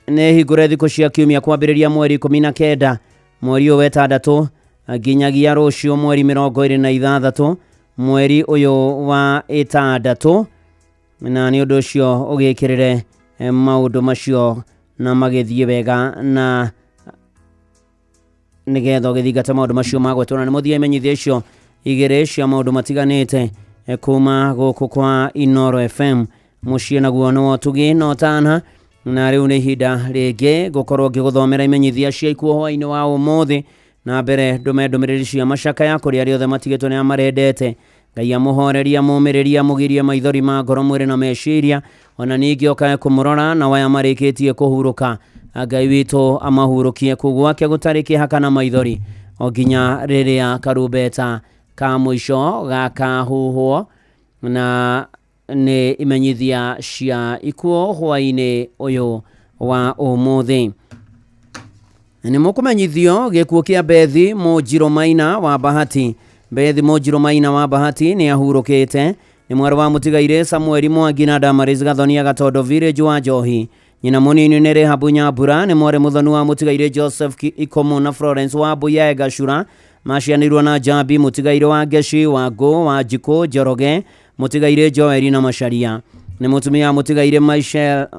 Nĩ hingũre thikũ cia kiumia kwambĩrĩria mweri 19 mweri ũyũ wetandatũ nginyagia rũciũ mweri 26 mweri ũyũ wa ĩtandatũ, na nĩ ũndũ ũcio ũgĩkĩrĩre maũndũ macio na magĩthiĩ wega na nĩgetha ũgĩthingata maũndũ macio magwetwo. Na nĩ mũthia imenyithia icio igĩrĩ cia maũndũ matiganĩte kuma gũkũ kwa Inoro FM mũciĩ naguo nĩ Wotugi no Tana. Na rĩu nĩ ihinda rĩngĩ gũkorwo ngĩgũthomera imenyithia cia ikuo hwainĩ wa ũmũthĩ. Na mbere ndũmĩrĩri cia macakaya kũrĩ arĩa othe matigĩtwo nĩ amarendete. Ngai amũhoreria mũmĩrĩria mũgirie maithori ma ngoro mwĩrĩ na meciria, ona ningĩ okae kũmũrora na waya marĩkĩtie kũhurũka. Ngai witũ amahurũkie kũu gwake gũtarĩ kĩhaka na maithori o nginya rĩrĩa karumbeta ka mũico gakahuhwo. Na nĩ imenyithia cia ikuo hwainĩ ũyũ wa ũmũthĩ. Nĩ mũkũmenyithio gĩkuo kĩa Bethi Mũnjirũ Maina wa Bahati. Bethi Mũnjirũ Maina wa Bahati nĩ ahurũkĩte. Nĩ mwarĩ wa mũtigairĩ Samuel Mwangi na Damaris Gathonia Gatondo Village wa Njohi. Nyina mũnini nĩ Rehabu Nyambura. Nĩ mwarĩ mũthoni wa mũtigairĩ Joseph Ikomo na Florence wa Mbuya Gacura. Macianĩirwo na Jambi mũtigairĩ wa Geci wa Ngũ wa Njikũ Njoroge mũtigairĩ Joeli na Macharia. Nĩ mũtumia mũtigairĩ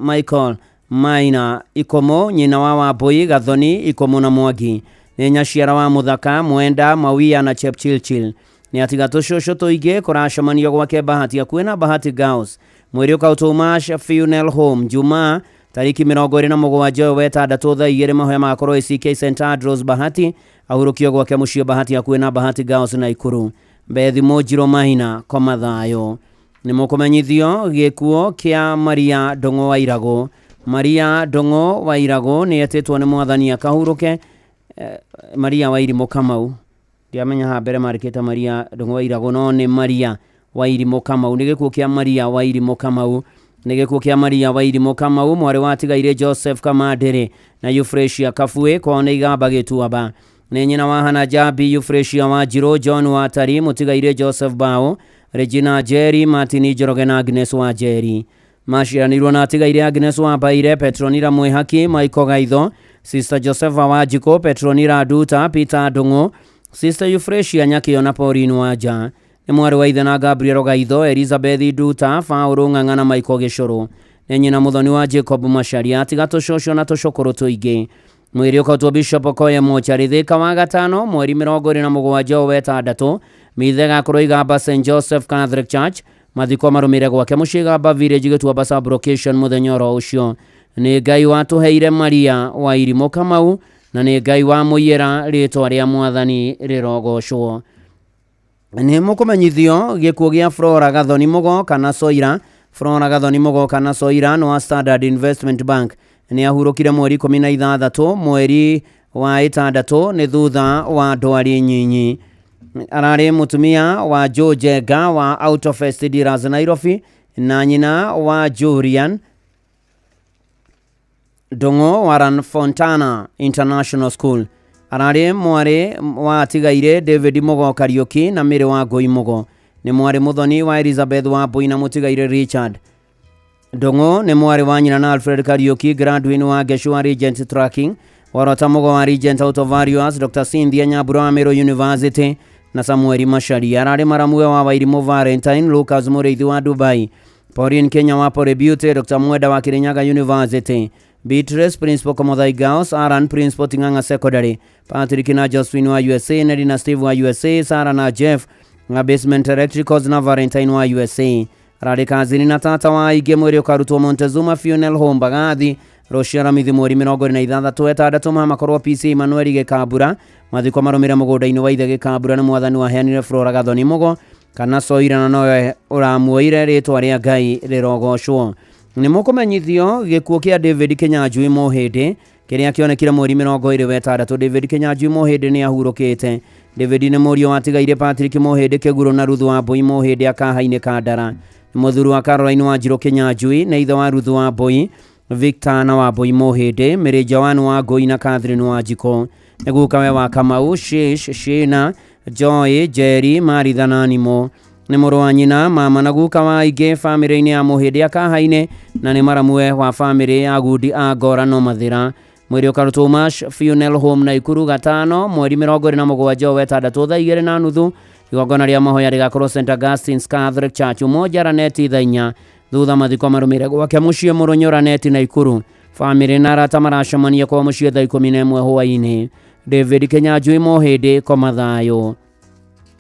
Michael Maina Ikomo nyina wa Wambui Gathoni Ikomo na Mwangi. Nĩ nyaciara wa Mũthaka Mwenda Mawia na Chepchilchil. Nĩ atiga tũcũcũ tũingĩ kũracemanio gwake Bahati akuĩ na Bahati Girls. Mwĩrĩ ũkaũtũma Funeral Home Jumaa tariki 27 wetandatũ thaa 2 mahoya magakorwo CK St Andrews Bahati. Ahurũkio gwake mũciĩ Bahati akuĩ na Bahati Girls na Ikuru. Bethi Mũnjirũ Maina koma thayũ. Nĩ mũkũmenyithio gĩkuo kĩa Maria Ndong'o wa Iragũ. Maria Ndong'o wa Iragũ nĩ etĩtwo nĩ Mwathani akahurũke. Maria wa Irimũ Kamau ndiamenya ha mbere marĩkĩte Maria Ndong'o wa Iragũ no nĩ Maria wa Irimũ Kamau. Nĩ gĩkuo kĩa Maria wa Irimũ Kamau nĩ gĩkuũ kĩa Maria Wairimu Kamau mwarĩ wa tigaire Joseph Kamandere na Euphrasia Kafue kwao nĩ igamba Gĩtuamba. Nĩ nyina wa Hana Jambi, Euphrasia Wanjiru, John Watari, mũtigaire Joseph Bao, Regina Jerry, Martin Njoroge na Agnes Wanjeri. Maciaranĩirwo na tigaire Agnes Wambaire, Petronira Mwĩhaki, Michael Gaitho, Sister Josepha Wanjiko, Petronira Nduta, Peter Ndung'u, Sister Euphrasia Nyakĩo na Pauline Wanja. Nĩ mwarĩ wa ithe na Gabriel Gaitho, Elizabeth Nduta, Faũrũ Ng'ang'a na Michael Gĩcũrũ. Nĩ nyina mũthoni wa Jacob Macharia, tiga tũcũcũ na tũcũkũrũ tũingĩ. Mwĩrĩ ũkautwo Bishop Okoye Mochari Thĩka wa gatano mweri 27 wetandatũ mithe gakorwo igamba St Joseph Catholic Church mathiko marũmĩre gwake mũciĩ Gamba Village Gĩtuamba sub-location mũthenya oro ũcio. Nĩ Ngai watũheire Maria Wairimu Kamau na nĩ Ngai wa mũiyĩra rĩtwa rĩa Mwathani rĩrogocwo. Nĩ mũkũmenyithio gĩkuũ gĩa Flora Gathoni Mũgo kana Soira. Flora Gathoni Mũgo kana Soira no wa Standard Investment Bank nĩ ahurũkire mweri 16 mweri wa 6 nĩ thutha wa ndwari nyinyi. Ararĩ mũtumia wa Joe Jega wa Autofest Dealers Nairobi na nyina wa Julian Ndung'u wa Ran Fontana International School. Ararĩ mwarĩ wa tigaire David Mũgo Kariuki na Mĩrĩ wa Ngũi Mũgo. Nĩ mwarĩ mũthoni wa Elizabeth wa Mbui na mũtigaire Richard Ndung'u. Nĩ mwarĩ wa nyina na Alfred Kariuki, graduate wa Geshua Regent Tracking, Warota Mũgo wa Regent Auto Various, Dr. Cynthia Nyambura wa Meru University na Samuel Macharia. Ararĩ maramwe wa Wairimu Valentine, Lucas Mũrĩithi wa Dubai, Pauline Kenya wa Pore Beauty, Dr. Mwenda wa Kirinyaga University, Beatrice Principal Komothai Girls, Aaron Principal Ting'ang'a Secondary, Patrick na Josephine wa USA, Nelly na Steve wa USA, Sarah na Jeff na Basement Electricals na Valentine wa USA. Ararĩ kazini na tata wa aingĩ mwĩrĩ ũkarutwo Montezuma Funeral Home Bagathi rũciũ aramithi mweri 26 wetandatũ makorwo PC Emmanuel Gĩkambura mathiko marũmĩre mũgũnda-inĩ wa ithe Gĩkambura nĩ mwathani waheanire Flora Gathoni Mũgo kana Soira na nowe ũramuoire rĩtwa rĩa Ngai rĩrogocwo. Nĩ mũkũmenyithio gĩkuũ kĩa David Kĩnyanjui Mũhĩndĩ kĩrĩa kĩonekire mweri 26 David Kĩnyanjui Mũhĩndĩ nĩ ahurũkĩte. David nĩ mũriũ wa tigaire Patrick Mũhĩndĩ Kĩgũrũ na Ruthu wa Mbui Mũhĩndĩ akahainĩ Kandara. Mũthuri wa Caroline Wanjiru Kĩnyanjui na ithe wa Ruthu wa Mbui Victor na wa Mbui Mũhĩndĩ, Mary Joan wa Ngũi na Catherine Wanjiko. Nĩ gukawe wa Kamau, Shish, Shina, Joy, Jerry, Maritha na Nimo. Nĩ mũrũ wa nyina mama na guka wa aingĩ famĩlĩ-inĩ ya Mũhĩndĩ akahainĩ na nĩ maramwe wa famĩlĩ ya Gundi a Ngora no Mathĩra. Mwĩrĩ ũkarutwo Mash Funeral Home Naikuru gatano mweri 27 wetandatũ thaa 2:30. Igongona rĩa mahoya rĩgakorwo St Augustine's Catholic Church Umoja Raneti thaa 4 thutha mathiko marũmĩre gwake mũciĩ Mũrũnyo Raneti Naikuru. Famĩlĩ na arata maracemania kwa mũciĩ thaa 11 hwaĩ-inĩ. David Kĩnyanjui Mũhĩndĩ koma thayũ.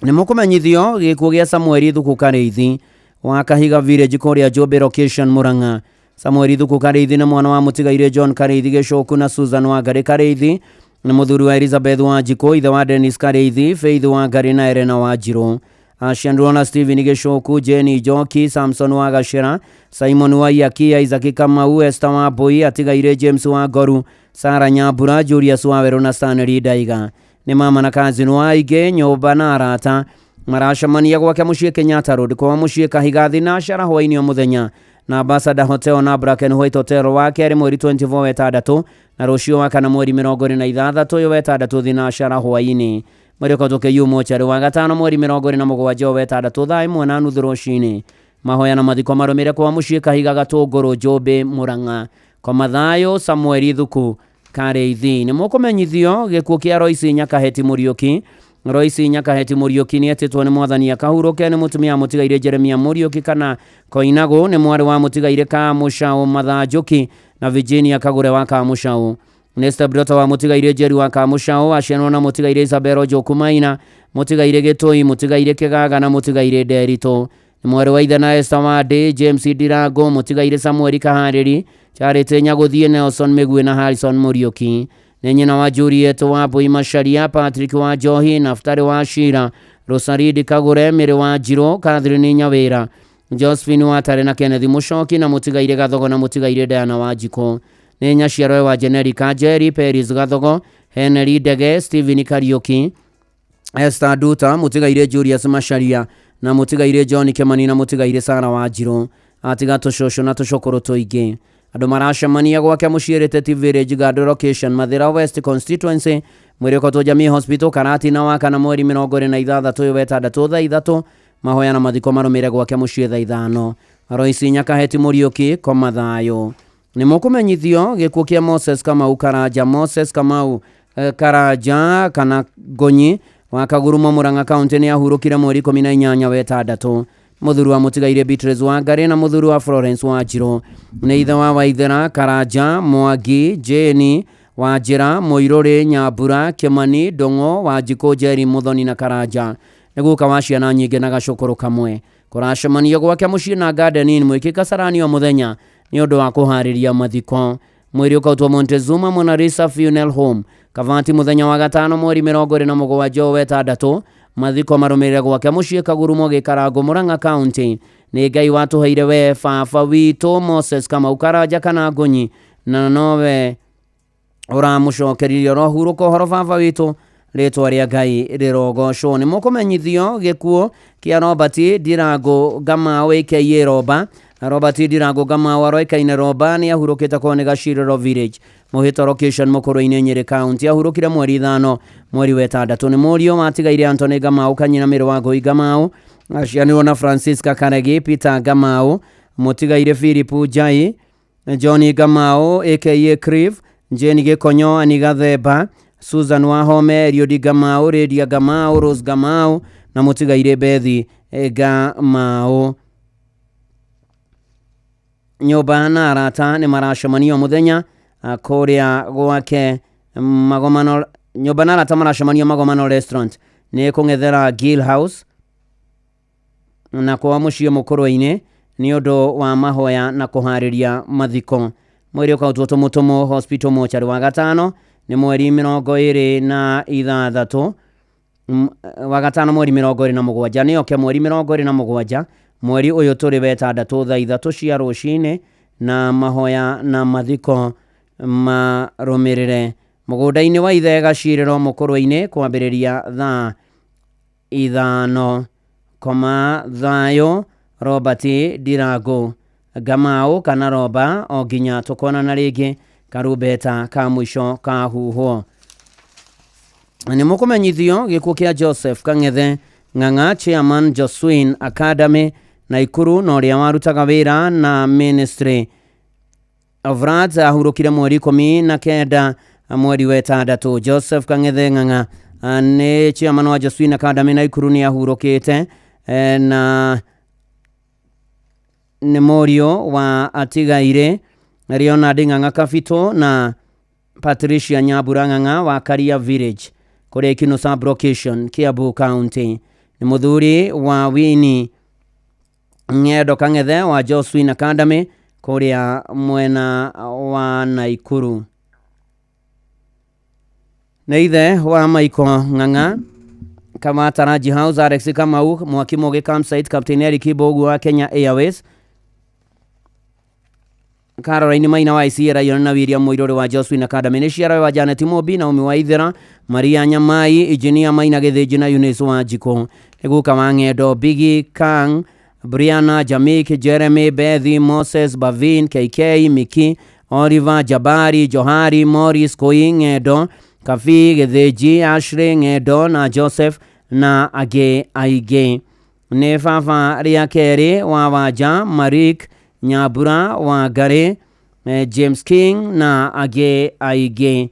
Nĩ mũkũmenyithio gĩkuũ gĩa Samuel Thuku Karĩithi wa Kahiga Village kũrĩa Njũmbĩ Location Mũrang'a. Samuel Thuku Karĩithi nĩ mwana wa mũtigaire John Karĩithi Gĩcoku na Susan Wangari Karĩithi. Nĩ mũthuri wa Elizabeth Wanjiko, ithe wa Dennis Karĩithi, Faith Wangari na Elena Wanjiru. Aciarĩirwo na Stephen Gĩcoku, Jenny Njoki, Samson wa Gacĩra, Simon wa Iaki, Isaac Kamau, Esther wa Mbui, atigaire James wa Ngoru, Sarah Nyambura, Julius Waweru na Stanley Ndaiga. Nĩ mama na kazini wa aingĩ nyũmba na arata maracemania gwake mũciĩ Kenyatta Road kwa mũciĩ Kahiga thinacara hwaĩ-inĩ o mũthenya na Ambassador Hotel na Bracken White Hotel wa kerĩ mweri 24 wetandatũ na rũciũ wa kana mweri 26 wetandatũ thinacara hwaĩ-inĩ. Mweri ũkatũke yumo chari wa gatano mweri 27 wetandatũ thaa 1:30 rũcinĩ. Mahoya na mathiko marũmĩre kwa mũciĩ Kahiga Gatũngũrũ Njũmbĩ Mũrang'a. Kwa mathayũ Samuel Thuku Karĩithi. Nĩ mũkũmenyithio gĩkuũ kĩa Royce Nyakaheti Mũriũki. Royce Nyakaheti Mũriũki nĩ etĩtwo nĩ mwathani akahurũke. Nĩ mũtumia mũtigaire Jeremia Mũriũki kana Koinagũ. Nĩ mwarĩ wa mũtigaire Kamũcaũ Mathanjũki na Virginia Kagũre wa Kamũcaũ. Nĩ stepdaughter wa mũtigaire Jerry wa Kamũcaũ. Aciarĩirwo na mũtigaire Isabel Njoku Maina, mũtigaire Gĩtũi, mũtigaire Kĩgaga na mũtigaire Nderitũ. Nĩ mwarĩ wa ithe na Esther Wande, James Ndirango, mũtigaire Samuel Kaharĩri, Charity Nyagũthiĩ, Nelson Mĩgui na Harrison Mũriũki. Nĩ nyina wa Juliet wa Mbui Macharia, Patrick wa Njohi, Naftali wa Shira, Rosaridi Kagũre, Mĩrĩ wa Njirũ, Catherine Nyawĩra, Josephine Watare na Kennedy Mũcoki na mũtigaire Gathogo na mũtigaire Diana Wanjiko. Nĩ nyaciarwo wa Generica Njeri, Peris Gathogo, Henry Ndege, Stephen Kariuki, Esther Nduta, mũtigaire Julius Macharia na mũtigaire John Kimani na mũtigaire Sarah Wanjiru. atiga tũcũcũ na tũcũkũrũ tũingĩ. Andũ maracemania gwake mũciĩ Rĩteti Village Gado location Mathira West constituency Mwĩrĩkoto Jamii Hospital Karati na wakana mweri 26 wetandatũ thaa 3 mahoya na mathiko marũmĩre gwake mũciĩ thaa 5. Royce Nyakaheti Mũriũki koma thayũ. Nĩ mũkũmenyithio gĩkuũ kĩa Moses Kamau Karanja kana Gonyi wa Kagurumo Murang'a County nĩ ahurũkire mweri 18 wetandatũ. Mũthuri wa Mũtigaire Beatrice Wangari na mũthuri wa Florence Wanjiru. Nĩ ithe wa Waithera Karanja Mwangi Jeni Wanjira Mũirũrĩ Nyambura Kimani Ndong'o Wanjikũ Njeri Muthoni na Karanja. Nĩ guka wa ciana nyingĩ na gacũkũrũ kamwe. Kũracemanio gwake mũciĩ na Gardenin mwĩkĩka Sarani o mũthenya nĩ ũndũ wa kũharĩria mathiko. Mwĩrĩ ũkautwo Montezuma Monarisa Funeral Home Kavanti mũthenya wa gatano mweri 27 wetandatũ. Mathiko marũmĩrĩre gwake mũciĩ Kagurumo Gĩkarango Murang'a County. Nĩ Ngai watũheire we baba witũ Moses Kamau Karanja kana Gonyi na nowe ũramũcokeririe rohurũka ũhoro baba witũ rĩtwa rĩa Ngai rĩrogocwo. Nĩ mũkũmenyithio gĩkuũ kĩa Robert Ndirango Gamau aka Roba. Robert Ndirango Gamau aroĩkaine Roba nĩ ahurũkĩte kwao nĩ Gacirĩro Village Mũhĩto location Mũkũrũ-inĩ Nyĩrĩ County. Ahurũkire mweri 5 mweri wetandatũ. Nĩ mũriũ matigaire Anthony Gamau kanyina mĩrũ wa Ngũi Gamau aciarĩirwo na Francisca Karegi Peter Gamau mũtigaire Philip Njai Johnny Gamau aka Criv Jane Gĩkonyo Ani Gathemba Susan Wahome Riodi Gamau Redia Gamau Rose Gamau na mũtigaire Bethi Gamau. Nyũmba na arata nĩ maracemania mũthenya kũrĩa gwake Magomano. Nyũmba na arata maracemania Magomano Restaurant nĩ kũng'ethera Gill House na kwa mũciĩ Mũkũrũ-inĩ nĩ ũndũ wa mahoya na kũharĩria mathiko. Mwĩrĩ ũkautwo Tũmũtũmũ Hospital Mortuary wa gatano nĩ mweri 26 wa gatano mweri 27 nĩ oke mweri 27 mweri ũyũ tũrĩ wetandatũ thaa 3 cia rũcinĩ na mahoya na mathiko marũmĩrĩre mũgũnda-inĩ wa ithe Gacirĩro Mũkũrũ-inĩ kwambĩrĩria thaa 5. Koma thayũ Robert Ndirango Gamau kana Roba o nginya tũkonana rĩngĩ karumbeta ka mũico kahuhwo. Nĩ mũkũmenyithio gĩkuũ kĩa Joseph Kang'ethe Ng'ang'a Chairman Joswin Academy Naikuru na ũrĩa warutaga wĩra na Ministry of Rats ahurũkire mweri 19 mweri wetandatũ. Joseph Kang'ethe Ng'ang'a nĩ Chairman wa Joswin Academy Naikuru nĩ ahurũkĩte na nĩ mũriũ wa atigaire Leonard Ng'ang'a Capital na Patricia Nyambura Ng'ang'a wa Karia Village kũrĩa Kino Sub Location Kiambu County. Nĩ mũthuri wa Winnie Ng'endo Kang'ethe wa Joswin Academy kũrĩa mwena wa Naikuru. Nĩ ithe wa Michael Ng'ang'a Kamataraji House Alex Kamau Mwaki Moge Campsite Captain Eric Kibogu wa Kenya Airways Caroline Maina wa Isiera Yona na William Mũirũrĩ wa Joswin Academy nĩ ciara wa Janet Mobi na Umi wa Ithera Maria Nyamai Engineer Maina Gĩthĩnji na Eunice Wanjikũ. Iguka wa Ng'endo Biggie Kang Brianna Jamik Jeremy Bethi Moses Bavin KK Miki Oliver Jabari Johari Morris Koi Ng'endo Kafi Gĩthĩnji Ashley Ng'endo na Joseph na angĩ aingĩ. Nĩ baba rĩa kerĩ wa Wanja Marik Nyambura wa Ngari James King na angĩ aingĩ.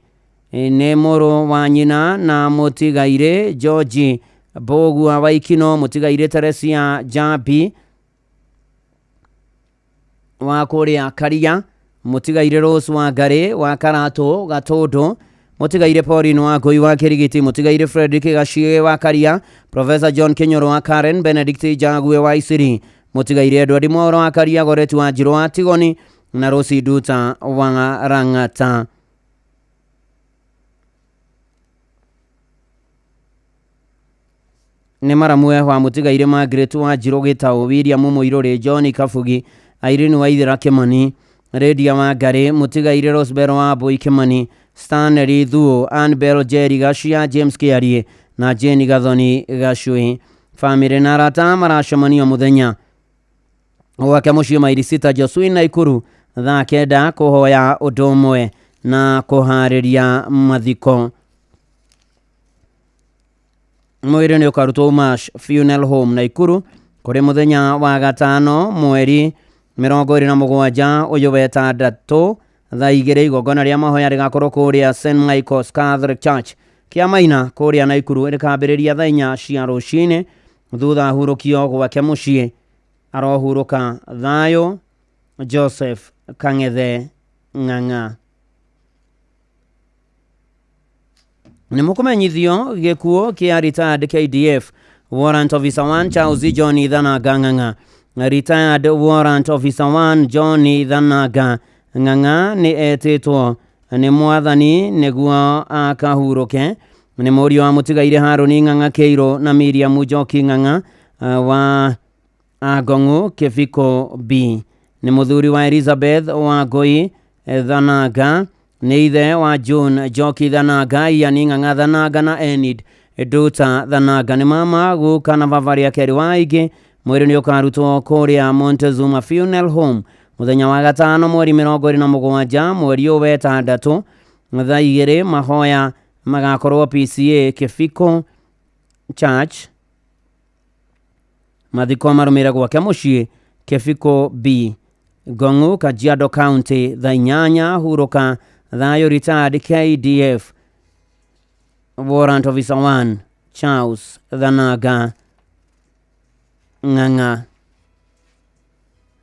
Nĩ mũrũ wa nyina na mũtigaire George Bogu wa Waikino mũtigaire Teresia Jambi wa kũrĩa Karia mũtigaire Rose wa Ngari wa Karatũ Gatũndũ mũtigaire Pauline wa Ngũi wa Kĩrigiti mũtigaire Frederick Gaciĩ wa Karia Professor John Kinyũrũ wa Karen Benedict Jagwe wa Isiri mũtigaire Edward Mwaũra wa Karia Goret wa Njirũ wa Tigoni na Rosi Duta wa Rang'ata. Nĩ maramwe wa mũtigaire Margaret wa Njirũ Gĩtaũ William Mũirũrĩ John Kabugi Irene wa Ithera Kimani Redia wa Ngari mũtigaire Rosbel wa Mbũi Kimani Stanley Thuo Annabel Jerry Gacia James Kĩarie na Jane Gathoni Gacui. Family na arata maracemania mũthenya gwake muciĩ Mairisita Josephine Naikuru thaa kenda kuhoya ũndũ ũmwe na kuharĩria mathiko. Mwĩrĩ nĩ ũkarutwo Umash Funeral Home Naikuru kũrĩ mũthenya wa gatano mweri 27 ũyũ wetandatũ thaa 2 igongona rĩa mahoya rĩgakorwo kũrĩa St Michael's Catholic Church kĩa Maina kũrĩa Naikuru rĩkambĩrĩria thaa 4 cia rũcinĩ thutha hurũkio gwake mũciĩ. Arohurũka thayũ Joseph Kang'ethe Ng'ang'a. Nĩ mũkũmenyithio gĩkuũ kĩa retired KDF Warrant Officer 1 Charles John Ithananga Ng'ang'a. Retired Warrant Officer 1 John Ithananga Ng'ang'a nĩ etĩtwo nĩ mwathani nĩguo akahurũke. Nĩ mũriũ wa mũtigaire Harũni Ng'ang'a Keirũ na Miriam Njoki Ng'ang'a wa Agong'u Kĩbiko B. Nĩ mũthuri wa Elizabeth Wangui Thananga. Nĩ ithe wa John Njoki Thananga, Ian Ng'ang'a Thananga na Enid Nduta Thananga. Nĩ mama guka na Vavaria Keri Waingĩ. Mwĩrĩ nĩ ũkarutwo kũrĩa Montezuma Funeral Home mũthenya wa gatano mweri 27 mweri ũyũ wetandatũ thaa 2 mahoya magakorwo PCA Kĩbiko Church. Mathiko marũmĩrĩre gwake mũciĩ Kĩbiko B, Gong'u, Kajiado County thaa 8 hurũka thayũ retired KDF Warrant Officer 1 Charles Thananga Ng'ang'a.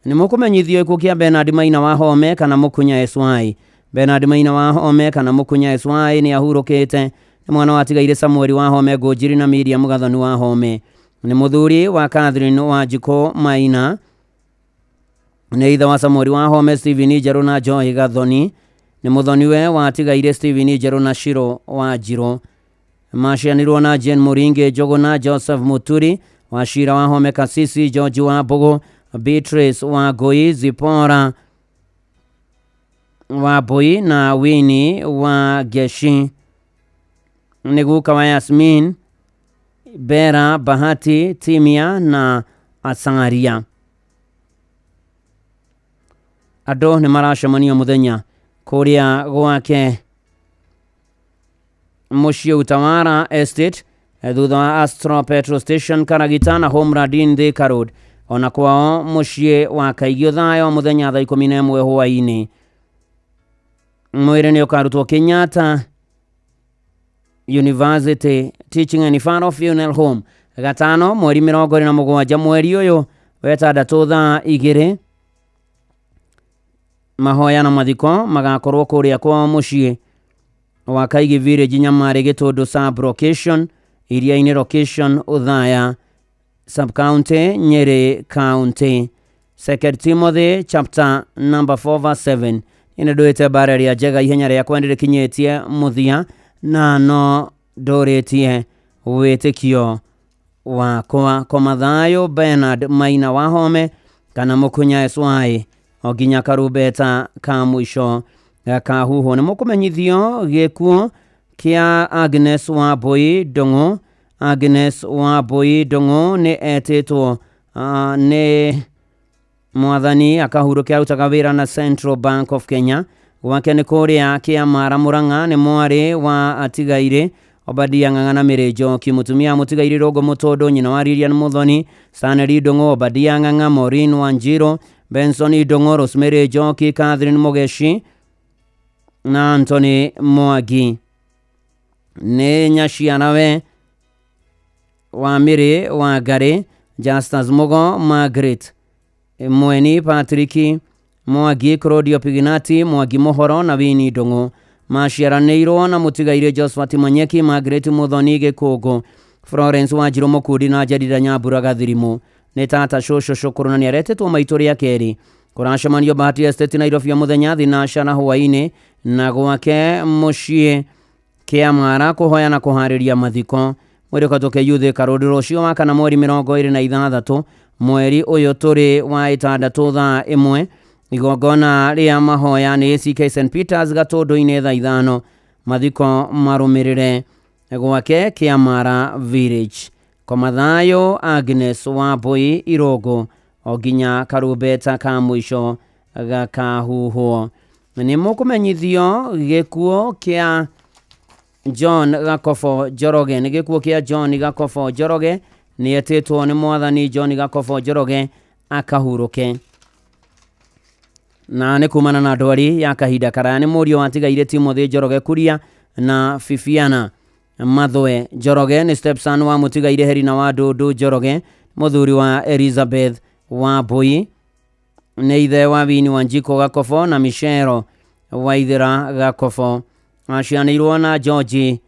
Nĩ mũkũmenyithio ikuũ kĩa Bernard Maina wa Home kana Mũkunya SY. Bernard Maina wa Home kana Mũkunya SY nĩ ahurũkĩte. Nĩ mwana wa tigaire Samuel wa Home, Ngũnjiri na Miriam Gathoni wa Home. Nĩ mũthuri wa Catherine Wanjiko Maina. Nĩ ithe wa Samuel wa Home, Stephen Njeru na Joy Gathoni. Nĩ mũthoniwe wa tigaire Stephen Njeru na Shiro wa Njiro. Macianirwo na Jane Muringi Njogu na Joseph Muturi. Wachira wa Home, Kasisi George wa Mbogo, Beatrice wa Goi, Zipora wa Boi na Winnie wa Geshi. Niguka wa Yasmin, Bera, Bahati, Timia na Asangaria. Andũ nĩ maracemania mũthenya kũrĩa gwake mũciĩ Utawara Estate thutha wa Astro Petrol Station Karagita na Homeland Thika Road. Ona kwao mũciĩ wa Kaigio Thayo mũthenya thaa 11 hwaĩ-inĩ. Mwĩrĩ nĩ ũkarutwo Kenyatta University Teaching and Referral Funeral Home gatano mweri 27 mweri ũyũ wetandatũ thaa 2. Mahoya na mathiko magakorwo kũrĩa kwao mũciĩ wa Kaigi Village Nyamare Gĩtũndũ Sub Location, Iria-inĩ Location, Uthaya Sub County, Nyeri County. 2 Timothy chapter number 4 verse 7. Ine nduĩte mbara rĩa njega ihenya rĩa kwendere kinyĩtie mũthia na no ndũrĩtie wĩtĩkio wakwa. Koma thayũ Bernard Maina wa Home kana Mũkunya SY o nginya karumbeta ka mũico kahuho. Nĩ mũkũmenyithio gĩkuũ kĩa Agnes Wambui Ndung'u. Agnes Wambui Ndung'u nĩ etĩtwo nĩ mwathani akahurũkia arutaga wĩra na Central Bank of Kenya. Gwake nĩ kũrĩa Kĩamara Mũrang'a. Nĩ mwarĩ wa atigaire Obadia Ng'ang'a na Mary Njoki. Mũtumia mũtigaire Rongo Mũtũndũ, nyina wa Lilian Muthoni, Stanley Ndung'u, Obadia Ng'ang'a, Maureen Wanjiru, Benson Ndung'u, Rosemary Njoki, Catherine Mugeshi na Anthony Mwangi. Nĩ nyaciarawe wa Mĩrĩ wa Ngari, Justus Mugo, Margaret Mweni, Patrick Mwangi, Claudio Piginati, Mwangi Mohoro na Winnie Ndung'u. Maciaranĩirwo na mũtigaire Josephat Manyeki, Margaret Muthoni Gĩkũngũ, Florence Wanjiru Mũkundi na Jedida Nyambura Gathirimu. Nĩ tata Shosho Shukuru na nĩaretetwo maitũ rĩa kerĩ. Kũracemanio Bahati Estate Nairobi mũthenya thinacara hwaĩ-inĩ na gwake mũciĩ Kĩamara kũhoya na kũharĩria mathiko. Mwĩrĩ ũkatũke Youth Karũndũ rũciũ wa kana mweri 26 mweri ũyũ tũrĩ wa 6 thaa 1. Igongona rĩa mahoya nĩ ACK St Peters Gatũndũ-inĩ thaa 5. Mathiko marũmĩrĩre gwake Kĩamara Village. Koma thayũ Agnes Wambui Irũngũ o nginya karumbeta ka mwisho gakahuhwo. Nĩ mũkũmenyithio gĩkuũ kĩa John Gakobo Njoroge. Nĩ gĩkuũ kĩa John Gakobo Njoroge, nĩ etĩtwo nĩ mwathani John Gakobo Njoroge akahurũke. Na nĩ kumana na ndwari ya kahinda karaya. Nĩ mũriũ watigaire Timothy Njoroge Kuria na Fifiana Mathwe Njoroge. Nĩ stepson wa mũtigaire Herina wa Ndũndũ Njoroge, mũthuri wa Elizabeth wa Mbui. Nĩ ithe wa Wini Wanjiko Gakobo na Michelle Waithera Gakobo. Acianĩirwo na George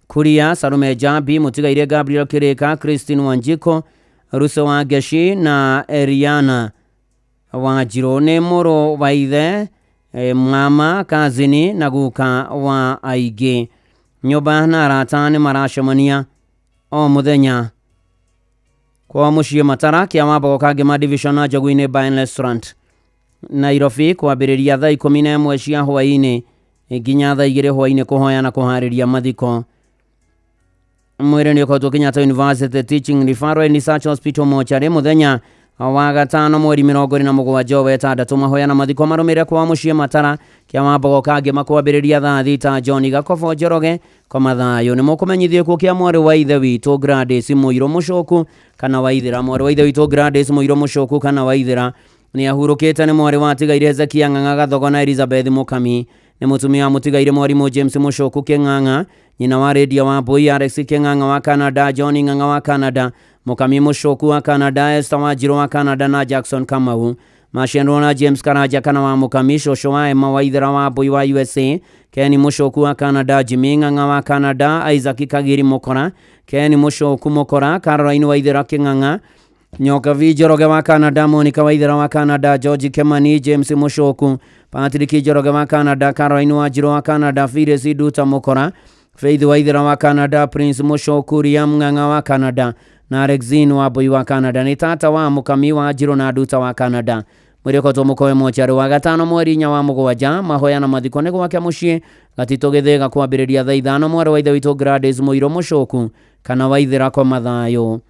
Kuria, Sarume Jambi, mũtigaire Gabriel Kirika, Christine Wanjiko, Ruso wa Geshi na Eriana Wanjiro. Nĩ mũrũ wa ithe, mama, kazini na guka wa aingĩ. Nyũmba na arata nĩ maracemania o mũthenya kwa mũciĩ Matara kĩa Wambogo Kangema Division na Njogu-inĩ Bar Restaurant Nairobi kwambĩrĩria thaa 11 cia hwaĩ-inĩ nginya thaa 2 hwaĩ-inĩ kũhoya na kũharĩria mathiko. Mwĩrĩ nĩ ũkotwo Kenyatta University Teaching Referral and Research Hospital mochari mũthenya wa gatano mweri 27 wetandatũ. Mahoya na mathiko marũmĩrĩre kwa mũciĩ Matara kĩa Wambogo Kangema kwambĩrĩria thaa 3 John Gakobo Njoroge kwa mathayo. Nĩ mũkũmenyithio gĩkuũ kĩa mwarĩ wa ithe witũ Gladys Mũirũ Mũcoku kana Waithĩra. Mwarĩ wa ithe witũ Gladys Mũirũ Mũcoku kana Waithĩra nĩ ahurũkĩte. Nĩ mwarĩ wa tigaire Hezekia Ng'ang'a Gathogo na Elizabeth Mũkami. Nĩ mũtumia wa mũtigaire mwarimũ James Mũcoku Kĩng'ang'a, nyina wa Redia wa Mbui Alex Kĩng'ang'a wa Canada, John Ng'ang'a wa Canada, Mũkami Mũcoku wa Canada, Esther Wanjirũ wa Canada na Jackson Kamau. Maciarwo na James Karanja kana wa Mũkami, cũcũ wa Emma Waithĩra wa Mbui wa USA, Kenny Mũcoku wa Canada, Jimmy Ng'ang'a wa Canada, Isaac Kagiri Mũkora, Kenny Mũcoku Mũkora, Caroline Waithĩra Kĩng'ang'a, Nyoka V Njoroge wa Canada, Monica Waithĩra wa Canada, George Kemani, James Mũcoku, Patrick Njoroge wa Canada, Caroline Wanjirũ wa Canada, Phyllis Nduta Mũkora, Faith Waithĩra wa Canada, Prince Mũcoku, Liam Ng'ang'a wa Canada na Alexine wa Mbui wa Canada. Nĩ tata wa Mũkami wa Njirũ na Nduta wa Canada. Mwĩrĩ ũkotwo mũkoe mochari wa gatano mweri 4 wa mũgwanja. Mahoya na mathiko nĩ gwake mũciĩ Gatito Gĩthĩga kwambĩrĩria thaa 5. Mwarĩ wa ithe witũ Gladys Mũirũ Mũcoku kana Waithĩra kwa mathayo.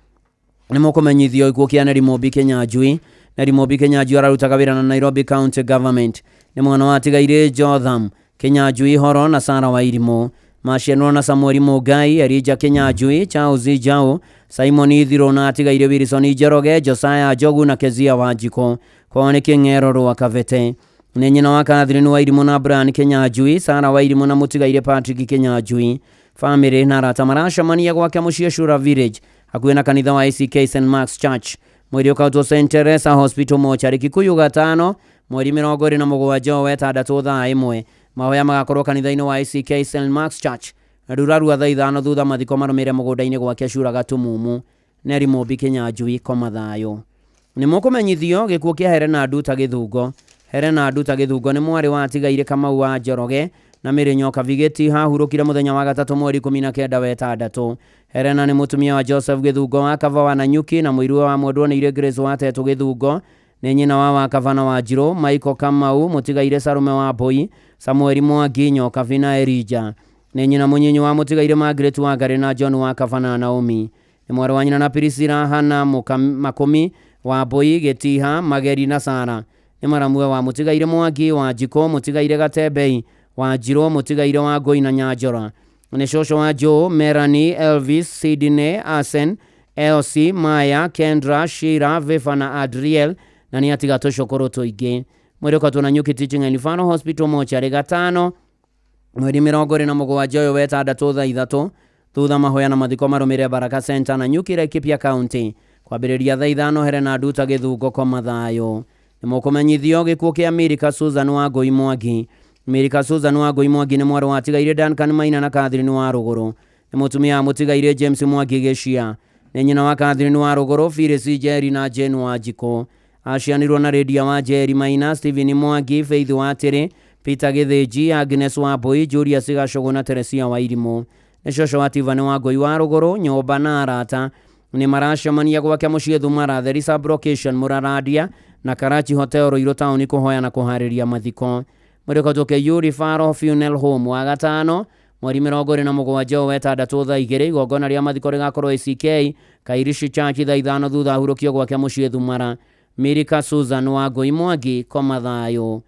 Nĩ mũkũmenyithio gĩkuũ kĩa Nerimobi Kĩnyanjui. Nerimobi Kĩnyanjui ararutaga wĩra na Nairobi County Government. Nĩ mwana wa tigaire Jotham Kĩnyanjui Horo na Sara Wairimũ. Maciarwo na Samuel Mũngai, Elijah Kĩnyanjui, Charles Njau, Simon Ithirũ na tigaire Wilson Njoroge, Josiah Njogu na Kezia Wanjiko. Kwao nĩ Kĩng'ero rwa Kabete. Nĩ nyina wa Catherine Wairimũ na Brian Kĩnyanjui, Sara Wairimũ na mũtigaire Patrick Kĩnyanjui. Family na arata maracemania gwake mũciĩ Shura Village hakuhĩ na kanitha wa ACK St Mark's Church. Mwĩrĩ ũkautwo St Teresa Hospital mochari Kikuyu gatano mweri 27 wetandatũ thaa 1. Mahoya magakorwo kanitha-inĩ wa ACK St Mark's Church rurarua thaa 5 thutha mathiko marũmĩrĩre mũgũnda-inĩ gwake Shura Gatumumu. Nerimobi Kĩnyanjui kwa mathayo. Nĩ mũkũmenyithio gĩkuũ kĩa Helena Nduta Gĩthungo. Helena Nduta Gĩthungo nĩ mwarĩ wa tigaire Kamau wa Njoroge na Mĩrĩ Nyoka Vigeti hahurũkire mũthenya wa gatatũ mweri 19 wetandatũ. Helena nĩ mũtumia wa Joseph Gĩthungo wa Kava wa Nanyuki na mũirũ wa Mwendwo nĩ ire Grace wa Tetu Gĩthungo. Nĩ nyina wa Kava na Wanjirũ, Michael Kamau mũtigaire Sarume wa Mbui, Samuel Mwangi Nyoka Vina Erija. Nĩ nyina mũnyinyi wa mũtigaire Margaret wa Ngari na John wa Kava na Naomi. Nĩ mwarĩ wa nyina na Priscilla Hana Makũmi wa Mbui Gĩtiha Mageri na Sara. Nĩ maramue wa mũtigaire Mwangi wa Njiko, mũtigaire Gatembei wa Njirũ, mũtigaire wa Ngoi na Nyanjora. Nĩ cũcũ wa Joe, Melanie, Elvis, Sydney, Asen, Elsie, Maya, Kendra, Shira, Viva na Adriel na nĩ atiga tũcũkũrũ tũingĩ. Mwĩrĩ ũkatwo na Nyuki Teaching and Referral Hospital mochari gatano mweri 27 wetandatũ thaa 3 thutha mahoya na mathiko marũmĩrĩre Baraka Center na Nyuki Laikipia County kwambĩrĩria thaa 5. Helena Nduta Gĩthungo kwa mathayo. Nĩ mũkũmenyithio gĩkuũ kĩa America Susan wa Ngoi Mwangi. America Susan wa Ngoi Mwangi nĩ mwarĩ wa tigaire Duncan Maina na Catherine wa Rũgũrũ. Nĩ mũtumia wa mũtigaire James Mwangi Gĩcia. Nĩ nyina wa Catherine wa Rũgũrũ, Phyllis Njeri na Jane Wanjiko. Acianirwo na Redia wa Njeri Maina, Stephen Mwangi, Faith wa Tĩrĩ, Peter Gĩthĩnji, Agnes wa Mbui, Julius Gacũgũ na Teresia Wairimũ. Nĩ cũcũ wa Tivani wa Ngoi wa Rũgũrũ, nyũmba na arata nĩ maracemania gwake mũciĩ Thumara The Rehabilitation Mũraradia na Karachi Hotel Ruiru Town kũhoya na kũharĩria mathiko. Mwĩrĩ ũkatwo Kĩiyũ Referral Funeral Home wa gatano mweri 27 wetandatũ thaa 2 igongona rĩa mathiko rĩgakorwo ACK Kairishi Church thaa 5 thutha hurũkio gwake mũciĩ Thumara. Mirika Susan Wangui Mwangi koma thayũ.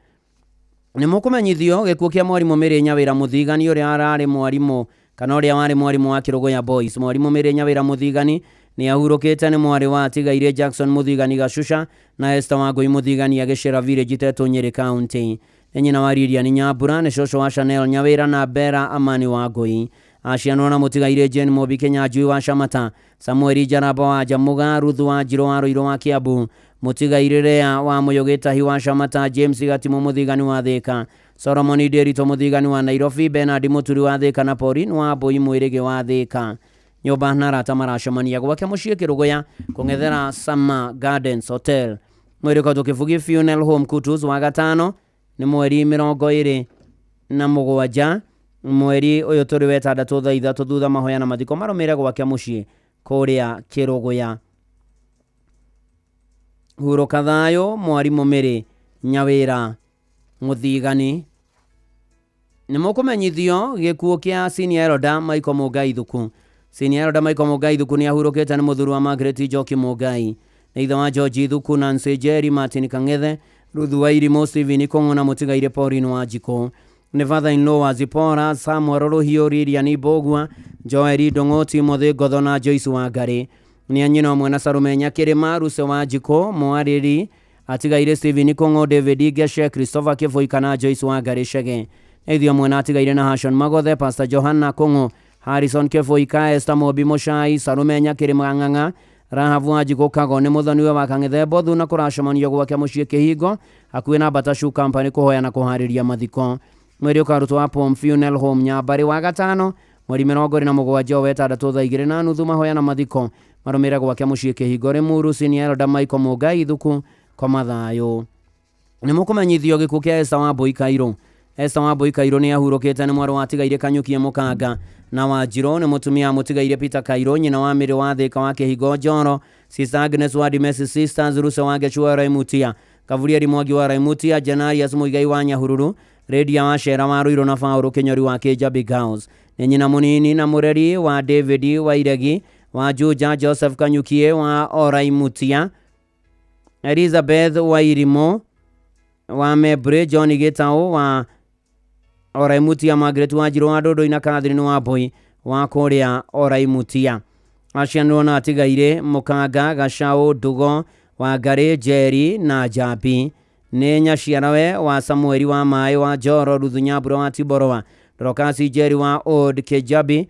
Nĩ mũkũmenyithio gĩkuũ kĩa mwarimũ Mĩrĩ Nyawĩra Mũthigani ũrĩa ararĩ mwarimũ kana ũrĩa warĩ mwarimũ wa Kĩrũgũya Boys. Mwarimũ Mĩrĩ Nyawĩra Mũthigani nĩ ahurũkĩte nĩ mwarĩ wa Tigaire Jackson Mũthigani Gacusha na Esther Wangui Mũthigani agĩcera village Tetũ Nyĩrĩ County. Nĩ nyina wa Lilian Nyambura, nĩ cũcũ wa Chanel Nyawĩra na Bera Amani Wangui. Aciarwo na Mũtigaire Jane Mobi Kenyanjui wa Shamata, Samueli Jaraba wa Jamuga, Ruthu wa Njiro wa Rũirũ wa Kiambu, Mũtigaire Rea wa Mũyũgĩtahi wa Shamata, James Gatimu Mũthigani wa Thĩka, Solomon Nderito Mũthigani wa Nairobi, Bernard Mũturi wa Thĩka na Pauline wa Mbũi Mwĩrĩgĩ wa Thĩka. Nyũmba na arata maracemania gwake mũciĩ Kĩrũgũya kũng'ethera Summer Gardens Hotel. Mwĩrĩko tũkĩbugi Funeral Home Kutus wa gatano nĩ mweri 27 mweri ũyũ tũrĩ wetandatũ thaa 3 thutha mahoya na mathiko marũmĩrĩre gwake mũciĩ kũrĩa Kĩrũgũya. Hurũka thayũ mwarimũ Mĩrĩ Nyawĩra Mũthigani. Nĩ mũkũmenyithio gĩkuũ kĩa Senior Elder Michael Mũngai Thuku. Senior Elder Michael Mũngai Thuku nĩ ahurũkĩte nĩ mũthuri wa Margaret Njoki Mũngai. Nĩ ithe wa George Thuku, Nancy Jerry, Martin Kang'ethe, Ruthu wa Irimũ, Stephen Kong'o na Mũtigaire Pauline Wanjikũ. Nĩ father-in-law wa Zipora, Samuel Rũhiũ, Lilian Mbũgua, Joel Ndong'o, Timothy Ngotho na Joyce Wangari. Nĩ anyina ũmwe na Sarume Nyakĩrĩma, Ruse Wanjikũ, mwarĩri atigaire Stephen Kong'o, David Geshe, Christopher Kĩbũi kana Joyce Wangari Chege. Nĩ ũmwe na atigaire na Hashon Magothe, Pastor Johanna Kong'o, Harrison Kĩbũi ka, Esther Mobi Mũchai, Sarume Nyakĩrĩma Ng'ang'a, Rahabu Wanjikũ Kago nĩ mũthoni we wa Kang'ethe Mbothu na kũracemanio gwake mũciĩ Kĩhingo hakuhĩ na Batashu Company kũhoya na kũharĩria mathiko. Mweri ũkarutwo wa Palm Funeral Home Nyambarĩ wa gatano mweri 27 wetandatũ thaa 2:30 mahoya na mathiko marũmĩrĩre gwake mũciĩ Kĩhingo. Limuru Senior Elder Michael Mũngai Thuku koma thayũ. Nĩ mũkũmenyithio gĩkuũ kĩa Esther Wambũi Kairũ. Esther Wambũi Kairũ nĩ ahurũkĩte nĩ mwarĩ wa Tigaire Kanyũkie Mũkanga na Wanjirũ nĩ mũtumia Mũtigaire Peter Kairũ, nyina wa Mĩrĩ wa Thĩka wa Kĩhingo Njoro, Sister Agnes wa Dimesi Sisters, Ruse wa Gechua Raimutia, Kavurieri Mwangi wa Raimutia, Janarius Mũigai wa Nyahururu, Redia wa Shera wa Rũirũ na Faũrũ Kĩnyori wa Kĩnja Big House. Nĩ nyina mũnini na mũreri wa David wa Iregi wa Juja, Joseph Kanyukie wa Oraimutia, Elizabeth wa Irimũ wa Mebre, John Gĩtaũ wa Oraimutia, Margaret Wanjirũ wa Ndũndũ na Catherine Wambũi wa kũrĩa Oraimutia. Aciarwo na Tigaire Mũkanga, Gacaũ, Ndugo, Wangari, Njeri na Njambi. Nĩ nyaciarawe wa Samueli wa Maĩ wa Njoro, Ruthu Nyambura wa Tiborowa, Dorokasi Njeri wa Old Kĩjabi,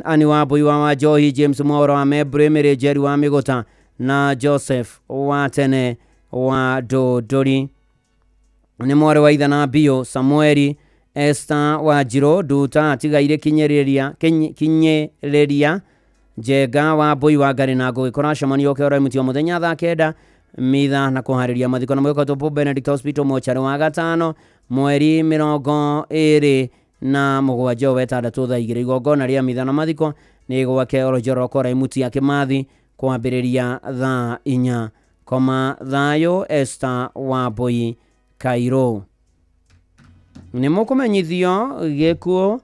Ani Wambũi wa Wanjohi, James Mwaũra wa Mebre, Mĩrĩ Njeri wa Mĩgũta na Joseph wa tene wa Ndũndũri. Nĩ mwarĩ wa ithe na Bio Samueli Esther Wanjirũ Nduta atigaire Kinyĩrĩria Njenga wa Mbũi wa Ngari na Ngũgĩ kũracemanio Oraimutia mũthenya thaa 9 mitha na kũharĩria mathiko na mwĩko tũpũ Benedict Hospital Mochari wa gatano mweri 27 wetandatũ thaa 2 igongona rĩa mitha na mathiko nĩ gwake Orojoro Oraimutia Kĩmathi kwambĩrĩria thaa 4 koma thayũ Esther Wambũi Kairũ. Nĩ mũkũmenyithio gĩkuũ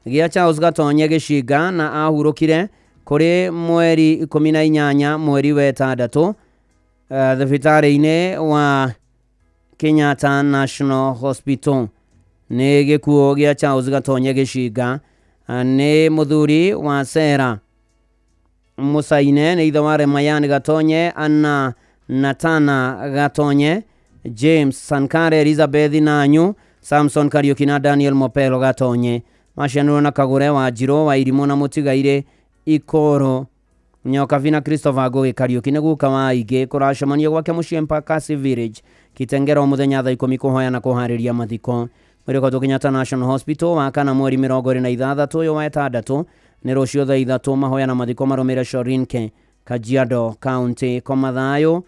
gĩa Charles Gatonye Gĩcinga na ahurũkire kũrĩ mweri 18 mweri wetandatũ thibitarĩ-inĩ wa Kenyatta National Hospital. Nĩ gĩkuũ gĩa Charles Gatonye Gĩcinga, nĩ mũthuri wa Sera Mũcaine, nĩ ithe wa Remayan Gatonye, Anna Natana Gatonye, James Sankare, Elizabeth Nanyu, Samson Kariuki na Daniel Mopelo Gatonye. Maciarwo na Kagũre Wanjirũ wa Irimũ na Mũtigaire Ikoro Nyokavina Christopher Ngũgĩ Kariuki nĩ guka wa Aingĩ kũracemanio gwake mũciĩ Mpakasi Village Kitengera mũthenya thaa 10 kũhoya na kũharĩria mathiko. Mwĩrĩko Kenyatta National Hospital wa kana mweri 26 ũyũ wa wetandatũ nĩ rũciũ thaa 3 mahoya na mathiko marũmĩrĩre Shorinke, Kajiado County. Koma thayũ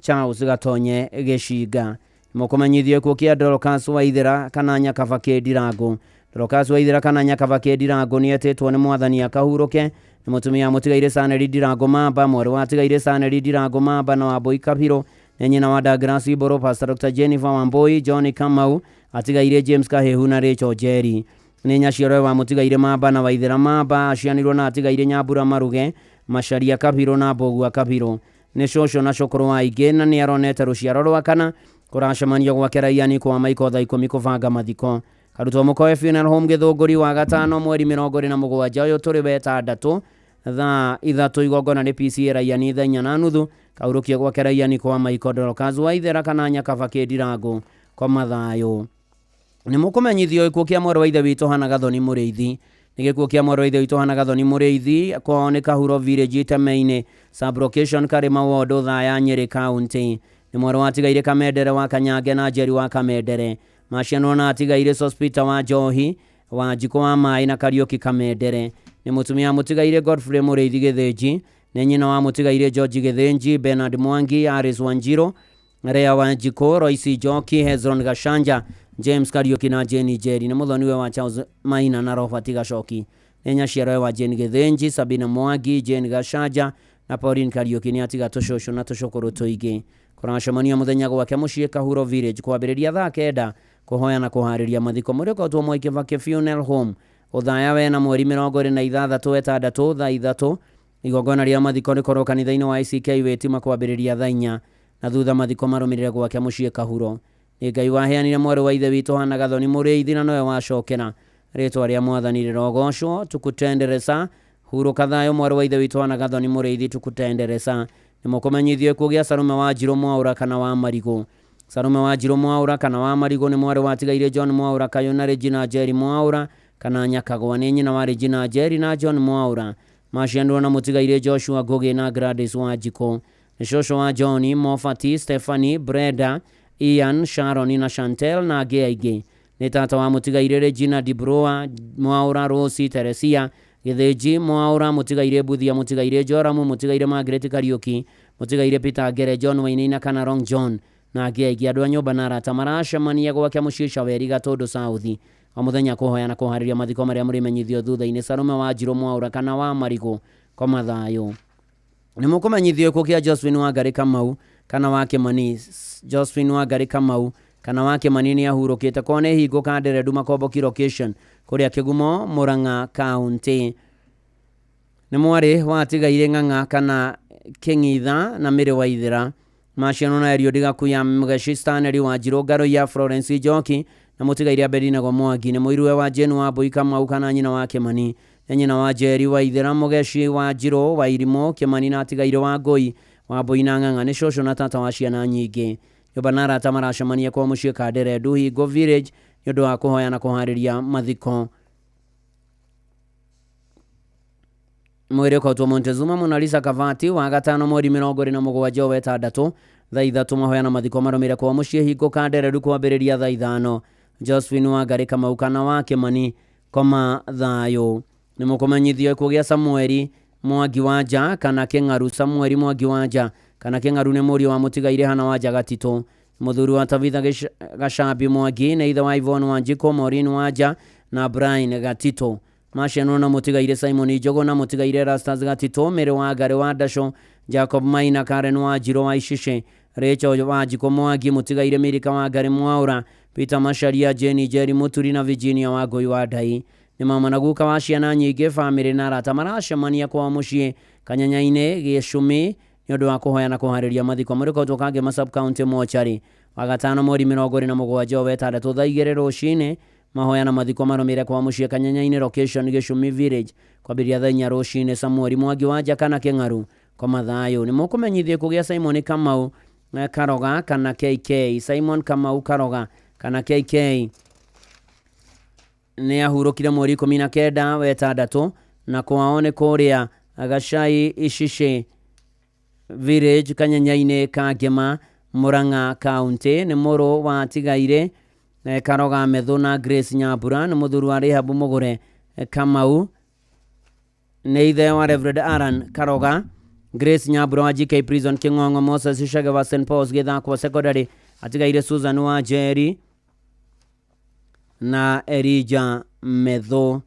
Charles Gatonye Gĩcinga. Mũkũmenyithio gĩkuũ kĩa Dorcas Waithĩra kana Nyakaba Kĩndirangũ. Dorcas Waithĩra kana Nyakaba Kĩndirangũ nĩ etĩtwo nĩ mwathani akahurũke. Nĩ mũtumia Mũtigaire Saneli Ndirangũ Mamba, mwarĩ wa Tigaire Saneli Ndirangũ Mamba na Wambũi Kabirũ, nĩ nyina wa Douglas Iboro, Pastor Dr. Jennifer Wambui, John Kamau, atigaire James Kahehu na Rachel Jerry. Nĩ nyaciaro wa Mũtigaire Mamba na Waithera Mamba, acianirwo na atigaire Nyambura Maruge, Macharia Kabiro na Mbogua Kabiro. Nĩ cũcũ na cũkũrũ wa aingĩ na nĩ aronete rũciaro rwa kana kũracemania gwake Raiani kwa maiko thaa 10 kũbanga mathiko. Karutwo Mũkoe Funeral Home Gĩthũngũri wa gatano mweri 27 ũyũ tũrĩ wetandatũ thaa 3 igongona nĩ PCA Raiani thaa 4:30. Kaurũkia gwake Raiani kwa maiko Dorcas Waithera kana Nyakaba Kĩndirango kwa mathayo. Nĩ mũkũmenyithio gĩkuũ kĩa mwarĩ wa ithe witũ Hannah Gathoni Mũrĩithi. Nĩ gĩkuũ kĩa mwarĩ wa ithe witũ Hannah Gathoni Mũrĩithi kwao nĩ Kahuro Village Iteme-inĩ Sub-location Karĩma Ward thaa ya Nyĩrĩ County. Nĩ mwarĩ wa atigaire Kamendere wa Kanyange na Njeri wa Kamendere. Macianwo na atigaire Sospita wa Njohi wa Njiko wa Mai na Kariuki Kamendere. Nĩ mũtumia Mũtigaire Godfrey Mũrĩithi Gĩthĩnji. Nĩ nyina wa Mũtigaire George Gĩthĩnji, Bernard Mwangi, Aris Wanjiro, Rea wa Njiko, Royce Joki, Hezron Gashanja, James Kariuki na Jenny Jerry. Nĩ mũthoniwe wa Charles Maina na Robert Gacoki. Nĩ nyaciaro wa Jenny Gĩthĩnji, Sabina Mwangi, Jane Gashanja na Pauline Kariuki. Nĩ atiga tũcũcũ na tũcũkũrũ tũingĩ. Kũracemania mũthenya gwake mũciĩ Kahuro Village kwambĩrĩria thaa 9 kũhoya na kũharĩria mathiko. Mũrĩkotwo Mwai Kĩbakĩ Funeral Home ũthaya wena mweri 26 wetandatũ thaa 3. Igongona rĩa mathiko rĩkorwo kanitha-inĩ wa ICK Wĩtima kwambĩrĩria thaa 4 na thutha mathiko marũmĩrĩre gwake mũciĩ Kahuro. Nĩ Ngai waheanire mwarĩ wa ithe witũ Hannah Gathoni Mũrĩithi na nowe wacokera. Rĩtwa rĩa Mwathani rĩrogocwo. Tukutendereza hurũka thayũ mwarĩ wa ithe witũ Hannah Gathoni Mũrĩithi, tukutendereza. Nĩ mũkũmenyithio gĩkuũ gĩa Sarume wa Njirũ Mwaũra kana wa Marigũ. Sarume wa Njirũ Mwaũra kana wa Marigũ nĩ mwarĩ wa atigaire John Mwaũra Kayũ na Regina Njeri Mwaũra kana Nyakagwa. Nĩ nyina wa Regina Njeri na John Mwaũra. Macianirwo na Mũtigaire Joshua Ngũgĩ na Gladys Wanjikũ. Nĩ cũcũ wa John, Mofati, Stephanie, Brenda, Ian, Sharon na Chantel na angĩ aingĩ. Nĩ tata wa Mũtigaire Regina Dibroa Mwaũra, Rosi Teresia Gĩthĩnji Mwaũra, Mũtigaire Buthia, Mũtigaire Joramu, Mũtigaire Margaret Kariuki, Mũtigaire Peter Ngere, John Wainaina kana Rong John na angĩ aingĩ. Andũ a nyũmba na arata maracemania gwake mũciĩ Caweri Gatũndũ South o mũthenya kũhoya na kũharĩria mathiko marĩa mũrĩmenyithio thutha-inĩ. Sarume wa Njirũ Mwaũra kana wa Marigũ kwa mathayo. Nĩ mũkũmenyithio gĩkuũ kĩa Josephine Wangari Kamau kana wa Kĩmani. Josephine Wangari Kamau kana wa Kĩmani nĩ ahurũkĩte kwao nĩ hingo Kanderendu Makomboki location kũrĩa Kĩgumo Mũrang'a County. Nĩ mwarĩ wa atigaire Ng'ang'a kana Kĩng'itha na Mĩrĩ Waithera. Macianwo na Eliud Gakuya, Mũgeci Stanley Wanjirũ, Ngaruya Florence Njoki na Mũtigaire Abednego Mwangi. Nĩ mũiruwe wa Jane Wambui Kamau kana nyina wa Kĩmani. Nĩ nyina wa Njeri Waithera, Mũgeci Wanjirũ wa Irimũ Kĩmani na atigaire wa Ngũi Wambui na Ng'ang'a. Nĩ cũcũ na tata wa ciana nyingĩ. Nyũmba na arata maracemania kwa mũciĩ Kanderendu Hingo Village nĩ ũndũ wa kũhoya na kũharĩria mathiko. Mwĩrĩ ũkautwo Montezuma Monalisa Kavati wa gatano mweri 27 wetandatũ thaa 3 mahoya na mathiko marũmĩrĩre kwa mũciĩ Hingo Kanderendu kwambĩrĩria thaa 5. Josephine Wangari Kamau kana wa Kĩmani koma thayũ. Nĩ mũkũmenyithio gĩkuũ gĩa Samueli Mwangi Wanja kana Kĩng'aru. Samueli Mwangi Wanja kana Kĩng'aru nĩ mũriũ wa Mũtigaire Hannah Wanja Gatitũ. Mũthuri wa Tabitha Gacambi Mwangi nĩ ithe wa Yvonne Wanjikũ, Maureen Wanja na Brian Gatitũ. Macianwo na Mũtigaire Simon Njogo na Mũtigaire Rastas Gatitũ, Mĩrĩ Wangari wa Ndasho, Jacob Maina, Karen Wanjirũ wa Icishe, Rachel Wanjikũ Mwangi, Mũtigaire Mirika Wangari Mwaũra, Peter Macharia, Jenny Jerry Muturi na Virginia Wangũi wa Ndai. Nĩ mama na guka wa ciana nyingĩ, bamĩrĩ na arata maracemania kwa mũciĩ Kanyanya-inĩ Gĩcũmĩ nĩ ũndũ wa kũhoya na kũharĩria mathiko. Mũrĩkotwo Kangema Sub County Mortuary wa gatano mweri 27 wetandatũ thaa 2 rũcinĩ. Mahoya na mathiko marũmĩrĩre kwa mũciĩ Kanyanya-inĩ location Gĩcũmĩ Village kwambĩrĩria thaa 4 rũcinĩ. Samueli Mwangi Wanja kana Kĩng'aru kwa mathayũ. Nĩ mũkũmenyithio kũgĩa Simon Kamau Karoga kana KK. Simon Kamau Karoga kana KK nĩ ahurũkire mweri 19 wetandatũ na kwao nĩ kũrĩa Gacai Icishe Village Kanyanya-inĩ Kangema Mũrang'a County. Nĩ mũrũ wa atigaire Karoga Methu na Grace Nyambura. Nĩ mũthuri wa Rehab Mũgũre Kamau. Nĩ ithe wa Reverend Aaron Karoga. Grace Nyambura wa GK Prison Kĩng'ong'o. Moses Ishage wa St Paul's Gĩthakwa Secondary atigaire Susan wa Njeri na Elijah Methu.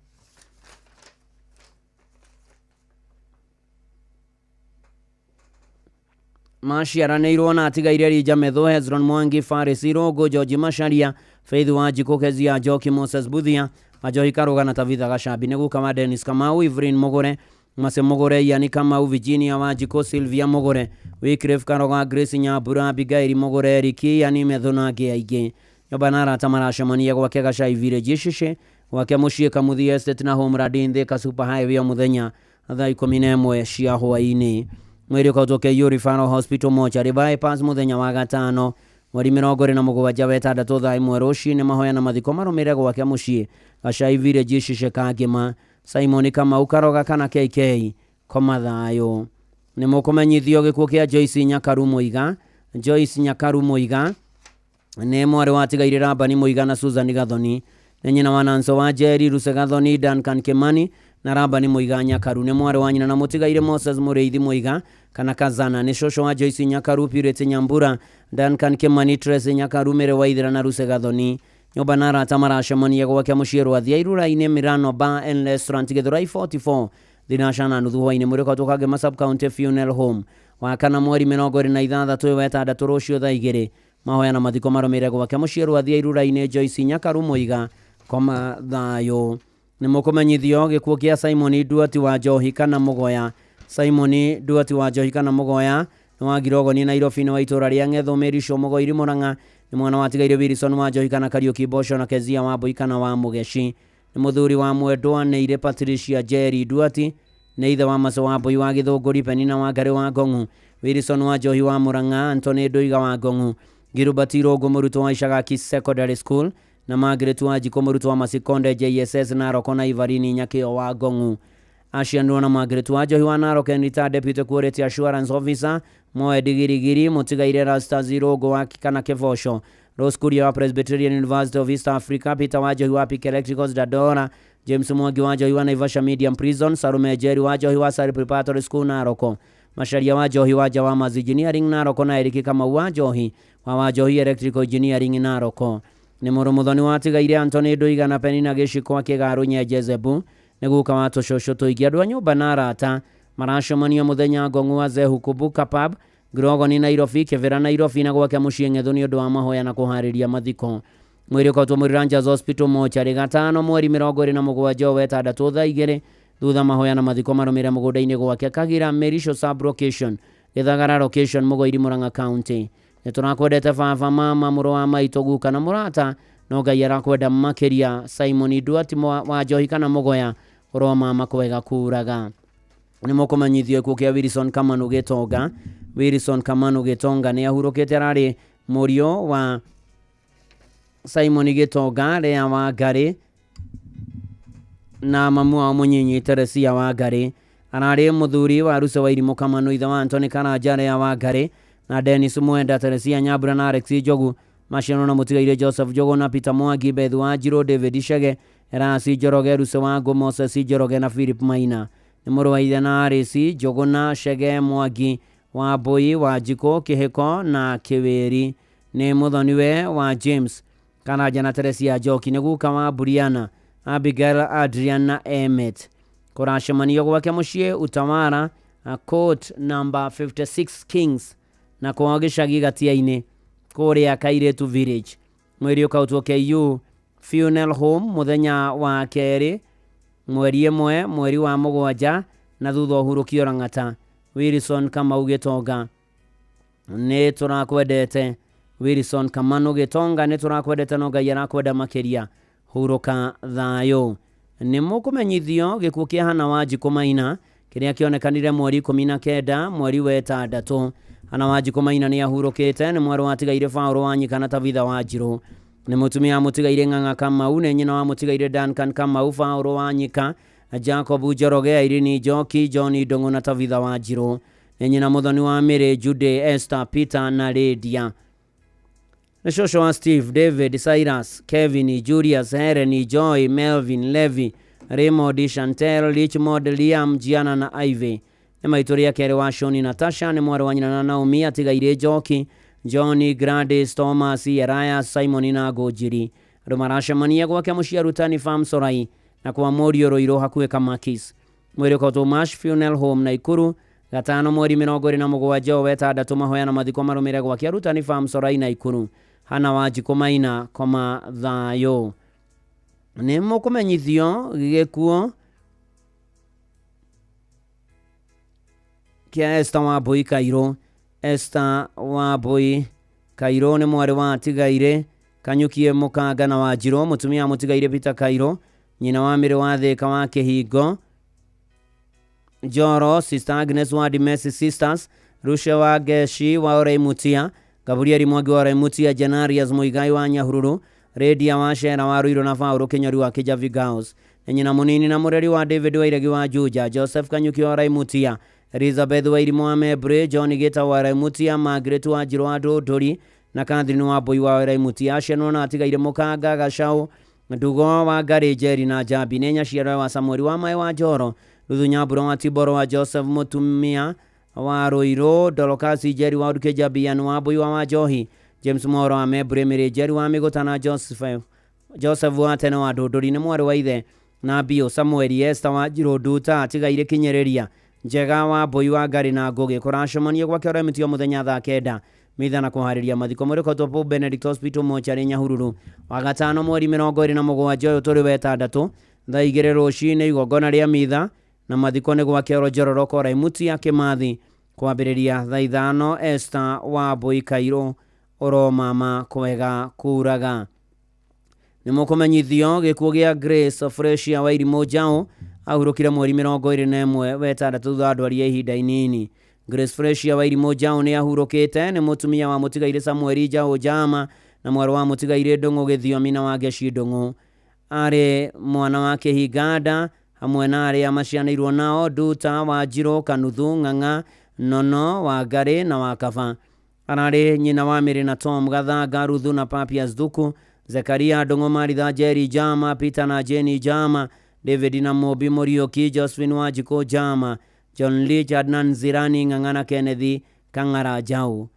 maciaranĩirwo na atigaire Rija Metho, Hezron Mwangi, Faris Irogo, George Masharia, Faith Wanjiku, Kezia Njoki, Moses Buthia, Majohi Karuga na Tabitha Gashabi, nĩguo kama Dennis Kamau, Ivrin Mogore, Mase Mogore, Yani Kamau, Virginia Wanjiku, Sylvia Mogore, Wycliffe Karoga, Grace Nyambura, Abigail Mogore, Riki, Yani Metho na angĩ aingĩ. Nyũmba na arata maracemania gwake Gacai Village Icici, gwake mũciĩ Kamuthi Estate na Home Radin Thika Super Highway o mũthenya thaa 11 cia hwaĩ-inĩ. Mwĩrĩ ũkaũtũke Referral Hospital Mortuary bypass mũthenya wa gatano mweri 27 wetandatũ thaa 1 rũcinĩ. Mahoya na mathiko marũmĩrĩre gwake mũciĩ Gacai Village Icici Kangĩma. Simon Kamau Karoga kana KK koma thayũ. Nĩ mũkũmenyithio gĩkuũ kĩa Joyce Nyakaru Mũiga. Joyce Nyakaru Mũiga nĩ mwarĩ wa atigaire Rabani Mũiga na Susan Gathoni. Nĩ nyina wa Nanso wa Jerry Ruse Gathoni, Duncan Kimani na Rabani Mũiga Nyakaru. Nĩ mwarĩ wa nyina na mũtigaire Moses Mũrĩithi Mũiga kana Kazana. Nĩ cũcũ wa Joyce Nyakaru, Purity Nyambura, Duncan Kimani, Tracy Nyakaru, Mere Waithira na Ruse Gathoni. Nyũmba na arata maracemania gwake mũciĩ Rwathia Irura-inĩ Mirano Bar and Restaurant Githurai 44 thinashana nuthu hwainĩ. Mwĩrĩ ũkaũtũka Ngema Sub County Funeral Home wakana mweri 26 wetandatũ rũciũ thaa 2. Mahoya na mathiko marũmĩrĩre gwake mũciĩ Rwathia Irura-inĩ. Joyce Nyakaru Mũiga koma thayũ. Nĩ mũkũmenyithio gĩkuũ kĩa Simon Duati wa Njohi kana Mũgoya. Simon Duati wa Njohi kana Mũgoya nĩ wa Girogoni Nairobi, nĩ wa itũra rĩa Ng'etho, Mĩrico, Mũgoiri, Mũrang'a. Nĩ mwana wa atigaire Wilson wa Njohi kana Kariuki Bosho na Kezia wa Mbui kana wa Mũgeci. Nĩ mũthuri wa Mwendwa Neire Patricia Jerry Duati. Nĩ ithe wa Maso wa Mbui wa Gĩthũngũri, Penina wa Ngari wa Ngong'u, Wilson wa Njohi wa Mũrang'a, Anthony Nduiga wa Ngong'u, Gilbert Irogo mũrutwo wa Ishagaki Secondary School na Margaret Wanjiku mũrutwo wa Masikonde JSS Narok na Ivarini Nyakĩo wa Ngong'u. Aciarirwo na Margaret wa Njohi wa Narok and retired Deputy Quality Assurance Officer Moe Digirigiri, mũtigaire Rastas Irogo wa kana Kevosho, Rose Kuria wa Presbyterian University of East Africa, Peter wa Njohi wa Peak Electricals Dadora, James Mwangi wa Njohi wa Naivasha Medium Prison, Sarume Jerry wa Njohi wa Sari Preparatory School Narok, Masharia wa Njohi wa Jawamas Engineering Narok na Eriki Kamau wa Njohi wa Njohi Electrical Engineering Narok. Nĩ mũrũmũthoni wa atigaire Anthony Nduiga na Penina Gĩciko wa Kĩgaru Nyenjezebu, nĩguo kama tũcũcũ tũingĩ. Andũ a nyũmba na arata maracemania mũthenya Ngong'u wa Zehu Kubuka Pub, Girogoni Nairobi, Kĩvĩra Nairobi na gwake mũciĩ Ng'etho nĩ ũndũ wa mahoya na kũharĩria mathiko. Mwĩrĩ ũkaũtũmĩrwo Rangers Hospital Mortuary gatano mweri 27 wetandatũ thaa 2 thutha mahoya na mathiko marũmĩrĩre mũgũnda-inĩ gwake Kagira Mĩrico Sub Location, Gĩthagara Location, Mũgoiri, Mũrang'a County. Nĩ tũrakwendete baba, mama, mũrũ wa maitũ, guka na mũrata, no Ngai arakwenda makĩria. Simon Duati wa Njohi kana Mũgoya, ũro mama kwega kuraga. Nĩ mũkũmenyithio gĩkuũ kĩa Wilson Kamanu Gĩtonga. Wilson Kamanu Gĩtonga nĩ ahurũkĩte, ararĩ mũriũ wa Simon Gĩtonga, Lea wa Ngari na mamu wao mũnyinyi Teresia wa Ngari. Ararĩ mũthuri wa Ruse wa Irimũ Kamanu, ithe wa Anthony Karanja, Lea wa Ngari na Dennis Mwenda, Teresia Nyambura na Alex Njogu. Maciano na mũtigaire Joseph Njogu na Peter Mwangi, Beth wa Njirũ, David Shege, Erasi Njoroge, Ruse wa Ngũ, Moses Njoroge na Philip Maina. Nĩ mũrũ wa ithe na Arisi Njogu na Shege, Mwangi wa Mbui, wa Njiko, Kĩhĩko na Kĩwĩri. Nĩ mũthoniwe wa James Karanja na Teresia Njoki. Nĩ guka wa Buriana, Abigail, Adrian na Emmet. Kũracemanio gwake mũciĩ Utawara, Court number 56 Kings na kwa Gĩcagi Gatia-inĩ kũrĩa Kairĩtu Village. Mwĩrĩ ũkaũtwo KU Funeral Home mũthenya wa kerĩ mweri 1 mweri wa 7 na thutha ũhurũkio Rang'ata. Wilson Kamau Gĩtonga nĩ tũrakwendete. Wilson Kamau Gĩtonga nĩ tũrakwendete, no Ngai arakwenda makĩria. Hurũka thayũ. Nĩ mũkũmenyithio gĩkuũ kĩa Hana Wanjiku Maina kĩrĩa kĩonekanire mweri 19 mweri wetandatũ. Hana Wanjiku Maina nĩ ahurũkĩte, nĩ mwarĩ wa atigaire Paul Wanyika na Tabitha Wanjirũ. Nĩ mũtumia wa mũtigaire Ng'ang'a Kamau, nĩ nyina wa mũtigaire Duncan Kamau, Paul Wanyika, Jacob Njoroge, Irene Njoki, John Ndung'u na Tabitha Wanjirũ. Nĩ nyina mũthoni wa Mĩrĩ, Jude, Esther, Peter na Lydia. Nĩ cũcũ wa Steve, David, Cyrus, Kevin, Julius, Helen, Joy, Melvin, Levi, Raymond, Chantel, Richmond, Liam, Gianna na Ivy. Nĩ maitũ rĩa kerĩ wa Shoni Natasha, nĩ mwarĩ wa nyina na Naomi, atigaire Njoki, Johnny, Gladys, Thomas, Elias, Simon na Ngũnjiri. Andũ maracemania gwake mũciĩ Rutani Farm Sorai na kwa Morio Roiro hakuhĩ Kamakis. Mwĩrĩ ũkaũtwo Marsh Funeral Home Naikuru, gatano mweri 27 wetandatu mahoya na mathiko marumire gwa Arutani Farm Soraina Ikuru hana Wanjiku Maina koma thayo ni mukumenyithio gikuo kia Esther Wambui Kairo. Esther Wambui Kairo ni mwari wa Tigaire Kanyukie Mukanga na Wanjiru mutumia Mutigaire Peter Kairo nyina wa Miri wa Thika wa Kihingo Joro Sister Agnes wa Dimesi Sisters Rusha wa Geshi wa Oraimutia Gabrieli Mwangi wa Oraimutia Janarias Muigai wa Nyahururu Redia wa Shera wa Ruiro na Fauro Kenyori wa Kijavi Gaos nyina munini na mureri wa David wa Iregi wa Juja Joseph Kanyuki wa Oraimutia Elizabeth wa Irimu wa Mebre John Geta wa Oraimutia Margaret wa Njiro wa Dodori na Catherine wa Boy wa Oraimutia Sheno na Tigaire Mukanga Gashau Ndugo wa Garejeri na Jabi Nenya Shira wa Samuel wa Mai wa Joro Ruthunya Buro wa Tiboro wa Joseph Mutumia wa Roiro Dolokasi Jeri wa Uruke Jabian wa Boy wa Johi James Moro wa Mebre Mere Jeri wa Migotana Joseph wa Tena wa Dodori ni mwari wa ithe na Bio Samuel Esther wa Njiro Duta Tigaire Kinyereria Njega wa Boy wa Gari na Goge Korashomania kwa Kero Mitio muthenya thaa 9 mithana kuhariria mathiko muri kotopo Benedict Hospital Mochari Nyahururu wa gatano mweri 27 uturi wetandatu thaa 2 rucini igongona ria mitha na mathiko ni gwa Kero Jororoko Oraimutia Kimathi kwambiriria thaa 5 Esther Wambui Kairo oro mama kwega kuraga ni mukumenyithio gikuo gia Grace Freshia wa Irimu Jao ahurukire mweri 21 wetandatu thutha ndwari ya ihinda inini. Grace Freshia wa Irimu Jao ni ahurukite ni mutumia wa Mutigaire Samuel Jao Jama na mwari wa Mutigaire Ndongo Githiomi na wa Geshi Ndongo ari mwana wake Higanda hamwe na ari amacianirwo nao Duta wa Njiro Kanuthu Ng'ang'a Nono wa Gari na wa Kava arari nyina wa Miri na Tom Gathanga Ruthu na Papias Thuku Zekaria Ndongo Maritha Jerry Jama Peter na Jenny Jama David na Mobi Morioki Josephine Wanjiku Jama John Lee Jadnan Zirani Ng'ang'ana Kennedy Kang'ara Jau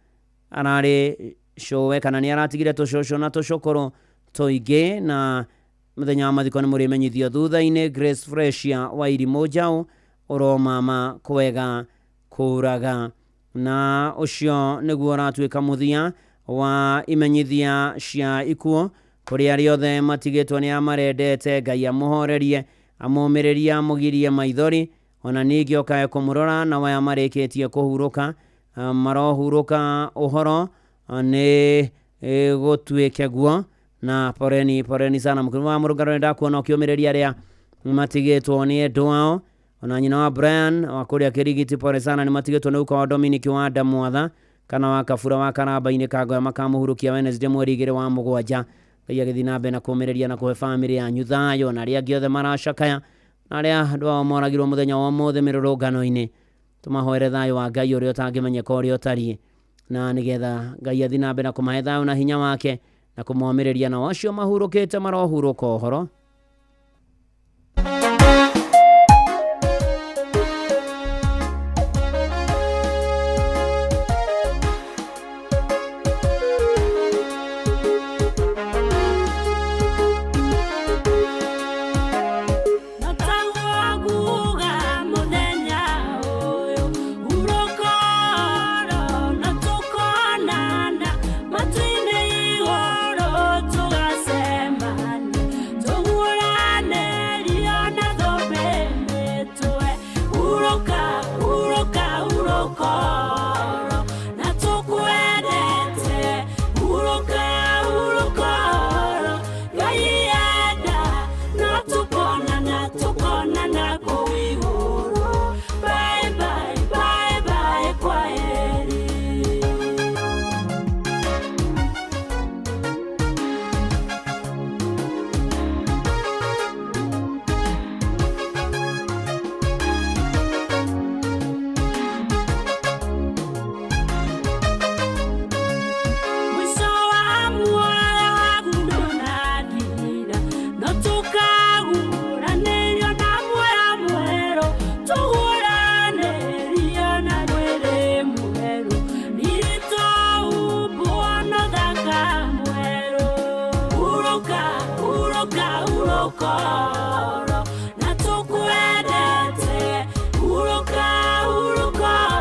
arari showe kana ni aratigire tushosho na tushokoro toige na muthenya wa mathiko ni murimenyithio thutha-ini Grace Freshia wa Irimu Jao oro mama kwega kuraga na ucio niguo ratuika muthia wa imenyithia cia ikuo kuri ari othe matigitwo ni amarendete Ngai amuhorerie amumireria mugirie maithori ona ningi okae kumurora na waya marikitie kuhuruka marohuruka uhoro ni gutuike guo na poreni sana mukuru wa murugaro nda kuona ukiomireria ria matigitwo ni endu ao ona nyina wa Brian wa kuria Kirigiti pore sana ni matigitwo ni uko wa Dominic wa Ndamwatha kana wa Kabura wa Karamba-ini Kagoya makamuhurukia Wednesday mweri 2 wa mugwanja Ngai agithina be na kumireria na kuhe family yanyu thayo na ria giothe maracakaya na ria andu ao moragirwo muthenya wa mothe mirurungano-ini tumahoere thayo wa Ngai uria utangimenyeka uria utari na nigetha Ngai athina be na kumahe thayo na hinya wake na kumwomireria na wacio mahurukite marohuruka uhoro ukoro na tukwendete uruka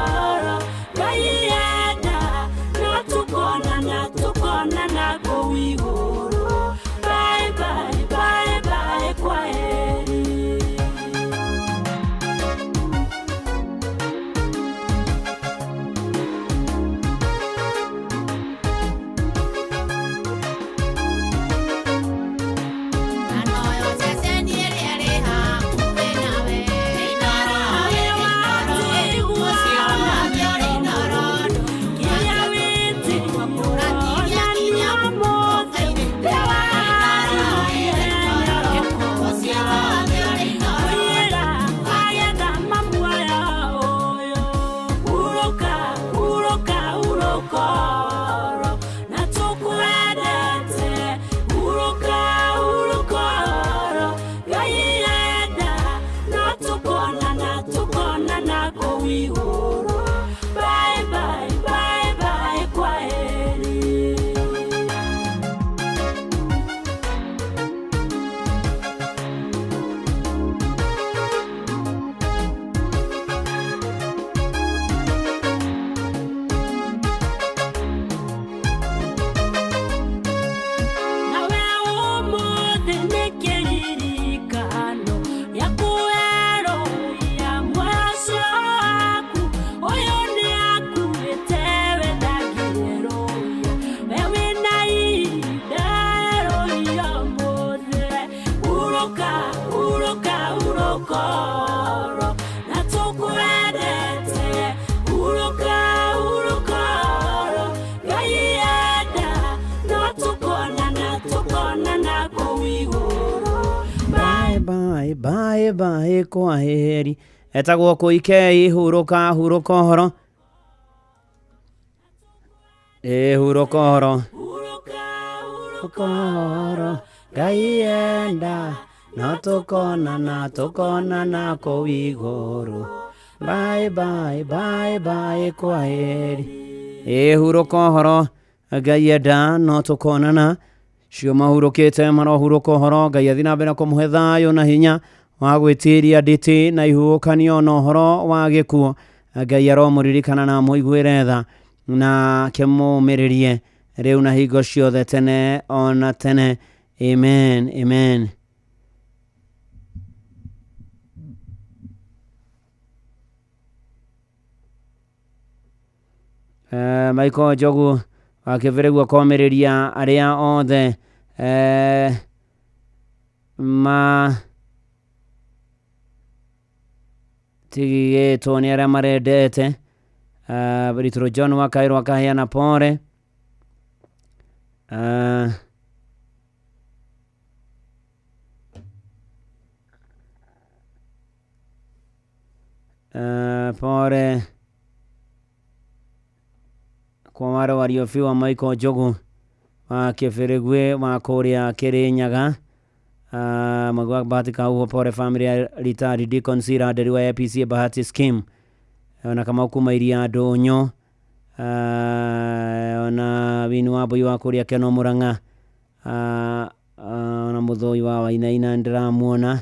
bye bye bye kwa heri. Etagwo Koikei huruka horo. Huruka horo. Gaienda natokona na kowigoro. Bye bye bye bye kwa heri. Huruka horo. Gaienda natokona na cio mahurukite marohuruka horo. Ngai athi na mbere kumuhe thayo na hinya wa gwitiria nditi na ihukanio no horo wa gikuo. Ngai aromuririkana na muiguire tha na kimumiririe riu na hingo ciothe tene ona tene. Amen, amen. Michael Njogu akiviregua komiriria aria othe ma tigigitwo ni aria marendete. Britro John Wakairo akaheana pore. Pore kwa wale waliofiwa Michael Njogu wa Kiferegwe wa Korea Kirinyaga. Magwa Bahati Kauho, pore family ya retired Deacon Sira deriwa ya APC Bahati scheme. Na kama hukuma iria donyo. Na winu wabo wa Korea Keno Muranga. Na muthoi wa Wainaina ndiramuona.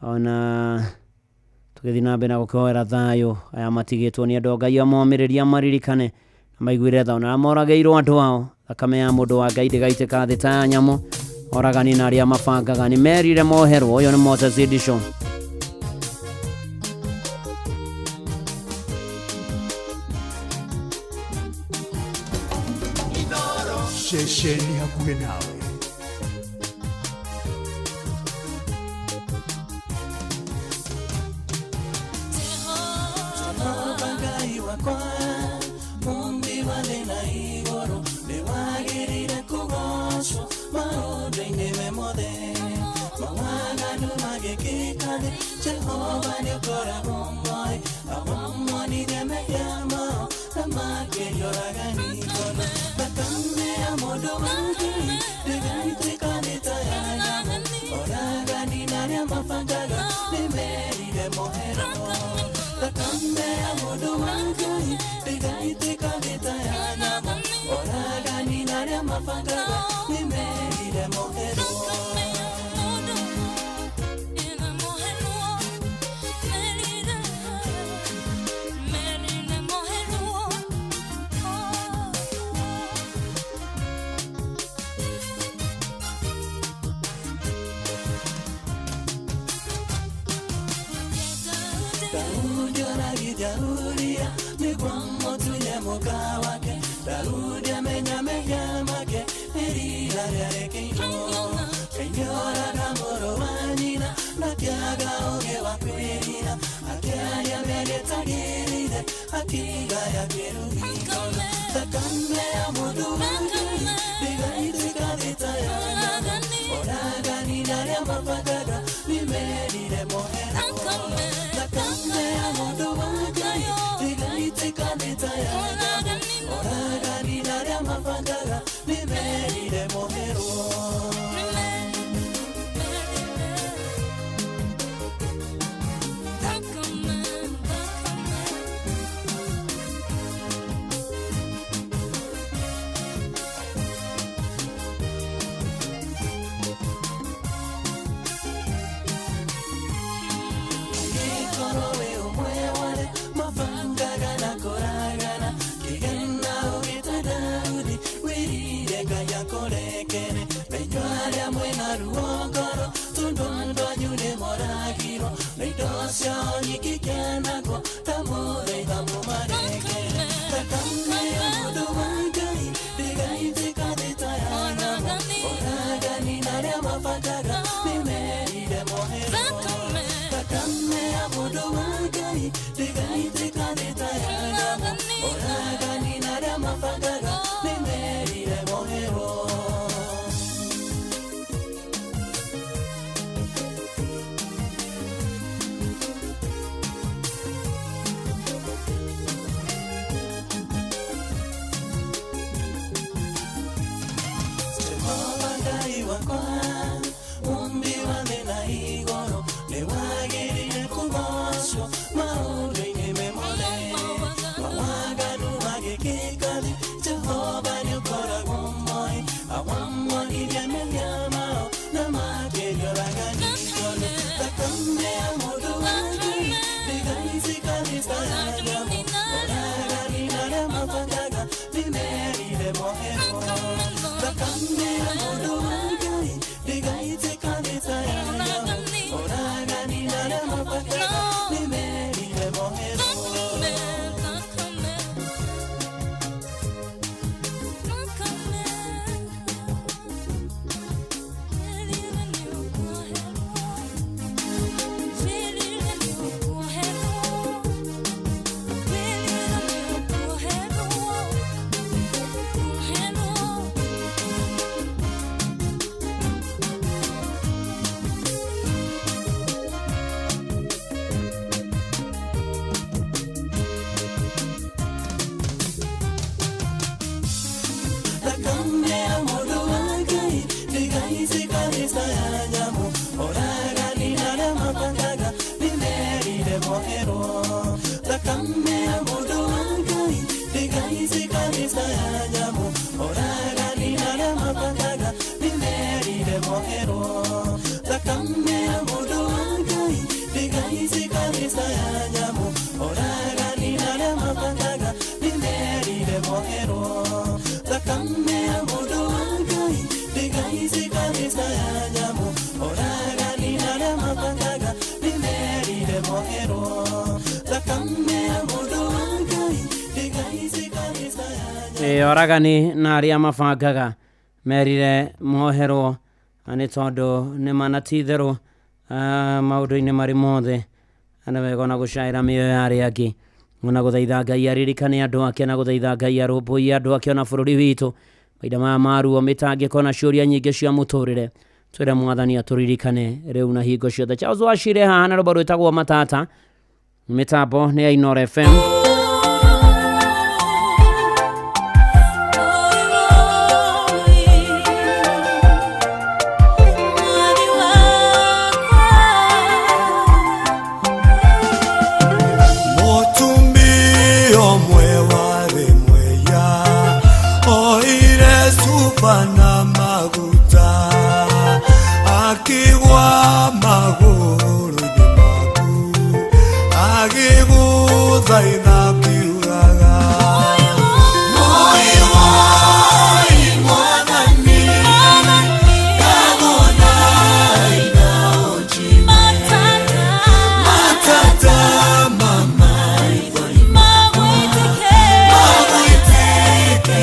Na tukithi na mbere gukoera thayo aya matigitwo ni andu Ngai amomiriria maririkane maiguire tha ona morageirwo andu ao. Thakame ya mundu wa Ngai ndĩgaitĩka thĩ ta nyamũ. Oragani na aria mabangaga ni merire moherwo. Uyo ni Moses Edition. Shesheni hakuhe nawe. Oragani na aria mabangaga merire moherwo ani tondu ni manatitherwo maundu-ini mari mothe ana wega na gucaira mioyo ya aria angi ona guthaitha Ngai aririkane andu ake na guthaitha Ngai arumbuie andu ake ona bururi witu maida maya maruo mitangiko na ciuria nyingi cia muturire twire mwathani aturirikane riu na hingo ciothe. Charles Wachire haha na rũmbo rwĩtagwo Matata, mitambo ni ya Inoro FM. Pana maguta akigwa maguru ni magu agigutha inakiuraga moyo wai mwanani kagona ina oji matata mama magwiteke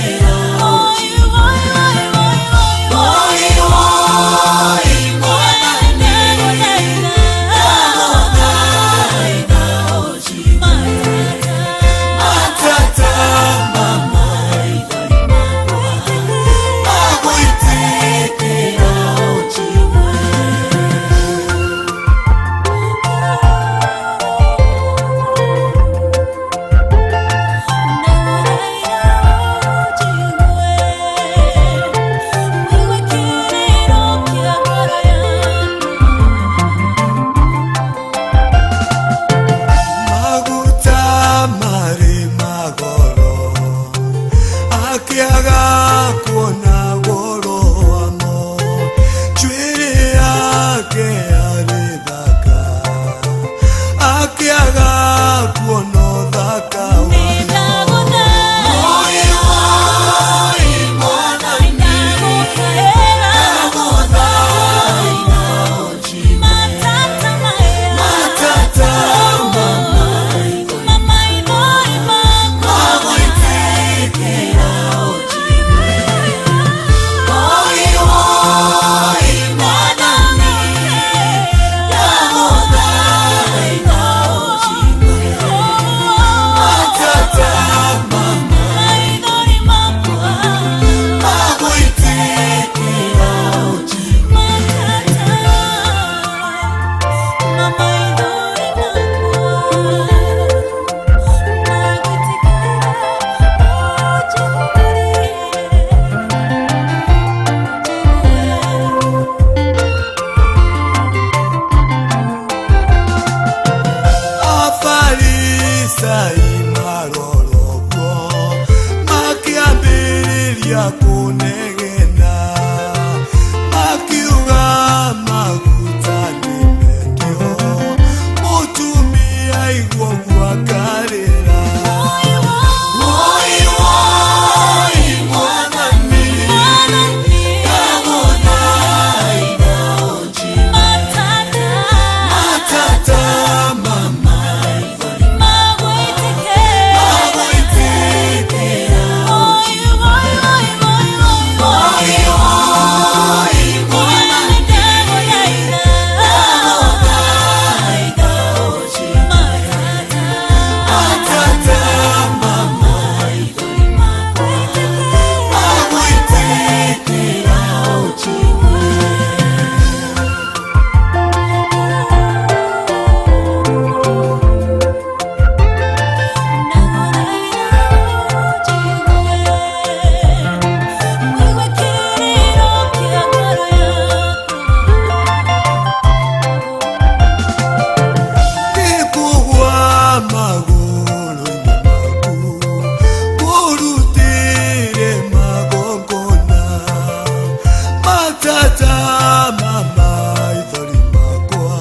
matata mamaithori makwa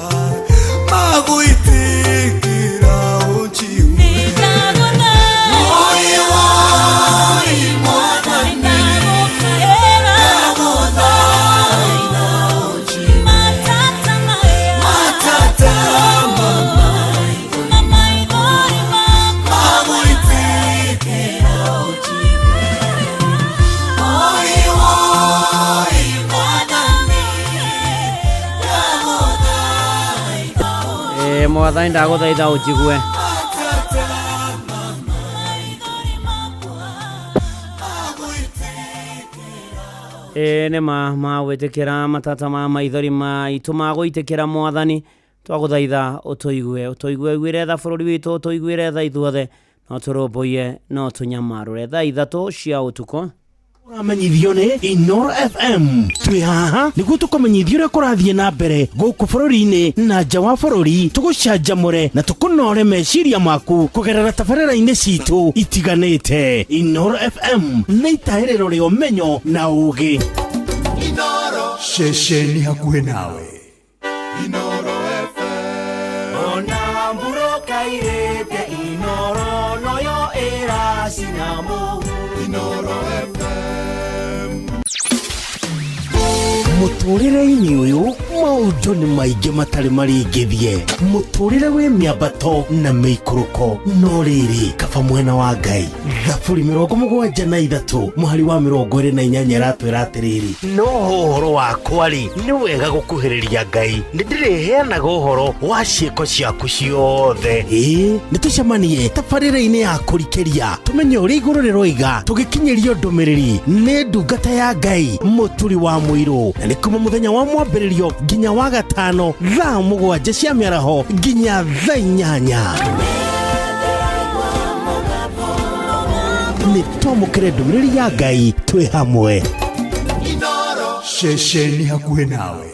magũitikĩra ũnjigue Mwathani ndagũthaitha ũnjigue. Nĩ magwĩtĩkĩra matata ma maithori maitũ magũitĩkĩra Mwathani, twagũthaitha ũtũigue iguĩre tha bũrũri witũ, ũtũiguĩre tha ithuothe, no tũrũmbũiye no tũnyamarũre tha ithatũ cia ũtukũ. Uramenyithio nĩ Inoro FM. Twĩ haha nĩguo tũkũmenyithia ũrĩa kũrathiĩ na mbere gũkũ bũrũri-inĩ na nja wa bũrũri, tũgũcanjamũre na tũkũnore meciria maku kũgerera tabarĩra-inĩ citũ itiganĩte. Inoro FM nĩ itahĩrĩro rĩa ũmenyo na ũũgĩ. Inoro ceceni hakuhĩ nawe. Inoro FM. Ona mburoka irĩte Inoro noyo ĩracina mũhu. Inoro FM. Mũtũrĩre-inĩ ũyũ maũndũ nĩ maingĩ matarĩ maringithie, mũtũrĩre wĩ mĩambato na mĩikũrũko, no rĩrĩ kaba mwena wa Ngai. Thaburi 73 mũhari wa 28 ĩratwĩra atĩrĩrĩ, no ũhoro wakwa-rĩ nĩ wega gũkuhĩrĩria Ngai, nĩ ndĩrĩheanaga ũhoro wa ciĩko ciaku ciothe. Nĩ tũcemanie tabarĩra-inĩ ya kũrikĩria tũmenye ũrĩa igũrũ rĩroiga, tũgĩkinyĩrio ndũmĩrĩri nĩ ndungata ya Ngai mũturi wa mũirũ, na nĩ kuma mũthenya wa mwambĩrĩrio nginya wa gatano thaa 7 cia mĩaraho nginya thaa 8. Nĩ twamũkĩre ndũmĩrĩri ya Ngai twĩ hamwe. Inoro ceceni hakuhĩ nawe.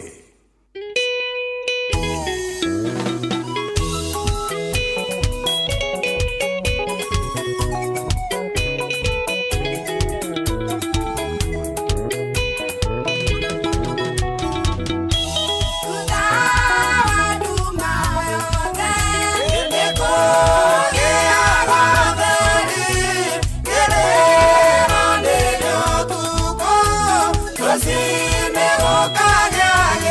Così me lo cagare.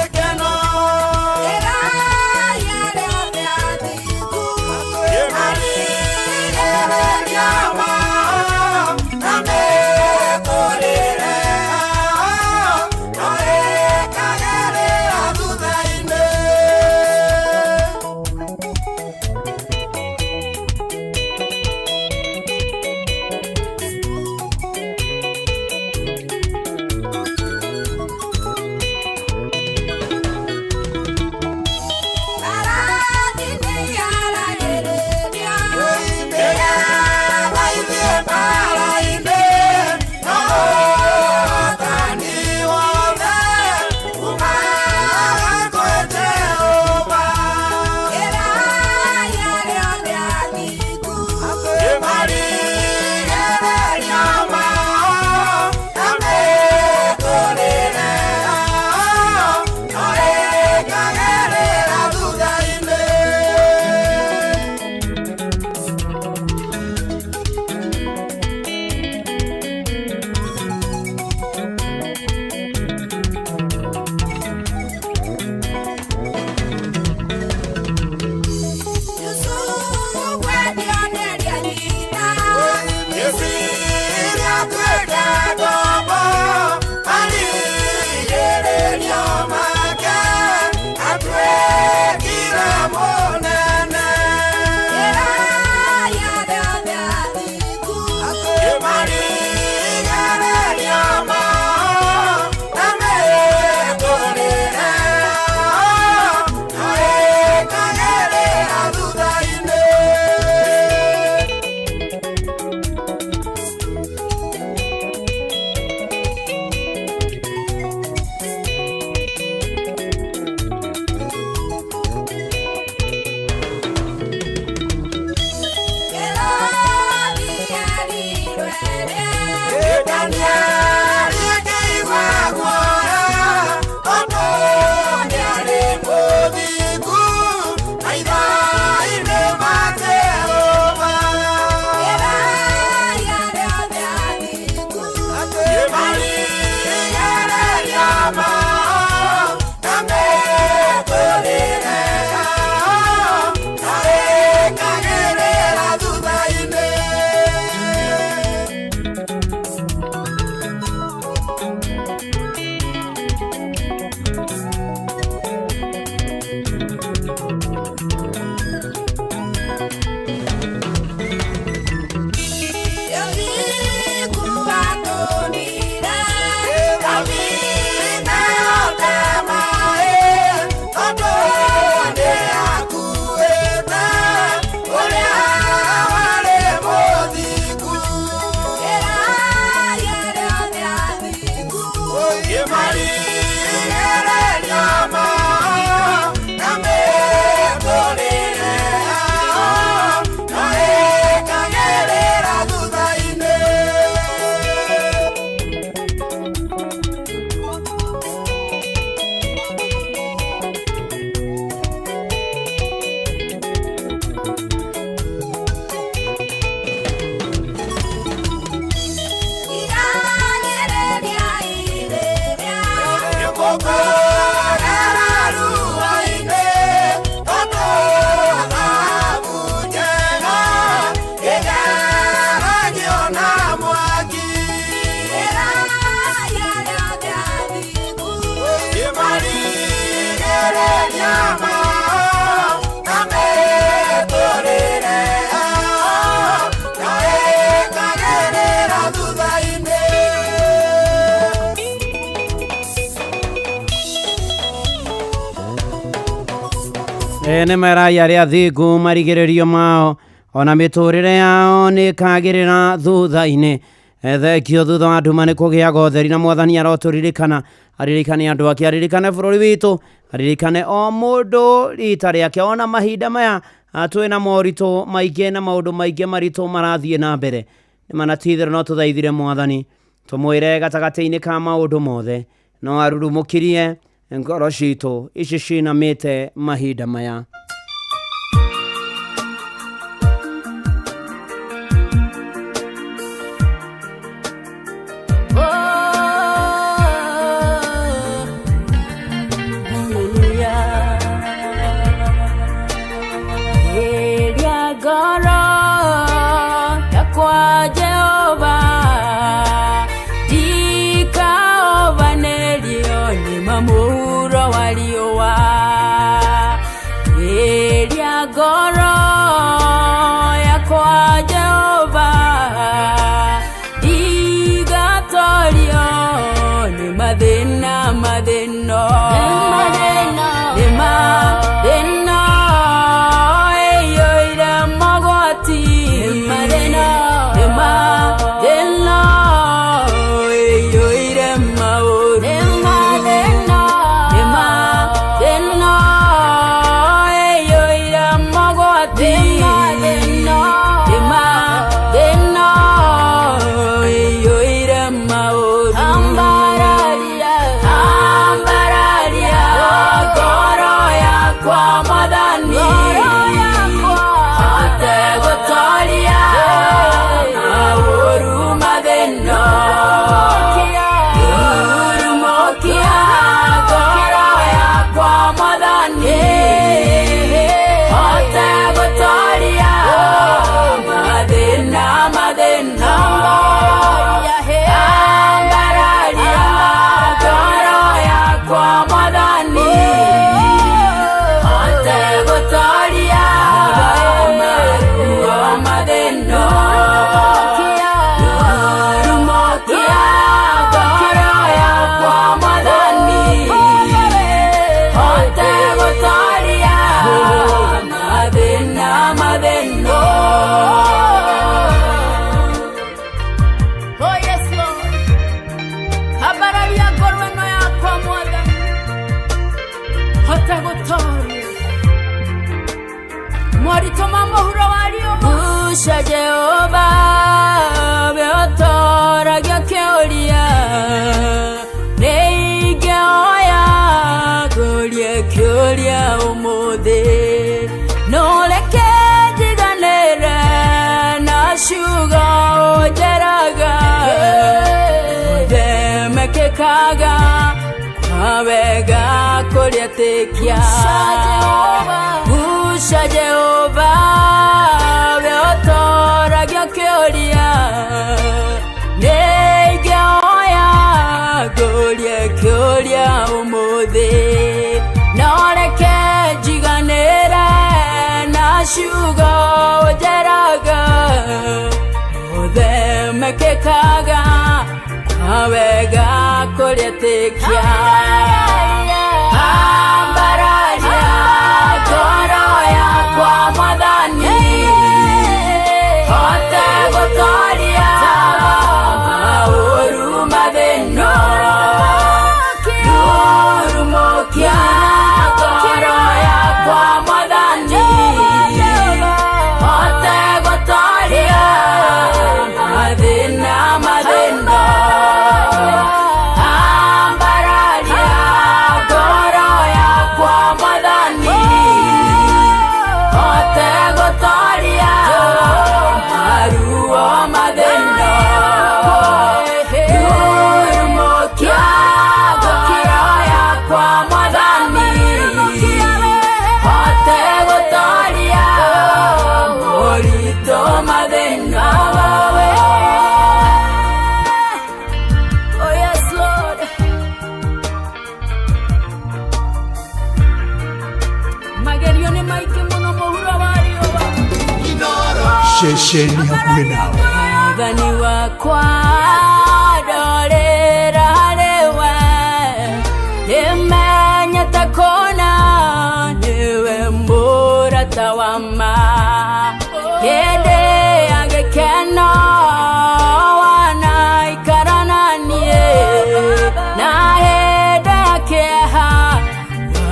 Nĩ meraia arĩa thingu marigĩrĩrio mao ona mĩtũrĩre yao nĩ kagĩrĩra thutha-inĩ. Thekio thutha wa nduma nĩ kũgĩaga ũtheri na Mwathani arotũririkana, aririkane andũ ake, aririkane bũrũri witũ, aririkane o mũndũ rita rĩake. Ona mahinda maya twĩna moritũ maingĩ na maũndũ maingĩ maritũ marathiĩ na mbere, nĩ manatithĩra no tũthaithire Mwathani tũmwĩre gatagatĩ-inĩ ka maũndũ mothe no arurumũkirie ngoro citũ ici cinamĩte mahinda maya. Wega kuria tekia Gusha Jehova Weotora gyokeoria Nege oya Guria kyoria umuthe Noreke jiganere Nashuga ojeraga Othe mekekaga Wega kuria tekia Ambararia Goro ya kwa Mwathani Hote gutoria Mauru mathino shesheni hakuhe nawe. Mwathani wakwa ndorera harĩwe, nĩmenyete kũna nĩwe mũrata wa ma. Hĩndĩ ya gĩkeno wanaikara na niĩ, na hĩndĩ ya kĩeha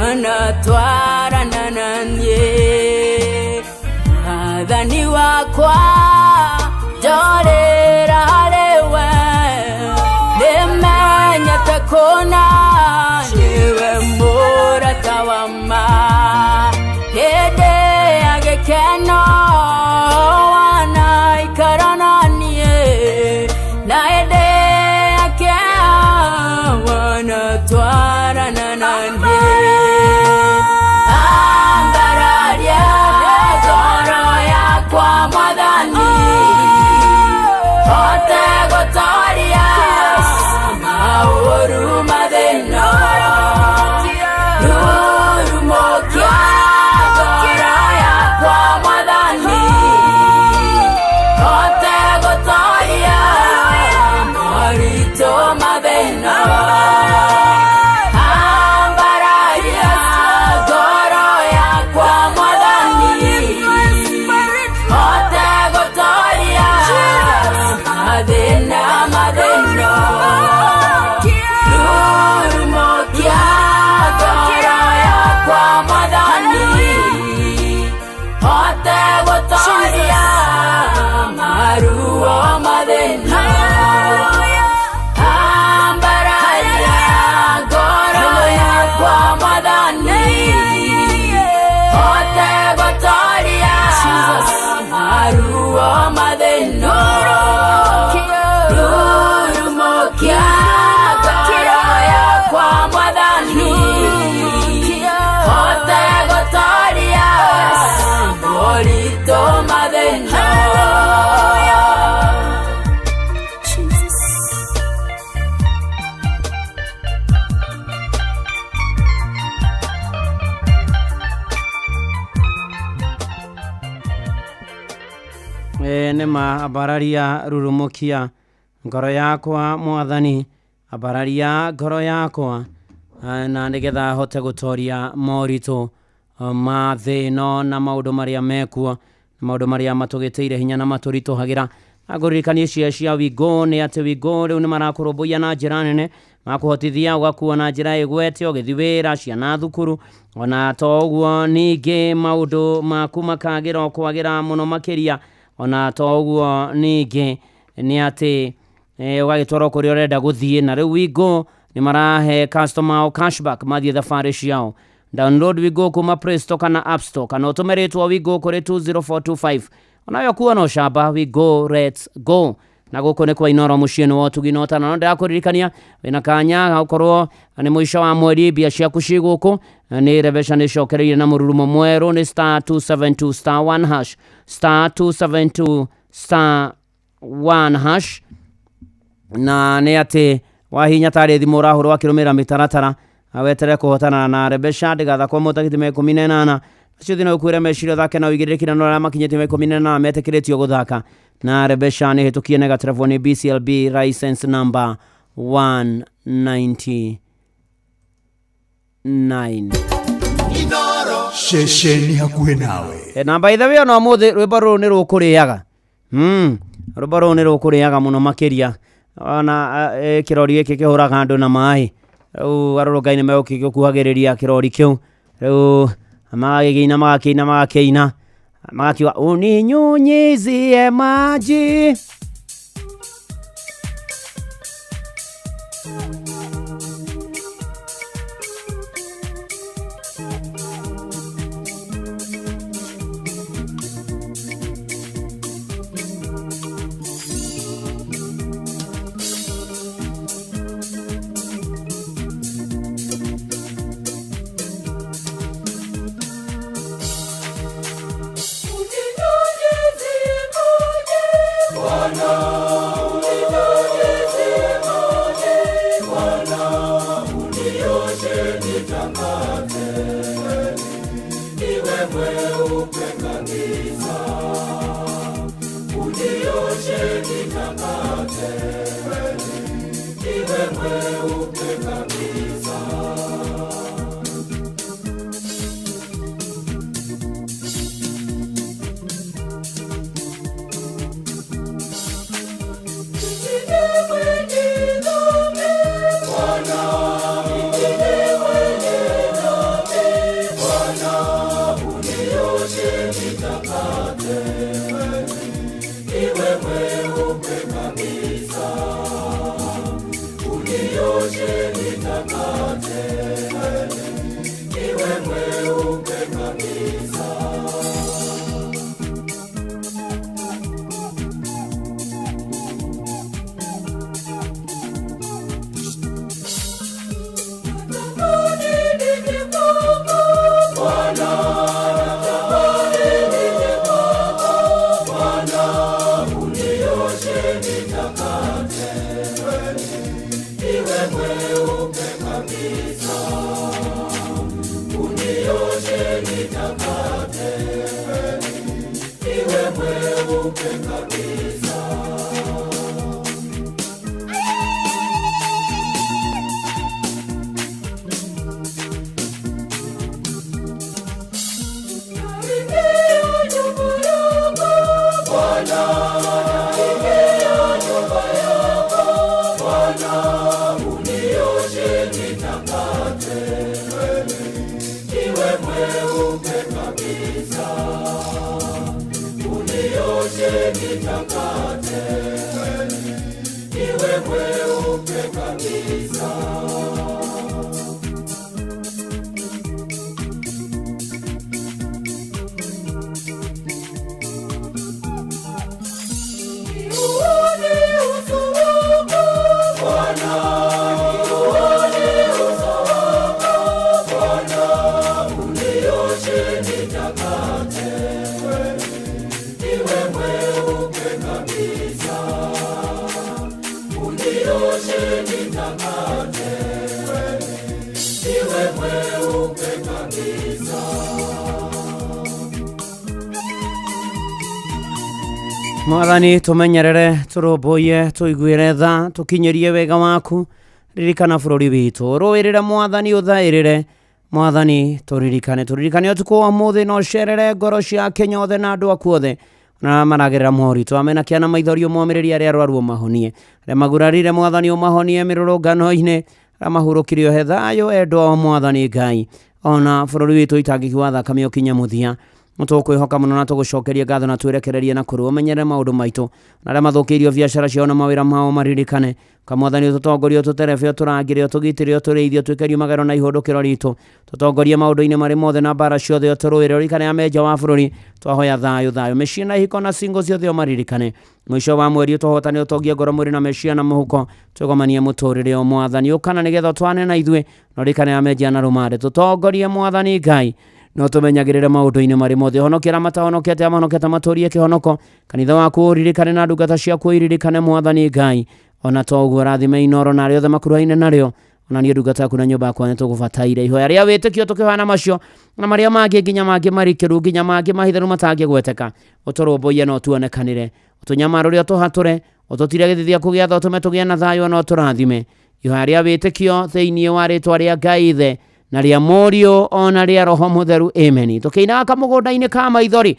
wanatwarana na niĩ. Mwathani wakwa ndorera harĩwe, nĩmenyete kũna nĩwe mũrata wa ma. Hĩndĩ ya gĩkeno wanaikara na niĩ, na hĩndĩ ya kĩeha wanatwarana na niĩ. Ambararia ngoro yakwa Mwathani, hote gũtooria maũru mathĩna. Rurumũkia ngoro yakwa Mwathani, hote gũtooria moritũ mathĩna. Ambararia ngoro yakwa Mwathani, hote gũtooria mathĩna mathĩna. Rurumũkia ngoro yakwa Mwathani, hote gũtooria maruo mathĩna. Ambararia ngoro yakwa Mwathani, hote gũtooria maruo mathĩna. Rurumũkia ngoro yakwa Mwathani, hote gũtooria moritũ mathĩna. Nĩma ambararia rurumũkia ngoro yakwa Mwathani, ambararia ngoro yakwa, na nĩgetha hote gũtooria moritũ mathĩna na maũndũ marĩa mekuo, maũndũ marĩa matũgĩtĩire hinya na matũritũhagĩra. Ngũririkanie cia Wingo nĩ atĩ Wingo rĩu nĩ marakũrũmbũiya na njĩra nene, makũhotithia ũgakuo na njĩra ĩgwete ũgĩthiĩ wĩra, ciana thukuru. Ona to ũguo ningĩ maũndũ maku makagĩra kwagĩra mũno makĩria. Ona to ũguo ningĩ nĩ atĩ ũgagĩtwarwo kũrĩa ũrenda gũthiĩ. Na rĩu Wingo nĩ marahe customer o cashback mathiĩ thabarĩ ciao. Download Wingo kuma Play Store kana App Store, kana ũtũme rĩtwa Wingo kũrĩ 20425. Onayo kuona ũcamba Wingo, let's go. Na gũkũ nĩ kwa Inoro mũciĩ-inĩ wa ũtugi na ũtana. No ndĩrakũririkania wĩna kanya gũkorwo nĩ mũico wa mweri, mbia ciaku ci gũkũ nĩ Rebesha nĩ cokereirie na mũrurumo mwerũ nĩ *272*1#, *272*1#. Na nĩ atĩ wahinya tarĩ thimũ ũrahũrwo akĩrũmĩrĩra mĩtaratara wetere kũhotana na Rebesha. Ndĩgathakwo mũtakĩti 18 acio thina ũkwĩre meciria thake na ũigĩrĩrĩki na norĩa makinyĩtie 18 metĩkĩrĩtio gũthaka na Rebesha nĩ hĩtũkie nega telefoni BCLB license number 199. Shesheni hakuhe nawe. Namba ithawe ona mũthĩ rwĩmbo rũrũ nĩ rũkũrĩaga. Rwĩmbo rũrũ nĩ rũkũrĩaga mũno makĩria. Ona kĩrori gĩkĩ kĩhũraga andũ na maĩ. Rĩu arũrũngai nĩ megũkuhagĩrĩria kĩrori kĩu. Rĩu magakĩina magakiuga uninyunyizie maji. iwe mweupe kabisa. Mwathani tumenyerere turumbuye tuiguire tha tukinyerie wega waku ririkana bururi witu ruirire Mwathani uthairire Mwathani turirikane utuku wa muthi no cerere ngoro cia Kenya othe na andu aku othe na maragirira moritu amena kiana maithori umomiriria aria arwaru mahonie aria magurarire Mwathani umahonie mirurungano-ini aria mahurukirio he thayo endwa Mwathani Ngai ona bururi witu itangikiwa thakame ukinya muthia Mutukwihoka muno na tugucokeria ngatho na twerekererie na kuru umenyere maundu maitu na aria mathukiirio biacara ciao na mawira mao maririkane Kamwathani tutongorie tuterebe turangire tugitire tureithio twikerio magaro na ihundukiro ritu tutongorie maundu-ini mari mothe na bara ciothe turuire rikane ameja wa bururi twahoya thayo mecii na hiko na singo ciothe maririkane mwisho wa mweri tuhotane utongie ngoro mwiri na mecii na muhuko twigomanie muturire o Mwathani ukana nigetha twane na ithwe no rikane ameja na rumare tutongorie Mwathani Ngai no tumenyagirire maundu-ini mari mothe honokera matahonokete amanokete maturie kihonoko kanitha waku uririkane na ndungata ciaku iririkane Mwathani Ngai ona toguo rathime inoro na aria othe makuraine nario ona nie ndungata yaku na nyumba yakwa nitugubataire ihoya ria witikio tukihana macio na maria mangi nginya mangi marikiru nginya mangi mahitheru matangi gweteka uturumbuye no tuonekanire utunyamarure utuhature ututire githithia kugiatha utume tugie na thayo no turathime ihoya ria witikio thiini wa ritwa ria Ngai ithe na ria Murio ona ria Roho Mutheru amen tukiina kamugunda-ini ka maithori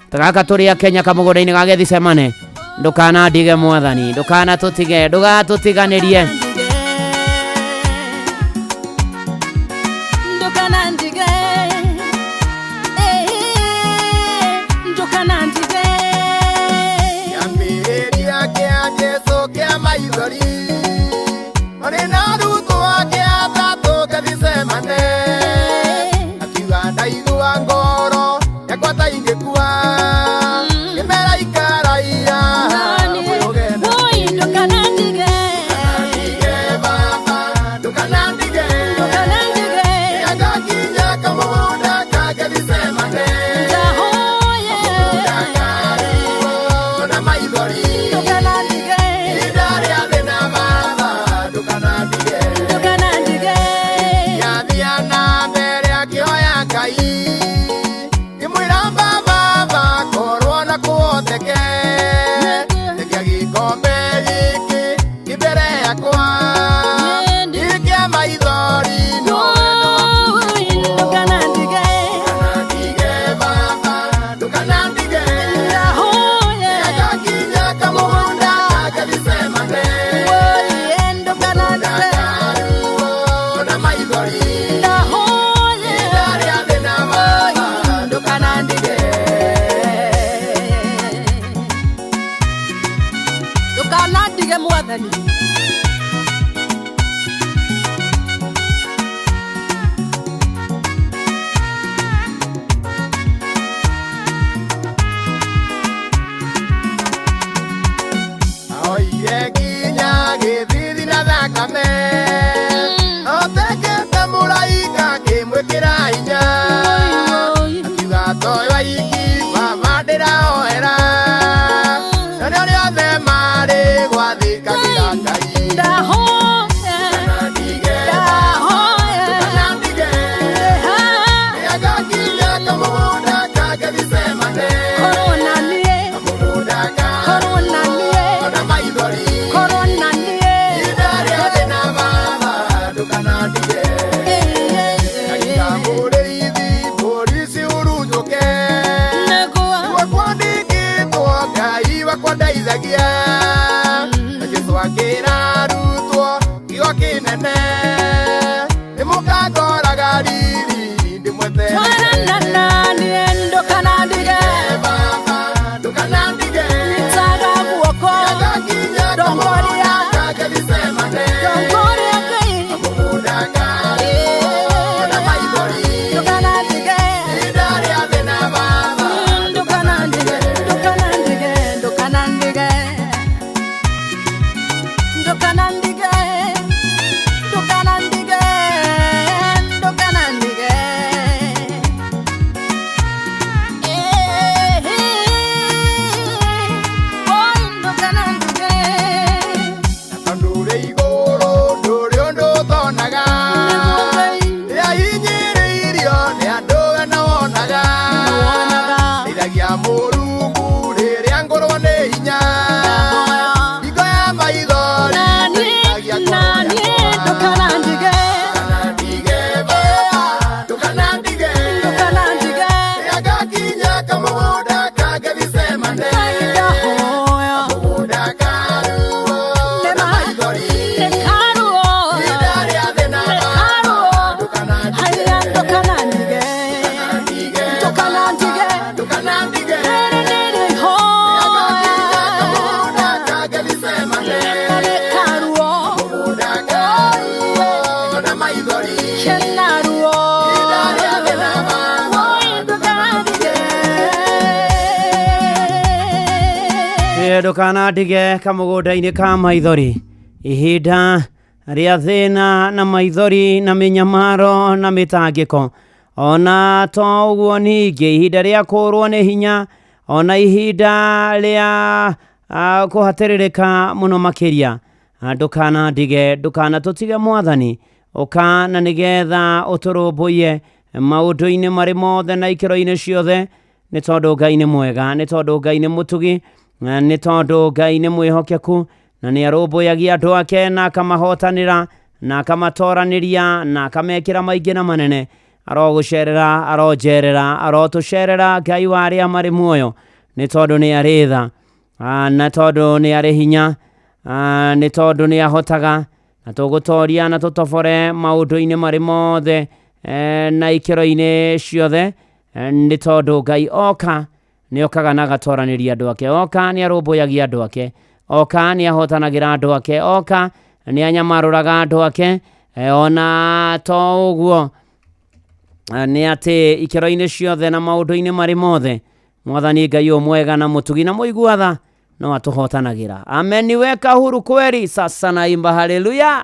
tagaka turia Kenya kamugunda-ini ga Gethsemane ndukana ndige Mwathani ndukana tutige ndugatutiganirie ndukana ndige ndukana ndige yambiriria kia Jesu kia maithori marina ruto wake atatu Gethsemane akiuga ndaigua ngoro yakwa ta ingĩkua ngĩmera ikaraia Kombe mukagora gariri ndimwete Twanana niendo kanandige baba ndukanandige Nitaga guoko Dongoria kagebisemane Dongoria kai amudaka na maibori Ndukanandige idari avena baba Ndukanandige Ndukanandige Ndukanandige Ndukanandige Ndukanandige Ndukanandige Boy Ndukanandige Andure igoro ndure ndo tonaga ya inyire irio ne andoga naonaga iragia murugu riria ngoro ne hinya iko ya maithori iragia Nani Ndukanandige ndukanandige Ndukanandige yagakinya kamuda kagebisemane muda karuo na maithori Nekaruo idari avena Haya Ndukanandige Ndukanandige ndukanandige Nere ho kamuda kagebisemane Nekaruo muda karuo na maithori Kenaruo idari avena Ndukanandige Ndukanandige kamugunda-inĩ ka maithori ihinda rĩa thĩna na maithori na mĩnyamaro na mĩtangĩko ona to ũguo ningĩ ihinda rĩa kũũrwo nĩ hinya ona ihinda rĩa kũhatĩrĩrĩka mũno makĩria ndukanandige ndukanatũtige Mwathani ũka na nĩgetha ũtũrũmbũiye maũndũ-inĩ marĩ mothe na ikĩro-inĩ ciothe nĩ tondũ Ngai nĩ mwega nĩ tondũ Ngai nĩ mũtugi nĩ tondũ Ngai nĩ mwĩhokeku na nĩ arũmbũyagia andũ ake na akamahotanĩra na akamatoranĩria na akamekĩra maingĩ na manene arogũcerera aronjerera arotũcerera Ngai wa arĩa marĩ muoyo nĩ tondũ nĩ arĩ tha na tondũ nĩ arĩ hinya nĩ tondũ nĩ ahotaga na tũgũtoria na tũtobore maũndũ-inĩ marĩ mothe na ikĩro-inĩ ciothe nĩ tondũ Ngai oka nĩ okaga na agatoranĩria andũ ake oka nĩ arũmbũyagia andũ ake oka nĩ ahotanagĩra andũ ake oka nĩ anyamarũraga andũ ake ona to ũguo nĩ atĩ ikĩro-inĩ ciothe na maũndũ-inĩ marĩ mothe Mwathani Ngai mwega na mũtugi na mũigua tha no atũhotanagĩra amen niweka huru kweli sasa naimba haleluya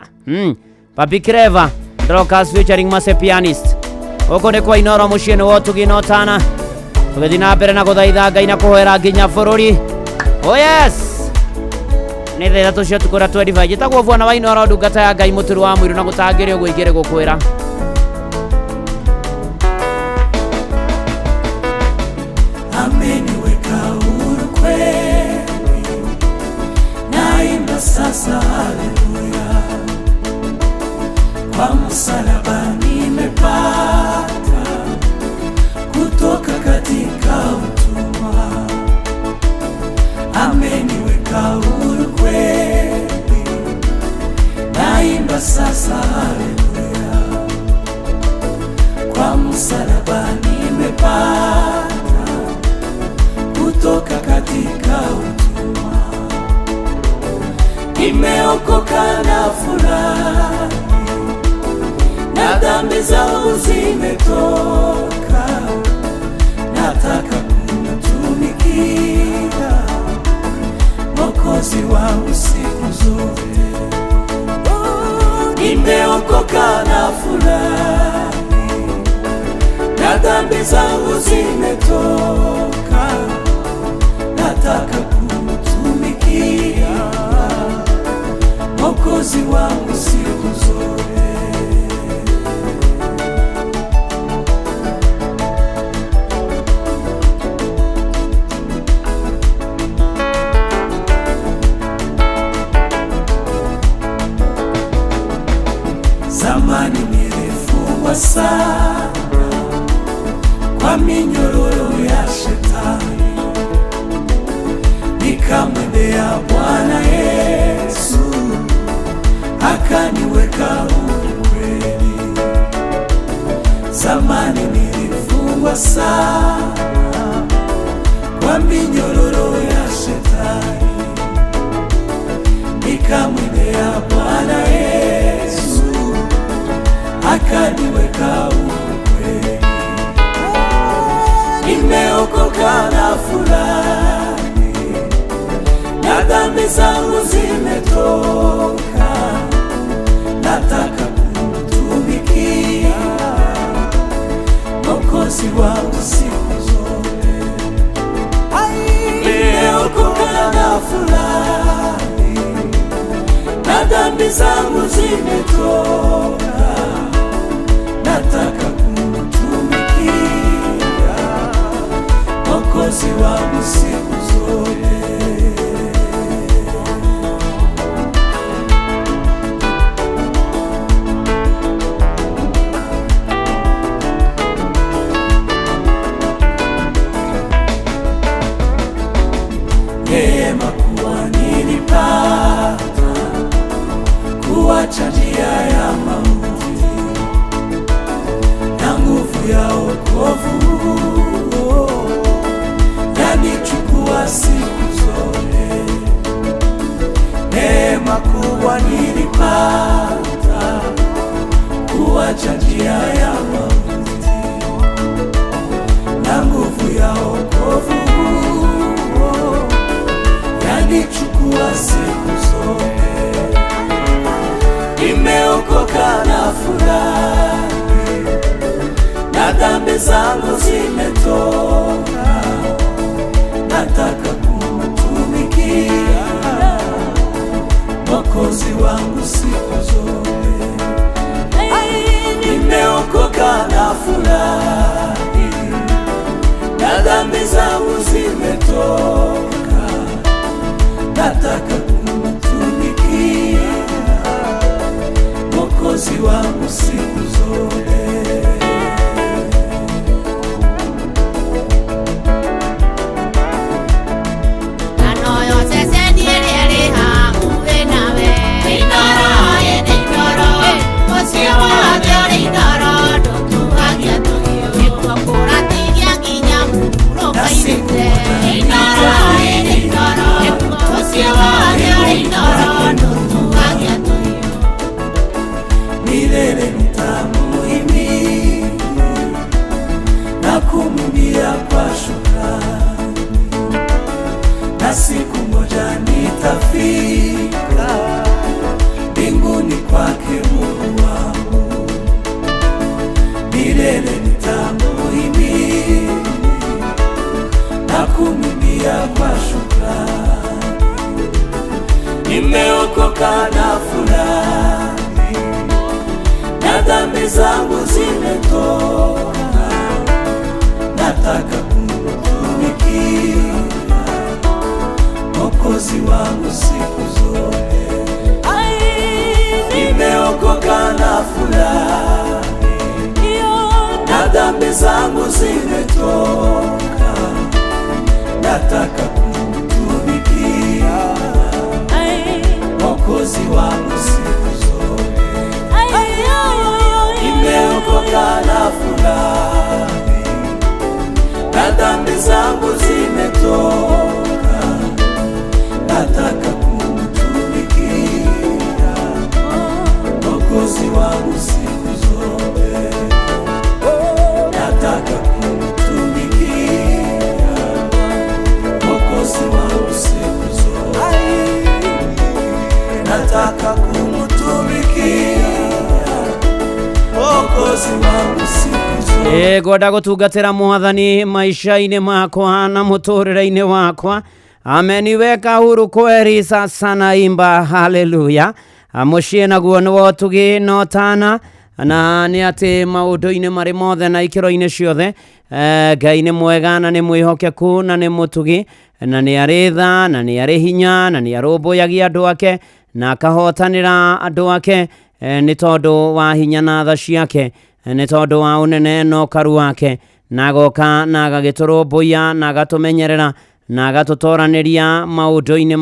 Papi Creva Drogas featuring Mase Pianist Oko nĩ kwa Inoro mũciĩ nĩ wa ũtugi na ũtana tũgĩthiĩ na mbere na gũthaitha Ngai na kũhoera nginya bũrũri oh yes nĩ thaa ithatũ cia ũtukũ na 25 njĩtagwo Bwana wa Inoro ndungata ya Ngai mũturi wa mũirũ na gũtangĩrĩ ũguo ingĩrĩ gũkwĩra ameniweka huru kweli, naimba sasa haleluya, kwa msalaba nimepata kutoka katika utumwa, ameniweka huru kweli, naimba sasa haleluya, kwa msalaba nimepata kutoka katika utumwa, nimeokoka na furahi, na dhambi zangu zimetoka, nataka kumtumikia Mwokozi wangu siku zote. Nimeokoka na furahi, na dhambi zangu zimetoka, nataka kumtumikia Mwokozi wangu siku zote. Zamani nilifungwa sana kwa minyororo ya shetani, nikamwendea Bwana Yesu akaniweka huru kweli. nimefungwa sana kwa minyororo ya shetani, nikamwendea Bwana Yesu akaniweka ukweli. Nimeokoka na fulani na dhambi zangu zimetoka, nataka kumtumikia Mwokozi wangu siku zote. Nimeokoka na fulani na dhambi zangu zimetoka, nataka kumtumikia Mwokozi wangu siku zote. Neema kuwa nilipata kuacha njia ya mauti na nguvu ya wokovu yanichukua siku zote. Neema kuwa nilipata kuacha njia ya mauti na nguvu ya wokovu yanichukua siku zote. Nimeokoka na fulani na dhambi zangu zimetoka, nataka kumtumikia Mwokozi wangu siku zote. Nimeokoka na fulani na dhambi zangu zimetoka, nataka kumtumikia Mwokozi wangu siku zote. Milele nitamuhimidi na kumwimbia kwa shukrani, na siku moja nitafika mbinguni kwake Mungu wangu. Milele nitamuhimidi na kumwimbia kwa shukrani, nimeokoka na fulani na dhambi zangu zimetoka, nataka kumtumikia Mwokozi wangu siku zote. Nimeokoka na fulani na dhambi zangu zimetoka, nataka kumtumikia Mwokozi wangu siku zote. Nimeokoka na fulani na dhambi zangu zimetoka, nataka kumtumikia Mwokozi wangu siku zote. Nataka kumtumikia Mwokozi wangu siku zote. Nataka kumtumikia Mwokozi wangu siku zote. Ngoda gutungatira Mwathani maisha-ini makwa na muturire-ini wakwa. Ameniweka huru kweli, sasa naimba haleluya. Muciĩ naguo nĩwo tũgĩ no tana, na nĩ atĩ maũndũ-inĩ marĩ mothe na ikĩro-inĩ ciothe Ngai nĩ mwega na nĩ mwĩhokeku na nĩ mũtugi, na nĩ arĩ tha na nĩ arĩ hinya na nĩ arũmbũyagia andũ ake na akahotanĩra andũ ake, nĩ tondũ wa hinya na tha ciake, nĩ tondũ wa ũnene na ũkaru wake, na agoka na agagĩtũrũmbũiya na agatũmenyerera na agatũtoranĩria maũndũ-inĩ